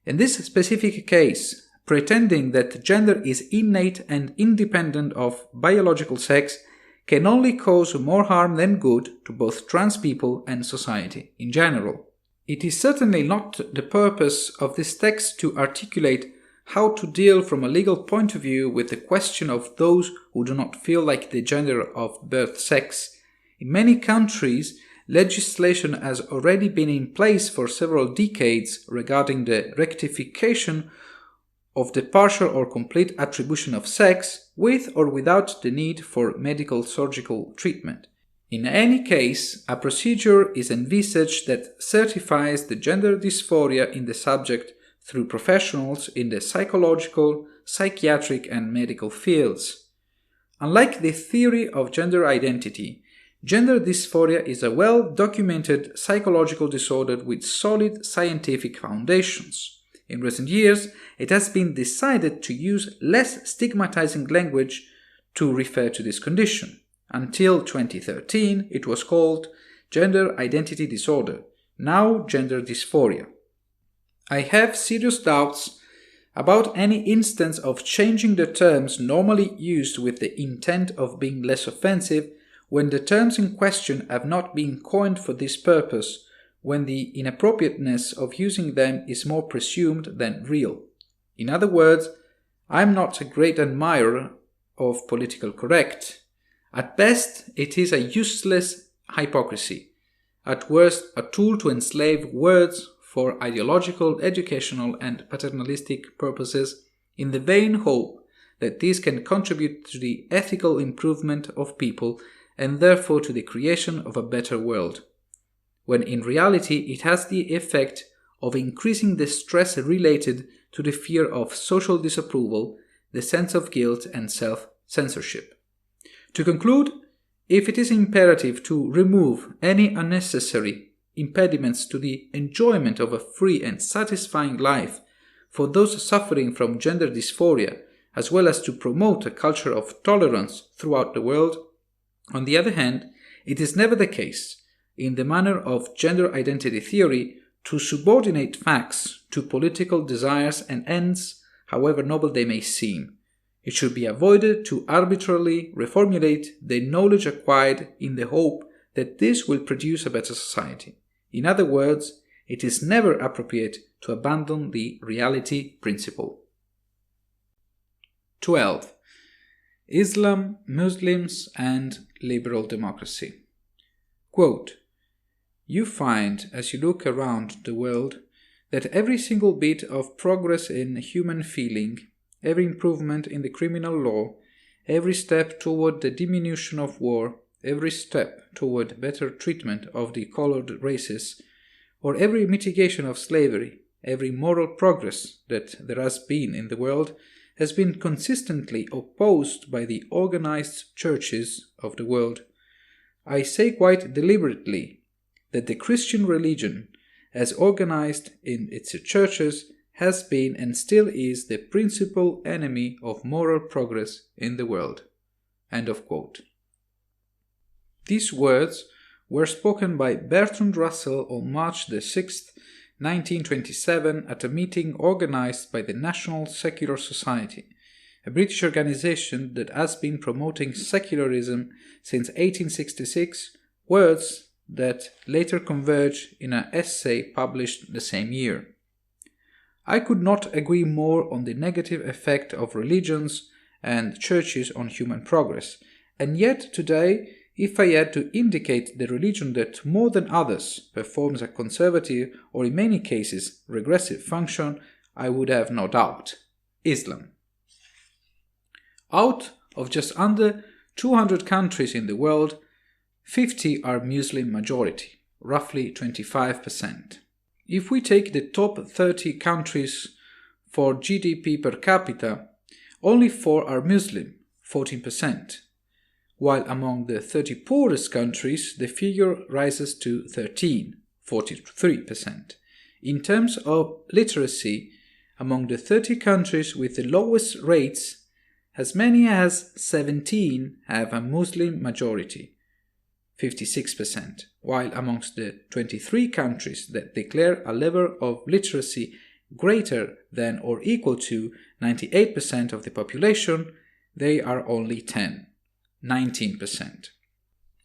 In this specific case, pretending that gender is innate and independent of biological sex can only cause more harm than good to both trans people and society in general. It is certainly not the purpose of this text to articulate how to deal from a legal point of view with the question of those who do not feel like the gender of birth sex. In many countries, legislation has already been in place for several decades regarding the rectification of the partial or complete attribution of sex, with or without the need for medical surgical treatment. In any case, a procedure is envisaged that certifies the gender dysphoria in the subject through professionals in the psychological, psychiatric, and medical fields. Unlike the theory of gender identity, gender dysphoria is a well-documented psychological disorder with solid scientific foundations. In recent years, it has been decided to use less stigmatizing language to refer to this condition. Until 2013, it was called gender identity disorder, now gender dysphoria. I have serious doubts about any instance of changing the terms normally used with the intent of being less offensive when the terms in question have not been coined for this purpose, when the inappropriateness of using them is more presumed than real. In other words, I am not a great admirer of political correct. At best, it is a useless hypocrisy. At worst, a tool to enslave words for ideological, educational, and paternalistic purposes in the vain hope that these can contribute to the ethical improvement of people and therefore to the creation of a better world, when in reality it has the effect of increasing the stress related to the fear of social disapproval, the sense of guilt, and self-censorship. To conclude, if it is imperative to remove any unnecessary impediments to the enjoyment of a free and satisfying life for those suffering from gender dysphoria, as well as to promote a culture of tolerance throughout the world, on the other hand, it is never the case in the manner of gender identity theory, to subordinate facts to political desires and ends, however noble they may seem. It should be avoided to arbitrarily reformulate the knowledge acquired in the hope that this will produce a better society. In other words, it is never appropriate to abandon the reality principle. 12. Islam, Muslims, and liberal democracy. Quote, "You find, as you look around the world, that every single bit of progress in human feeling, every improvement in the criminal law, every step toward the diminution of war, every step toward better treatment of the colored races, or every mitigation of slavery, every moral progress that there has been in the world, has been consistently opposed by the organized churches of the world. I say quite deliberately that the Christian religion, as organized in its churches, has been and still is the principal enemy of moral progress in the world." End of quote. These words were spoken by Bertrand Russell on March 6, 1927, at a meeting organized by the National Secular Society, a British organization that has been promoting secularism since 1866, words that later converge in an essay published the same year. I could not agree more on the negative effect of religions and churches on human progress, and yet today, if I had to indicate the religion that more than others performs a conservative or in many cases regressive function, I would have no doubt: Islam. Out of just under 200 countries in the world, 50 are Muslim majority, roughly 25%. If we take the top 30 countries for GDP per capita, only 4 are Muslim, 14%, while among the 30 poorest countries, the figure rises to 13, 43%. In terms of literacy, among the 30 countries with the lowest rates, as many as 17 have a Muslim majority, 56%, while amongst the 23 countries that declare a level of literacy greater than or equal to 98% of the population, they are only 19%.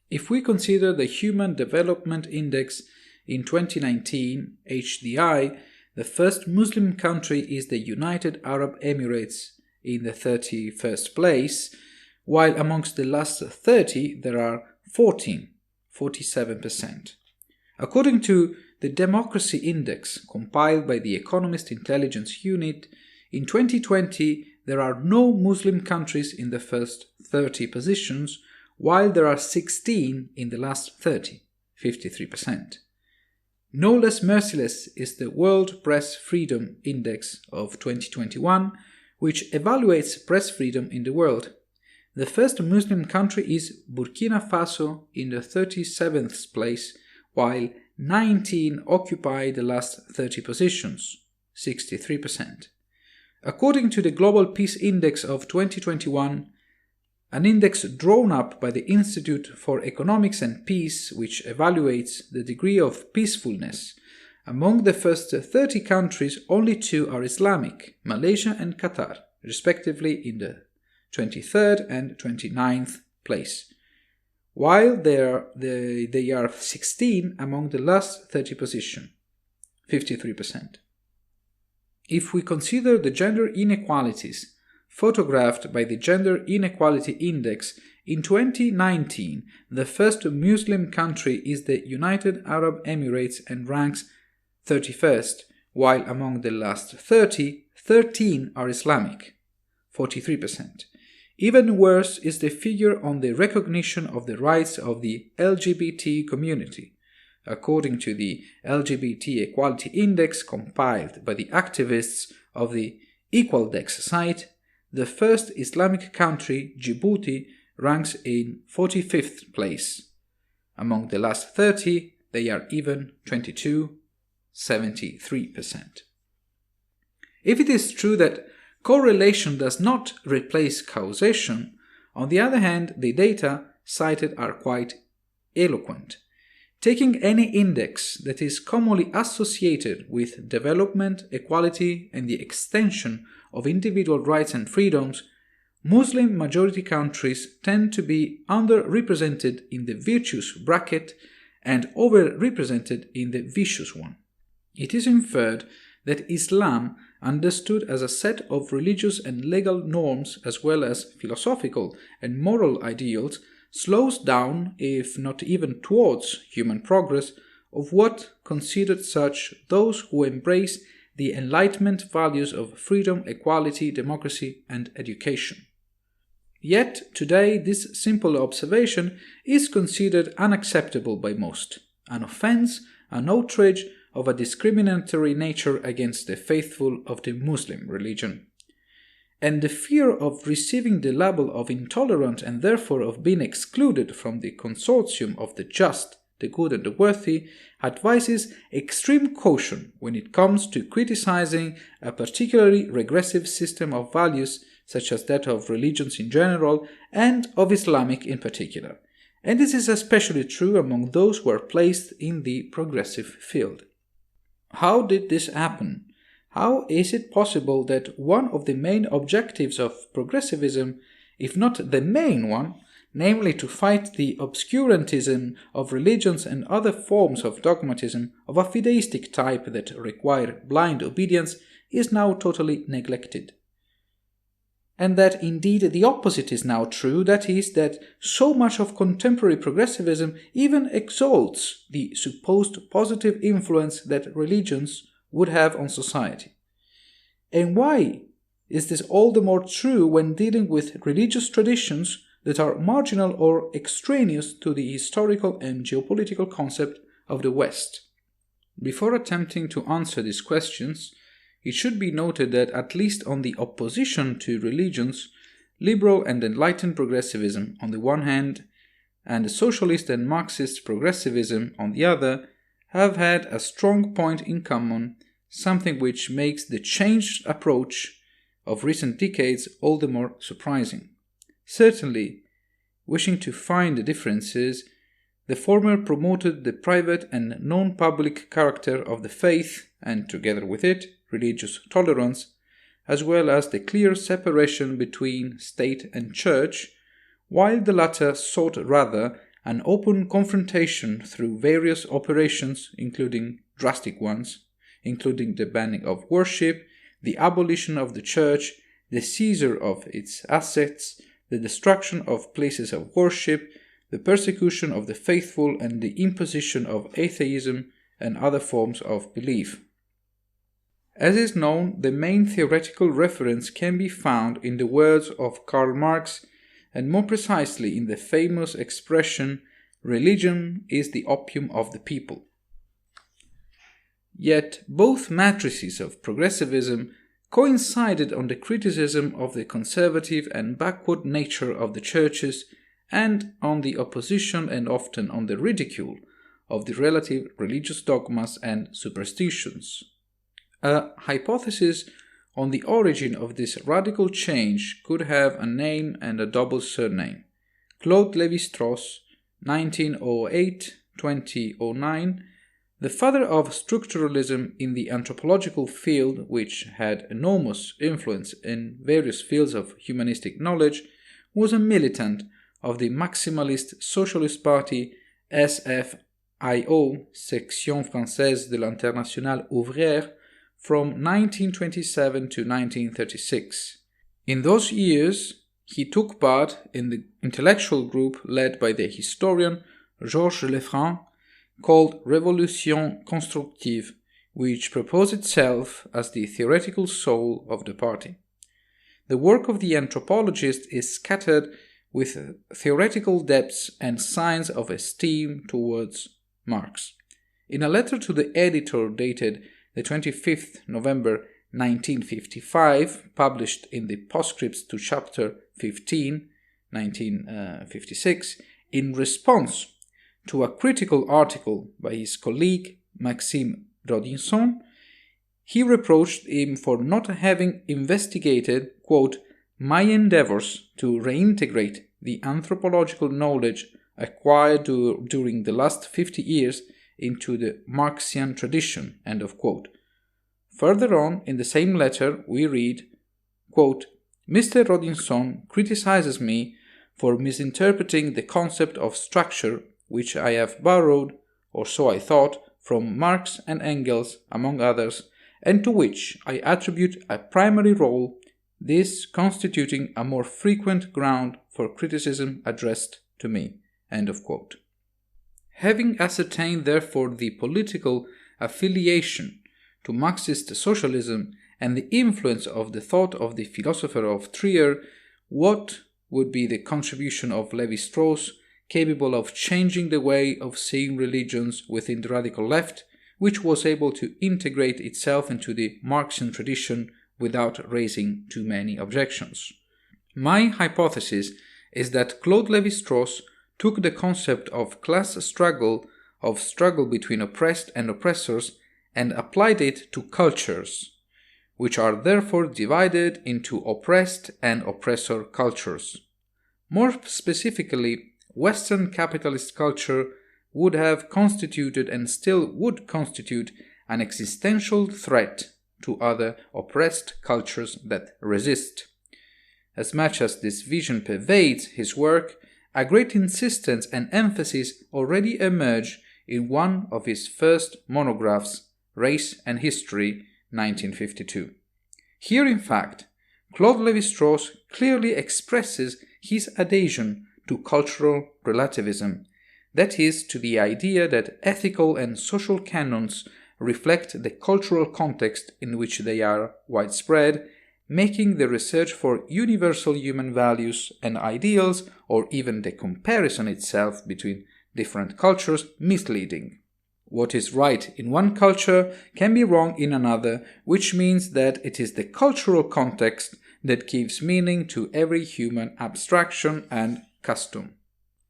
If we consider the Human Development Index in 2019, HDI, the first Muslim country is the United Arab Emirates in the 31st place, while amongst the last 30 there are 47%. According to the Democracy Index compiled by the Economist Intelligence Unit, in 2020 there are no Muslim countries in the first 30 positions, while there are 16 in the last 30, 53%. No less merciless is the World Press Freedom Index of 2021, which evaluates press freedom in the world. The first Muslim country is Burkina Faso in the 37th place, while 19 occupy the last 30 positions, 63%. According to the Global Peace Index of 2021, an index drawn up by the Institute for Economics and Peace, which evaluates the degree of peacefulness, among the first 30 countries, only 2 are Islamic, Malaysia and Qatar, respectively in the 23rd and 29th place, while they are 16 among the last 30 position, 53%. If we consider the gender inequalities photographed by the Gender Inequality Index, in 2019, the first Muslim country is the United Arab Emirates and ranks 31st, while among the last 30, 13 are Islamic, 43%. Even worse is the figure on the recognition of the rights of the LGBT community. According to the LGBT Equality Index compiled by the activists of the Equaldex site, the first Islamic country, Djibouti, ranks in 45th place. Among the last 30, they are even 73%. If it is true that correlation does not replace causation, on the other hand, the data cited are quite eloquent. Taking any index that is commonly associated with development, equality, and the extension of individual rights and freedoms, Muslim majority countries tend to be underrepresented in the virtuous bracket and overrepresented in the vicious one. It is inferred that Islam, understood as a set of religious and legal norms as well as philosophical and moral ideals, slows down, if not even towards human progress, of what considered such those who embrace the Enlightenment values of freedom, equality, democracy, and education. Yet, today, this simple observation is considered unacceptable by most, an offense, an outrage of a discriminatory nature against the faithful of the Muslim religion. And the fear of receiving the label of intolerant and therefore of being excluded from the consortium of the just, the good and the worthy, advises extreme caution when it comes to criticizing a particularly regressive system of values such as that of religions in general and of Islamic in particular. And this is especially true among those who are placed in the progressive field. How did this happen? How is it possible that one of the main objectives of progressivism, if not the main one, namely to fight the obscurantism of religions and other forms of dogmatism of a fideistic type that require blind obedience, is now totally neglected? And that indeed the opposite is now true, that is, that so much of contemporary progressivism even exalts the supposed positive influence that religions would have on society. And why is this all the more true when dealing with religious traditions that are marginal or extraneous to the historical and geopolitical concept of the West? Before attempting to answer these questions, it should be noted that at least on the opposition to religions, liberal and enlightened progressivism on the one hand, and the socialist and Marxist progressivism on the other, have had a strong point in common, something which makes the changed approach of recent decades all the more surprising. Certainly, wishing to find the differences, the former promoted the private and non-public character of the faith, and together with it, religious tolerance, as well as the clear separation between state and church, while the latter sought rather an open confrontation through various operations, including drastic ones, including the banning of worship, the abolition of the church, the seizure of its assets, the destruction of places of worship, the persecution of the faithful, and the imposition of atheism and other forms of belief. As is known, the main theoretical reference can be found in the words of Karl Marx, and more precisely in the famous expression, "Religion is the opium of the people." Yet both matrices of progressivism coincided on the criticism of the conservative and backward nature of the churches and on the opposition and often on the ridicule of the relative religious dogmas and superstitions. A hypothesis on the origin of this radical change could have a name and a double surname. Claude Lévi-Strauss, 1908-2009, the father of structuralism in the anthropological field, which had enormous influence in various fields of humanistic knowledge, was a militant of the maximalist socialist party SFIO, Section Française de l'Internationale Ouvrière, from 1927 to 1936. In those years, he took part in the intellectual group led by the historian Georges Lefranc, called Révolution Constructive, which proposed itself as the theoretical soul of the party. The work of the anthropologist is scattered with theoretical depths and signs of esteem towards Marx. In a letter to the editor dated the 25th November 1955, published in the postscripts to chapter 15, 1956, in response to a critical article by his colleague Maxime Rodinson, he reproached him for not having investigated, quote, "my endeavors to reintegrate the anthropological knowledge acquired during the last 50 years into the Marxian tradition, end of quote. Further on in the same letter we read, quote, Mr. Rodinson criticizes me for misinterpreting the concept of structure which I have borrowed, or so I thought, from Marx and Engels, among others, and to which I attribute a primary role, this constituting a more frequent ground for criticism addressed to me. End of quote. Having ascertained, therefore, the political affiliation to Marxist socialism and the influence of the thought of the philosopher of Trier, what would be the contribution of Levi-Strauss capable of changing the way of seeing religions within the radical left, which was able to integrate itself into the Marxian tradition without raising too many objections? My hypothesis is that Claude Lévi-Strauss took the concept of class struggle, of struggle between oppressed and oppressors, and applied it to cultures, which are therefore divided into oppressed and oppressor cultures. More specifically, Western capitalist culture would have constituted and still would constitute an existential threat to other oppressed cultures that resist. As much as this vision pervades his work, a great insistence and emphasis already emerge in one of his first monographs, Race and History, 1952. Here, in fact, Claude Lévi-Strauss clearly expresses his adhesion to cultural relativism, that is, to the idea that ethical and social canons reflect the cultural context in which they are widespread, making the research for universal human values and ideals, or even the comparison itself between different cultures, misleading. What is right in one culture can be wrong in another, which means that it is the cultural context that gives meaning to every human abstraction and custom.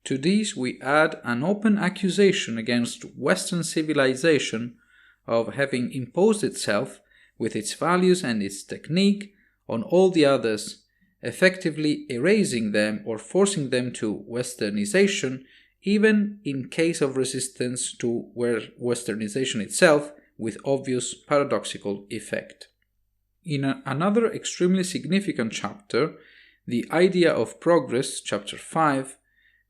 To these we add an open accusation against Western civilization of having imposed itself, with its values and its technique, on all the others, effectively erasing them or forcing them to Westernization, even in case of resistance to Westernization itself, with obvious paradoxical effect. In another extremely significant chapter, The Idea of Progress, chapter 5,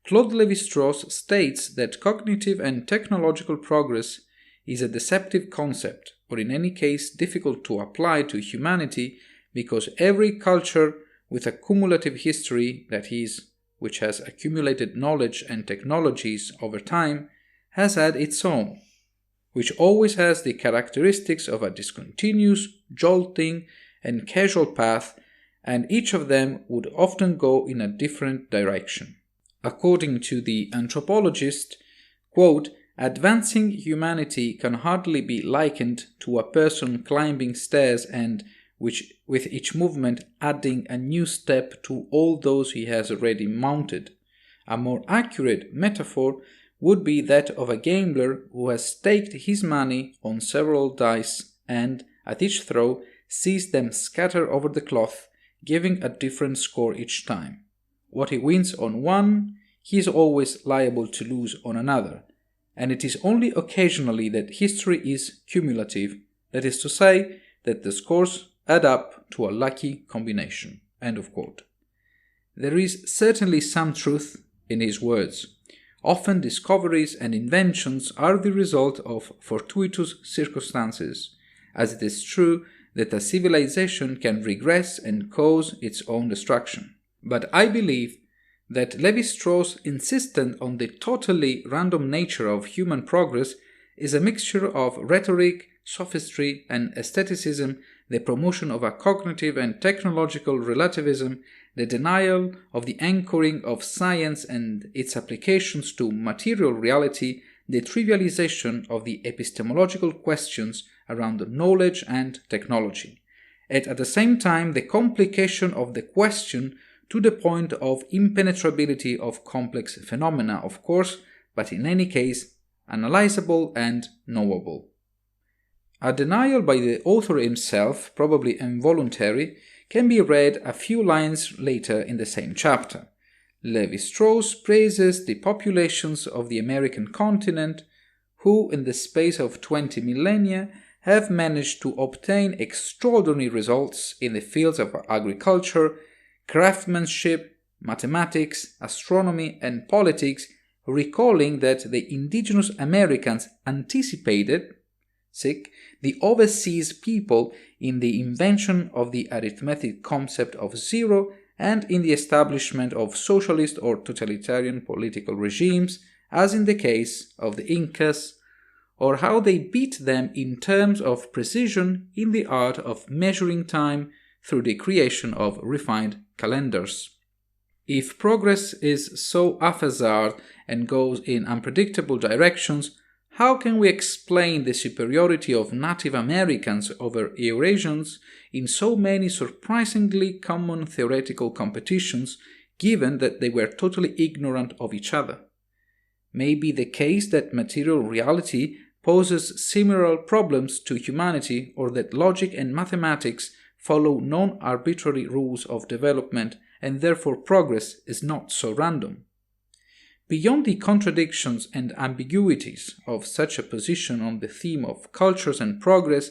Claude Lévi-Strauss states that cognitive and technological progress is a deceptive concept, or in any case difficult to apply to humanity, because every culture with a cumulative history, that is, which has accumulated knowledge and technologies over time, has had its own, which always has the characteristics of a discontinuous, jolting, and casual path, and each of them would often go in a different direction. According to the anthropologist, quote, advancing humanity can hardly be likened to a person climbing stairs and which with each movement adding a new step to all those he has already mounted. A more accurate metaphor would be that of a gambler who has staked his money on several dice and, at each throw, sees them scatter over the cloth, giving a different score each time. What he wins on one, he is always liable to lose on another, and it is only occasionally that history is cumulative, that is to say, that the scores add up to a lucky combination. End of quote. There is certainly some truth in his words. Often discoveries and inventions are the result of fortuitous circumstances, as it is true that a civilization can regress and cause its own destruction. But I believe that Lévi-Strauss' insistence on the totally random nature of human progress is a mixture of rhetoric, sophistry, and aestheticism, the promotion of a cognitive and technological relativism, the denial of the anchoring of science and its applications to material reality, the trivialization of the epistemological questions around knowledge and technology, and at the same time the complication of the question to the point of impenetrability of complex phenomena, of course, but in any case, analyzable and knowable. A denial by the author himself, probably involuntary, can be read a few lines later in the same chapter. Levi-Strauss praises the populations of the American continent who, in the space of 20 millennia, have managed to obtain extraordinary results in the fields of agriculture, craftsmanship, mathematics, astronomy, and politics, recalling that the indigenous Americans anticipated the overseas people in the invention of the arithmetic concept of zero and in the establishment of socialist or totalitarian political regimes, as in the case of the Incas, or how they beat them in terms of precision in the art of measuring time through the creation of refined calendars. If progress is so haphazard and goes in unpredictable directions, how can we explain the superiority of Native Americans over Eurasians in so many surprisingly common theoretical competitions, given that they were totally ignorant of each other? May be the case that material reality poses similar problems to humanity, or that logic and mathematics follow non-arbitrary rules of development, and therefore progress is not so random. Beyond the contradictions and ambiguities of such a position on the theme of cultures and progress,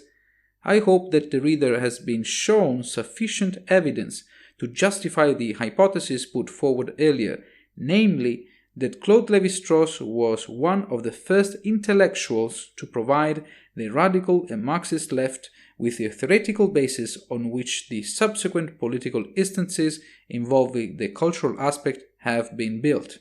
I hope that the reader has been shown sufficient evidence to justify the hypothesis put forward earlier, namely that Claude Lévi-Strauss was one of the first intellectuals to provide the radical and Marxist left with the theoretical basis on which the subsequent political instances involving the cultural aspect have been built.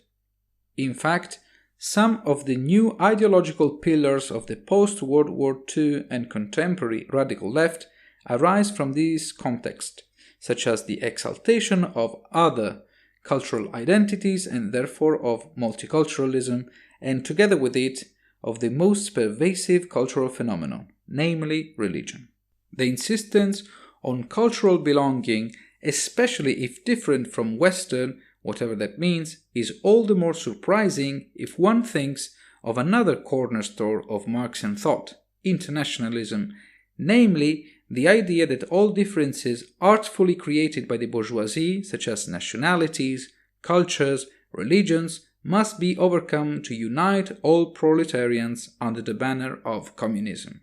In fact, some of the new ideological pillars of the post-World War II and contemporary radical left arise from this context, such as the exaltation of other cultural identities and therefore of multiculturalism, and together with it, of the most pervasive cultural phenomenon, namely religion. The insistence on cultural belonging, especially if different from Western, whatever that means, is all the more surprising if one thinks of another cornerstone of Marxian thought, internationalism, namely the idea that all differences artfully created by the bourgeoisie, such as nationalities, cultures, religions, must be overcome to unite all proletarians under the banner of communism.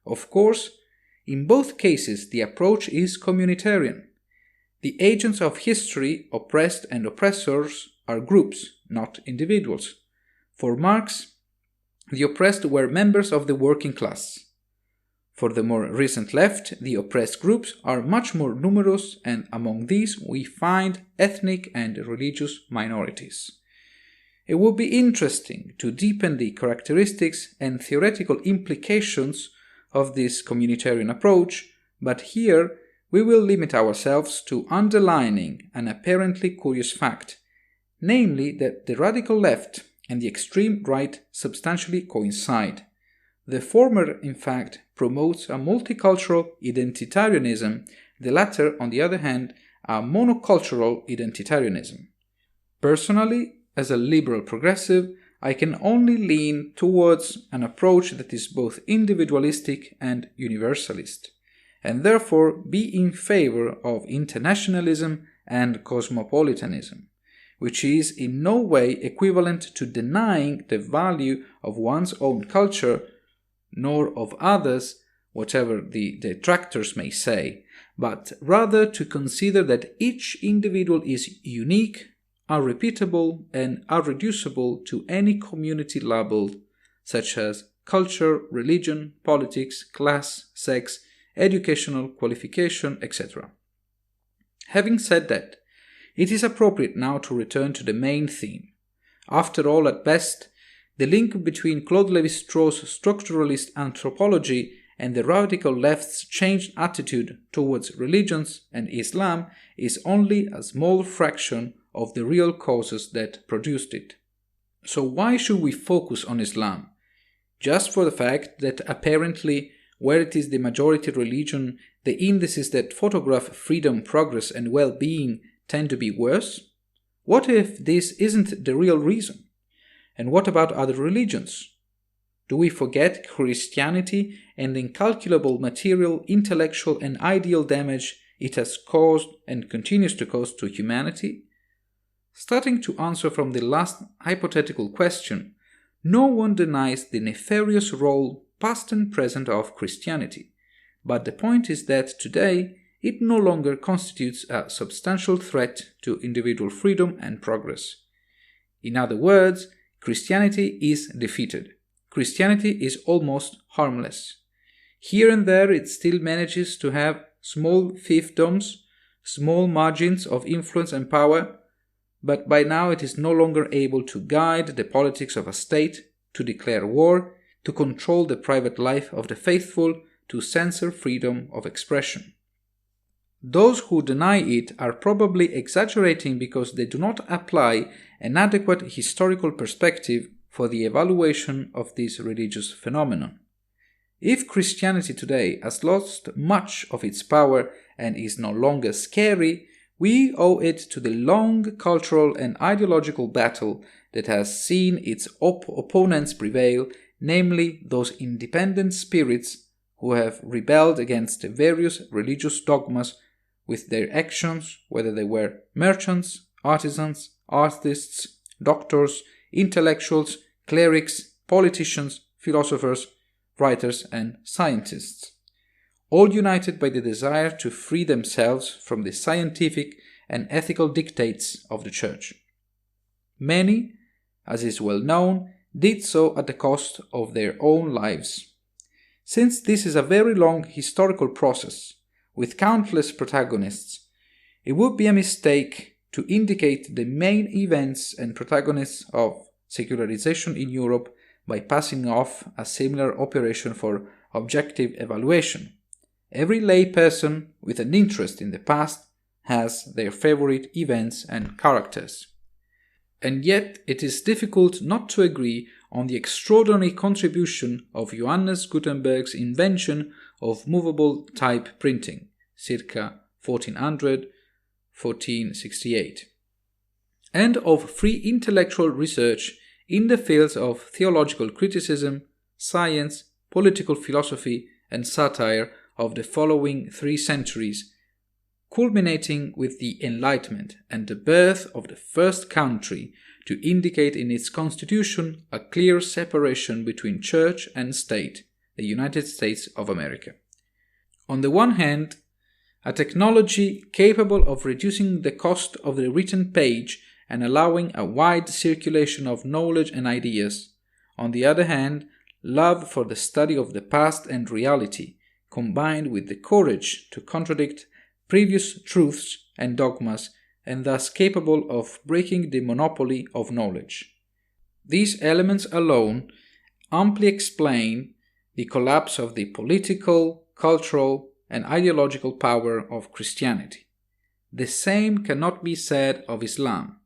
Of course, in both cases the approach is communitarian. The agents of history, oppressed and oppressors, are groups, not individuals. For Marx, the oppressed were members of the working class. For the more recent left, the oppressed groups are much more numerous, and among these we find ethnic and religious minorities. It would be interesting to deepen the characteristics and theoretical implications of this communitarian approach, but here we will limit ourselves to underlining an apparently curious fact, namely that the radical left and the extreme right substantially coincide. The former, in fact, promotes a multicultural identitarianism, the latter, on the other hand, a monocultural identitarianism. Personally, as a liberal progressive, I can only lean towards an approach that is both individualistic and universalist, and therefore be in favor of internationalism and cosmopolitanism, which is in no way equivalent to denying the value of one's own culture, nor of others, whatever the detractors may say, but rather to consider that each individual is unique, unrepeatable, and irreducible to any community labeled, such as culture, religion, politics, class, sex, educational qualification, etc. Having said that, it is appropriate now to return to the main theme. After all, at best, the link between Claude Lévi-Strauss' structuralist anthropology and the radical left's changed attitude towards religions and Islam is only a small fraction of the real causes that produced it. So why should we focus on Islam? Just for the fact that apparently, where it is the majority religion, the indices that photograph freedom, progress, and well-being tend to be worse? What if this isn't the real reason? And what about other religions? Do we forget Christianity and the incalculable material, intellectual, and ideal damage it has caused and continues to cause to humanity? Starting to answer from the last hypothetical question, no one denies the nefarious role, past and present, of Christianity. But the point is that today it no longer constitutes a substantial threat to individual freedom and progress. In other words, Christianity is defeated. Christianity is almost harmless. Here and there it still manages to have small fiefdoms, small margins of influence and power, but by now it is no longer able to guide the politics of a state, to declare war, to control the private life of the faithful, to censor freedom of expression. Those who deny it are probably exaggerating because they do not apply an adequate historical perspective for the evaluation of this religious phenomenon. If Christianity today has lost much of its power and is no longer scary, we owe it to the long cultural and ideological battle that has seen its opponents prevail, namely those independent spirits who have rebelled against the various religious dogmas with their actions, whether they were merchants, artisans, artists, doctors, intellectuals, clerics, politicians, philosophers, writers, and scientists, all united by the desire to free themselves from the scientific and ethical dictates of the Church. Many, as is well known, did so at the cost of their own lives. Since this is a very long historical process, with countless protagonists, it would be a mistake to indicate the main events and protagonists of secularization in Europe by passing off a similar operation for objective evaluation. Every lay person with an interest in the past has their favorite events and characters. And yet it is difficult not to agree on the extraordinary contribution of Johannes Gutenberg's invention of movable type printing, circa 1400-1468, and of free intellectual research in the fields of theological criticism, science, political philosophy, and satire of the following 3 centuries, culminating with the Enlightenment and the birth of the first country to indicate in its constitution a clear separation between church and state, the United States of America. On the one hand, a technology capable of reducing the cost of the written page and allowing a wide circulation of knowledge and ideas. On the other hand, love for the study of the past and reality, combined with the courage to contradict previous truths and dogmas, and thus capable of breaking the monopoly of knowledge. These elements alone amply explain the collapse of the political, cultural, and ideological power of Christianity. The same cannot be said of Islam.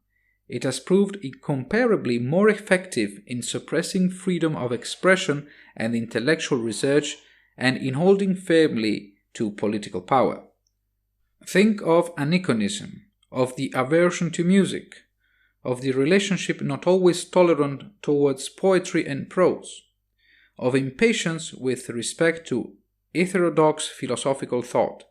It has proved incomparably more effective in suppressing freedom of expression and intellectual research and in holding firmly to political power. Think of aniconism, of the aversion to music, of the relationship not always tolerant towards poetry and prose, of impatience with respect to heterodox philosophical thought.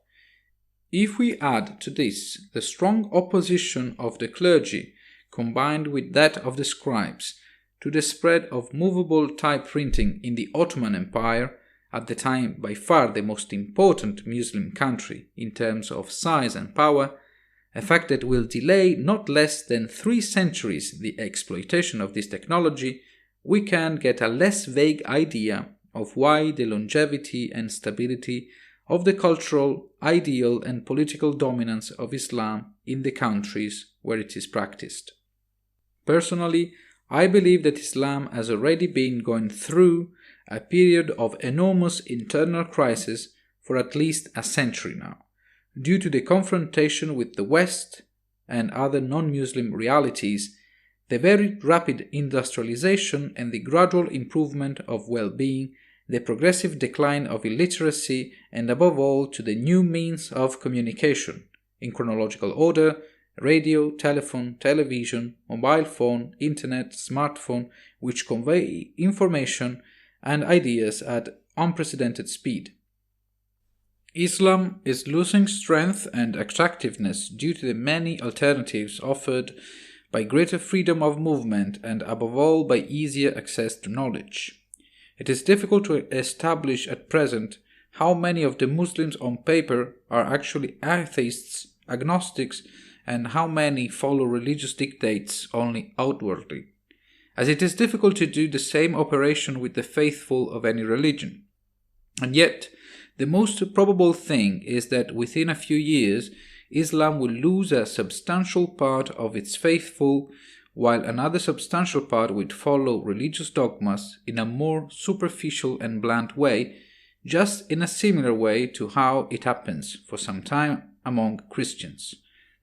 If we add to this the strong opposition of the clergy combined with that of the scribes to the spread of movable type printing in the Ottoman Empire, at the time by far the most important Muslim country in terms of size and power, a fact that will delay not less than 3 centuries the exploitation of this technology, we can get a less vague idea of why the longevity and stability of the cultural, ideal and political dominance of Islam in the countries where it is practiced. Personally, I believe that Islam has already been going through a period of enormous internal crisis for at least a century now, due to the confrontation with the West and other non-Muslim realities, the very rapid industrialization and the gradual improvement of well-being, the progressive decline of illiteracy, and above all to the new means of communication, in chronological order: radio, telephone, television, mobile phone, internet, smartphone, which convey information and ideas at unprecedented speed. Islam is losing strength and attractiveness due to the many alternatives offered by greater freedom of movement, and above all by easier access to knowledge. It is difficult to establish at present how many of the Muslims on paper are actually atheists, agnostics, and how many follow religious dictates only outwardly, as it is difficult to do the same operation with the faithful of any religion. And yet, the most probable thing is that within a few years, Islam will lose a substantial part of its faithful, while another substantial part would follow religious dogmas in a more superficial and blunt way, just in a similar way to how it happens for some time among Christians.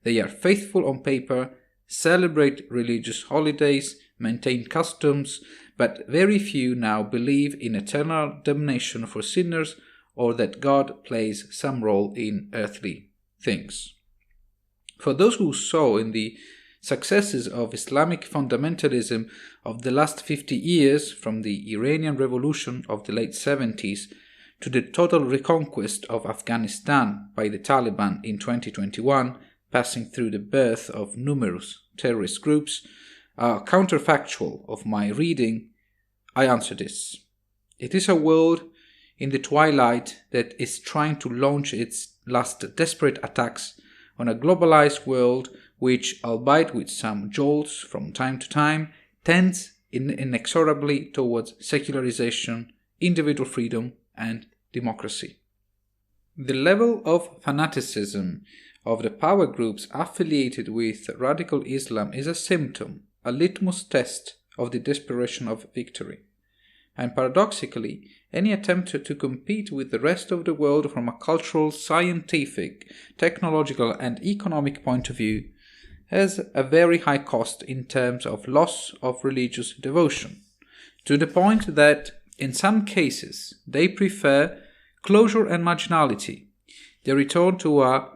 They are faithful on paper, celebrate religious holidays, maintain customs, but very few now believe in eternal damnation for sinners or that God plays some role in earthly things. For those who saw in the successes of Islamic fundamentalism of the last 50 years, from the Iranian Revolution of the late 70s to the total reconquest of Afghanistan by the Taliban in 2021, passing through the birth of numerous terrorist groups, counterfactual of my reading, I answer this. It is a world in the twilight that is trying to launch its last desperate attacks on a globalized world which, albeit with some jolts from time to time, tends inexorably towards secularization, individual freedom, and democracy. The level of fanaticism of the power groups affiliated with radical Islam is a symptom, a litmus test of the desperation of victory. And paradoxically, any attempt to compete with the rest of the world from a cultural, scientific, technological, and economic point of view has a very high cost in terms of loss of religious devotion, to the point that, in some cases, they prefer closure and marginality, the return to a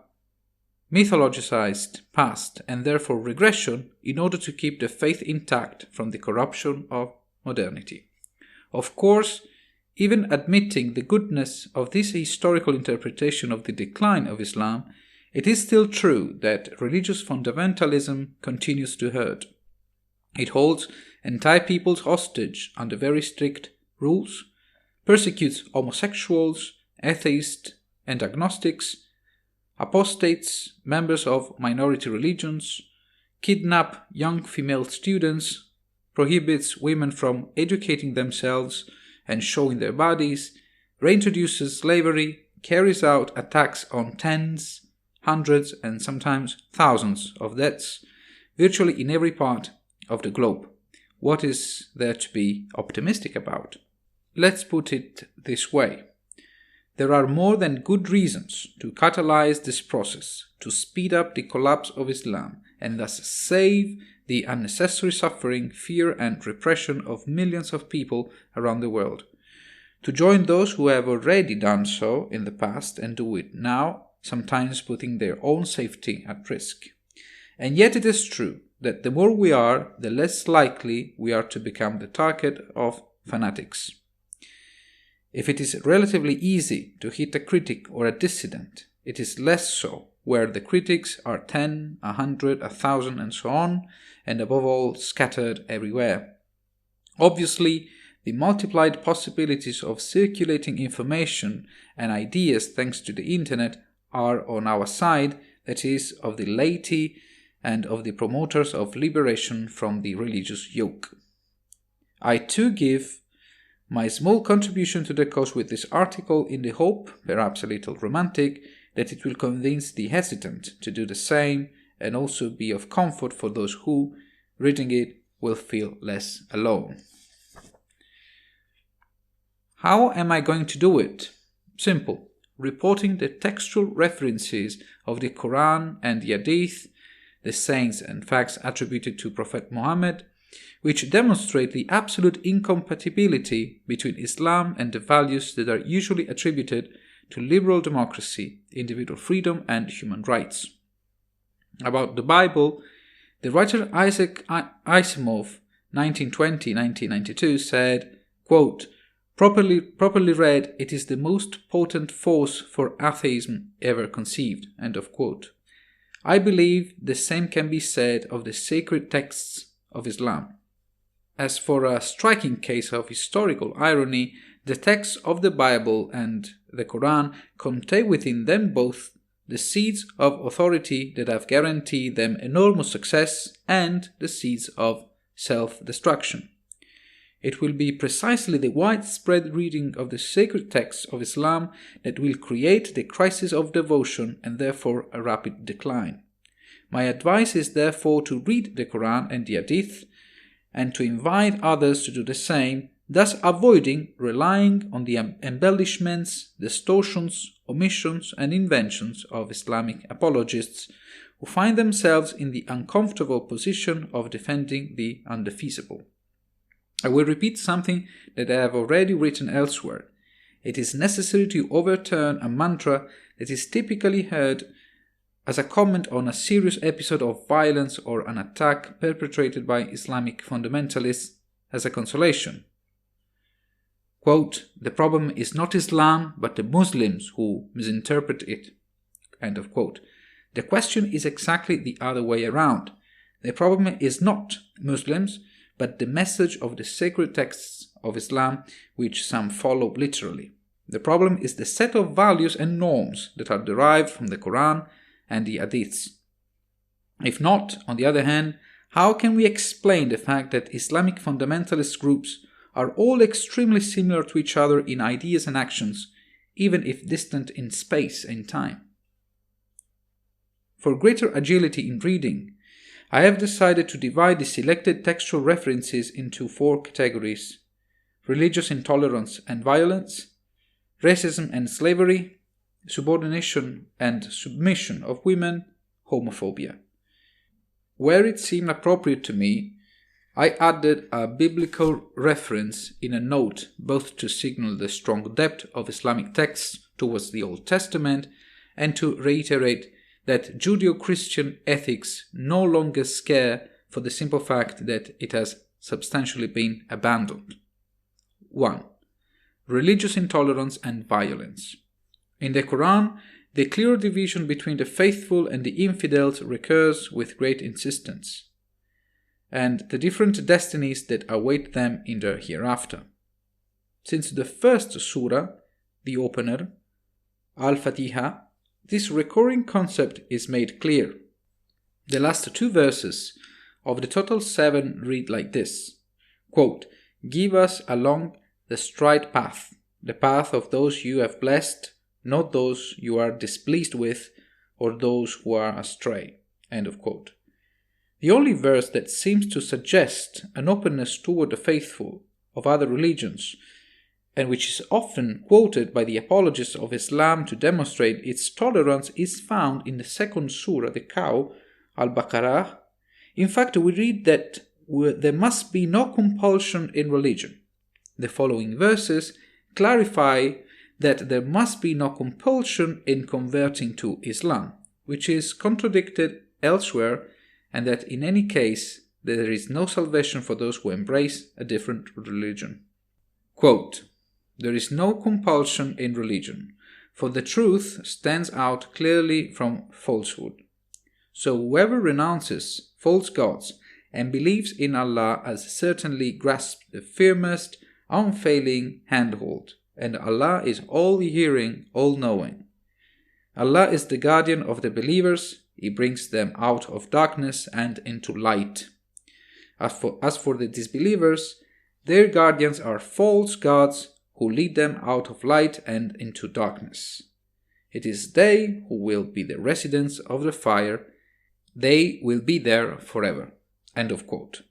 mythologized past and therefore regression in order to keep the faith intact from the corruption of modernity. Of course, even admitting the goodness of this historical interpretation of the decline of Islam, it is still true that religious fundamentalism continues to hurt. It holds entire peoples hostage under very strict rules, persecutes homosexuals, atheists and agnostics, apostates, members of minority religions, kidnap young female students, prohibits women from educating themselves and showing their bodies, reintroduces slavery, carries out attacks on tens, hundreds, and sometimes thousands of deaths, virtually in every part of the globe. What is there to be optimistic about? Let's put it this way. There are more than good reasons to catalyze this process, to speed up the collapse of Islam, and thus save the unnecessary suffering, fear, and repression of millions of people around the world. To join those who have already done so in the past and do it now, sometimes putting their own safety at risk. And yet it is true that the more we are, the less likely we are to become the target of fanatics. If it is relatively easy to hit a critic or a dissident, it is less so where the critics are 10, 100, 1,000, and so on, and above all scattered everywhere. Obviously, the multiplied possibilities of circulating information and ideas thanks to the internet are on our side, that is, of the laity and of the promoters of liberation from the religious yoke. I too give my small contribution to the cause with this article in the hope, perhaps a little romantic, that it will convince the hesitant to do the same and also be of comfort for those who, reading it, will feel less alone. How am I going to do it? Simple. Reporting the textual references of the Quran and the Hadith, the sayings and facts attributed to Prophet Muhammad, which demonstrate the absolute incompatibility between Islam and the values that are usually attributed to liberal democracy, individual freedom, and human rights. About the Bible, the writer Isaac Asimov, 1920-1992, said, quote, Properly read, it is the most potent force for atheism ever conceived. End of quote. I believe the same can be said of the sacred texts of Islam. As for a striking case of historical irony, the texts of the Bible and the Quran contain within them both the seeds of authority that have guaranteed them enormous success and the seeds of self-destruction. It will be precisely the widespread reading of the sacred texts of Islam that will create the crisis of devotion and therefore a rapid decline. My advice is therefore to read the Quran and the Hadith and to invite others to do the same, thus avoiding relying on the embellishments, distortions, omissions, and inventions of Islamic apologists who find themselves in the uncomfortable position of defending the undefeasible. I will repeat something that I have already written elsewhere. It is necessary to overturn a mantra that is typically heard as a comment on a serious episode of violence or an attack perpetrated by Islamic fundamentalists as a consolation. Quote, "The problem is not Islam, but the Muslims who misinterpret it." End of quote. The question is exactly the other way around. The problem is not Muslims, but the message of the sacred texts of Islam, which some follow literally. The problem is the set of values and norms that are derived from the Quran and the Hadiths. If not, on the other hand, how can we explain the fact that Islamic fundamentalist groups are all extremely similar to each other in ideas and actions, even if distant in space and time? For greater agility in reading, I have decided to divide the selected textual references into 4 categories: religious intolerance and violence, racism and slavery, subordination and submission of women, homophobia. Where it seemed appropriate to me, I added a biblical reference in a note both to signal the strong depth of Islamic texts towards the Old Testament and to reiterate that Judeo-Christian ethics no longer scare for the simple fact that it has substantially been abandoned. 1. Religious intolerance and violence. In the Quran, the clear division between the faithful and the infidels recurs with great insistence, and the different destinies that await them in the hereafter. Since the first surah, the opener, Al-Fatiha, this recurring concept is made clear. The last 2 verses of the total 7 read like this, quote, "Give us along the straight path, the path of those you have blessed, not those you are displeased with, or those who are astray." End of quote. The only verse that seems to suggest an openness toward the faithful of other religions, and which is often quoted by the apologists of Islam to demonstrate its tolerance, is found in the 2nd surah, the cow, Al-Baqarah. In fact, we read that there must be no compulsion in religion. The following verses clarify that there must be no compulsion in converting to Islam, which is contradicted elsewhere, and that in any case there is no salvation for those who embrace a different religion. Quote, "There is no compulsion in religion, for the truth stands out clearly from falsehood. So whoever renounces false gods and believes in Allah has certainly grasped the firmest, unfailing handhold, and Allah is all-hearing, all-knowing. Allah is the guardian of the believers, He brings them out of darkness and into light. As for the disbelievers, their guardians are false gods who lead them out of light and into darkness. It is they who will be the residents of the fire. They will be there forever." End of quote.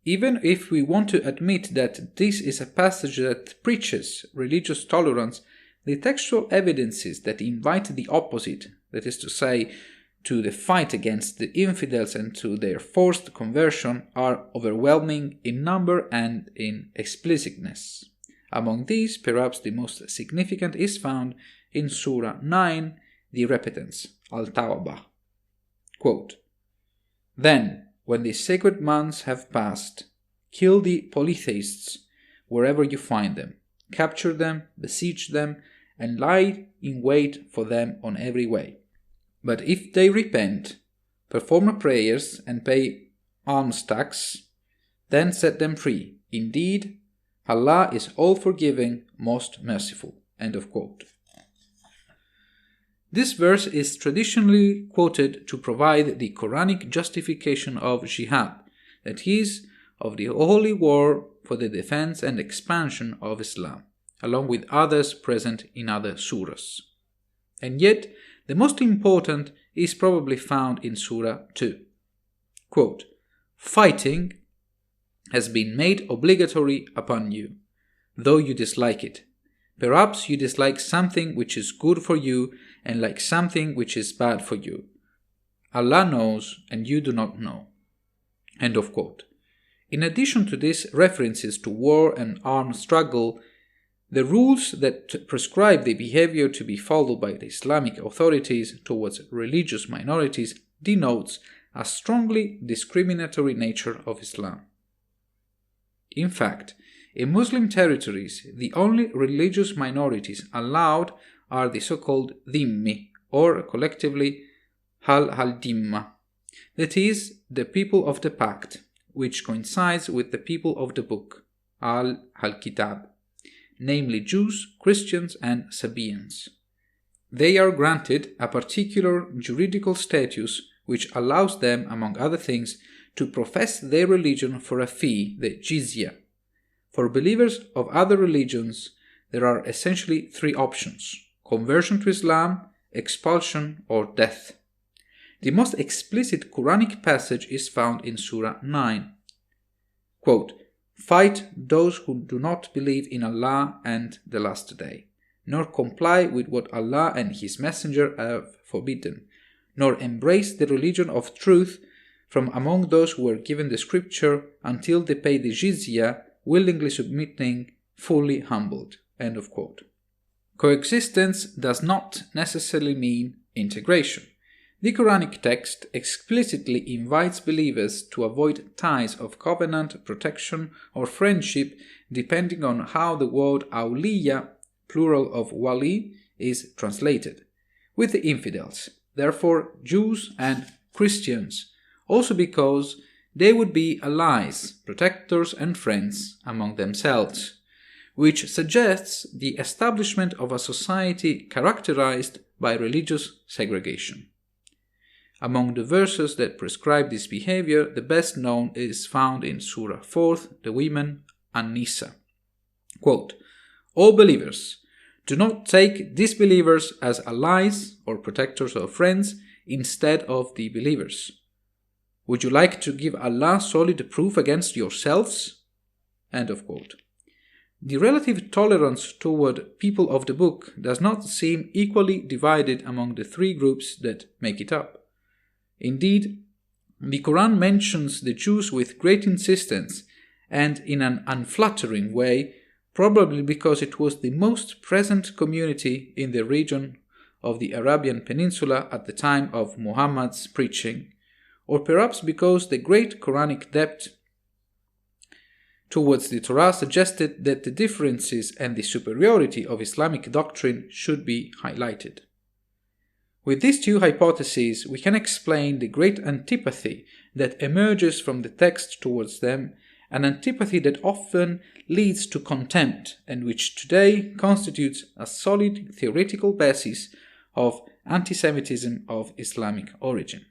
Even if we want to admit that this is a passage that preaches religious tolerance, the textual evidences that invite the opposite, that is to say, to the fight against the infidels and to their forced conversion, are overwhelming in number and in explicitness. Among these, perhaps the most significant is found in Surah 9, the repentance, Al-Tawbah. Quote, "Then, when the sacred months have passed, kill the polytheists wherever you find them, capture them, besiege them, and lie in wait for them on every way. But if they repent, perform prayers, and pay alms tax, then set them free. Indeed, Allah is all-forgiving, most merciful." End of quote. This verse is traditionally quoted to provide the Quranic justification of jihad, that is, of the holy war for the defense and expansion of Islam, along with others present in other surahs. And yet, the most important is probably found in Surah 2. Quote, "Fighting has been made obligatory upon you, though you dislike it. Perhaps you dislike something which is good for you and like something which is bad for you. Allah knows and you do not know." End of quote. In addition to these references to war and armed struggle, the rules that prescribe the behavior to be followed by the Islamic authorities towards religious minorities denotes a strongly discriminatory nature of Islam. In fact, in Muslim territories, the only religious minorities allowed are the so-called dhimmi, or collectively al-dimma, that is, the people of the pact, which coincides with the people of the book, al-kitab, namely Jews, Christians, and Sabaeans. They are granted a particular juridical status which allows them, among other things, to profess their religion for a fee, the jizya. For believers of other religions, there are essentially three options: conversion to Islam, expulsion, or death. The most explicit Quranic passage is found in Surah 9. Quote, "Fight those who do not believe in Allah and the last day, nor comply with what Allah and His Messenger have forbidden, nor embrace the religion of truth from among those who were given the scripture until they pay the jizya, willingly submitting, fully humbled." End of quote. Coexistence does not necessarily mean integration. The Quranic text explicitly invites believers to avoid ties of covenant, protection, or friendship depending on how the word awliya, plural of wali, is translated, with the infidels, therefore Jews and Christians, also because they would be allies, protectors, and friends among themselves, which suggests the establishment of a society characterized by religious segregation. Among the verses that prescribe this behavior, the best known is found in Surah 4, the women, An-Nisa. Quote, "O believers, do not take disbelievers as allies or protectors or friends instead of the believers. Would you like to give Allah solid proof against yourselves?" End of quote. The relative tolerance toward people of the book does not seem equally divided among the three groups that make it up. Indeed, the Quran mentions the Jews with great insistence and in an unflattering way, probably because it was the most present community in the region of the Arabian Peninsula at the time of Muhammad's preaching, or perhaps because the great Quranic depth towards the Torah suggested that the differences and the superiority of Islamic doctrine should be highlighted. With these two hypotheses, we can explain the great antipathy that emerges from the text towards them, an antipathy that often leads to contempt and which today constitutes a solid theoretical basis of anti-Semitism of Islamic origin.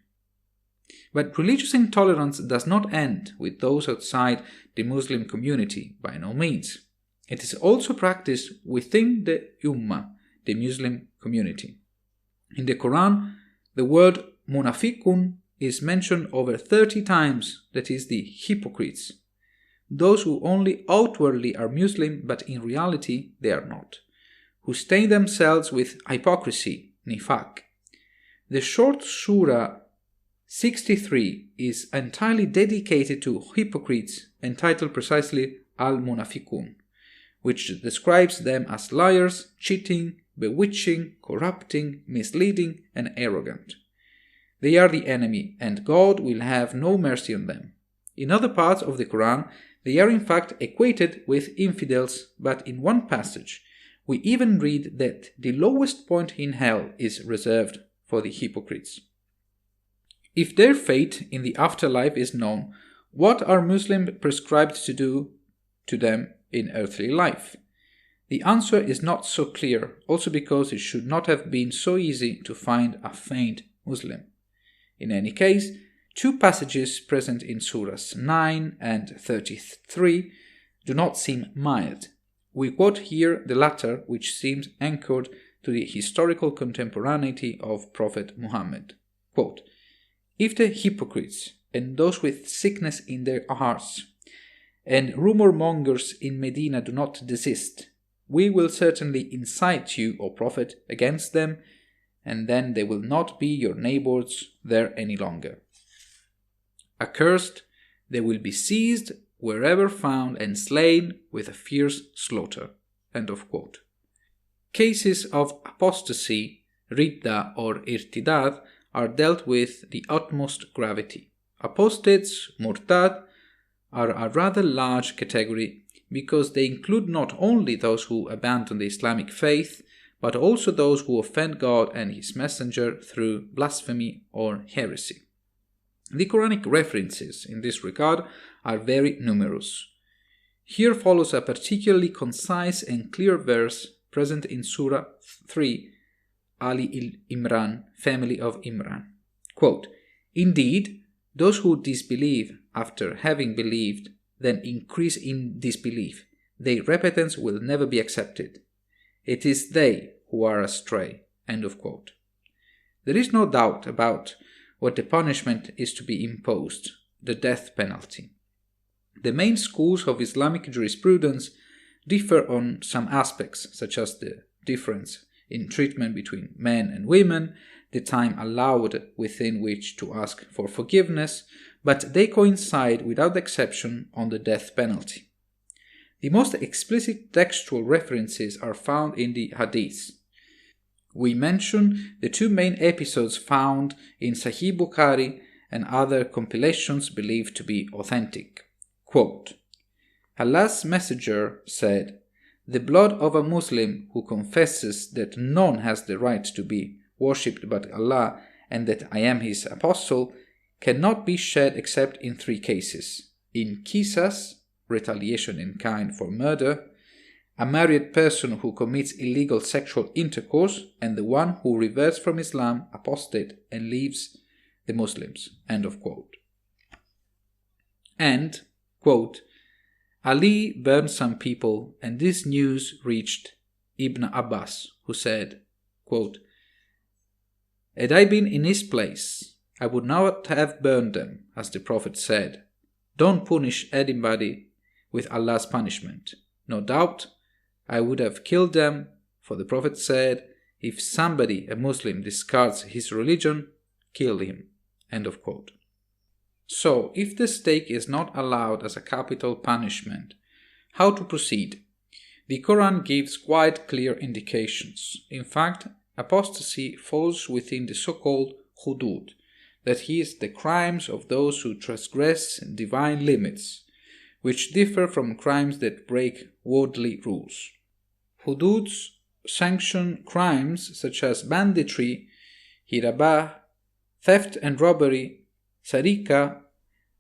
But religious intolerance does not end with those outside the Muslim community, by no means. It is also practiced within the Ummah, the Muslim community. In the Quran, the word munafiqun is mentioned over 30 times, that is, the hypocrites, those who only outwardly are Muslim but in reality they are not, who stain themselves with hypocrisy, nifaq. The short surah 63 is entirely dedicated to hypocrites, entitled precisely Al-Munafiqun, which describes them as liars, cheating, bewitching, corrupting, misleading, and arrogant. They are the enemy, and God will have no mercy on them. In other parts of the Quran, they are in fact equated with infidels, but in one passage, we even read that the lowest point in hell is reserved for the hypocrites. If their fate in the afterlife is known, what are Muslims prescribed to do to them in earthly life? The answer is not so clear, also because it should not have been so easy to find a feigned Muslim. In any case, two passages present in Surahs 9 and 33 do not seem mild. We quote here the latter, which seems anchored to the historical contemporaneity of Prophet Muhammad. Quote, "If the hypocrites and those with sickness in their hearts and rumor mongers in Medina do not desist, we will certainly incite you, O Prophet, against them, and then they will not be your neighbors there any longer. Accursed, they will be seized wherever found and slain with a fierce slaughter." End of quote. Cases of apostasy, ridda or irtidad, are dealt with the utmost gravity. Apostates, murtad, are a rather large category because they include not only those who abandon the Islamic faith, but also those who offend God and His Messenger through blasphemy or heresy. The Quranic references in this regard are very numerous. Here follows a particularly concise and clear verse present in Surah 3, Ali Imran, family of Imran. Quote, "Indeed, those who disbelieve after having believed, then increase in disbelief, their repentance will never be accepted. It is they who are astray." End of quote. There is no doubt about what the punishment is to be imposed, the death penalty. The main schools of Islamic jurisprudence differ on some aspects, such as the difference in treatment between men and women, the time allowed within which to ask for forgiveness, but they coincide without exception on the death penalty. The most explicit textual references are found in the Hadiths. We mention the two main episodes found in Sahih Bukhari and other compilations believed to be authentic. Quote, "Allah's Messenger said, 'The blood of a Muslim who confesses that none has the right to be worshipped but Allah and that I am his apostle cannot be shed except in three cases: in qisas, retaliation in kind for murder, a married person who commits illegal sexual intercourse, and the one who reverts from Islam, apostate, and leaves the Muslims." End of quote. And, quote, "Ali burned some people, and this news reached Ibn Abbas, who said, quote, 'Had I been in his place, I would not have burned them, as the Prophet said. Don't punish anybody with Allah's punishment. No doubt, I would have killed them, for the Prophet said, if somebody, a Muslim, discards his religion, kill him.'" End of quote. So, if the stake is not allowed as a capital punishment, how to proceed? The Quran gives quite clear indications. In fact, apostasy falls within the so-called hudud, that is, the crimes of those who transgress divine limits, which differ from crimes that break worldly rules. Hududs sanction crimes such as banditry, hirabah, theft and robbery, sarika,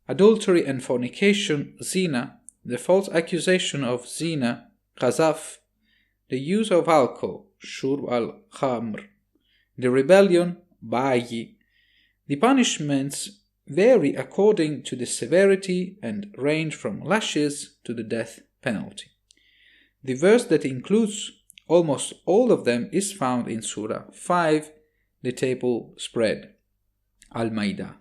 adultery and fornication, zina, the false accusation of zina, qazaf, the use of alcohol, shurb al-khamr, the rebellion, bayi. The punishments vary according to the severity and range from lashes to the death penalty. The verse that includes almost all of them is found in Surah 5, the table spread, Al-Maidah.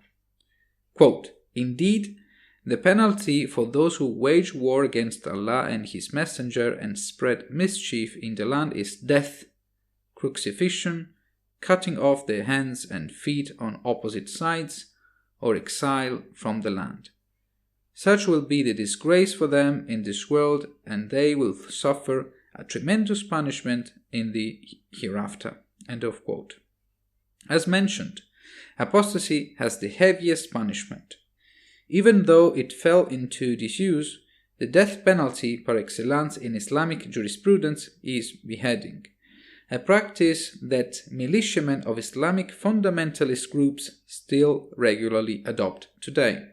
Quote, "Indeed, the penalty for those who wage war against Allah and His Messenger and spread mischief in the land is death, crucifixion, cutting off their hands and feet on opposite sides, or exile from the land. Such will be the disgrace for them in this world, and they will suffer a tremendous punishment in the hereafter." End of quote. As mentioned, apostasy has the heaviest punishment. Even though it fell into disuse, the death penalty par excellence in Islamic jurisprudence is beheading. a practice that militiamen of Islamic fundamentalist groups still regularly adopt today.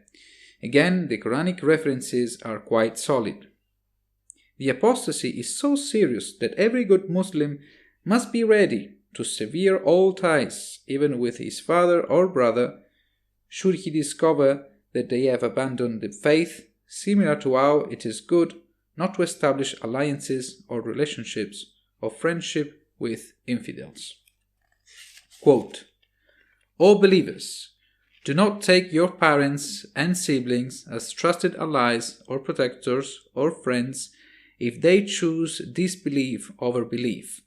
Again, the Quranic references are quite solid. The apostasy is so serious that every good Muslim must be ready to sever all ties, even with his father or brother, should he discover that they have abandoned the faith, similar to how it is good not to establish alliances or relationships of friendship with infidels. Quote, "O believers, do not take your parents and siblings as trusted allies or protectors or friends if they choose disbelief over belief.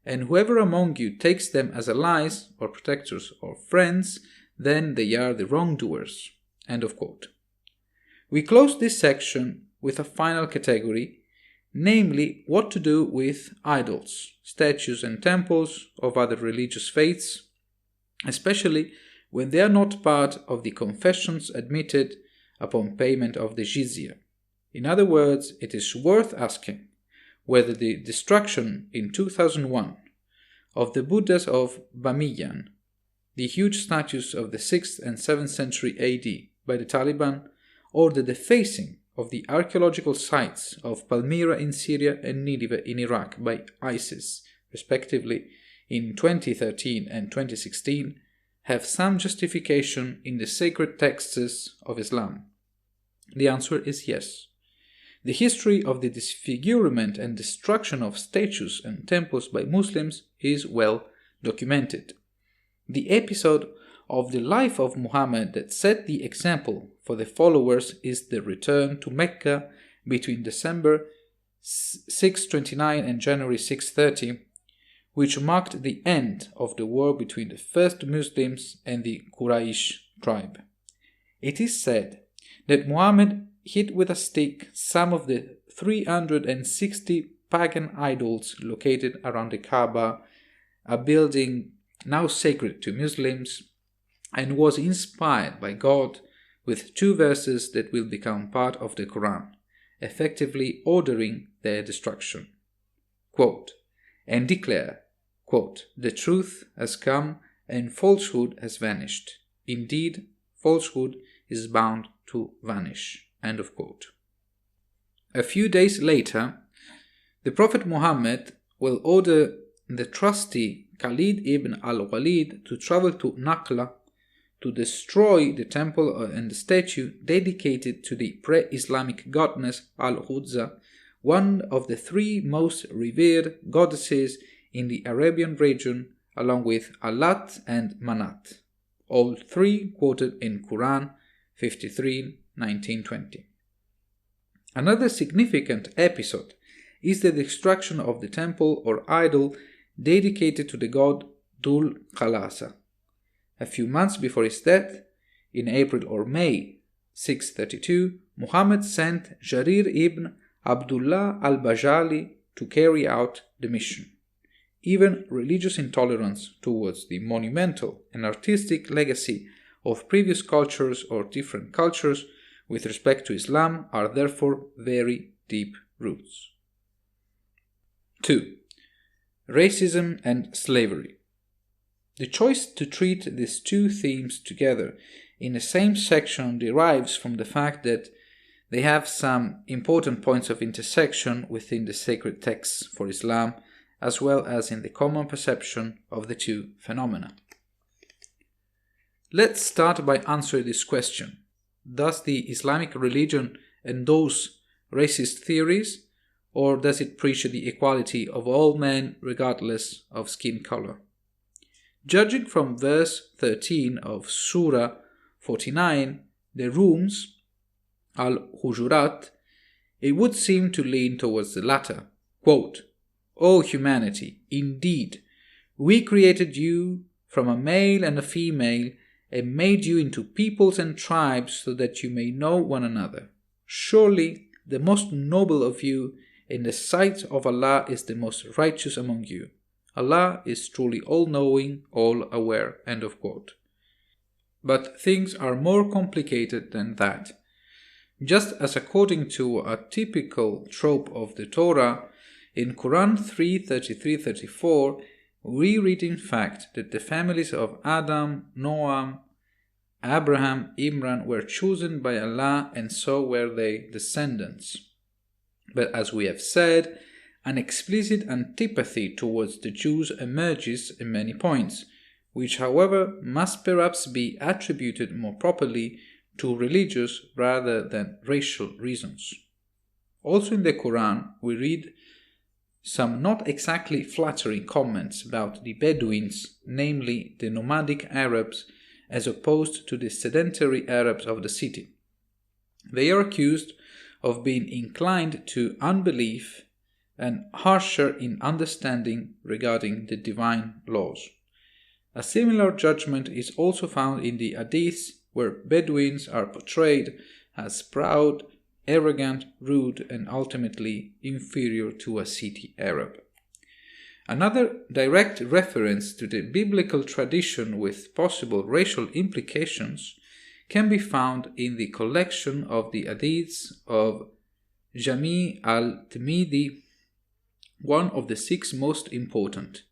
And whoever among you takes them as allies or protectors or friends, then they are the wrongdoers." End of quote. We close this section with a final category, namely what to do with idols, statues and temples of other religious faiths, especially when they are not part of the confessions admitted upon payment of the jizya. In other words, it is worth asking whether the destruction in 2001 of the Buddhas of Bamiyan, the huge statues of the 6th and 7th century AD by the Taliban, or the defacing of the archaeological sites of Palmyra in Syria and Nineveh in Iraq by ISIS, respectively, in 2013 and 2016, have some justification in the sacred texts of Islam? The answer is yes. The history of the disfigurement and destruction of statues and temples by Muslims is well documented. The episode of the life of Muhammad that set the example for the followers is the return to Mecca between December 629 and January 630, which marked the end of the war between the first Muslims and the Quraysh tribe. It is said that Muhammad hit with a stick some of the 360 pagan idols located around the Kaaba, a building now sacred to Muslims, and was inspired by God with 2 verses that will become part of the Quran, effectively ordering their destruction. Quote, "And declare, quote, the truth has come and falsehood has vanished. Indeed, falsehood is bound to vanish." End of quote. A few days later, the Prophet Muhammad will order the trusty Khalid ibn al-Walid to travel to Naqla to destroy the temple and the statue dedicated to the pre-Islamic goddess Al-Uzza, one of the 3 most revered goddesses in the Arabian region, along with Allat and Manat, all 3 quoted in Quran 53:19-20. Another significant episode is the destruction of the temple or idol dedicated to the god Dhul Khalasa. A few months before his death, in April or May 632, Muhammad sent Jarir ibn Abdullah al-Bajali to carry out the mission. Even religious intolerance towards the monumental and artistic legacy of previous cultures or different cultures with respect to Islam are therefore very deep roots. 2. Racism and slavery. The choice to treat these 2 themes together in the same section derives from the fact that they have some important points of intersection within the sacred texts for Islam, as well as in the common perception of the 2 phenomena. Let's start by answering this question. Does the Islamic religion endorse racist theories, or does it preach the equality of all men regardless of skin color? Judging from verse 13 of Surah 49, the rooms, Al-Hujurat, it would seem to lean towards the latter. Quote, "O humanity, indeed, we created you from a male and a female and made you into peoples and tribes so that you may know one another. Surely the most noble of you in the sight of Allah is the most righteous among you. Allah is truly all-knowing, all-aware." End of quote. But things are more complicated than that. Just as according to a typical trope of the Torah, In Quran 3:33-34, we read in fact that the families of Adam, Noah, Abraham, Imran were chosen by Allah, and so were their descendants. But as we have said, an explicit antipathy towards the Jews emerges in many points, which however must perhaps be attributed more properly to religious rather than racial reasons. Also in the Quran, we read some not exactly flattering comments about the Bedouins, namely the nomadic Arabs, as opposed to the sedentary Arabs of the city. They are accused of being inclined to unbelief and harsher in understanding regarding the divine laws. A similar judgment is also found in the Hadiths, where Bedouins are portrayed as proud, arrogant, rude, and ultimately inferior to a city Arab. Another direct reference to the biblical tradition with possible racial implications can be found in the collection of the Hadiths of Jami' al-Tirmidhi, one of the 6 most important,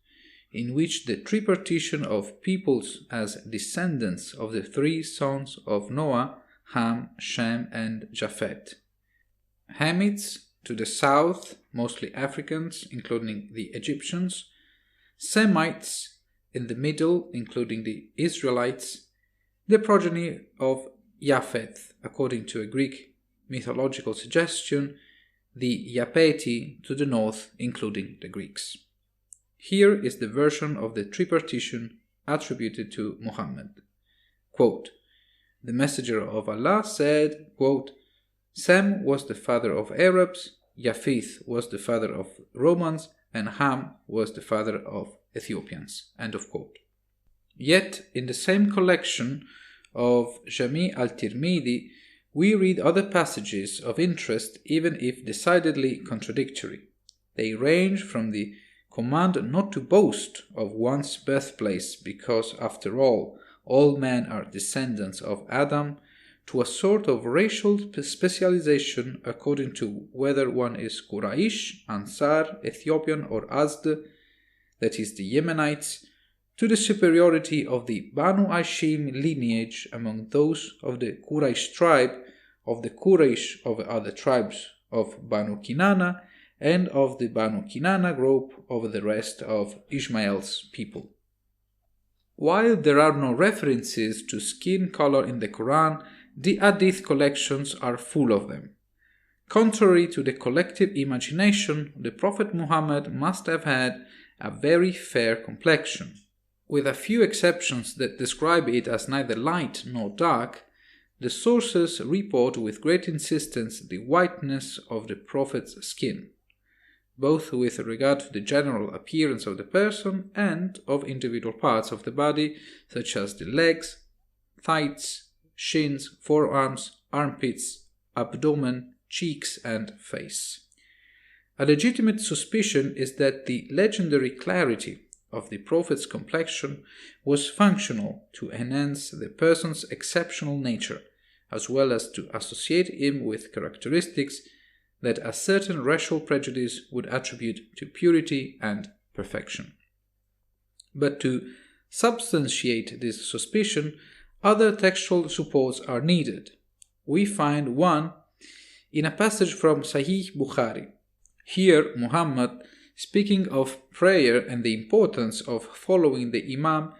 in which the tripartition of peoples as descendants of the 3 sons of Noah, Ham, Shem, and Japhet. Hamites to the south, mostly Africans, including the Egyptians, Semites in the middle, including the Israelites, the progeny of Japheth, according to a Greek mythological suggestion, the Japeti to the north, including the Greeks. Here is the version of the tripartition attributed to Muhammad. Quote, the Messenger of Allah said, quote, Sem was the father of Arabs, Japheth was the father of Romans, and Ham was the father of Ethiopians. End of quote. Yet, in the same collection of Jami' al-Tirmidhi, we read other passages of interest, even if decidedly contradictory. They range from the command not to boast of one's birthplace because, after all men are descendants of Adam, to a sort of racial specialization according to whether one is Quraysh, Ansar, Ethiopian, or Azd, that is the Yemenites, to the superiority of the Banu Hashim lineage among those of the Quraysh tribe, of the Quraysh of other tribes, of Banu Kinana, and of the Banu Kinana group over the rest of Ishmael's people. While there are no references to skin color in the Quran, the Hadith collections are full of them. Contrary to the collective imagination, the Prophet Muhammad must have had a very fair complexion. With a few exceptions that describe it as neither light nor dark, the sources report with great insistence the whiteness of the Prophet's skin, both with regard to the general appearance of the person and of individual parts of the body, such as the legs, thighs, shins, forearms, armpits, abdomen, cheeks, and face. A legitimate suspicion is that the legendary clarity of the Prophet's complexion was functional to enhance the person's exceptional nature, as well as to associate him with characteristics that a certain racial prejudice would attribute to purity and perfection. But to substantiate this suspicion, other textual supports are needed. We find one in a passage from Sahih Bukhari. Here, Muhammad, speaking of prayer and the importance of following the Imam,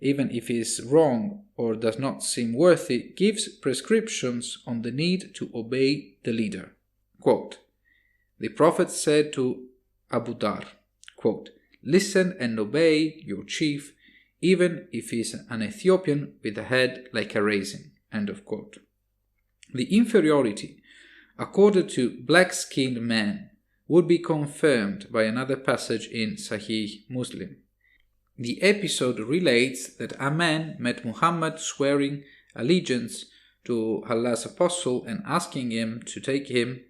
even if he is wrong or does not seem worthy, gives prescriptions on the need to obey the leader. Quote, the Prophet said to Abu Dhar, quote, listen and obey your chief, even if he is an Ethiopian with a head like a raisin. End of quote. The inferiority accorded to black-skinned men would be confirmed by another passage in Sahih Muslim. The episode relates that a man met Muhammad swearing allegiance to Allah's apostle and asking him to take him.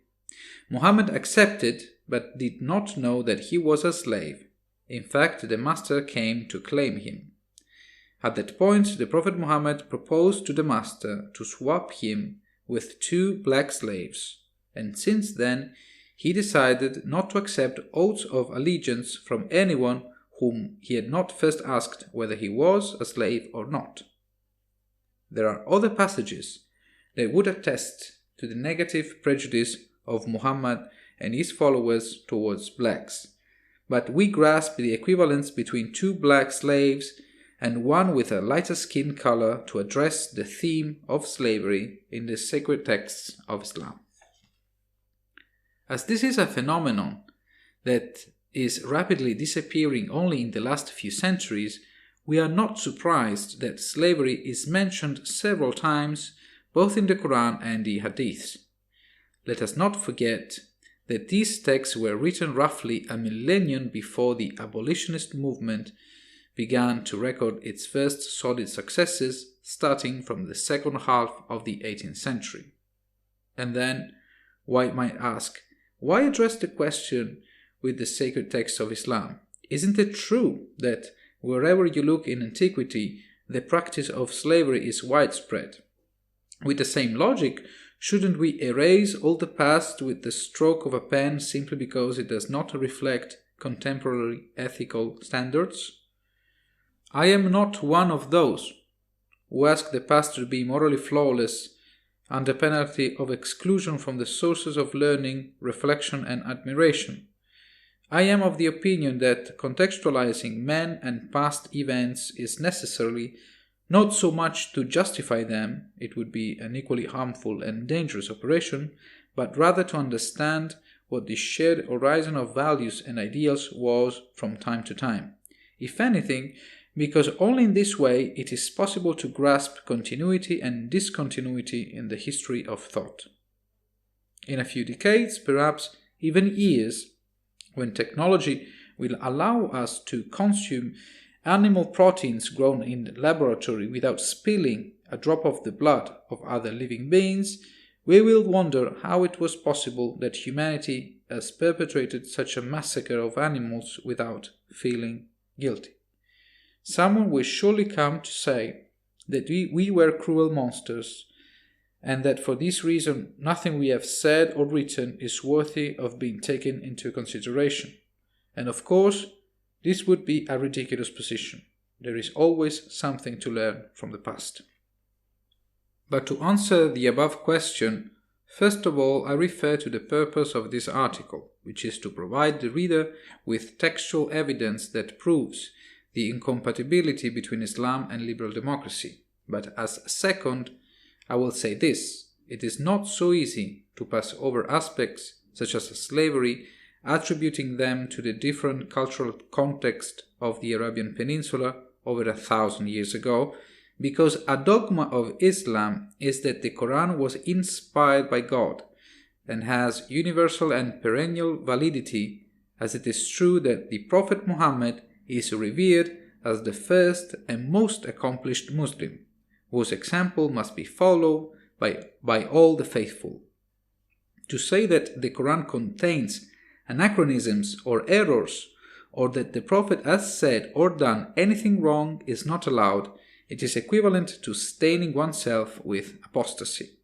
Muhammad accepted, but did not know that he was a slave. In fact, the master came to claim him. At that point, the Prophet Muhammad proposed to the master to swap him with 2 black slaves, and since then he decided not to accept oaths of allegiance from anyone whom he had not first asked whether he was a slave or not. There are other passages that would attest to the negative prejudice of Muhammad and his followers towards blacks, but we grasp the equivalence between two black slaves and one with a lighter skin color to address the theme of slavery in the sacred texts of Islam. As this is a phenomenon that is rapidly disappearing only in the last few centuries, we are not surprised that slavery is mentioned several times both in the Quran and the Hadiths. Let us not forget that these texts were written roughly a millennium before the abolitionist movement began to record its first solid successes, starting from the second half of the 18th century. And then, one might ask, why address the question with the sacred texts of Islam? Isn't it true that wherever you look in antiquity, the practice of slavery is widespread? With the same logic, shouldn't we erase all the past with the stroke of a pen simply because it does not reflect contemporary ethical standards? I am not one of those who ask the past to be morally flawless under penalty of exclusion from the sources of learning, reflection, and admiration. I am of the opinion that contextualizing men and past events is necessary not so much to justify them, it would be an equally harmful and dangerous operation, but rather to understand what the shared horizon of values and ideals was from time to time. If anything, because only in this way it is possible to grasp continuity and discontinuity in the history of thought. In a few decades, perhaps even years, when technology will allow us to consume animal proteins grown in the laboratory without spilling a drop of the blood of other living beings, we will wonder how it was possible that humanity has perpetrated such a massacre of animals without feeling guilty. Someone will surely come to say that we were cruel monsters, and that for this reason nothing we have said or written is worthy of being taken into consideration. And of course, this would be a ridiculous position. There is always something to learn from the past. But to answer the above question, first of all I refer to the purpose of this article, which is to provide the reader with textual evidence that proves the incompatibility between Islam and liberal democracy. But as a second, I will say this: it is not so easy to pass over aspects such as slavery, attributing them to the different cultural context of the Arabian Peninsula over 1,000 years ago, because a dogma of Islam is that the Quran was inspired by God and has universal and perennial validity, as it is true that the Prophet Muhammad is revered as the first and most accomplished Muslim, whose example must be followed by all the faithful. To say that the Quran contains anachronisms or errors, or that the Prophet has said or done anything wrong is not allowed. It is equivalent to staining oneself with apostasy.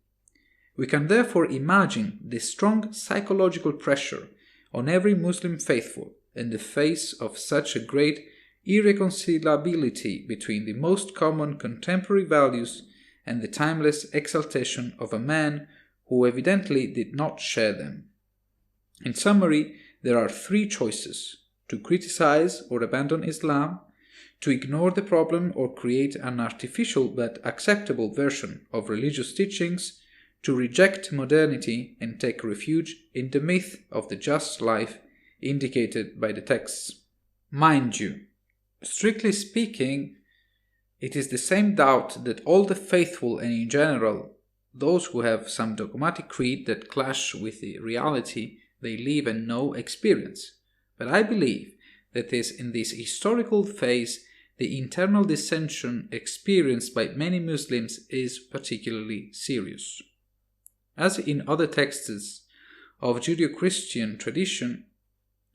We can therefore imagine the strong psychological pressure on every Muslim faithful in the face of such a great irreconcilability between the most common contemporary values and the timeless exaltation of a man who evidently did not share them. In summary, there are three choices: to criticize or abandon Islam, to ignore the problem or create an artificial but acceptable version of religious teachings, to reject modernity and take refuge in the myth of the just life indicated by the texts. Mind you, strictly speaking, it is the same doubt that all the faithful and in general those who have some dogmatic creed that clash with the reality they live and know experience. But I believe that in this historical phase, the internal dissension experienced by many Muslims is particularly serious. As in other texts of Judeo-Christian tradition,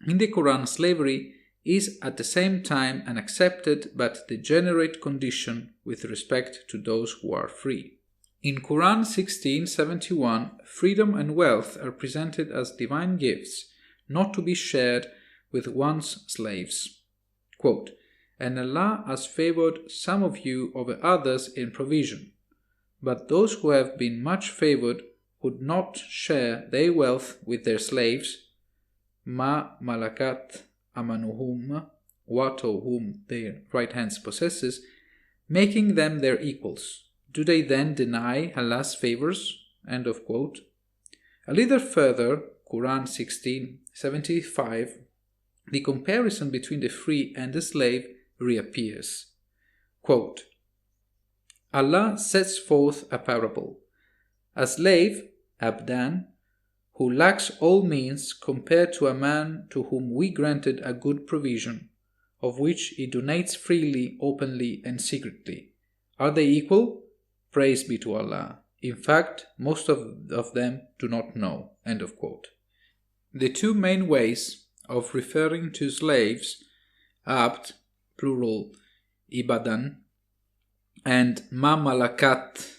in the Quran slavery is at the same time an accepted but degenerate condition with respect to those who are free. In Quran 16:71, freedom and wealth are presented as divine gifts, not to be shared with one's slaves. Quote, "And Allah has favored some of you over others in provision, but those who have been much favored would not share their wealth with their slaves, ma malakat amanuhum, what or whom their right hands possesses, making them their equals. Do they then deny Allah's favors?" End of quote. A little further, Quran 16:75, the comparison between the free and the slave reappears. Quote, Allah sets forth a parable. A slave, abdan, who lacks all means compared to a man to whom we granted a good provision, of which he donates freely, openly, and secretly. Are they equal? Praise be to Allah. In fact, most of them do not know. End of quote. The two main ways of referring to slaves, abd, plural, ibadan, and ma malakat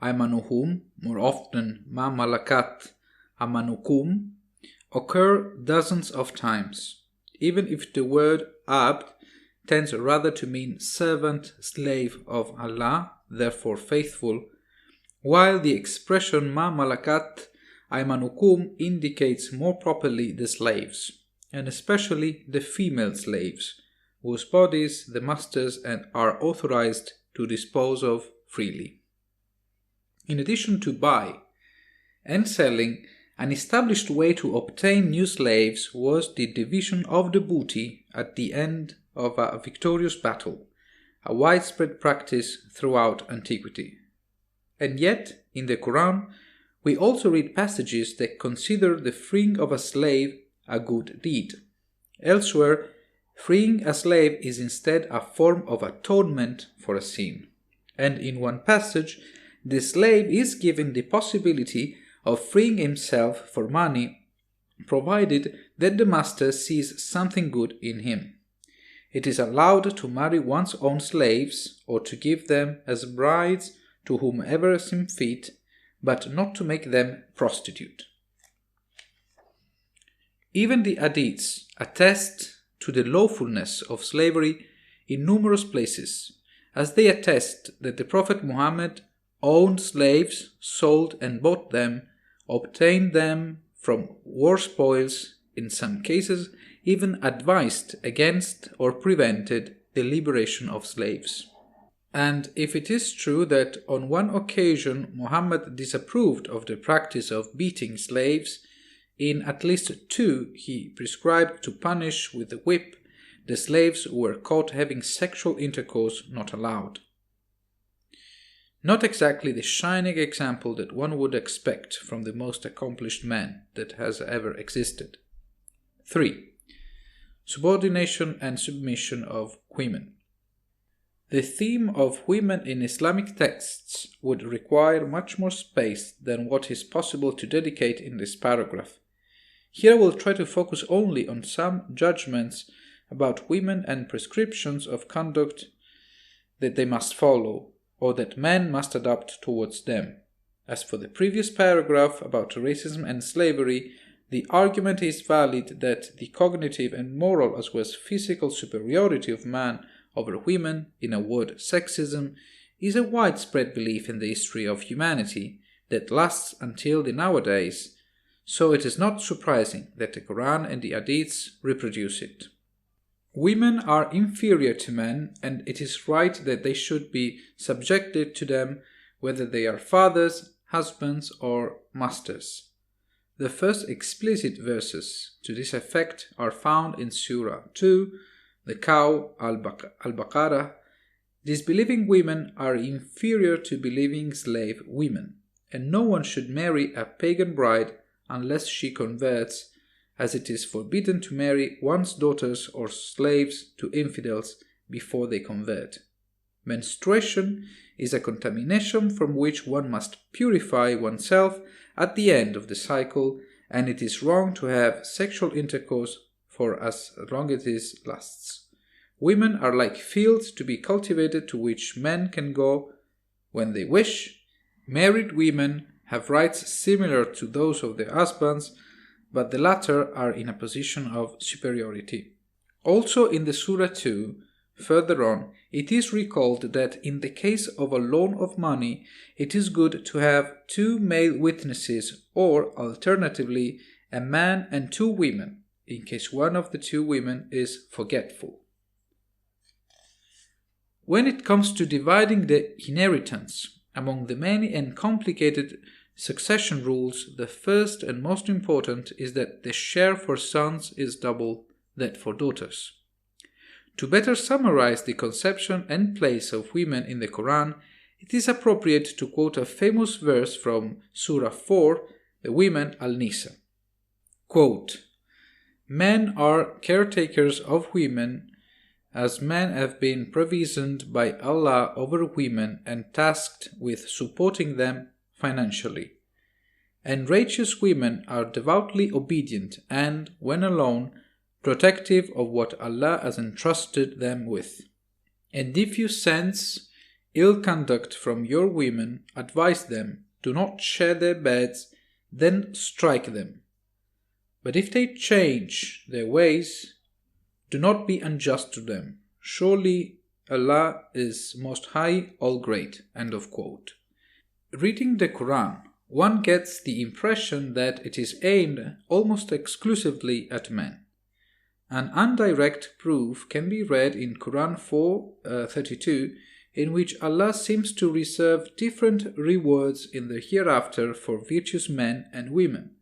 aymanuhum, more often ma malakat amanukum, occur dozens of times, even if the word abd tends rather to mean servant, slave of Allah, therefore faithful, while the expression ma malakat aymanukum indicates more properly the slaves, and especially the female slaves, whose bodies the masters are authorized to dispose of freely. In addition to buy and selling, an established way to obtain new slaves was the division of the booty at the end of a victorious battle, a widespread practice throughout antiquity. And yet, in the Quran, we also read passages that consider the freeing of a slave a good deed. Elsewhere, freeing a slave is instead a form of atonement for a sin. And in one passage, the slave is given the possibility of freeing himself for money, provided that the master sees something good in him. It is allowed to marry one's own slaves or to give them as brides to whomever seems fit, but not to make them prostitute. Even the hadiths attest to the lawfulness of slavery in numerous places, as they attest that the Prophet Muhammad owned slaves, sold and bought them, obtained them from war spoils, in some cases even advised against or prevented the liberation of slaves. And if it is true that on one occasion Muhammad disapproved of the practice of beating slaves, in at least two he prescribed to punish with the whip the slaves who were caught having sexual intercourse not allowed. Not exactly the shining example that one would expect from the most accomplished man that has ever existed. 3. Subordination and submission of women. The theme of women in Islamic texts would require much more space than what is possible to dedicate in this paragraph. Here I will try to focus only on some judgments about women and prescriptions of conduct that they must follow, or that men must adopt towards them. As for the previous paragraph about racism and slavery, the argument is valid that the cognitive and moral as well as physical superiority of man over women, in a word sexism, is a widespread belief in the history of humanity that lasts until the nowadays, so it is not surprising that the Quran and the Hadiths reproduce it. Women are inferior to men, and it is right that they should be subjected to them, whether they are fathers, husbands, or masters. The first explicit verses to this effect are found in Surah 2, the cow Al-Baqarah. Disbelieving women are inferior to believing slave women, and no one should marry a pagan bride unless she converts, as it is forbidden to marry one's daughters or slaves to infidels before they convert. Menstruation is a contamination from which one must purify oneself at the end of the cycle, and it is wrong to have sexual intercourse for as long as it lasts. Women are like fields to be cultivated to which men can go when they wish, Married women have rights similar to those of their husbands, but the latter are in a position of superiority. Also in the Surah 2, further on, it is recalled that in the case of a loan of money, it is good to have 2 male witnesses or, alternatively, a man and 2 women, in case one of the 2 women is forgetful. When it comes to dividing the inheritance among the many and complicated succession rules, the first and most important is that the share for sons is double that for daughters. To better summarize the conception and place of women in the Quran, it is appropriate to quote a famous verse from Surah 4, the Women Al-Nisa. Quote, "Men are caretakers of women, as men have been provisioned by Allah over women and tasked with supporting them financially. And righteous women are devoutly obedient and, when alone, protective of what Allah has entrusted them with. And if you sense ill conduct from your women, advise them, do not share their beds, then strike them. But if they change their ways, do not be unjust to them. Surely Allah is Most High, All-Great." End of quote. Reading the Quran, one gets the impression that it is aimed almost exclusively at men. An indirect proof can be read in Quran 4:32, in which Allah seems to reserve different rewards in the hereafter for virtuous men and women.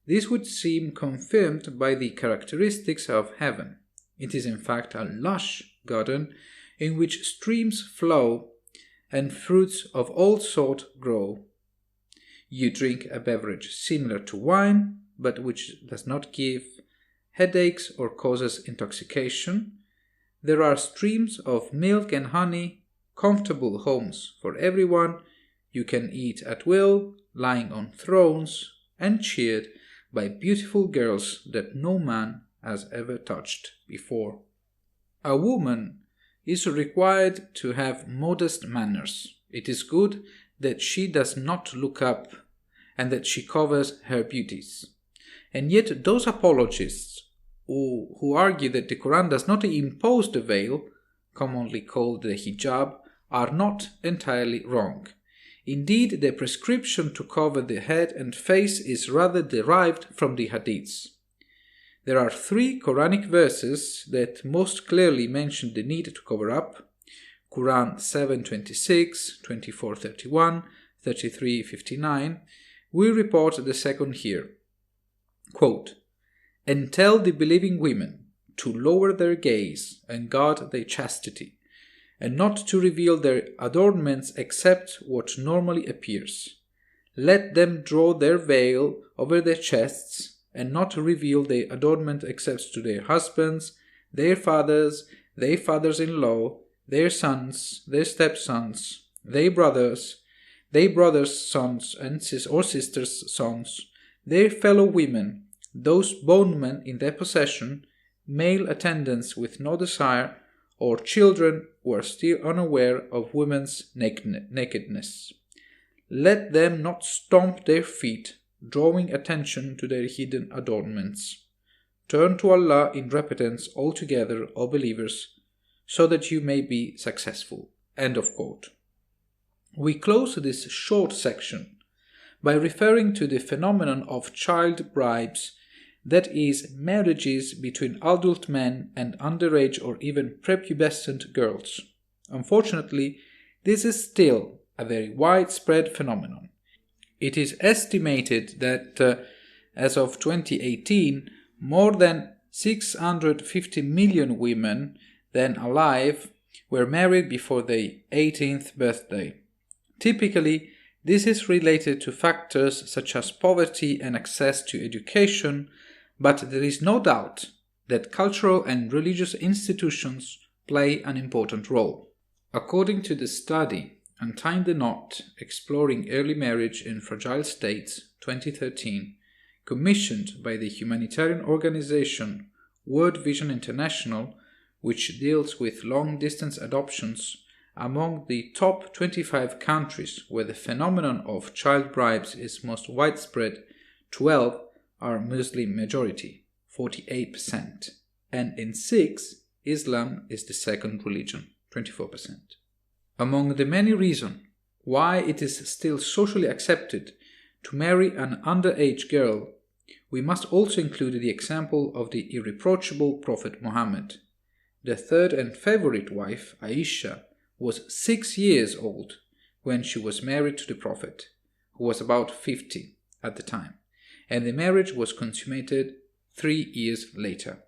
This would seem confirmed by the characteristics of heaven. It is in fact a lush garden in which streams flow and fruits of all sorts grow. You drink a beverage similar to wine, but which does not give headaches or causes intoxication. There are streams of milk and honey, comfortable homes for everyone. You can eat at will, lying on thrones, and cheered by beautiful girls that no man has ever touched before. A woman is required to have modest manners. It is good that she does not look up and that she covers her beauties. And yet those apologists who argue that the Quran does not impose the veil, commonly called the hijab, are not entirely wrong. Indeed, the prescription to cover the head and face is rather derived from the hadiths. There are 3 Quranic verses that most clearly mention the need to cover up: Quran 7:26, 24:31, 33:59. We report the second here. Quote, "And tell the believing women to lower their gaze and guard their chastity, and not to reveal their adornments except what normally appears. Let them draw their veil over their chests, and not reveal their adornment except to their husbands, their fathers-in-law, their sons, their stepsons, their brothers' sons or sisters' sons, their fellow women, those bondmen in their possession, male attendants with no desire, or children who are still unaware of women's nakedness. Let them not stomp their feet, drawing attention to their hidden adornments. Turn to Allah in repentance altogether, O believers, so that you may be successful." End of quote. We close this short section by referring to the phenomenon of child bribes, that is, marriages between adult men and underage or even prepubescent girls. Unfortunately, this is still a very widespread phenomenon. It is estimated that as of 2018, more than 650 million women then alive were married before their 18th birthday. Typically, this is related to factors such as poverty and access to education, but there is no doubt that cultural and religious institutions play an important role. According to the study Untying the Knot, Exploring Early Marriage in Fragile States, 2013, commissioned by the humanitarian organization World Vision International, which deals with long-distance adoptions, among the top 25 countries where the phenomenon of child bribes is most widespread, 12 are Muslim majority, 48%, and in 6, Islam is the second religion, 24%. Among the many reasons why it is still socially accepted to marry an underage girl, we must also include the example of the irreproachable Prophet Muhammad. The third and favorite wife, Aisha, was 6 years old when she was married to the Prophet, who was about 50 at the time, and the marriage was consummated 3 years later.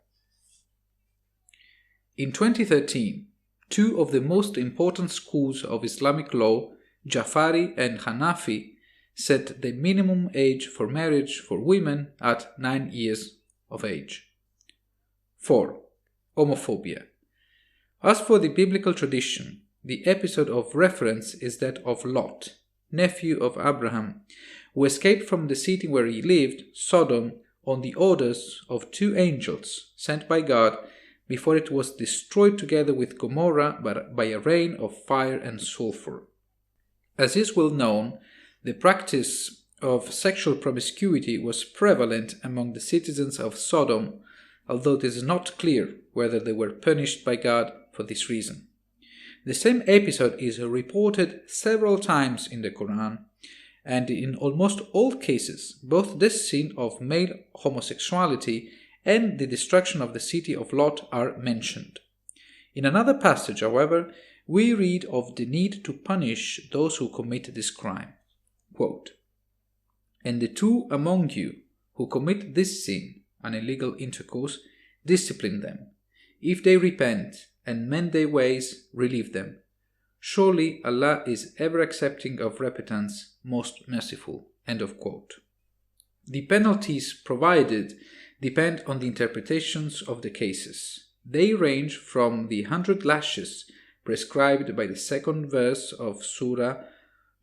In 2013, two of the most important schools of Islamic law, Jafari and Hanafi, set the minimum age for marriage for women at 9 years of age. 4. Homophobia. As for the biblical tradition, the episode of reference is that of Lot, nephew of Abraham, who escaped from the city where he lived, Sodom, on the orders of 2 angels sent by God before it was destroyed together with Gomorrah by a rain of fire and sulfur. As is well known, the practice of sexual promiscuity was prevalent among the citizens of Sodom, although it is not clear whether they were punished by God for this reason. The same episode is reported several times in the Quran, and in almost all cases, both this sin of male homosexuality and the destruction of the city of Lot are mentioned. In another passage, however, we read of the need to punish those who commit this crime. Quote, "And the two among you who commit this sin, an illegal intercourse, discipline them. If they repent and mend their ways, relieve them. Surely Allah is ever accepting of repentance, most merciful." End of quote. The penalties provided depend on the interpretations of the cases. They range from the 100 lashes prescribed by the second verse of Surah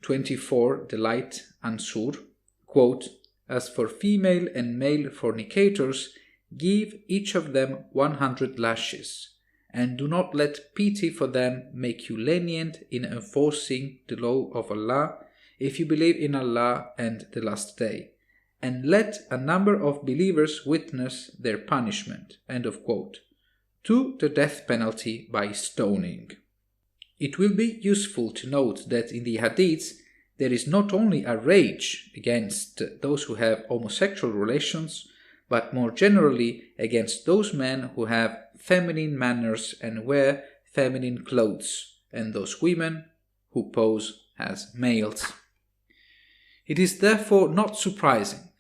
24, the Light Ansur, quote, "As for female and male fornicators, give each of them 100 lashes, and do not let pity for them make you lenient in enforcing the law of Allah, if you believe in Allah and the last day, and let a number of believers witness their punishment." End of quote. To the death penalty by stoning. It will be useful to note that in the Hadiths there is not only a rage against those who have homosexual relations, but more generally against those men who have feminine manners and wear feminine clothes, and those women who pose as males. It is therefore not surprising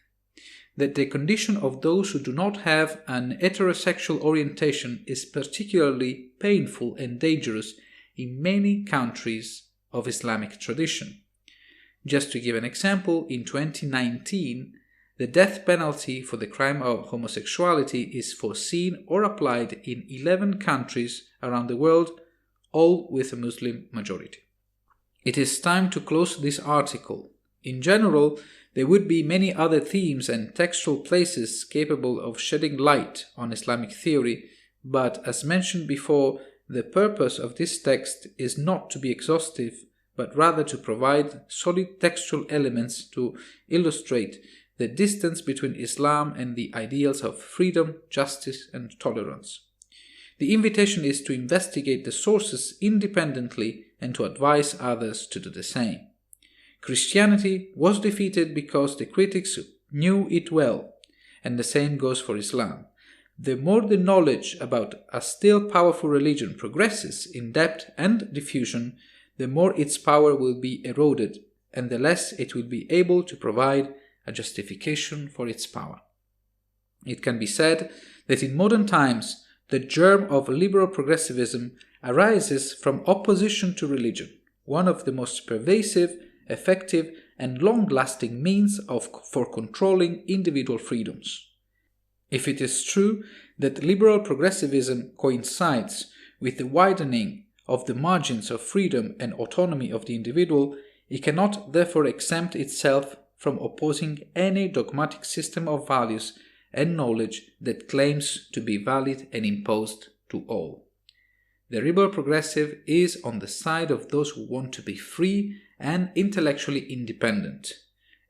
that the condition of those who do not have an heterosexual orientation is particularly painful and dangerous in many countries of Islamic tradition. Just to give an example, in 2019, the death penalty for the crime of homosexuality is foreseen or applied in 11 countries around the world, all with a Muslim majority. It is time to close this article. In general, there would be many other themes and textual places capable of shedding light on Islamic theory, but as mentioned before, the purpose of this text is not to be exhaustive, but rather to provide solid textual elements to illustrate the distance between Islam and the ideals of freedom, justice, and tolerance. The invitation is to investigate the sources independently and to advise others to do the same. Christianity was defeated because the critics knew it well, and the same goes for Islam. The more the knowledge about a still powerful religion progresses in depth and diffusion, the more its power will be eroded, and the less it will be able to provide a justification for its power. It can be said that in modern times, the germ of liberal progressivism arises from opposition to religion, one of the most pervasive, effective, and long-lasting means for controlling individual freedoms. If it is true that liberal progressivism coincides with the widening of the margins of freedom and autonomy of the individual, it cannot therefore exempt itself from opposing any dogmatic system of values and knowledge that claims to be valid and imposed to all. The liberal progressive is on the side of those who want to be free and intellectually independent,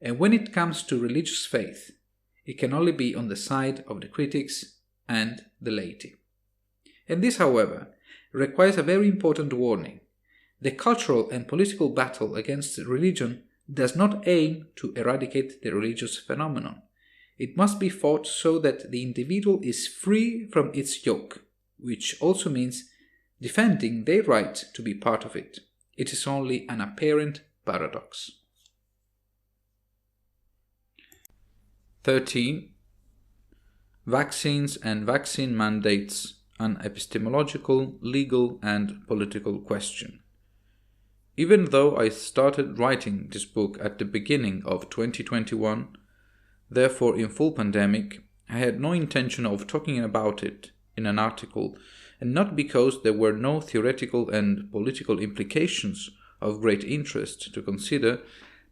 and when it comes to religious faith, it can only be on the side of the critics and the laity. And this, however, requires a very important warning. The cultural and political battle against religion does not aim to eradicate the religious phenomenon. It must be fought so that the individual is free from its yoke, which also means defending their right to be part of it. It is only an apparent paradox. 13. Vaccines and vaccine mandates, an epistemological, legal, and political question. Even though I started writing this book at the beginning of 2021, therefore in full pandemic, I had no intention of talking about it in an article, and not because there were no theoretical and political implications of great interest to consider,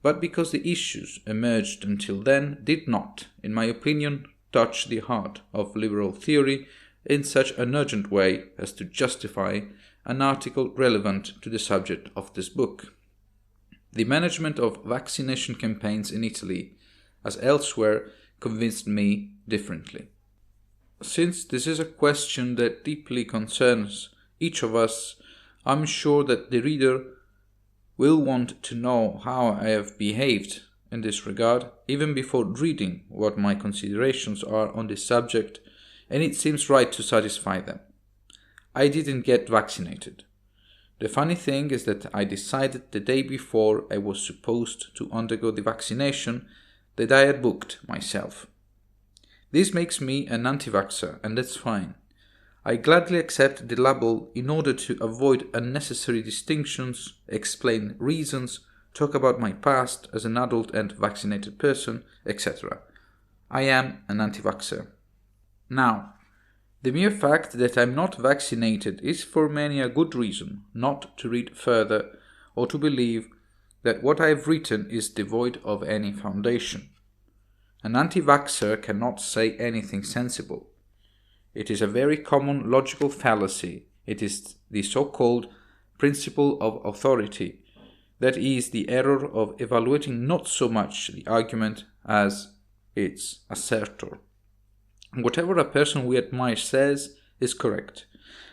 but because the issues emerged until then did not, in my opinion, touch the heart of liberal theory in such an urgent way as to justify an article relevant to the subject of this book. The management of vaccination campaigns in Italy, as elsewhere, convinced me differently. Since this is a question that deeply concerns each of us, I'm sure that the reader will want to know how I have behaved in this regard, even before reading what my considerations are on this subject, and it seems right to satisfy them. I didn't get vaccinated. The funny thing is that I decided the day before I was supposed to undergo the vaccination that I had booked myself. This makes me an anti-vaxxer, and that's fine. I gladly accept the label in order to avoid unnecessary distinctions, explain reasons, talk about my past as an adult and vaccinated person, etc. I am an anti-vaxxer. Now, the mere fact that I'm not vaccinated is for many a good reason not to read further or to believe that what I have written is devoid of any foundation. An anti-vaxxer cannot say anything sensible. It is a very common logical fallacy. It is the so-called principle of authority. That is the error of evaluating not so much the argument as its assertor. Whatever a person we admire says is correct,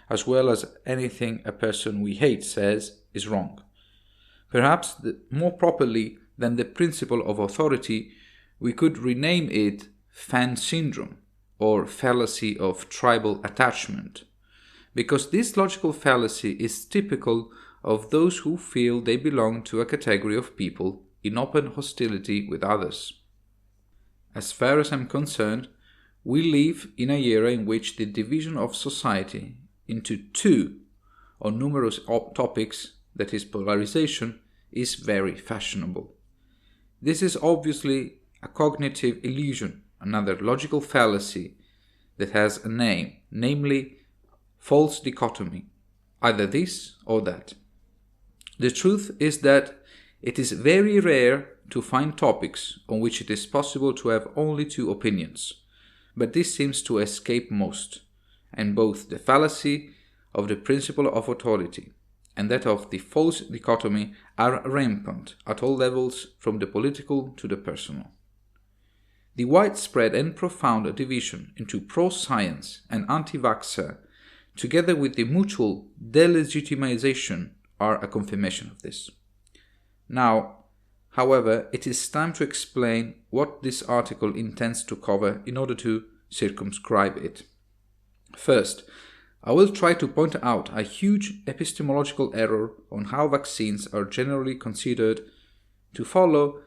as well as anything a person we hate says is wrong. Perhaps more properly than the principle of authority, we could rename it fan syndrome, or fallacy of tribal attachment, because this logical fallacy is typical of those who feel they belong to a category of people in open hostility with others. As far as I'm concerned, we live in a era in which the division of society into two on numerous topics, that is polarization, is very fashionable. This is obviously a cognitive illusion, another logical fallacy that has a name, namely false dichotomy, either this or that. The truth is that it is very rare to find topics on which it is possible to have only two opinions, but this seems to escape most, and both the fallacy of the principle of authority and that of the false dichotomy are rampant at all levels, from the political to the personal. The widespread and profound division into pro-science and anti-vaxxer, together with the mutual delegitimization, are a confirmation of this. Now, however, it is time to explain what this article intends to cover in order to circumscribe it. First, I will try to point out a huge epistemological error on how vaccines are generally considered. To follow,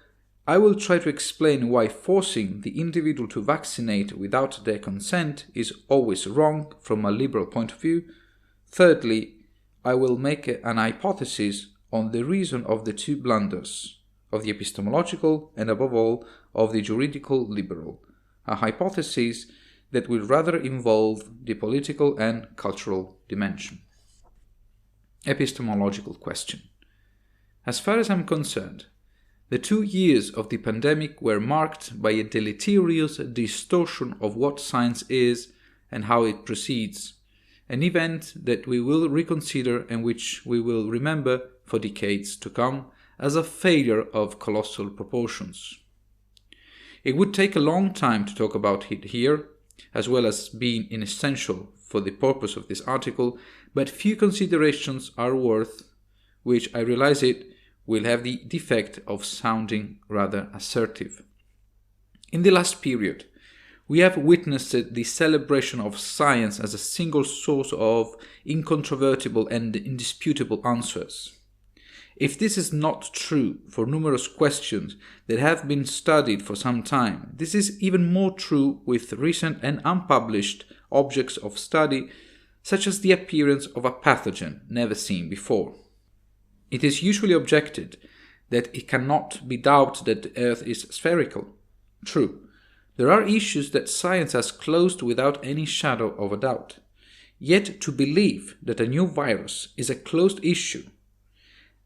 I will try to explain why forcing the individual to vaccinate without their consent is always wrong from a liberal point of view. Thirdly, I will make an hypothesis on the reason of the two blunders, of the epistemological and above all of the juridical liberal, a hypothesis that will rather involve the political and cultural dimension. Epistemological question. As far as I'm concerned, the 2 years of the pandemic were marked by a deleterious distortion of what science is and how it proceeds, an event that we will reconsider and which we will remember for decades to come as a failure of colossal proportions. It would take a long time to talk about it here, as well as being inessential for the purpose of this article, but few considerations are worth, which I realize it will have the defect of sounding rather assertive. In the last period, we have witnessed the celebration of science as a single source of incontrovertible and indisputable answers. If this is not true for numerous questions that have been studied for some time, this is even more true with recent and unpublished objects of study, such as the appearance of a pathogen never seen before. It is usually objected that it cannot be doubted that the Earth is spherical. True, there are issues that science has closed without any shadow of a doubt. Yet to believe that a new virus is a closed issue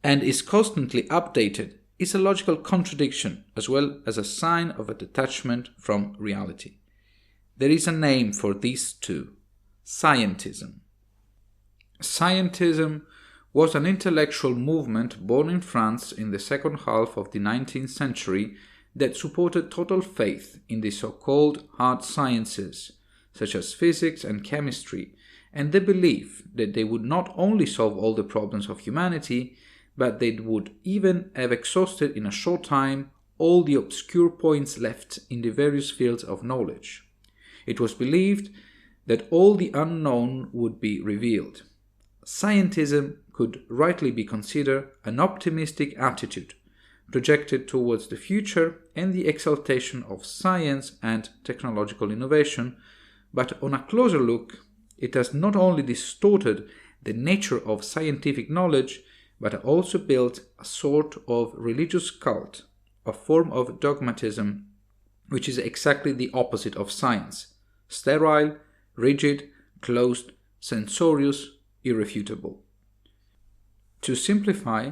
and is constantly updated is a logical contradiction as well as a sign of a detachment from reality. There is a name for these two: scientism. Scientism was an intellectual movement born in France in the second half of the 19th century that supported total faith in the so-called hard sciences, such as physics and chemistry, and the belief that they would not only solve all the problems of humanity, but they would even have exhausted in a short time all the obscure points left in the various fields of knowledge. It was believed that all the unknown would be revealed. Scientism could rightly be considered an optimistic attitude, projected towards the future and the exaltation of science and technological innovation, but on a closer look, it has not only distorted the nature of scientific knowledge, but also built a sort of religious cult, a form of dogmatism, which is exactly the opposite of science: sterile, rigid, closed, censorious, irrefutable. To simplify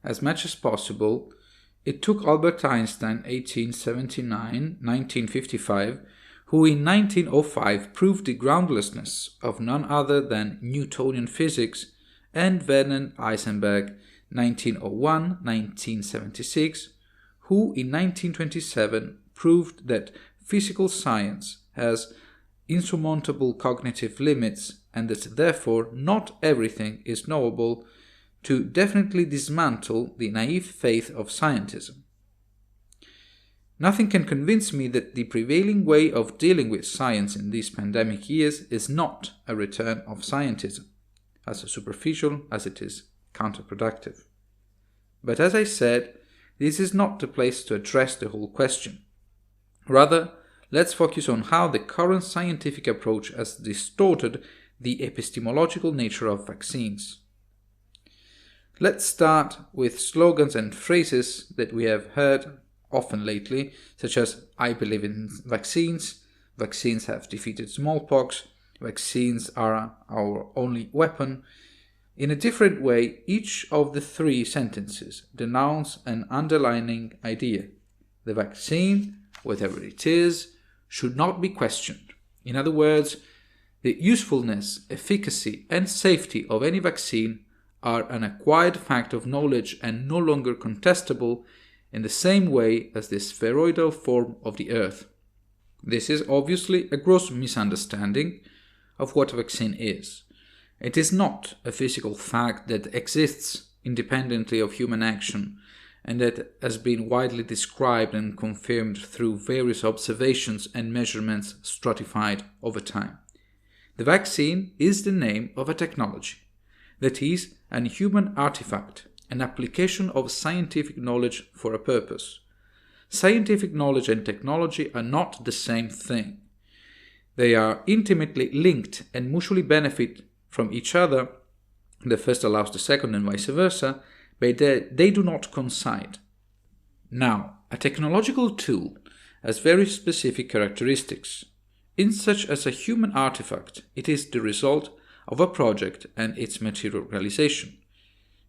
as much as possible, it took Albert Einstein 1879-1955, who in 1905 proved the groundlessness of none other than Newtonian physics, and Werner Heisenberg 1901-1976, who in 1927 proved that physical science has insurmountable cognitive limits and that therefore not everything is knowable, to definitely dismantle the naive faith of scientism. Nothing can convince me that the prevailing way of dealing with science in these pandemic years is not a return of scientism, as superficial as it is counterproductive. But as I said, this is not the place to address the whole question. Rather, let's focus on how the current scientific approach has distorted the epistemological nature of vaccines. Let's start with slogans and phrases that we have heard often lately, such as "I believe in vaccines," "Vaccines have defeated smallpox," "Vaccines are our only weapon." In a different way, each of the three sentences denounce an underlying idea. The vaccine, whatever it is, should not be questioned. In other words, the usefulness, efficacy, and safety of any vaccine are an acquired fact of knowledge and no longer contestable in the same way as the spheroidal form of the Earth. This is obviously a gross misunderstanding of what a vaccine is. It is not a physical fact that exists independently of human action and that has been widely described and confirmed through various observations and measurements stratified over time. The vaccine is the name of a technology, that is, an human artifact, an application of scientific knowledge for a purpose. Scientific knowledge and technology are not the same thing. They are intimately linked and mutually benefit from each other. The first allows the second and vice versa, but they do not coincide. Now, a technological tool has very specific characteristics. In such as a human artifact, it is the result of a project and its materialization.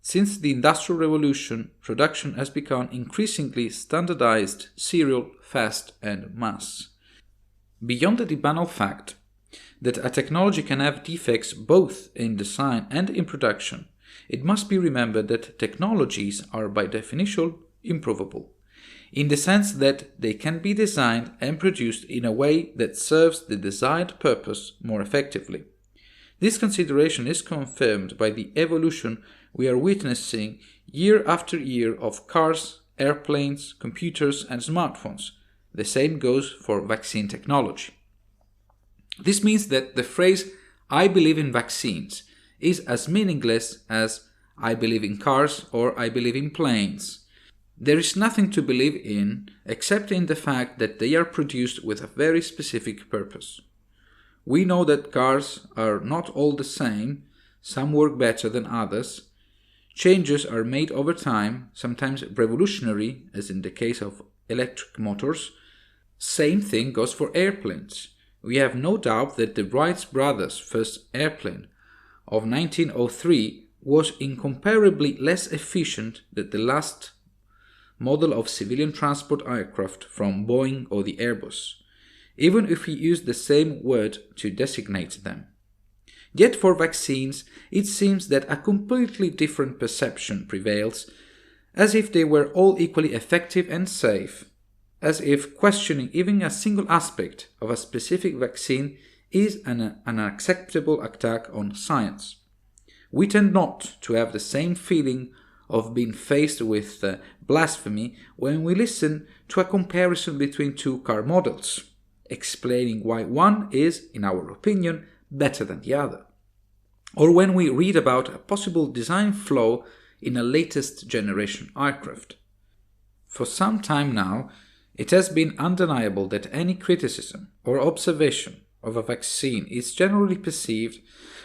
Since the Industrial Revolution, production has become increasingly standardized, serial, fast, and mass. Beyond the banal fact that a technology can have defects both in design and in production, it must be remembered that technologies are by definition improvable, in the sense that they can be designed and produced in a way that serves the desired purpose more effectively. This consideration is confirmed by the evolution we are witnessing year after year of cars, airplanes, computers, and smartphones. The same goes for vaccine technology. This means that the phrase, "I believe in vaccines," is as meaningless as "I believe in cars" or "I believe in planes." There is nothing to believe in except in the fact that they are produced with a very specific purpose. We know that cars are not all the same, some work better than others. Changes are made over time, sometimes revolutionary, as in the case of electric motors. Same thing goes for airplanes. We have no doubt that the Wright brothers' first airplane of 1903 was incomparably less efficient than the last model of civilian transport aircraft from Boeing or the Airbus, even if we use the same word to designate them. Yet for vaccines, it seems that a completely different perception prevails, as if they were all equally effective and safe, as if questioning even a single aspect of a specific vaccine is an unacceptable attack on science. We tend not to have the same feeling of being faced with blasphemy when we listen to a comparison between two car models, explaining why one is, in our opinion, better than the other, or when we read about a possible design flaw in a latest generation aircraft. For some time now, it has been undeniable that any criticism or observation of a vaccine is generally perceived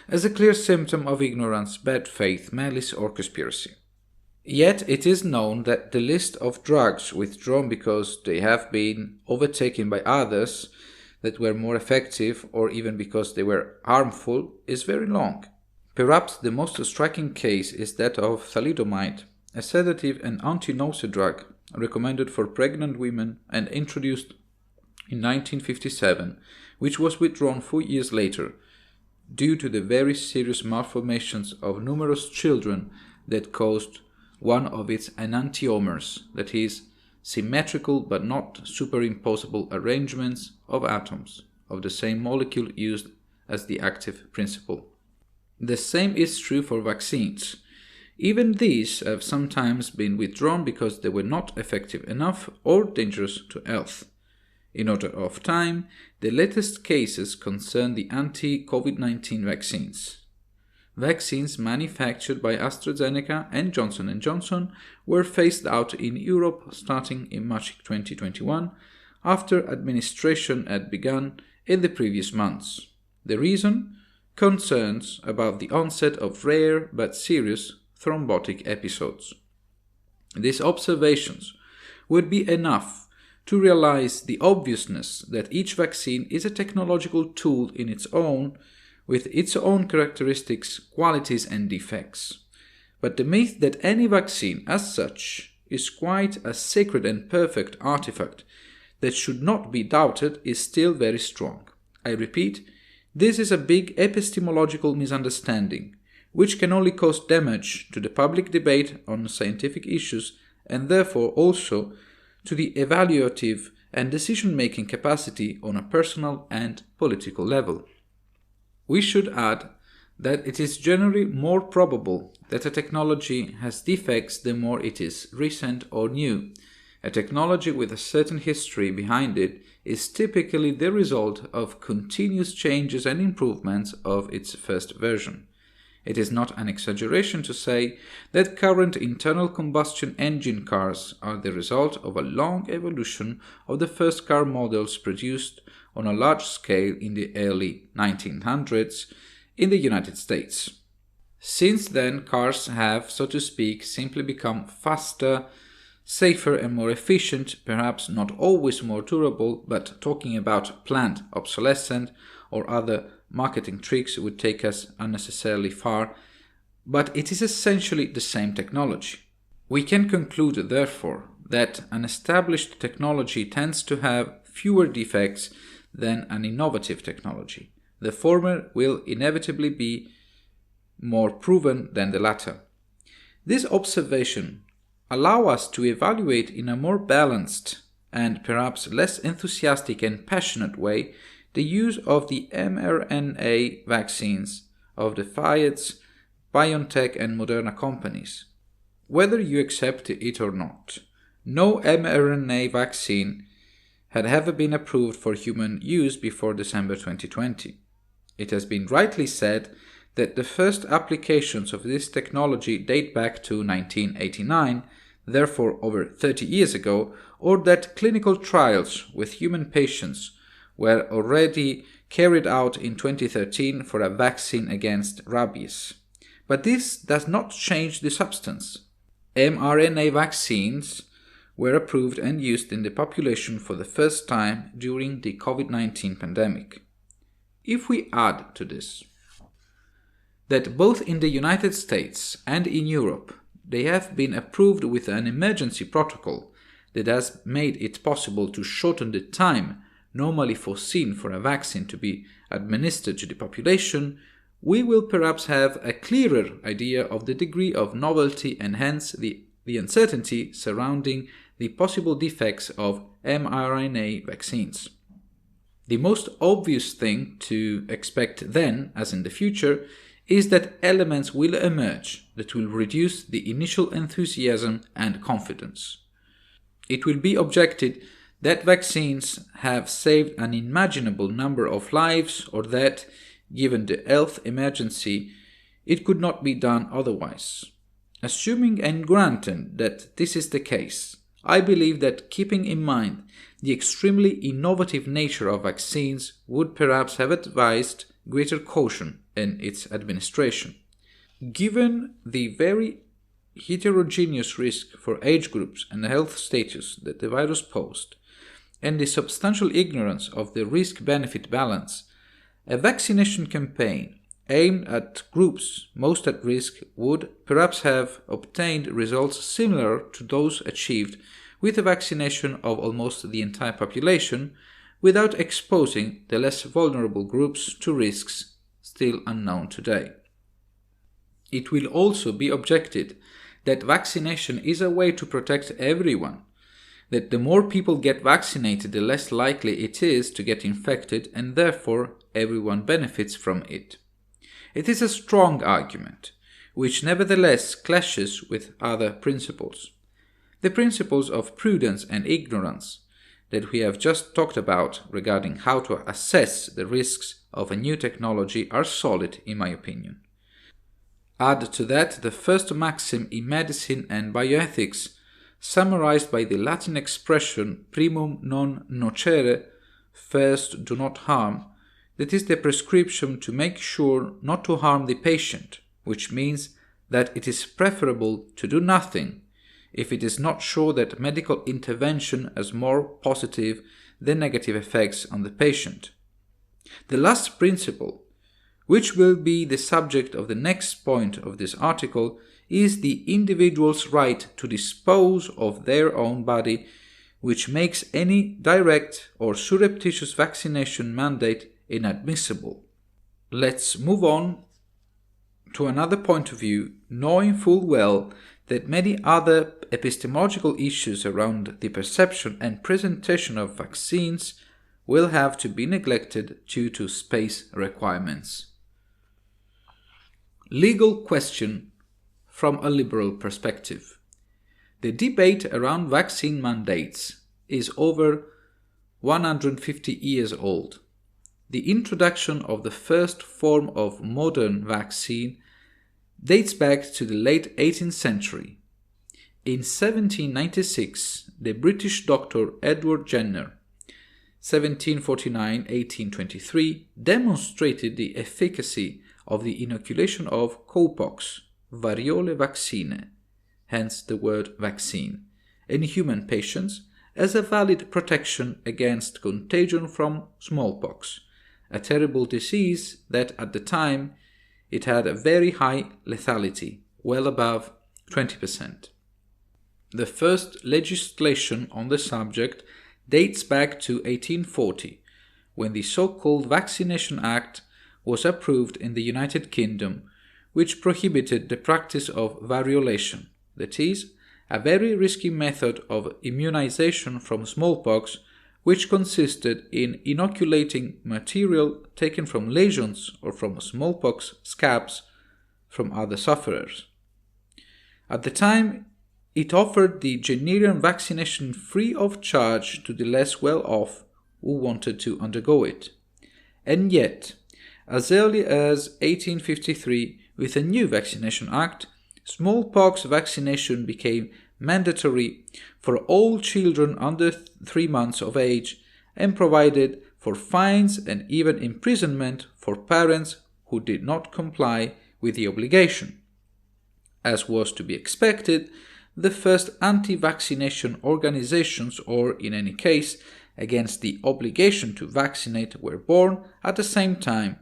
as a clear symptom of ignorance, bad faith, malice, or conspiracy. Yet it is known that the list of drugs withdrawn because they have been overtaken by others that were more effective or even because they were harmful is very long. Perhaps the most striking case is that of thalidomide, a sedative and anti-nausea drug recommended for pregnant women and introduced in 1957, which was withdrawn 4 years later due to the very serious malformations of numerous children that caused one of its enantiomers, that is, symmetrical but not superimposable arrangements of atoms of the same molecule used as the active principle. The same is true for vaccines. Even these have sometimes been withdrawn because they were not effective enough or dangerous to health. In order of time, the latest cases concern the anti-COVID-19 vaccines. Vaccines manufactured by AstraZeneca and Johnson & Johnson were phased out in Europe starting in March 2021, after administration had begun in the previous months. The reason? Concerns about the onset of rare but serious thrombotic episodes. These observations would be enough to realize the obviousness that each vaccine is a technological tool in its own, with its own characteristics, qualities, and defects. But the myth that any vaccine, as such, is quite a sacred and perfect artifact that should not be doubted is still very strong. I repeat, this is a big epistemological misunderstanding, which can only cause damage to the public debate on scientific issues and therefore also to the evaluative and decision-making capacity on a personal and political level. We should add that it is generally more probable that a technology has defects the more it is recent or new. A technology with a certain history behind it is typically the result of continuous changes and improvements of its first version. It is not an exaggeration to say that current internal combustion engine cars are the result of a long evolution of the first car models produced on a large scale in the early 1900s in the United States. Since then, cars have, so to speak, simply become faster, safer and more efficient, perhaps not always more durable, but talking about planned obsolescence or other marketing tricks would take us unnecessarily far, but it is essentially the same technology. We can conclude, therefore, that an established technology tends to have fewer defects than an innovative technology. the former will inevitably be more proven than the latter. This observation allows us to evaluate in a more balanced and perhaps less enthusiastic and passionate way the use of the mRNA vaccines of the Pfizer's, BioNTech and Moderna companies. Whether you accept it or not, no mRNA vaccine had ever been approved for human use before December 2020. It has been rightly said that the first applications of this technology date back to 1989, therefore over 30 years ago, or that clinical trials with human patients were already carried out in 2013 for a vaccine against rabies. But this does not change the substance. mRNA vaccines were approved and used in the population for the first time during the COVID-19 pandemic. If we add to this that both in the United States and in Europe they have been approved with an emergency protocol that has made it possible to shorten the time normally foreseen for a vaccine to be administered to the population, we will perhaps have a clearer idea of the degree of novelty and hence the uncertainty surrounding the possible defects of mRNA vaccines. The most obvious thing to expect then, as in the future, is that elements will emerge that will reduce the initial enthusiasm and confidence. It will be objected that vaccines have saved an unimaginable number of lives or that, given the health emergency, it could not be done otherwise. Assuming and granting that this is the case, I believe that keeping in mind the extremely innovative nature of vaccines would perhaps have advised greater caution in its administration. Given the very heterogeneous risk for age groups and health status that the virus posed, and the substantial ignorance of the risk-benefit balance, a vaccination campaign aimed at groups most at risk would perhaps have obtained results similar to those achieved with the vaccination of almost the entire population without exposing the less vulnerable groups to risks still unknown today. It will also be objected that vaccination is a way to protect everyone, that the more people get vaccinated, the less likely it is to get infected, and therefore everyone benefits from it. It is a strong argument, which nevertheless clashes with other principles. The principles of prudence and ignorance that we have just talked about regarding how to assess the risks of a new technology are solid, in my opinion. Add to that the first maxim in medicine and bioethics, summarized by the Latin expression primum non nocere, first do not harm, that is the prescription to make sure not to harm the patient, which means that it is preferable to do nothing if it is not sure that medical intervention has more positive than negative effects on the patient. The last principle, which will be the subject of the next point of this article, is the individual's right to dispose of their own body, which makes any direct or surreptitious vaccination mandate inadmissible. Let's move on to another point of view, knowing full well that many other epistemological issues around the perception and presentation of vaccines will have to be neglected due to space requirements. Legal question from a liberal perspective. The debate around vaccine mandates is over 150 years old. The introduction of the first form of modern vaccine dates back to the late 18th century. In 1796, the British doctor Edward Jenner, 1749-1823, demonstrated the efficacy of the inoculation of cowpox, variole vaccine, hence the word vaccine, in human patients as a valid protection against contagion from smallpox, a terrible disease that at the time it had a very high lethality, well above 20%. The first legislation on the subject dates back to 1840, when the so-called Vaccination Act was approved in the United Kingdom, which prohibited the practice of variolation, that is, a very risky method of immunization from smallpox, which consisted in inoculating material taken from lesions or from smallpox scabs from other sufferers. At the time, it offered the Jennerian vaccination free of charge to the less well-off who wanted to undergo it. And yet, as early as 1853, with a new Vaccination Act, smallpox vaccination became mandatory for all children under 3 months of age and provided for fines and even imprisonment for parents who did not comply with the obligation. As was to be expected, the first anti-vaccination organizations, or in any case, against the obligation to vaccinate, were born at the same time,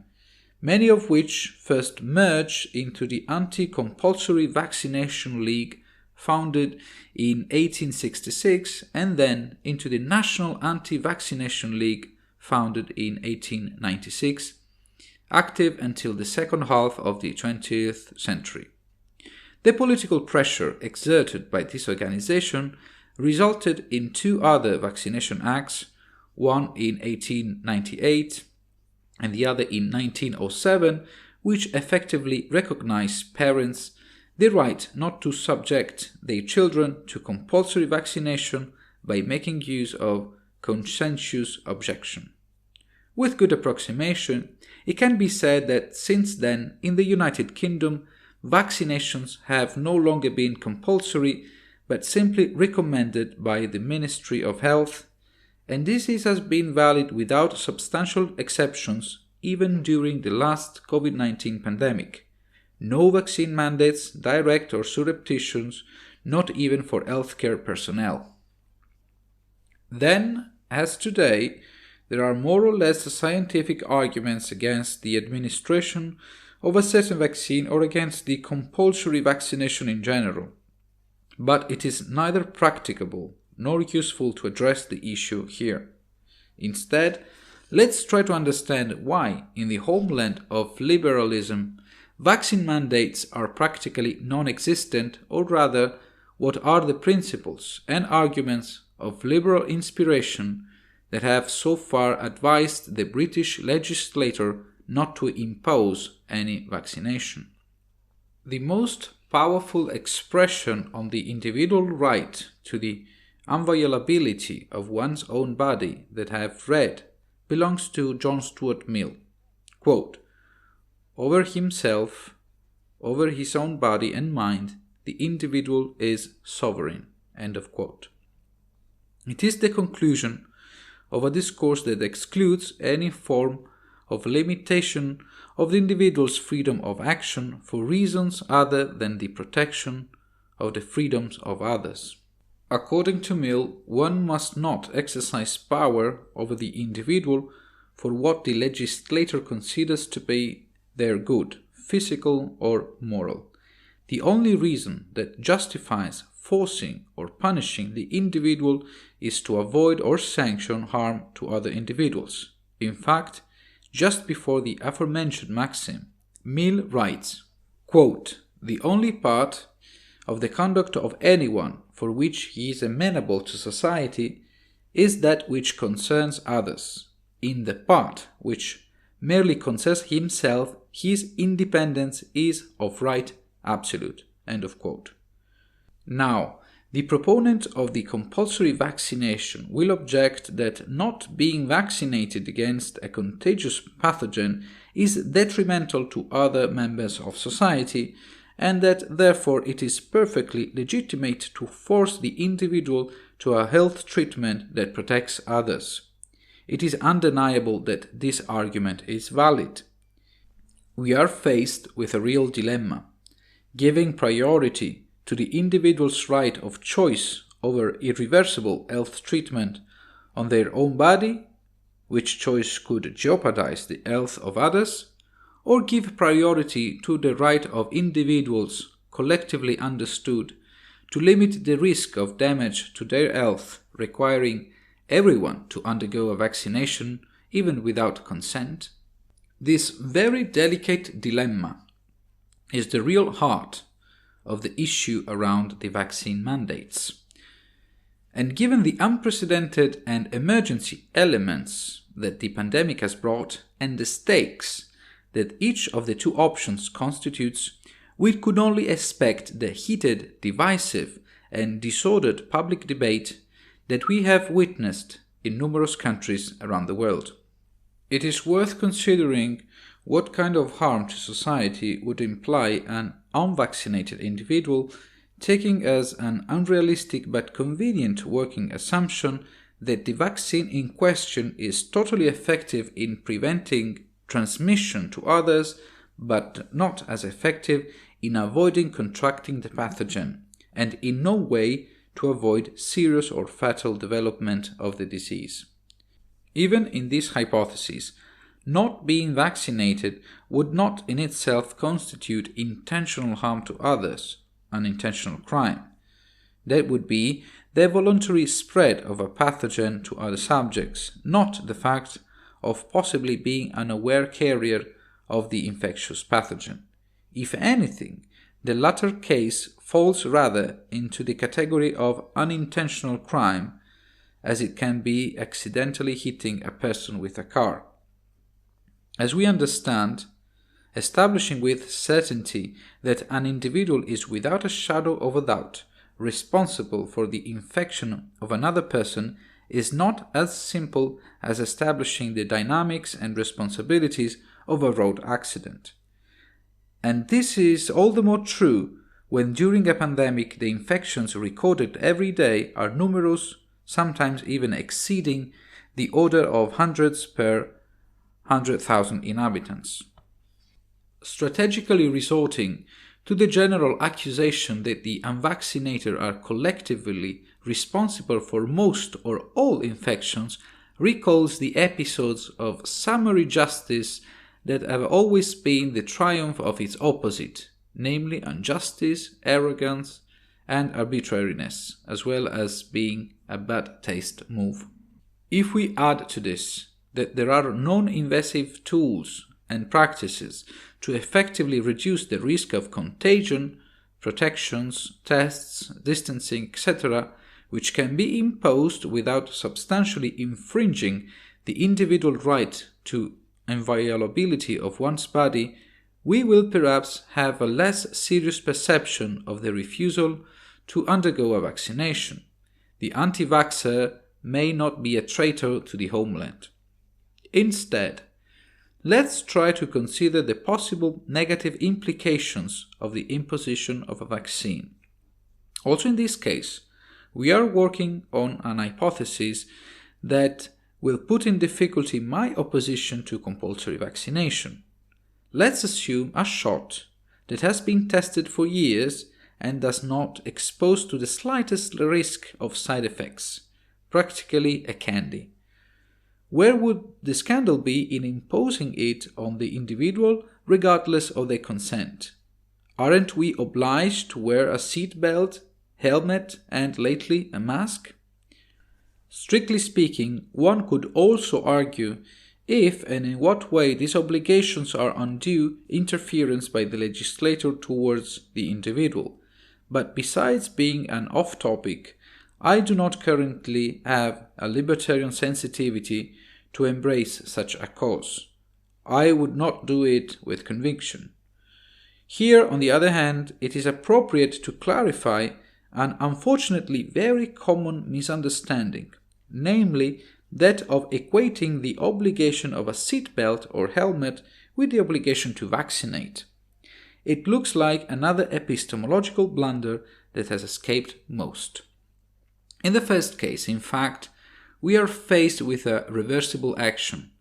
many of which first merged into the Anti-Compulsory Vaccination League, founded in 1866, and then into the National Anti-Vaccination League, founded in 1896, active until the second half of the 20th century. The political pressure exerted by this organization resulted in 2 other vaccination acts, one in 1898 and the other in 1907, which effectively recognized parents the right not to subject their children to compulsory vaccination by making use of conscientious objection. With good approximation, it can be said that since then, in the United Kingdom, vaccinations have no longer been compulsory, but simply recommended by the Ministry of Health, and this has been valid without substantial exceptions even during the last COVID-19 pandemic. No vaccine mandates, direct or surreptitious, not even for healthcare personnel. Then, as today, there are more or less scientific arguments against the administration of a certain vaccine or against the compulsory vaccination in general. But it is neither practicable nor useful to address the issue here. Instead, let's try to understand why, in the homeland of liberalism, vaccine mandates are practically non-existent, or rather, what are the principles and arguments of liberal inspiration that have so far advised the British legislator not to impose any vaccination. The most powerful expression on the individual right to the inviolability of one's own body that I have read belongs to John Stuart Mill. Quote, "Over himself, over his own body and mind, the individual is sovereign." End of quote. It is the conclusion of a discourse that excludes any form of limitation of the individual's freedom of action for reasons other than the protection of the freedoms of others. According to Mill, one must not exercise power over the individual for what the legislator considers to be their good, physical or moral. The only reason that justifies forcing or punishing the individual is to avoid or sanction harm to other individuals. In fact, just before the aforementioned maxim, Mill writes, quote, "The only part of the conduct of anyone for which he is amenable to society is that which concerns others. In the part which merely concerns himself, his independence is of right absolute." End of quote. Now, the proponent of the compulsory vaccination will object that not being vaccinated against a contagious pathogen is detrimental to other members of society, and that therefore it is perfectly legitimate to force the individual to a health treatment that protects others. It is undeniable that this argument is valid. We are faced with a real dilemma. Giving priority to the individual's right of choice over irreversible health treatment on their own body, which choice could jeopardize the health of others, or give priority to the right of individuals, collectively understood, to limit the risk of damage to their health, requiring everyone to undergo a vaccination, even without consent? This very delicate dilemma is the real heart of the issue around the vaccine mandates. And given the unprecedented and emergency elements that the pandemic has brought and the stakes that each of the two options constitutes, we could only expect the heated, divisive, and disordered public debate that we have witnessed in numerous countries around the world. It is worth considering what kind of harm to society would imply an unvaccinated individual taking as an unrealistic but convenient working assumption that the vaccine in question is totally effective in preventing transmission to others, but not as effective in avoiding contracting the pathogen, and in no way to avoid serious or fatal development of the disease. Even in this hypothesis, not being vaccinated would not in itself constitute intentional harm to others, an intentional crime. That would be the voluntary spread of a pathogen to other subjects, not the fact of possibly being an aware carrier of the infectious pathogen. If anything, the latter case falls rather into the category of unintentional crime, as it can be accidentally hitting a person with a car. As we understand, establishing with certainty that an individual is without a shadow of a doubt responsible for the infection of another person is not as simple as establishing the dynamics and responsibilities of a road accident. And this is all the more true when during a pandemic the infections recorded every day are numerous, sometimes even exceeding the order of hundreds per 100,000 inhabitants. Strategically resorting to the general accusation that the unvaccinated are collectively responsible for most or all infections recalls the episodes of summary justice that have always been the triumph of its opposite, namely injustice, arrogance, and arbitrariness, as well as being a bad taste move. If we add to this that there are non-invasive tools and practices to effectively reduce the risk of contagion, protections, tests, distancing, etc., which can be imposed without substantially infringing the individual right to inviolability of one's body, we will perhaps have a less serious perception of the refusal to undergo a vaccination. The anti-vaxxer may not be a traitor to the homeland. Instead, let's try to consider the possible negative implications of the imposition of a vaccine. Also in this case, we are working on an hypothesis that will put in difficulty my opposition to compulsory vaccination. Let's assume a shot that has been tested for years and does not expose to the slightest risk of side effects, practically a candy. Where would the scandal be in imposing it on the individual regardless of their consent? Aren't we obliged to wear a seat belt, helmet, and lately a mask? Strictly speaking, one could also argue if and in what way these obligations are undue interference by the legislator towards the individual. But besides being an off-topic, I do not currently have a libertarian sensitivity to embrace such a cause. I would not do it with conviction. Here, on the other hand, it is appropriate to clarify an unfortunately very common misunderstanding, namely that of equating the obligation of a seatbelt or helmet with the obligation to vaccinate. It looks like another epistemological blunder that has escaped most. In the first case, in fact, we are faced with a reversible action.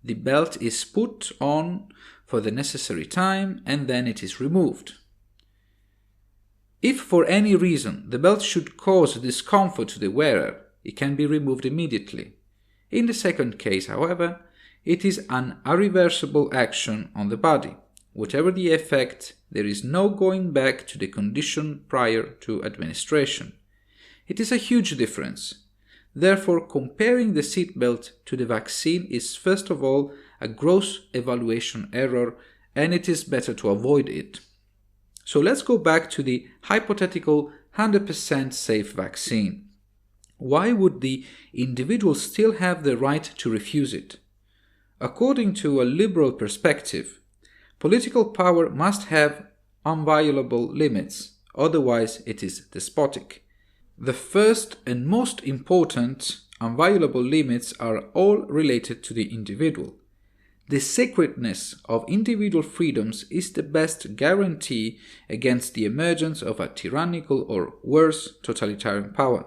The belt is put on for the necessary time and then it is removed. If for any reason the belt should cause discomfort to the wearer, it can be removed immediately. In the second case, however, it is an irreversible action on the body. Whatever the effect, there is no going back to the condition prior to administration. It is a huge difference. Therefore, comparing the seatbelt to the vaccine is first of all a gross evaluation error, and it is better to avoid it. So let's go back to the hypothetical 100% safe vaccine. Why would the individual still have the right to refuse it? According to a liberal perspective, political power must have inviolable limits, otherwise it is despotic. The first and most important inviolable limits are all related to the individual. The sacredness of individual freedoms is the best guarantee against the emergence of a tyrannical or worse totalitarian power.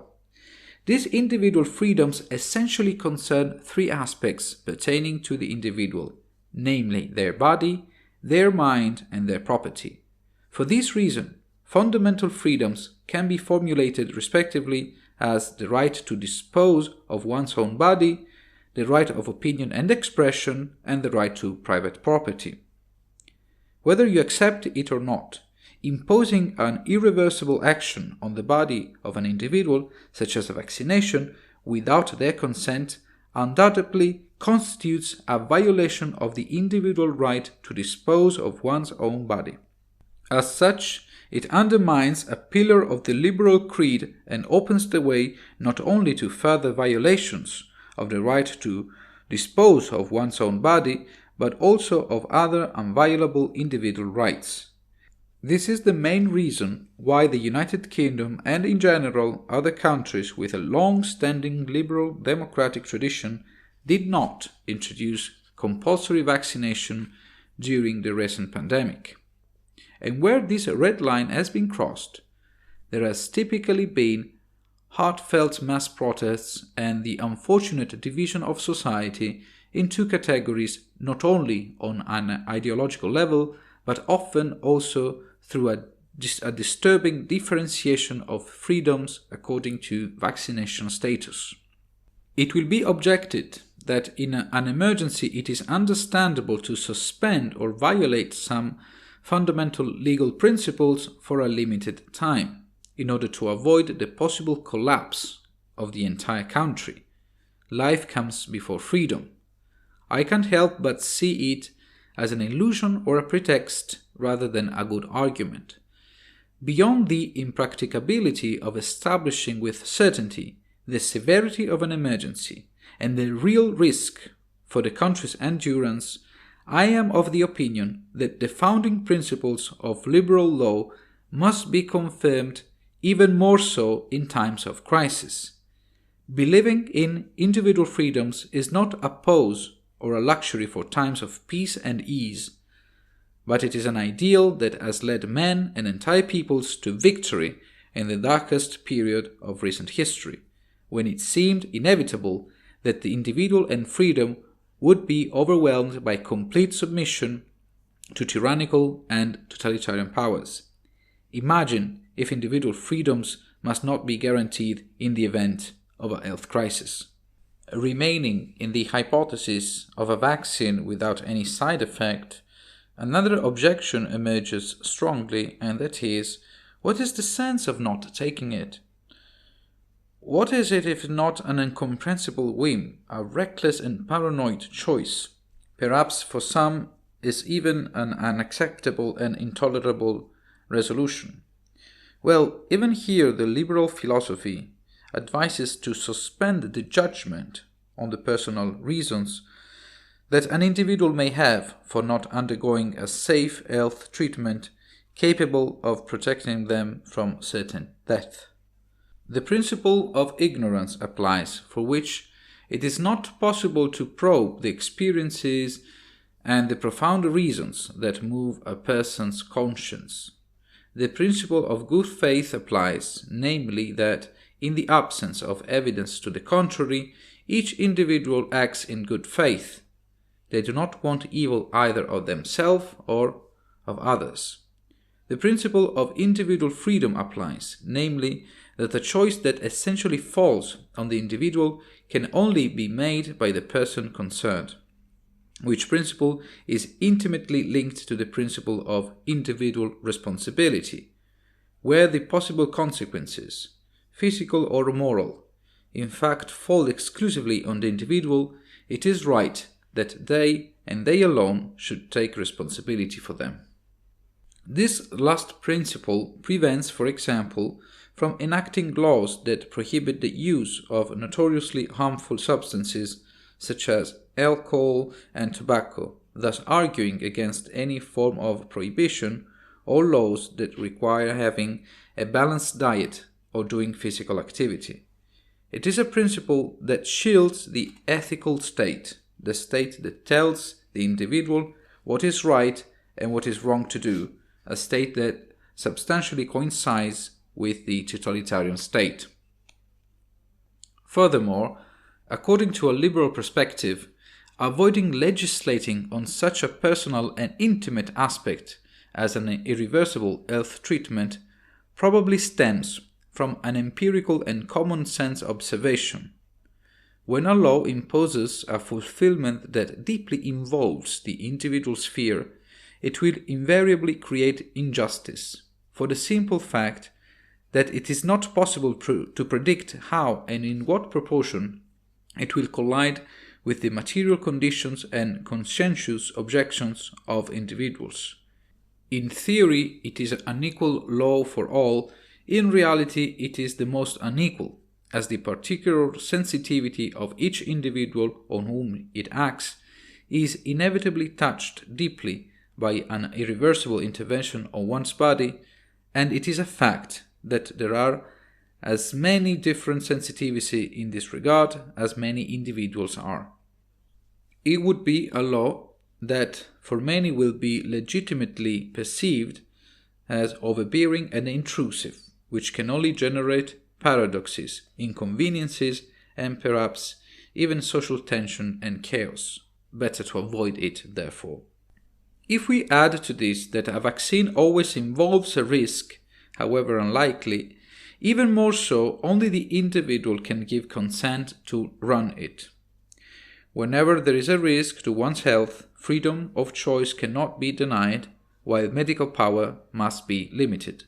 These individual freedoms essentially concern three aspects pertaining to the individual, namely their body, their mind, and their property. For this reason, fundamental freedoms can be formulated respectively as the right to dispose of one's own body, the right of opinion and expression, and the right to private property. Whether you accept it or not, imposing an irreversible action on the body of an individual, such as a vaccination, without their consent, undoubtedly constitutes a violation of the individual right to dispose of one's own body. As such, it undermines a pillar of the liberal creed and opens the way not only to further violations of the right to dispose of one's own body, but also of other inviolable individual rights. This is the main reason why the United Kingdom and in general other countries with a long-standing liberal democratic tradition did not introduce compulsory vaccination during the recent pandemic. And where this red line has been crossed, there has typically been heartfelt mass protests and the unfortunate division of society in two categories, not only on an ideological level, but often also through a disturbing differentiation of freedoms according to vaccination status. It will be objected that in an emergency it is understandable to suspend or violate some fundamental legal principles for a limited time, in order to avoid the possible collapse of the entire country. Life comes before freedom. I can't help but see it as an illusion or a pretext rather than a good argument. Beyond the impracticability of establishing with certainty the severity of an emergency and the real risk for the country's endurance, I am of the opinion that the founding principles of liberal law must be confirmed even more so in times of crisis. Believing in individual freedoms is not a pose or a luxury for times of peace and ease, but it is an ideal that has led men and entire peoples to victory in the darkest period of recent history, when it seemed inevitable that the individual and freedom would be overwhelmed by complete submission to tyrannical and totalitarian powers. Imagine if individual freedoms must not be guaranteed in the event of a health crisis. Remaining in the hypothesis of a vaccine without any side effect, another objection emerges strongly, and that is, what is the sense of not taking it? What is it if not an incomprehensible whim, a reckless and paranoid choice? Perhaps for some is even an unacceptable and intolerable resolution. Well, even here the liberal philosophy advises to suspend the judgment on the personal reasons that an individual may have for not undergoing a safe health treatment capable of protecting them from certain death. The principle of ignorance applies, for which it is not possible to probe the experiences and the profound reasons that move a person's conscience. The principle of good faith applies, namely that, in the absence of evidence to the contrary, each individual acts in good faith. They do not want evil either of themselves or of others. The principle of individual freedom applies, namely that a choice that essentially falls on the individual can only be made by the person concerned, which principle is intimately linked to the principle of individual responsibility, where the possible consequences, physical or moral, in fact fall exclusively on the individual. It is right that they and they alone should take responsibility for them. This last principle prevents, for example, from enacting laws that prohibit the use of notoriously harmful substances such as alcohol and tobacco, thus arguing against any form of prohibition or laws that require having a balanced diet or doing physical activity. It is a principle that shields the ethical state, the state that tells the individual what is right and what is wrong to do, a state that substantially coincides with the totalitarian state. Furthermore, according to a liberal perspective, avoiding legislating on such a personal and intimate aspect as an irreversible health treatment probably stems from an empirical and common sense observation. When a law imposes a fulfillment that deeply involves the individual sphere, it will invariably create injustice, for the simple fact that it is not possible to predict how and in what proportion it will collide with the material conditions and conscientious objections of individuals. In theory, it is an equal law for all. In reality, it is the most unequal, as the particular sensitivity of each individual on whom it acts is inevitably touched deeply by an irreversible intervention on one's body, and it is a fact that there are as many different sensitivities in this regard as many individuals are. It would be a law that for many will be legitimately perceived as overbearing and intrusive, which can only generate paradoxes, inconveniences, and perhaps even social tension and chaos. Better to avoid it, therefore. If we add to this that a vaccine always involves a risk, however unlikely, even more so, only the individual can give consent to run it. Whenever there is a risk to one's health, freedom of choice cannot be denied, while medical power must be limited.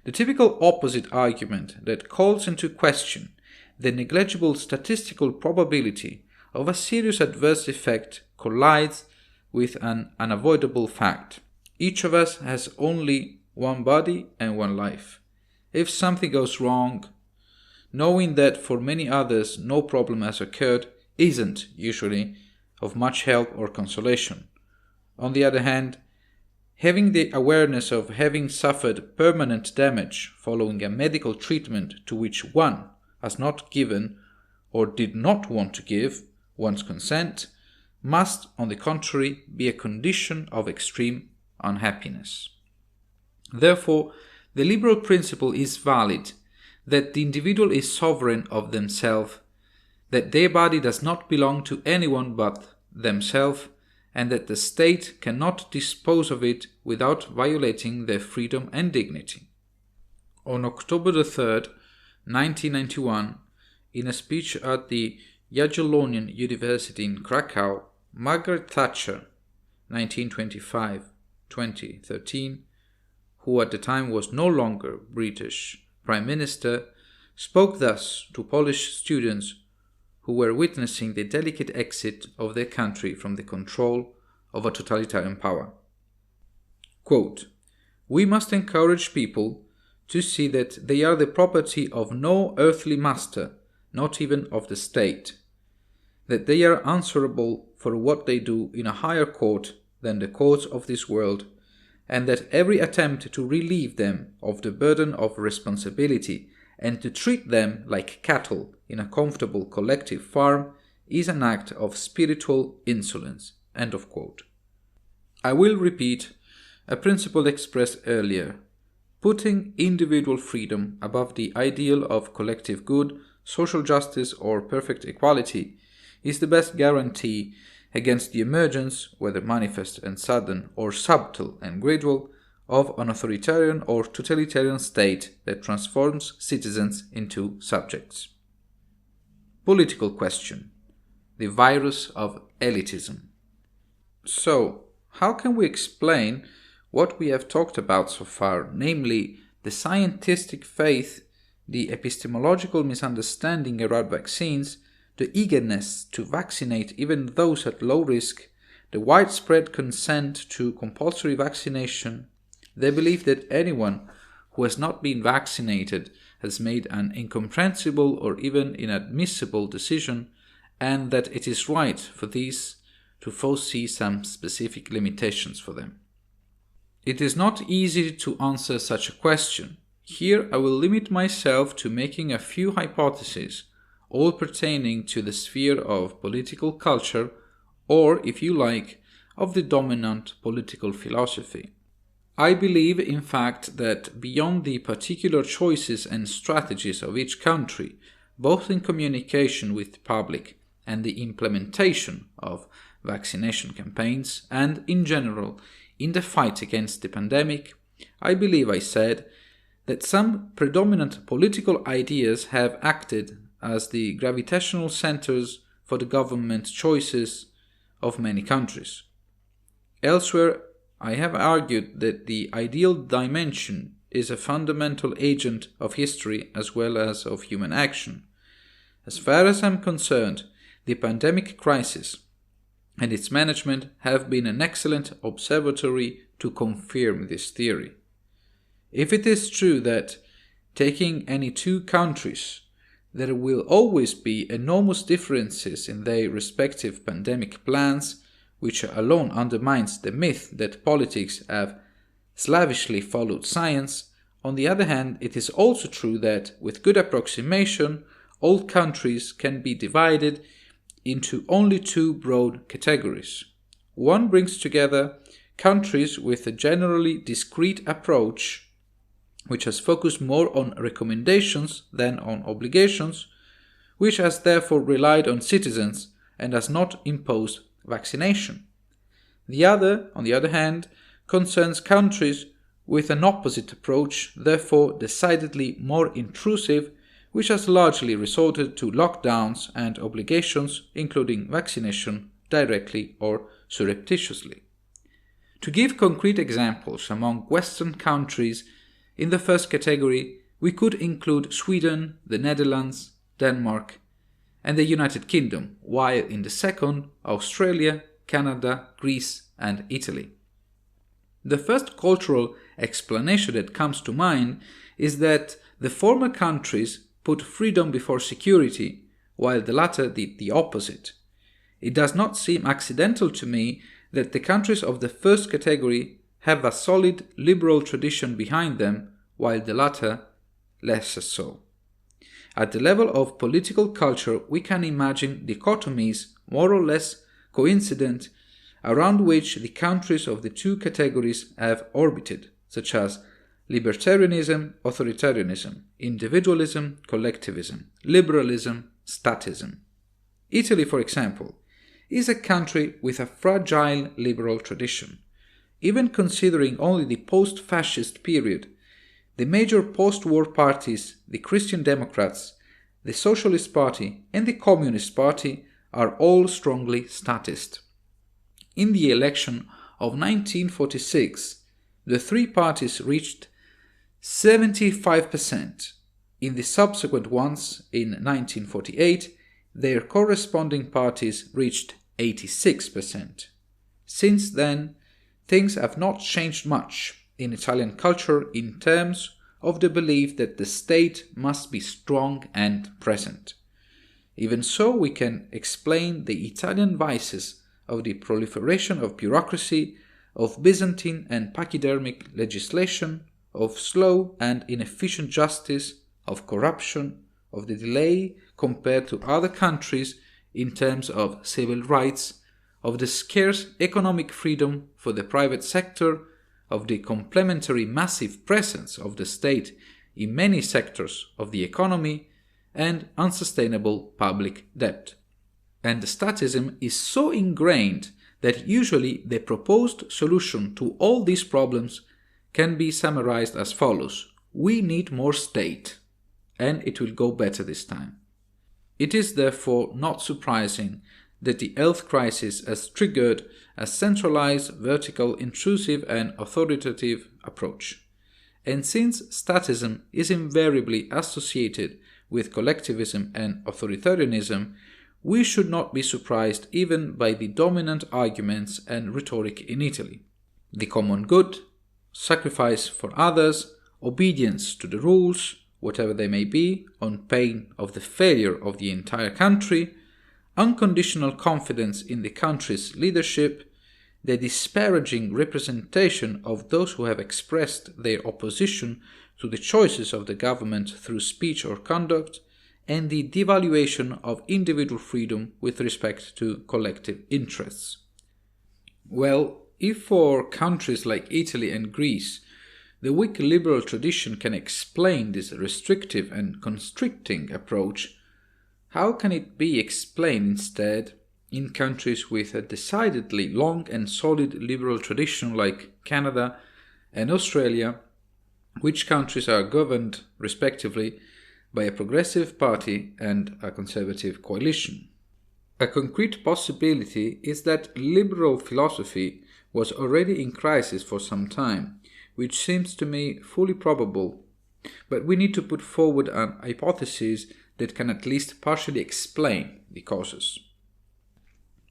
The typical opposite argument that calls into question the negligible statistical probability of a serious adverse effect collides with an unavoidable fact. Each of us has only one body and one life. If something goes wrong, knowing that for many others no problem has occurred isn't usually of much help or consolation. On the other hand, having the awareness of having suffered permanent damage following a medical treatment to which one has not given or did not want to give one's consent must, on the contrary, be a condition of extreme unhappiness. Therefore, the liberal principle is valid that the individual is sovereign of themselves, that their body does not belong to anyone but themselves, and that the state cannot dispose of it without violating their freedom and dignity. On October 3rd, 1991, in a speech at the Jagiellonian University in Krakow, Margaret Thatcher, 1925-2013, who at the time was no longer British Prime Minister, spoke thus to Polish students who were witnessing the delicate exit of their country from the control of a totalitarian power. Quote, "We must encourage people to see that they are the property of no earthly master, not even of the state, that they are answerable for what they do in a higher court than the courts of this world, and that every attempt to relieve them of the burden of responsibility and to treat them like cattle in a comfortable collective farm is an act of spiritual insolence." End of quote. I will repeat a principle expressed earlier. Putting individual freedom above the ideal of collective good, social justice, or perfect equality is the best guarantee against the emergence, whether manifest and sudden or subtle and gradual, of an authoritarian or totalitarian state that transforms citizens into subjects. Political question: the virus of elitism. So, how can we explain what we have talked about so far, namely the scientific faith, the epistemological misunderstanding around vaccines, the eagerness to vaccinate even those at low risk, the widespread consent to compulsory vaccination, they believe that anyone who has not been vaccinated has made an incomprehensible or even inadmissible decision, and that it is right for these to foresee some specific limitations for them. It is not easy to answer such a question. Here I will limit myself to making a few hypotheses, all pertaining to the sphere of political culture, or, if you like, of the dominant political philosophy. I believe, in fact, that beyond the particular choices and strategies of each country, both in communication with the public and the implementation of vaccination campaigns, and in general in the fight against the pandemic, I believe I said that some predominant political ideas have acted as the gravitational centers for the government choices of many countries. Elsewhere, I have argued that the ideal dimension is a fundamental agent of history as well as of human action. As far as I'm concerned, the pandemic crisis and its management have been an excellent observatory to confirm this theory. If it is true that, taking any two countries, there will always be enormous differences in their respective pandemic plans, which alone undermines the myth that politics have slavishly followed science, on the other hand, it is also true that, with good approximation, all countries can be divided into only two broad categories. One brings together countries with a generally discrete approach, which has focused more on recommendations than on obligations, which has therefore relied on citizens and has not imposed vaccination. The other, on the other hand, concerns countries with an opposite approach, therefore decidedly more intrusive, which has largely resorted to lockdowns and obligations, including vaccination, directly or surreptitiously. To give concrete examples among Western countries, in the first category, we could include Sweden, the Netherlands, Denmark, and the United Kingdom, while in the second, Australia, Canada, Greece, and Italy. The first cultural explanation that comes to mind is that the former countries put freedom before security, while the latter did the opposite. It does not seem accidental to me that the countries of the first category have a solid liberal tradition behind them, while the latter less so. At the level of political culture, we can imagine dichotomies more or less coincident around which the countries of the two categories have orbited, such as libertarianism, authoritarianism, individualism, collectivism, liberalism, statism. Italy, for example, is a country with a fragile liberal tradition. Even considering only the post-fascist period, the major post-war parties, the Christian Democrats, the Socialist Party, and the Communist Party are all strongly statist. In the election of 1946, the three parties reached 75%. In the subsequent ones, in 1948, their corresponding parties reached 86%. Since then, things have not changed much in Italian culture in terms of the belief that the state must be strong and present. Even so, we can explain the Italian vices of the proliferation of bureaucracy, of Byzantine and pachydermic legislation, of slow and inefficient justice, of corruption, of the delay compared to other countries in terms of civil rights, of the scarce economic freedom for the private sector, of the complementary massive presence of the state in many sectors of the economy, and unsustainable public debt. And statism is so ingrained that usually the proposed solution to all these problems can be summarized as follows: we need more state, and it will go better this time. It is therefore not surprising that the health crisis has triggered a centralized, vertical, intrusive and authoritative approach. And since statism is invariably associated with collectivism and authoritarianism, we should not be surprised even by the dominant arguments and rhetoric in Italy. The common good, sacrifice for others, obedience to the rules, whatever they may be, on pain of the failure of the entire country, unconditional confidence in the country's leadership, the disparaging representation of those who have expressed their opposition to the choices of the government through speech or conduct, and the devaluation of individual freedom with respect to collective interests. Well, if for countries like Italy and Greece, the weak liberal tradition can explain this restrictive and constricting approach, how can it be explained instead in countries with a decidedly long and solid liberal tradition like Canada and Australia, which countries are governed, respectively, by a progressive party and a conservative coalition? A concrete possibility is that liberal philosophy was already in crisis for some time, which seems to me fully probable, but we need to put forward an hypothesis that can at least partially explain the causes.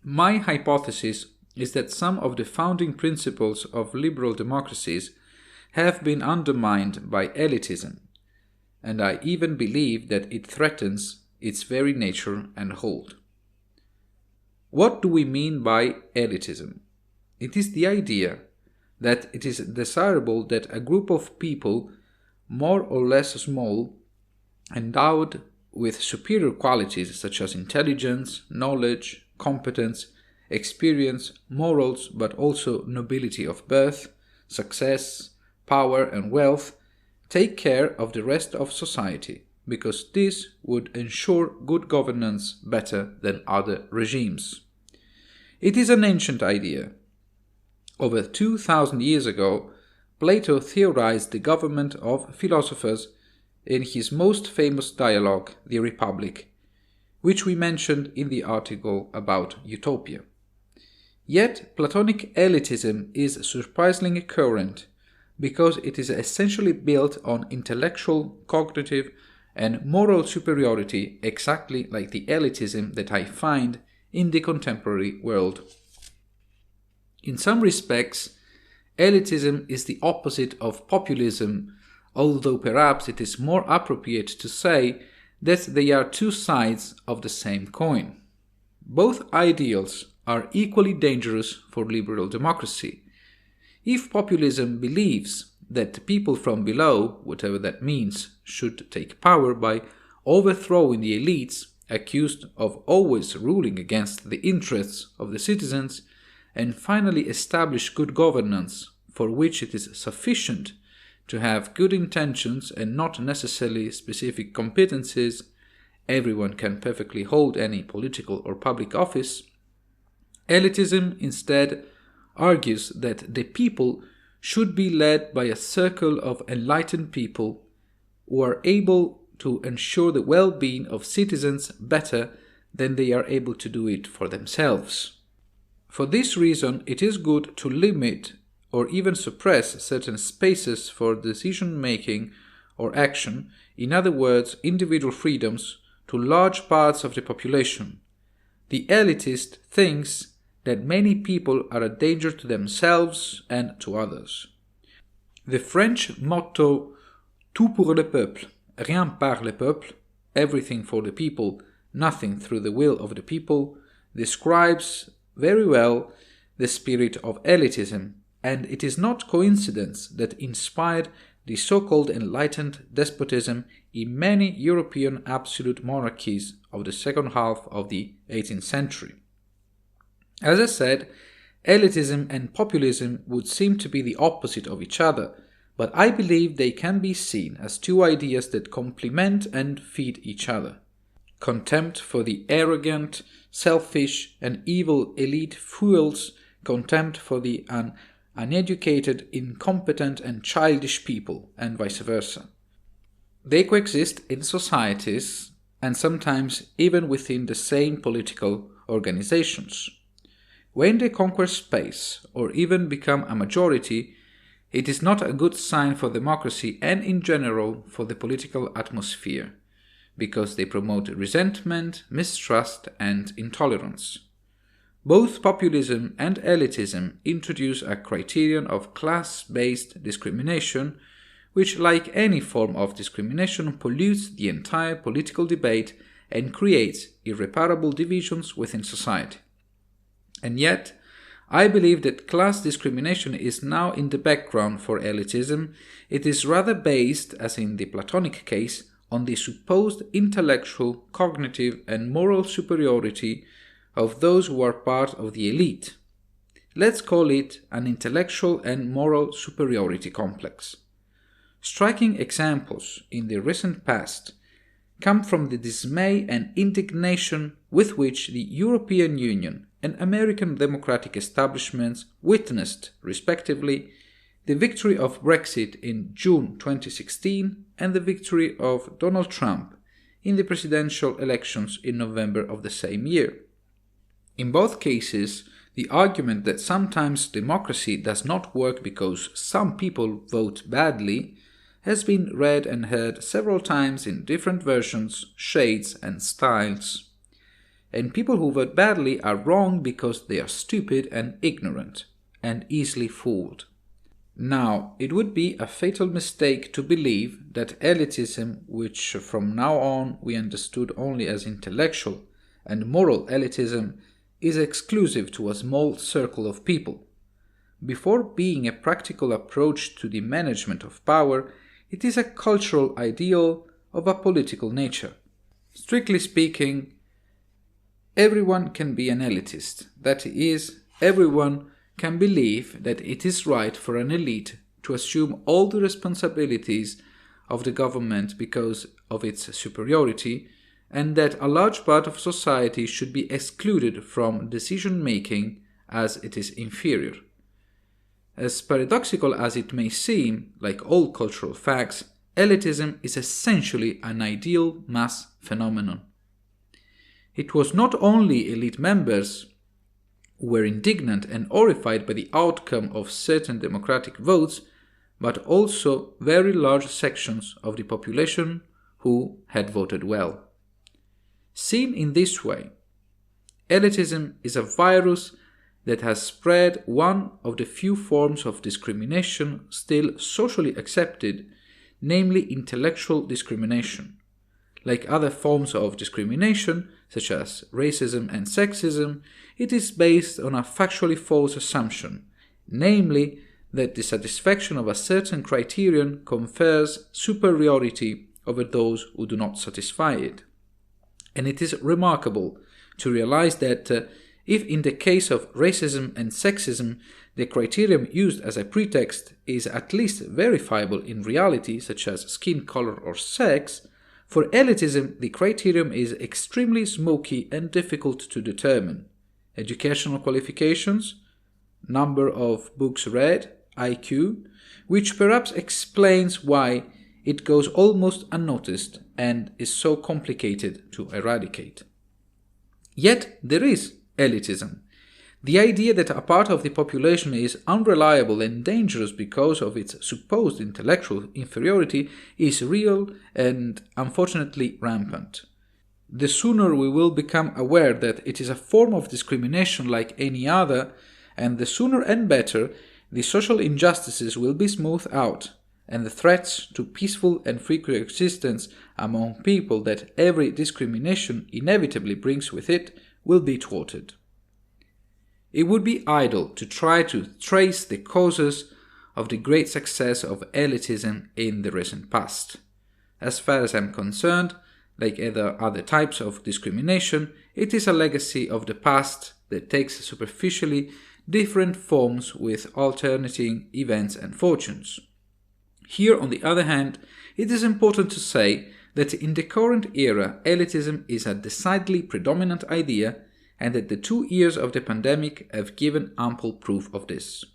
My hypothesis is that some of the founding principles of liberal democracies have been undermined by elitism, and I even believe that it threatens its very nature and hold. What do we mean by elitism? It is the idea that it is desirable that a group of people, more or less small, endowed with superior qualities such as intelligence, knowledge, competence, experience, morals, but also nobility of birth, success, power, and wealth, take care of the rest of society, because this would ensure good governance better than other regimes. It is an ancient idea. Over 2,000 years ago, Plato theorized the government of philosophers in his most famous dialogue, The Republic, which we mentioned in the article about utopia. Yet, Platonic elitism is surprisingly current because it is essentially built on intellectual, cognitive, and moral superiority, exactly like the elitism that I find in the contemporary world. In some respects, elitism is the opposite of populism, although perhaps it is more appropriate to say that they are two sides of the same coin. Both ideals are equally dangerous for liberal democracy. If populism believes that people from below, whatever that means, should take power by overthrowing the elites accused of always ruling against the interests of the citizens, and finally establish good governance, for which it is sufficient to have good intentions and not necessarily specific competencies, everyone can perfectly hold any political or public office, elitism instead argues that the people should be led by a circle of enlightened people who are able to ensure the well-being of citizens better than they are able to do it for themselves. For this reason, it is good to limit or even suppress certain spaces for decision-making or action, in other words, individual freedoms, to large parts of the population. The elitist thinks that many people are a danger to themselves and to others. The French motto "Tout pour le peuple, rien par le peuple," everything for the people, nothing through the will of the people, describes very well the spirit of elitism, and it is not coincidence that inspired the so-called enlightened despotism in many European absolute monarchies of the second half of the 18th century. As I said, elitism and populism would seem to be the opposite of each other, but I believe they can be seen as two ideas that complement and feed each other. Contempt for the arrogant, selfish, and evil elite fuels contempt for the uneducated, incompetent, and childish people, and vice versa. They coexist in societies, and sometimes even within the same political organizations. When they conquer space, or even become a majority, it is not a good sign for democracy and in general for the political atmosphere. because they promote resentment, mistrust, and intolerance. Both populism and elitism introduce a criterion of class-based discrimination, which, like any form of discrimination, pollutes the entire political debate and creates irreparable divisions within society. And yet, I believe that class discrimination is now in the background for elitism. It is rather based, as in the Platonic case, on the supposed intellectual, cognitive, and moral superiority of those who are part of the elite. Let's call it an intellectual and moral superiority complex. Striking examples in the recent past come from the dismay and indignation with which the European Union and American democratic establishments witnessed, respectively, the victory of Brexit in June 2016 and the victory of Donald Trump in the presidential elections in November of the same year. In both cases, the argument that sometimes democracy does not work because some people vote badly has been read and heard several times in different versions, shades, and styles. And people who vote badly are wrong because they are stupid and ignorant, and easily fooled. Now, it would be a fatal mistake to believe that elitism, which from now on we understood only as intellectual and moral elitism, is exclusive to a small circle of people. Before being a practical approach to the management of power, it is a cultural ideal of a political nature. Strictly speaking, everyone can be an elitist. That is, everyone can believe that it is right for an elite to assume all the responsibilities of the government because of its superiority, and that a large part of society should be excluded from decision-making as it is inferior. As paradoxical as it may seem, like all cultural facts, elitism is essentially an ideal mass phenomenon. It was not only elite members who were indignant and horrified by the outcome of certain democratic votes, but also very large sections of the population who had voted well. Seen in this way, elitism is a virus that has spread one of the few forms of discrimination still socially accepted, namely intellectual discrimination. Like other forms of discrimination, such as racism and sexism, it is based on a factually false assumption, namely that the satisfaction of a certain criterion confers superiority over those who do not satisfy it. And it is remarkable to realize that if in the case of racism and sexism the criterion used as a pretext is at least verifiable in reality, such as skin color or sex, for elitism the criterion is extremely smoky and difficult to determine. Educational qualifications, number of books read, IQ, which perhaps explains why it goes almost unnoticed and is so complicated to eradicate. Yet there is elitism. The idea that a part of the population is unreliable and dangerous because of its supposed intellectual inferiority is real and unfortunately rampant. The sooner we will become aware that it is a form of discrimination like any other, and the sooner and better the social injustices will be smoothed out, and the threats to peaceful and free coexistence among people that every discrimination inevitably brings with it will be thwarted. It would be idle to try to trace the causes of the great success of elitism in the recent past. As far as I'm concerned, like other types of discrimination, it is a legacy of the past that takes superficially different forms with alternating events and fortunes. Here, on the other hand, it is important to say that in the current era, elitism is a decidedly predominant idea, and that the 2 years of the pandemic have given ample proof of this.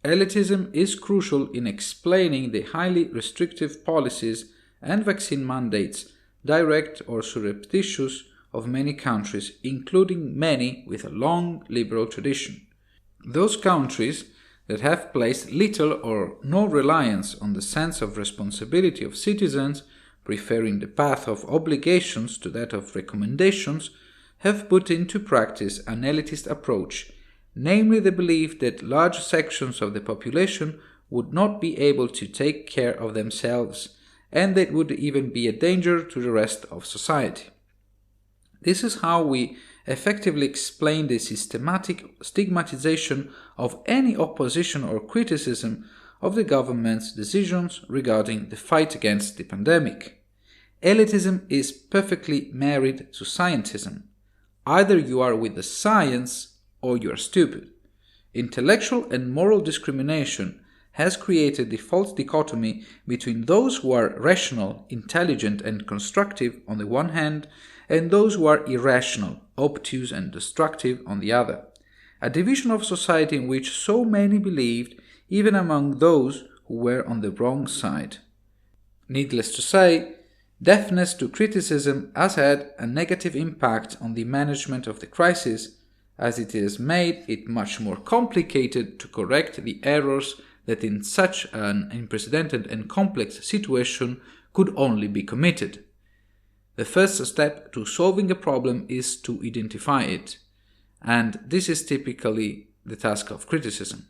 Elitism is crucial in explaining the highly restrictive policies and vaccine mandates, direct or surreptitious, of many countries, including many with a long liberal tradition. Those countries that have placed little or no reliance on the sense of responsibility of citizens preferring the path of obligations to that of recommendations, have put into practice an elitist approach, namely the belief that large sections of the population would not be able to take care of themselves, and that would even be a danger to the rest of society. This is how we effectively explain the systematic stigmatization of any opposition or criticism of the government's decisions regarding the fight against the pandemic. Elitism is perfectly married to scientism. Either you are with the science or you are stupid. Intellectual and moral discrimination has created the false dichotomy between those who are rational, intelligent, and constructive on the one hand, and those who are irrational, obtuse, and destructive on the other. A division of society in which so many believed, even among those who were on the wrong side. Needless to say, deafness to criticism has had a negative impact on the management of the crisis, as it has made it much more complicated to correct the errors that in such an unprecedented and complex situation could only be committed. The first step to solving a problem is to identify it, and this is typically the task of criticism.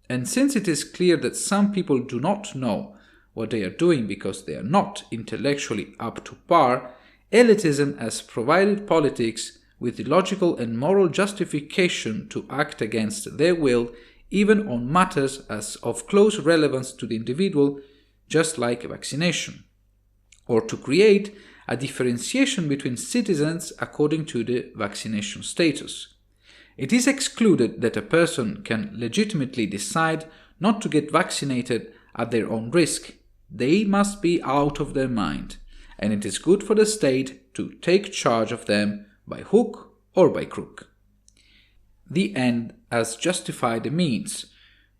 And since it is clear that some people do not know what they are doing because they are not intellectually up to par, elitism has provided politics with the logical and moral justification to act against their will even on matters as of close relevance to the individual, just like vaccination, or to create a differentiation between citizens according to the vaccination status. It is excluded that a person can legitimately decide not to get vaccinated at their own risk. They must be out of their mind, and it is good for the state to take charge of them by hook or by crook. The end has justified the means,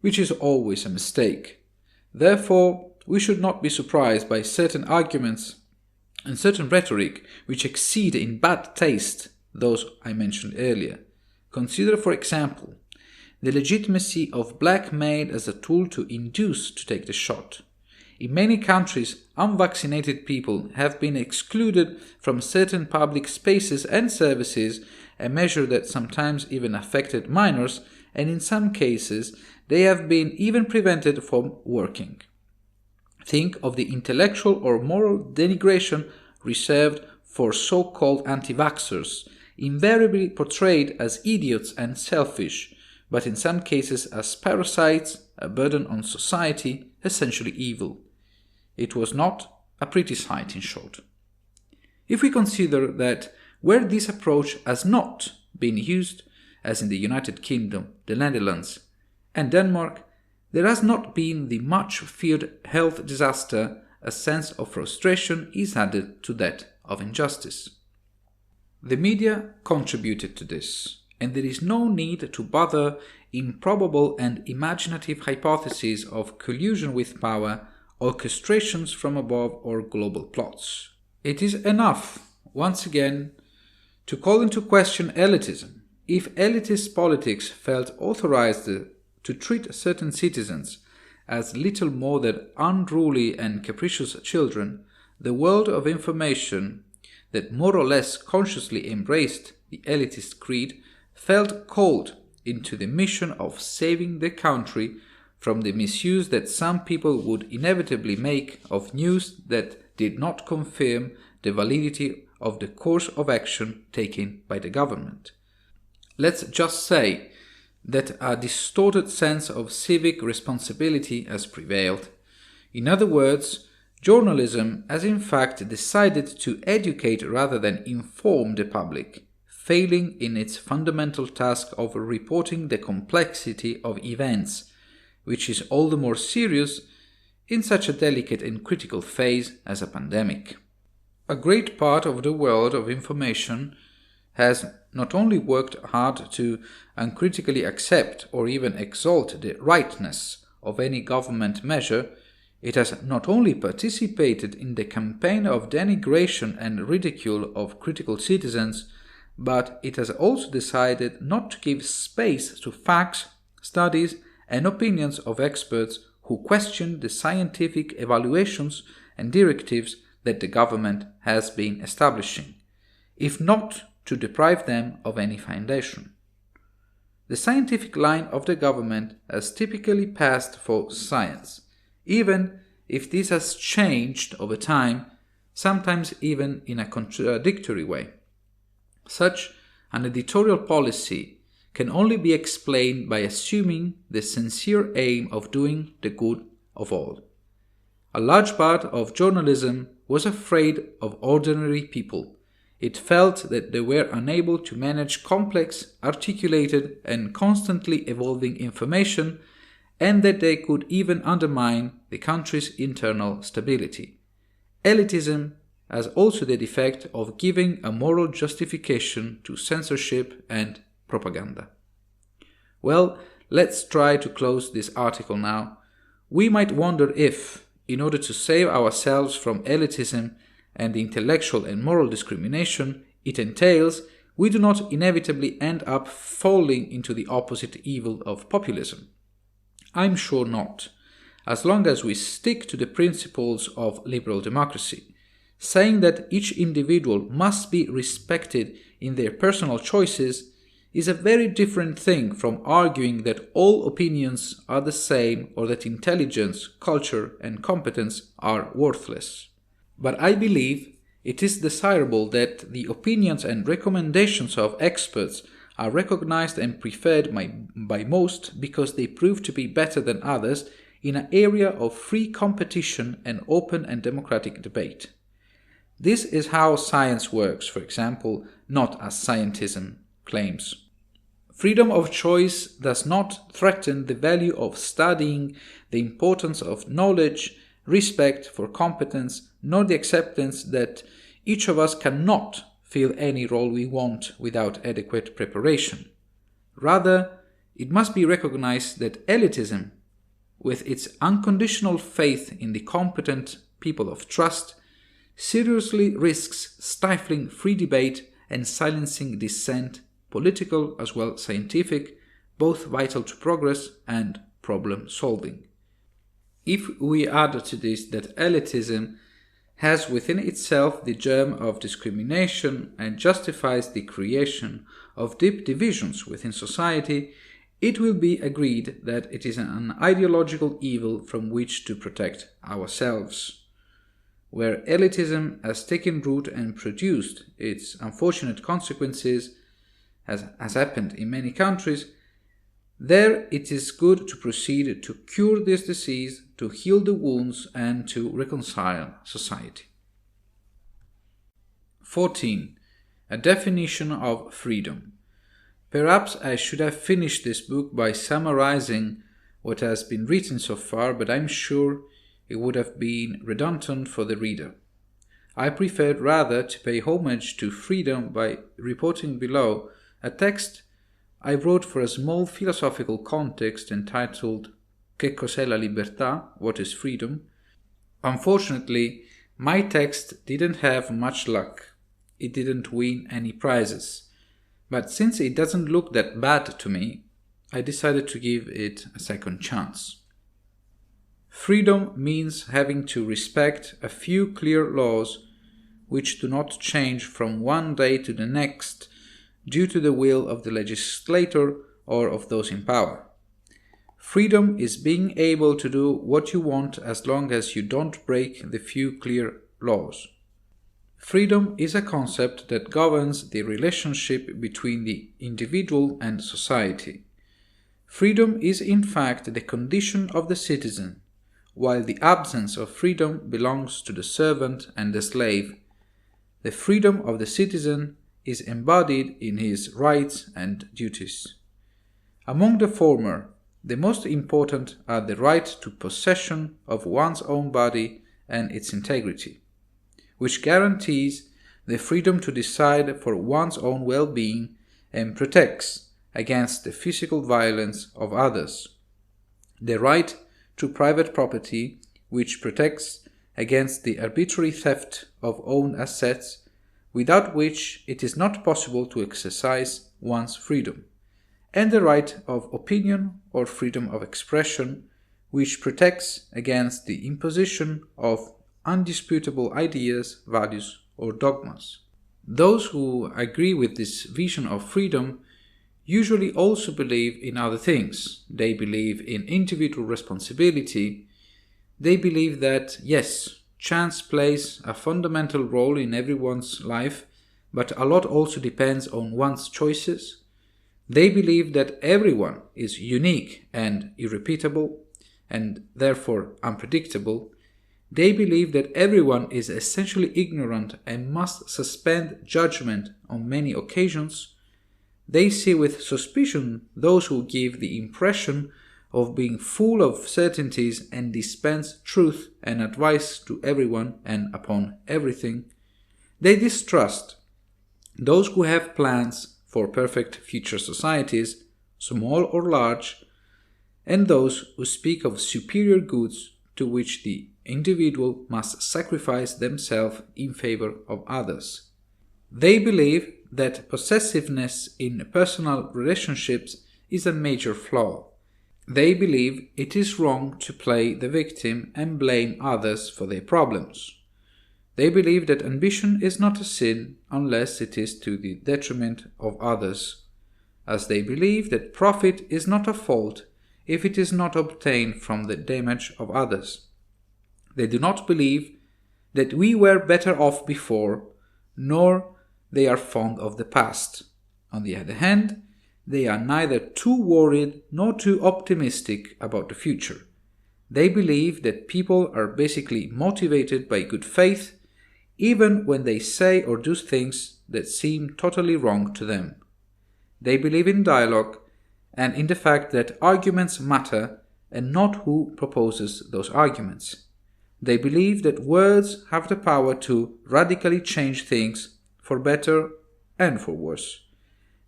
which is always a mistake. Therefore, we should not be surprised by certain arguments and certain rhetoric which exceed in bad taste those I mentioned earlier. Consider, for example, the legitimacy of blackmail as a tool to induce to take the shot. In many countries, unvaccinated people have been excluded from certain public spaces and services, a measure that sometimes even affected minors, and in some cases they have been even prevented from working. Think of the intellectual or moral denigration reserved for so-called anti-vaxxers, invariably portrayed as idiots and selfish, but in some cases as parasites, a burden on society, essentially evil. It was not a pretty sight, in short. If we consider that where this approach has not been used, as in the United Kingdom, the Netherlands, and Denmark, there has not been the much-feared health disaster, a sense of frustration is added to that of injustice. The media contributed to this, and there is no need to bother improbable and imaginative hypotheses of collusion with power, orchestrations from above, or global plots. It is enough, once again, to call into question elitism. If elitist politics felt authorized to treat certain citizens as little more than unruly and capricious children, the world of information that more or less consciously embraced the elitist creed felt called into the mission of saving the country from the misuse that some people would inevitably make of news that did not confirm the validity of the course of action taken by the government. Let's just say that a distorted sense of civic responsibility has prevailed. In other words, journalism has in fact decided to educate rather than inform the public, failing in its fundamental task of reporting the complexity of events, which is all the more serious in such a delicate and critical phase as a pandemic. A great part of the world of information has not only worked hard to uncritically accept or even exalt the rightness of any government measure, it has not only participated in the campaign of denigration and ridicule of critical citizens, but it has also decided not to give space to facts, studies, and opinions of experts who question the scientific evaluations and directives that the government has been establishing, if not to deprive them of any foundation. The scientific line of the government has typically passed for science, even if this has changed over time, sometimes even in a contradictory way. Such an editorial policy can only be explained by assuming the sincere aim of doing the good of all. A large part of journalism was afraid of ordinary people. It felt that they were unable to manage complex, articulated, and constantly evolving information, and that they could even undermine the country's internal stability. Elitism has also the defect of giving a moral justification to censorship and propaganda. Well, let's try to close this article now. We might wonder if, in order to save ourselves from elitism and the intellectual and moral discrimination it entails, we do not inevitably end up falling into the opposite evil of populism. I'm sure not, as long as we stick to the principles of liberal democracy, saying that each individual must be respected in their personal choices is a very different thing from arguing that all opinions are the same or that intelligence, culture, and competence are worthless. But I believe it is desirable that the opinions and recommendations of experts are recognized and preferred by most because they prove to be better than others in an area of free competition and open and democratic debate. This is how science works, for example, not as scientism claims. Freedom of choice does not threaten the value of studying, the importance of knowledge, respect for competence, nor the acceptance that each of us cannot fill any role we want without adequate preparation. Rather, it must be recognized that elitism, with its unconditional faith in the competent people of trust, seriously risks stifling free debate and silencing dissent, political as well as scientific, both vital to progress and problem solving. If we add to this that elitism has within itself the germ of discrimination and justifies the creation of deep divisions within society, it will be agreed that it is an ideological evil from which to protect ourselves. Where elitism has taken root and produced its unfortunate consequences, as has happened in many countries, there it is good to proceed to cure this disease, to heal the wounds, and to reconcile society. 14. A definition of freedom. Perhaps I should have finished this book by summarizing what has been written so far, but I'm sure it would have been redundant for the reader. I preferred rather to pay homage to freedom by reporting below a text I wrote for a small philosophical context entitled Che cos'è la libertà? What is freedom? Unfortunately, my text didn't have much luck. It didn't win any prizes. But since it doesn't look that bad to me, I decided to give it a second chance. Freedom means having to respect a few clear laws which do not change from one day to the next due to the will of the legislator or of those in power. Freedom is being able to do what you want as long as you don't break the few clear laws. Freedom is a concept that governs the relationship between the individual and society. Freedom is in fact the condition of the citizen, while the absence of freedom belongs to the servant and the slave. The freedom of the citizen is embodied in his rights and duties. Among the former, the most important are the right to possession of one's own body and its integrity, which guarantees the freedom to decide for one's own well-being and protects against the physical violence of others. The right to private property, which protects against the arbitrary theft of own assets, without which it is not possible to exercise one's freedom, and the right of opinion or freedom of expression, which protects against the imposition of undisputable ideas, values, or dogmas. Those who agree with this vision of freedom usually also believe in other things. They believe in individual responsibility. They believe that, yes, chance plays a fundamental role in everyone's life, but a lot also depends on one's choices. They believe that everyone is unique and irrepeatable, and therefore unpredictable. They believe that everyone is essentially ignorant and must suspend judgment on many occasions. They see with suspicion those who give the impression of being full of certainties and dispense truth and advice to everyone and upon everything. They distrust those who have plans for perfect future societies, small or large, and those who speak of superior goods to which the individual must sacrifice themselves in favor of others. They believe that possessiveness in personal relationships is a major flaw. They believe it is wrong to play the victim and blame others for their problems. They believe that ambition is not a sin unless it is to the detriment of others, as they believe that profit is not a fault if it is not obtained from the damage of others. They do not believe that we were better off before, nor they are fond of the past. On the other hand, they are neither too worried nor too optimistic about the future. They believe that people are basically motivated by good faith, even when they say or do things that seem totally wrong to them. They believe in dialogue and in the fact that arguments matter and not who proposes those arguments. They believe that words have the power to radically change things for better and for worse.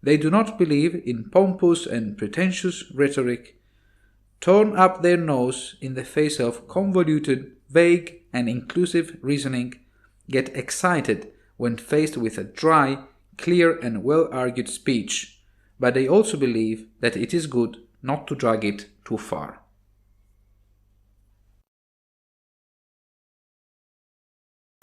They do not believe in pompous and pretentious rhetoric, turn up their nose in the face of convoluted, vague, and inclusive reasoning, get excited when faced with a dry, clear, and well-argued speech, but they also believe that it is good not to drag it too far.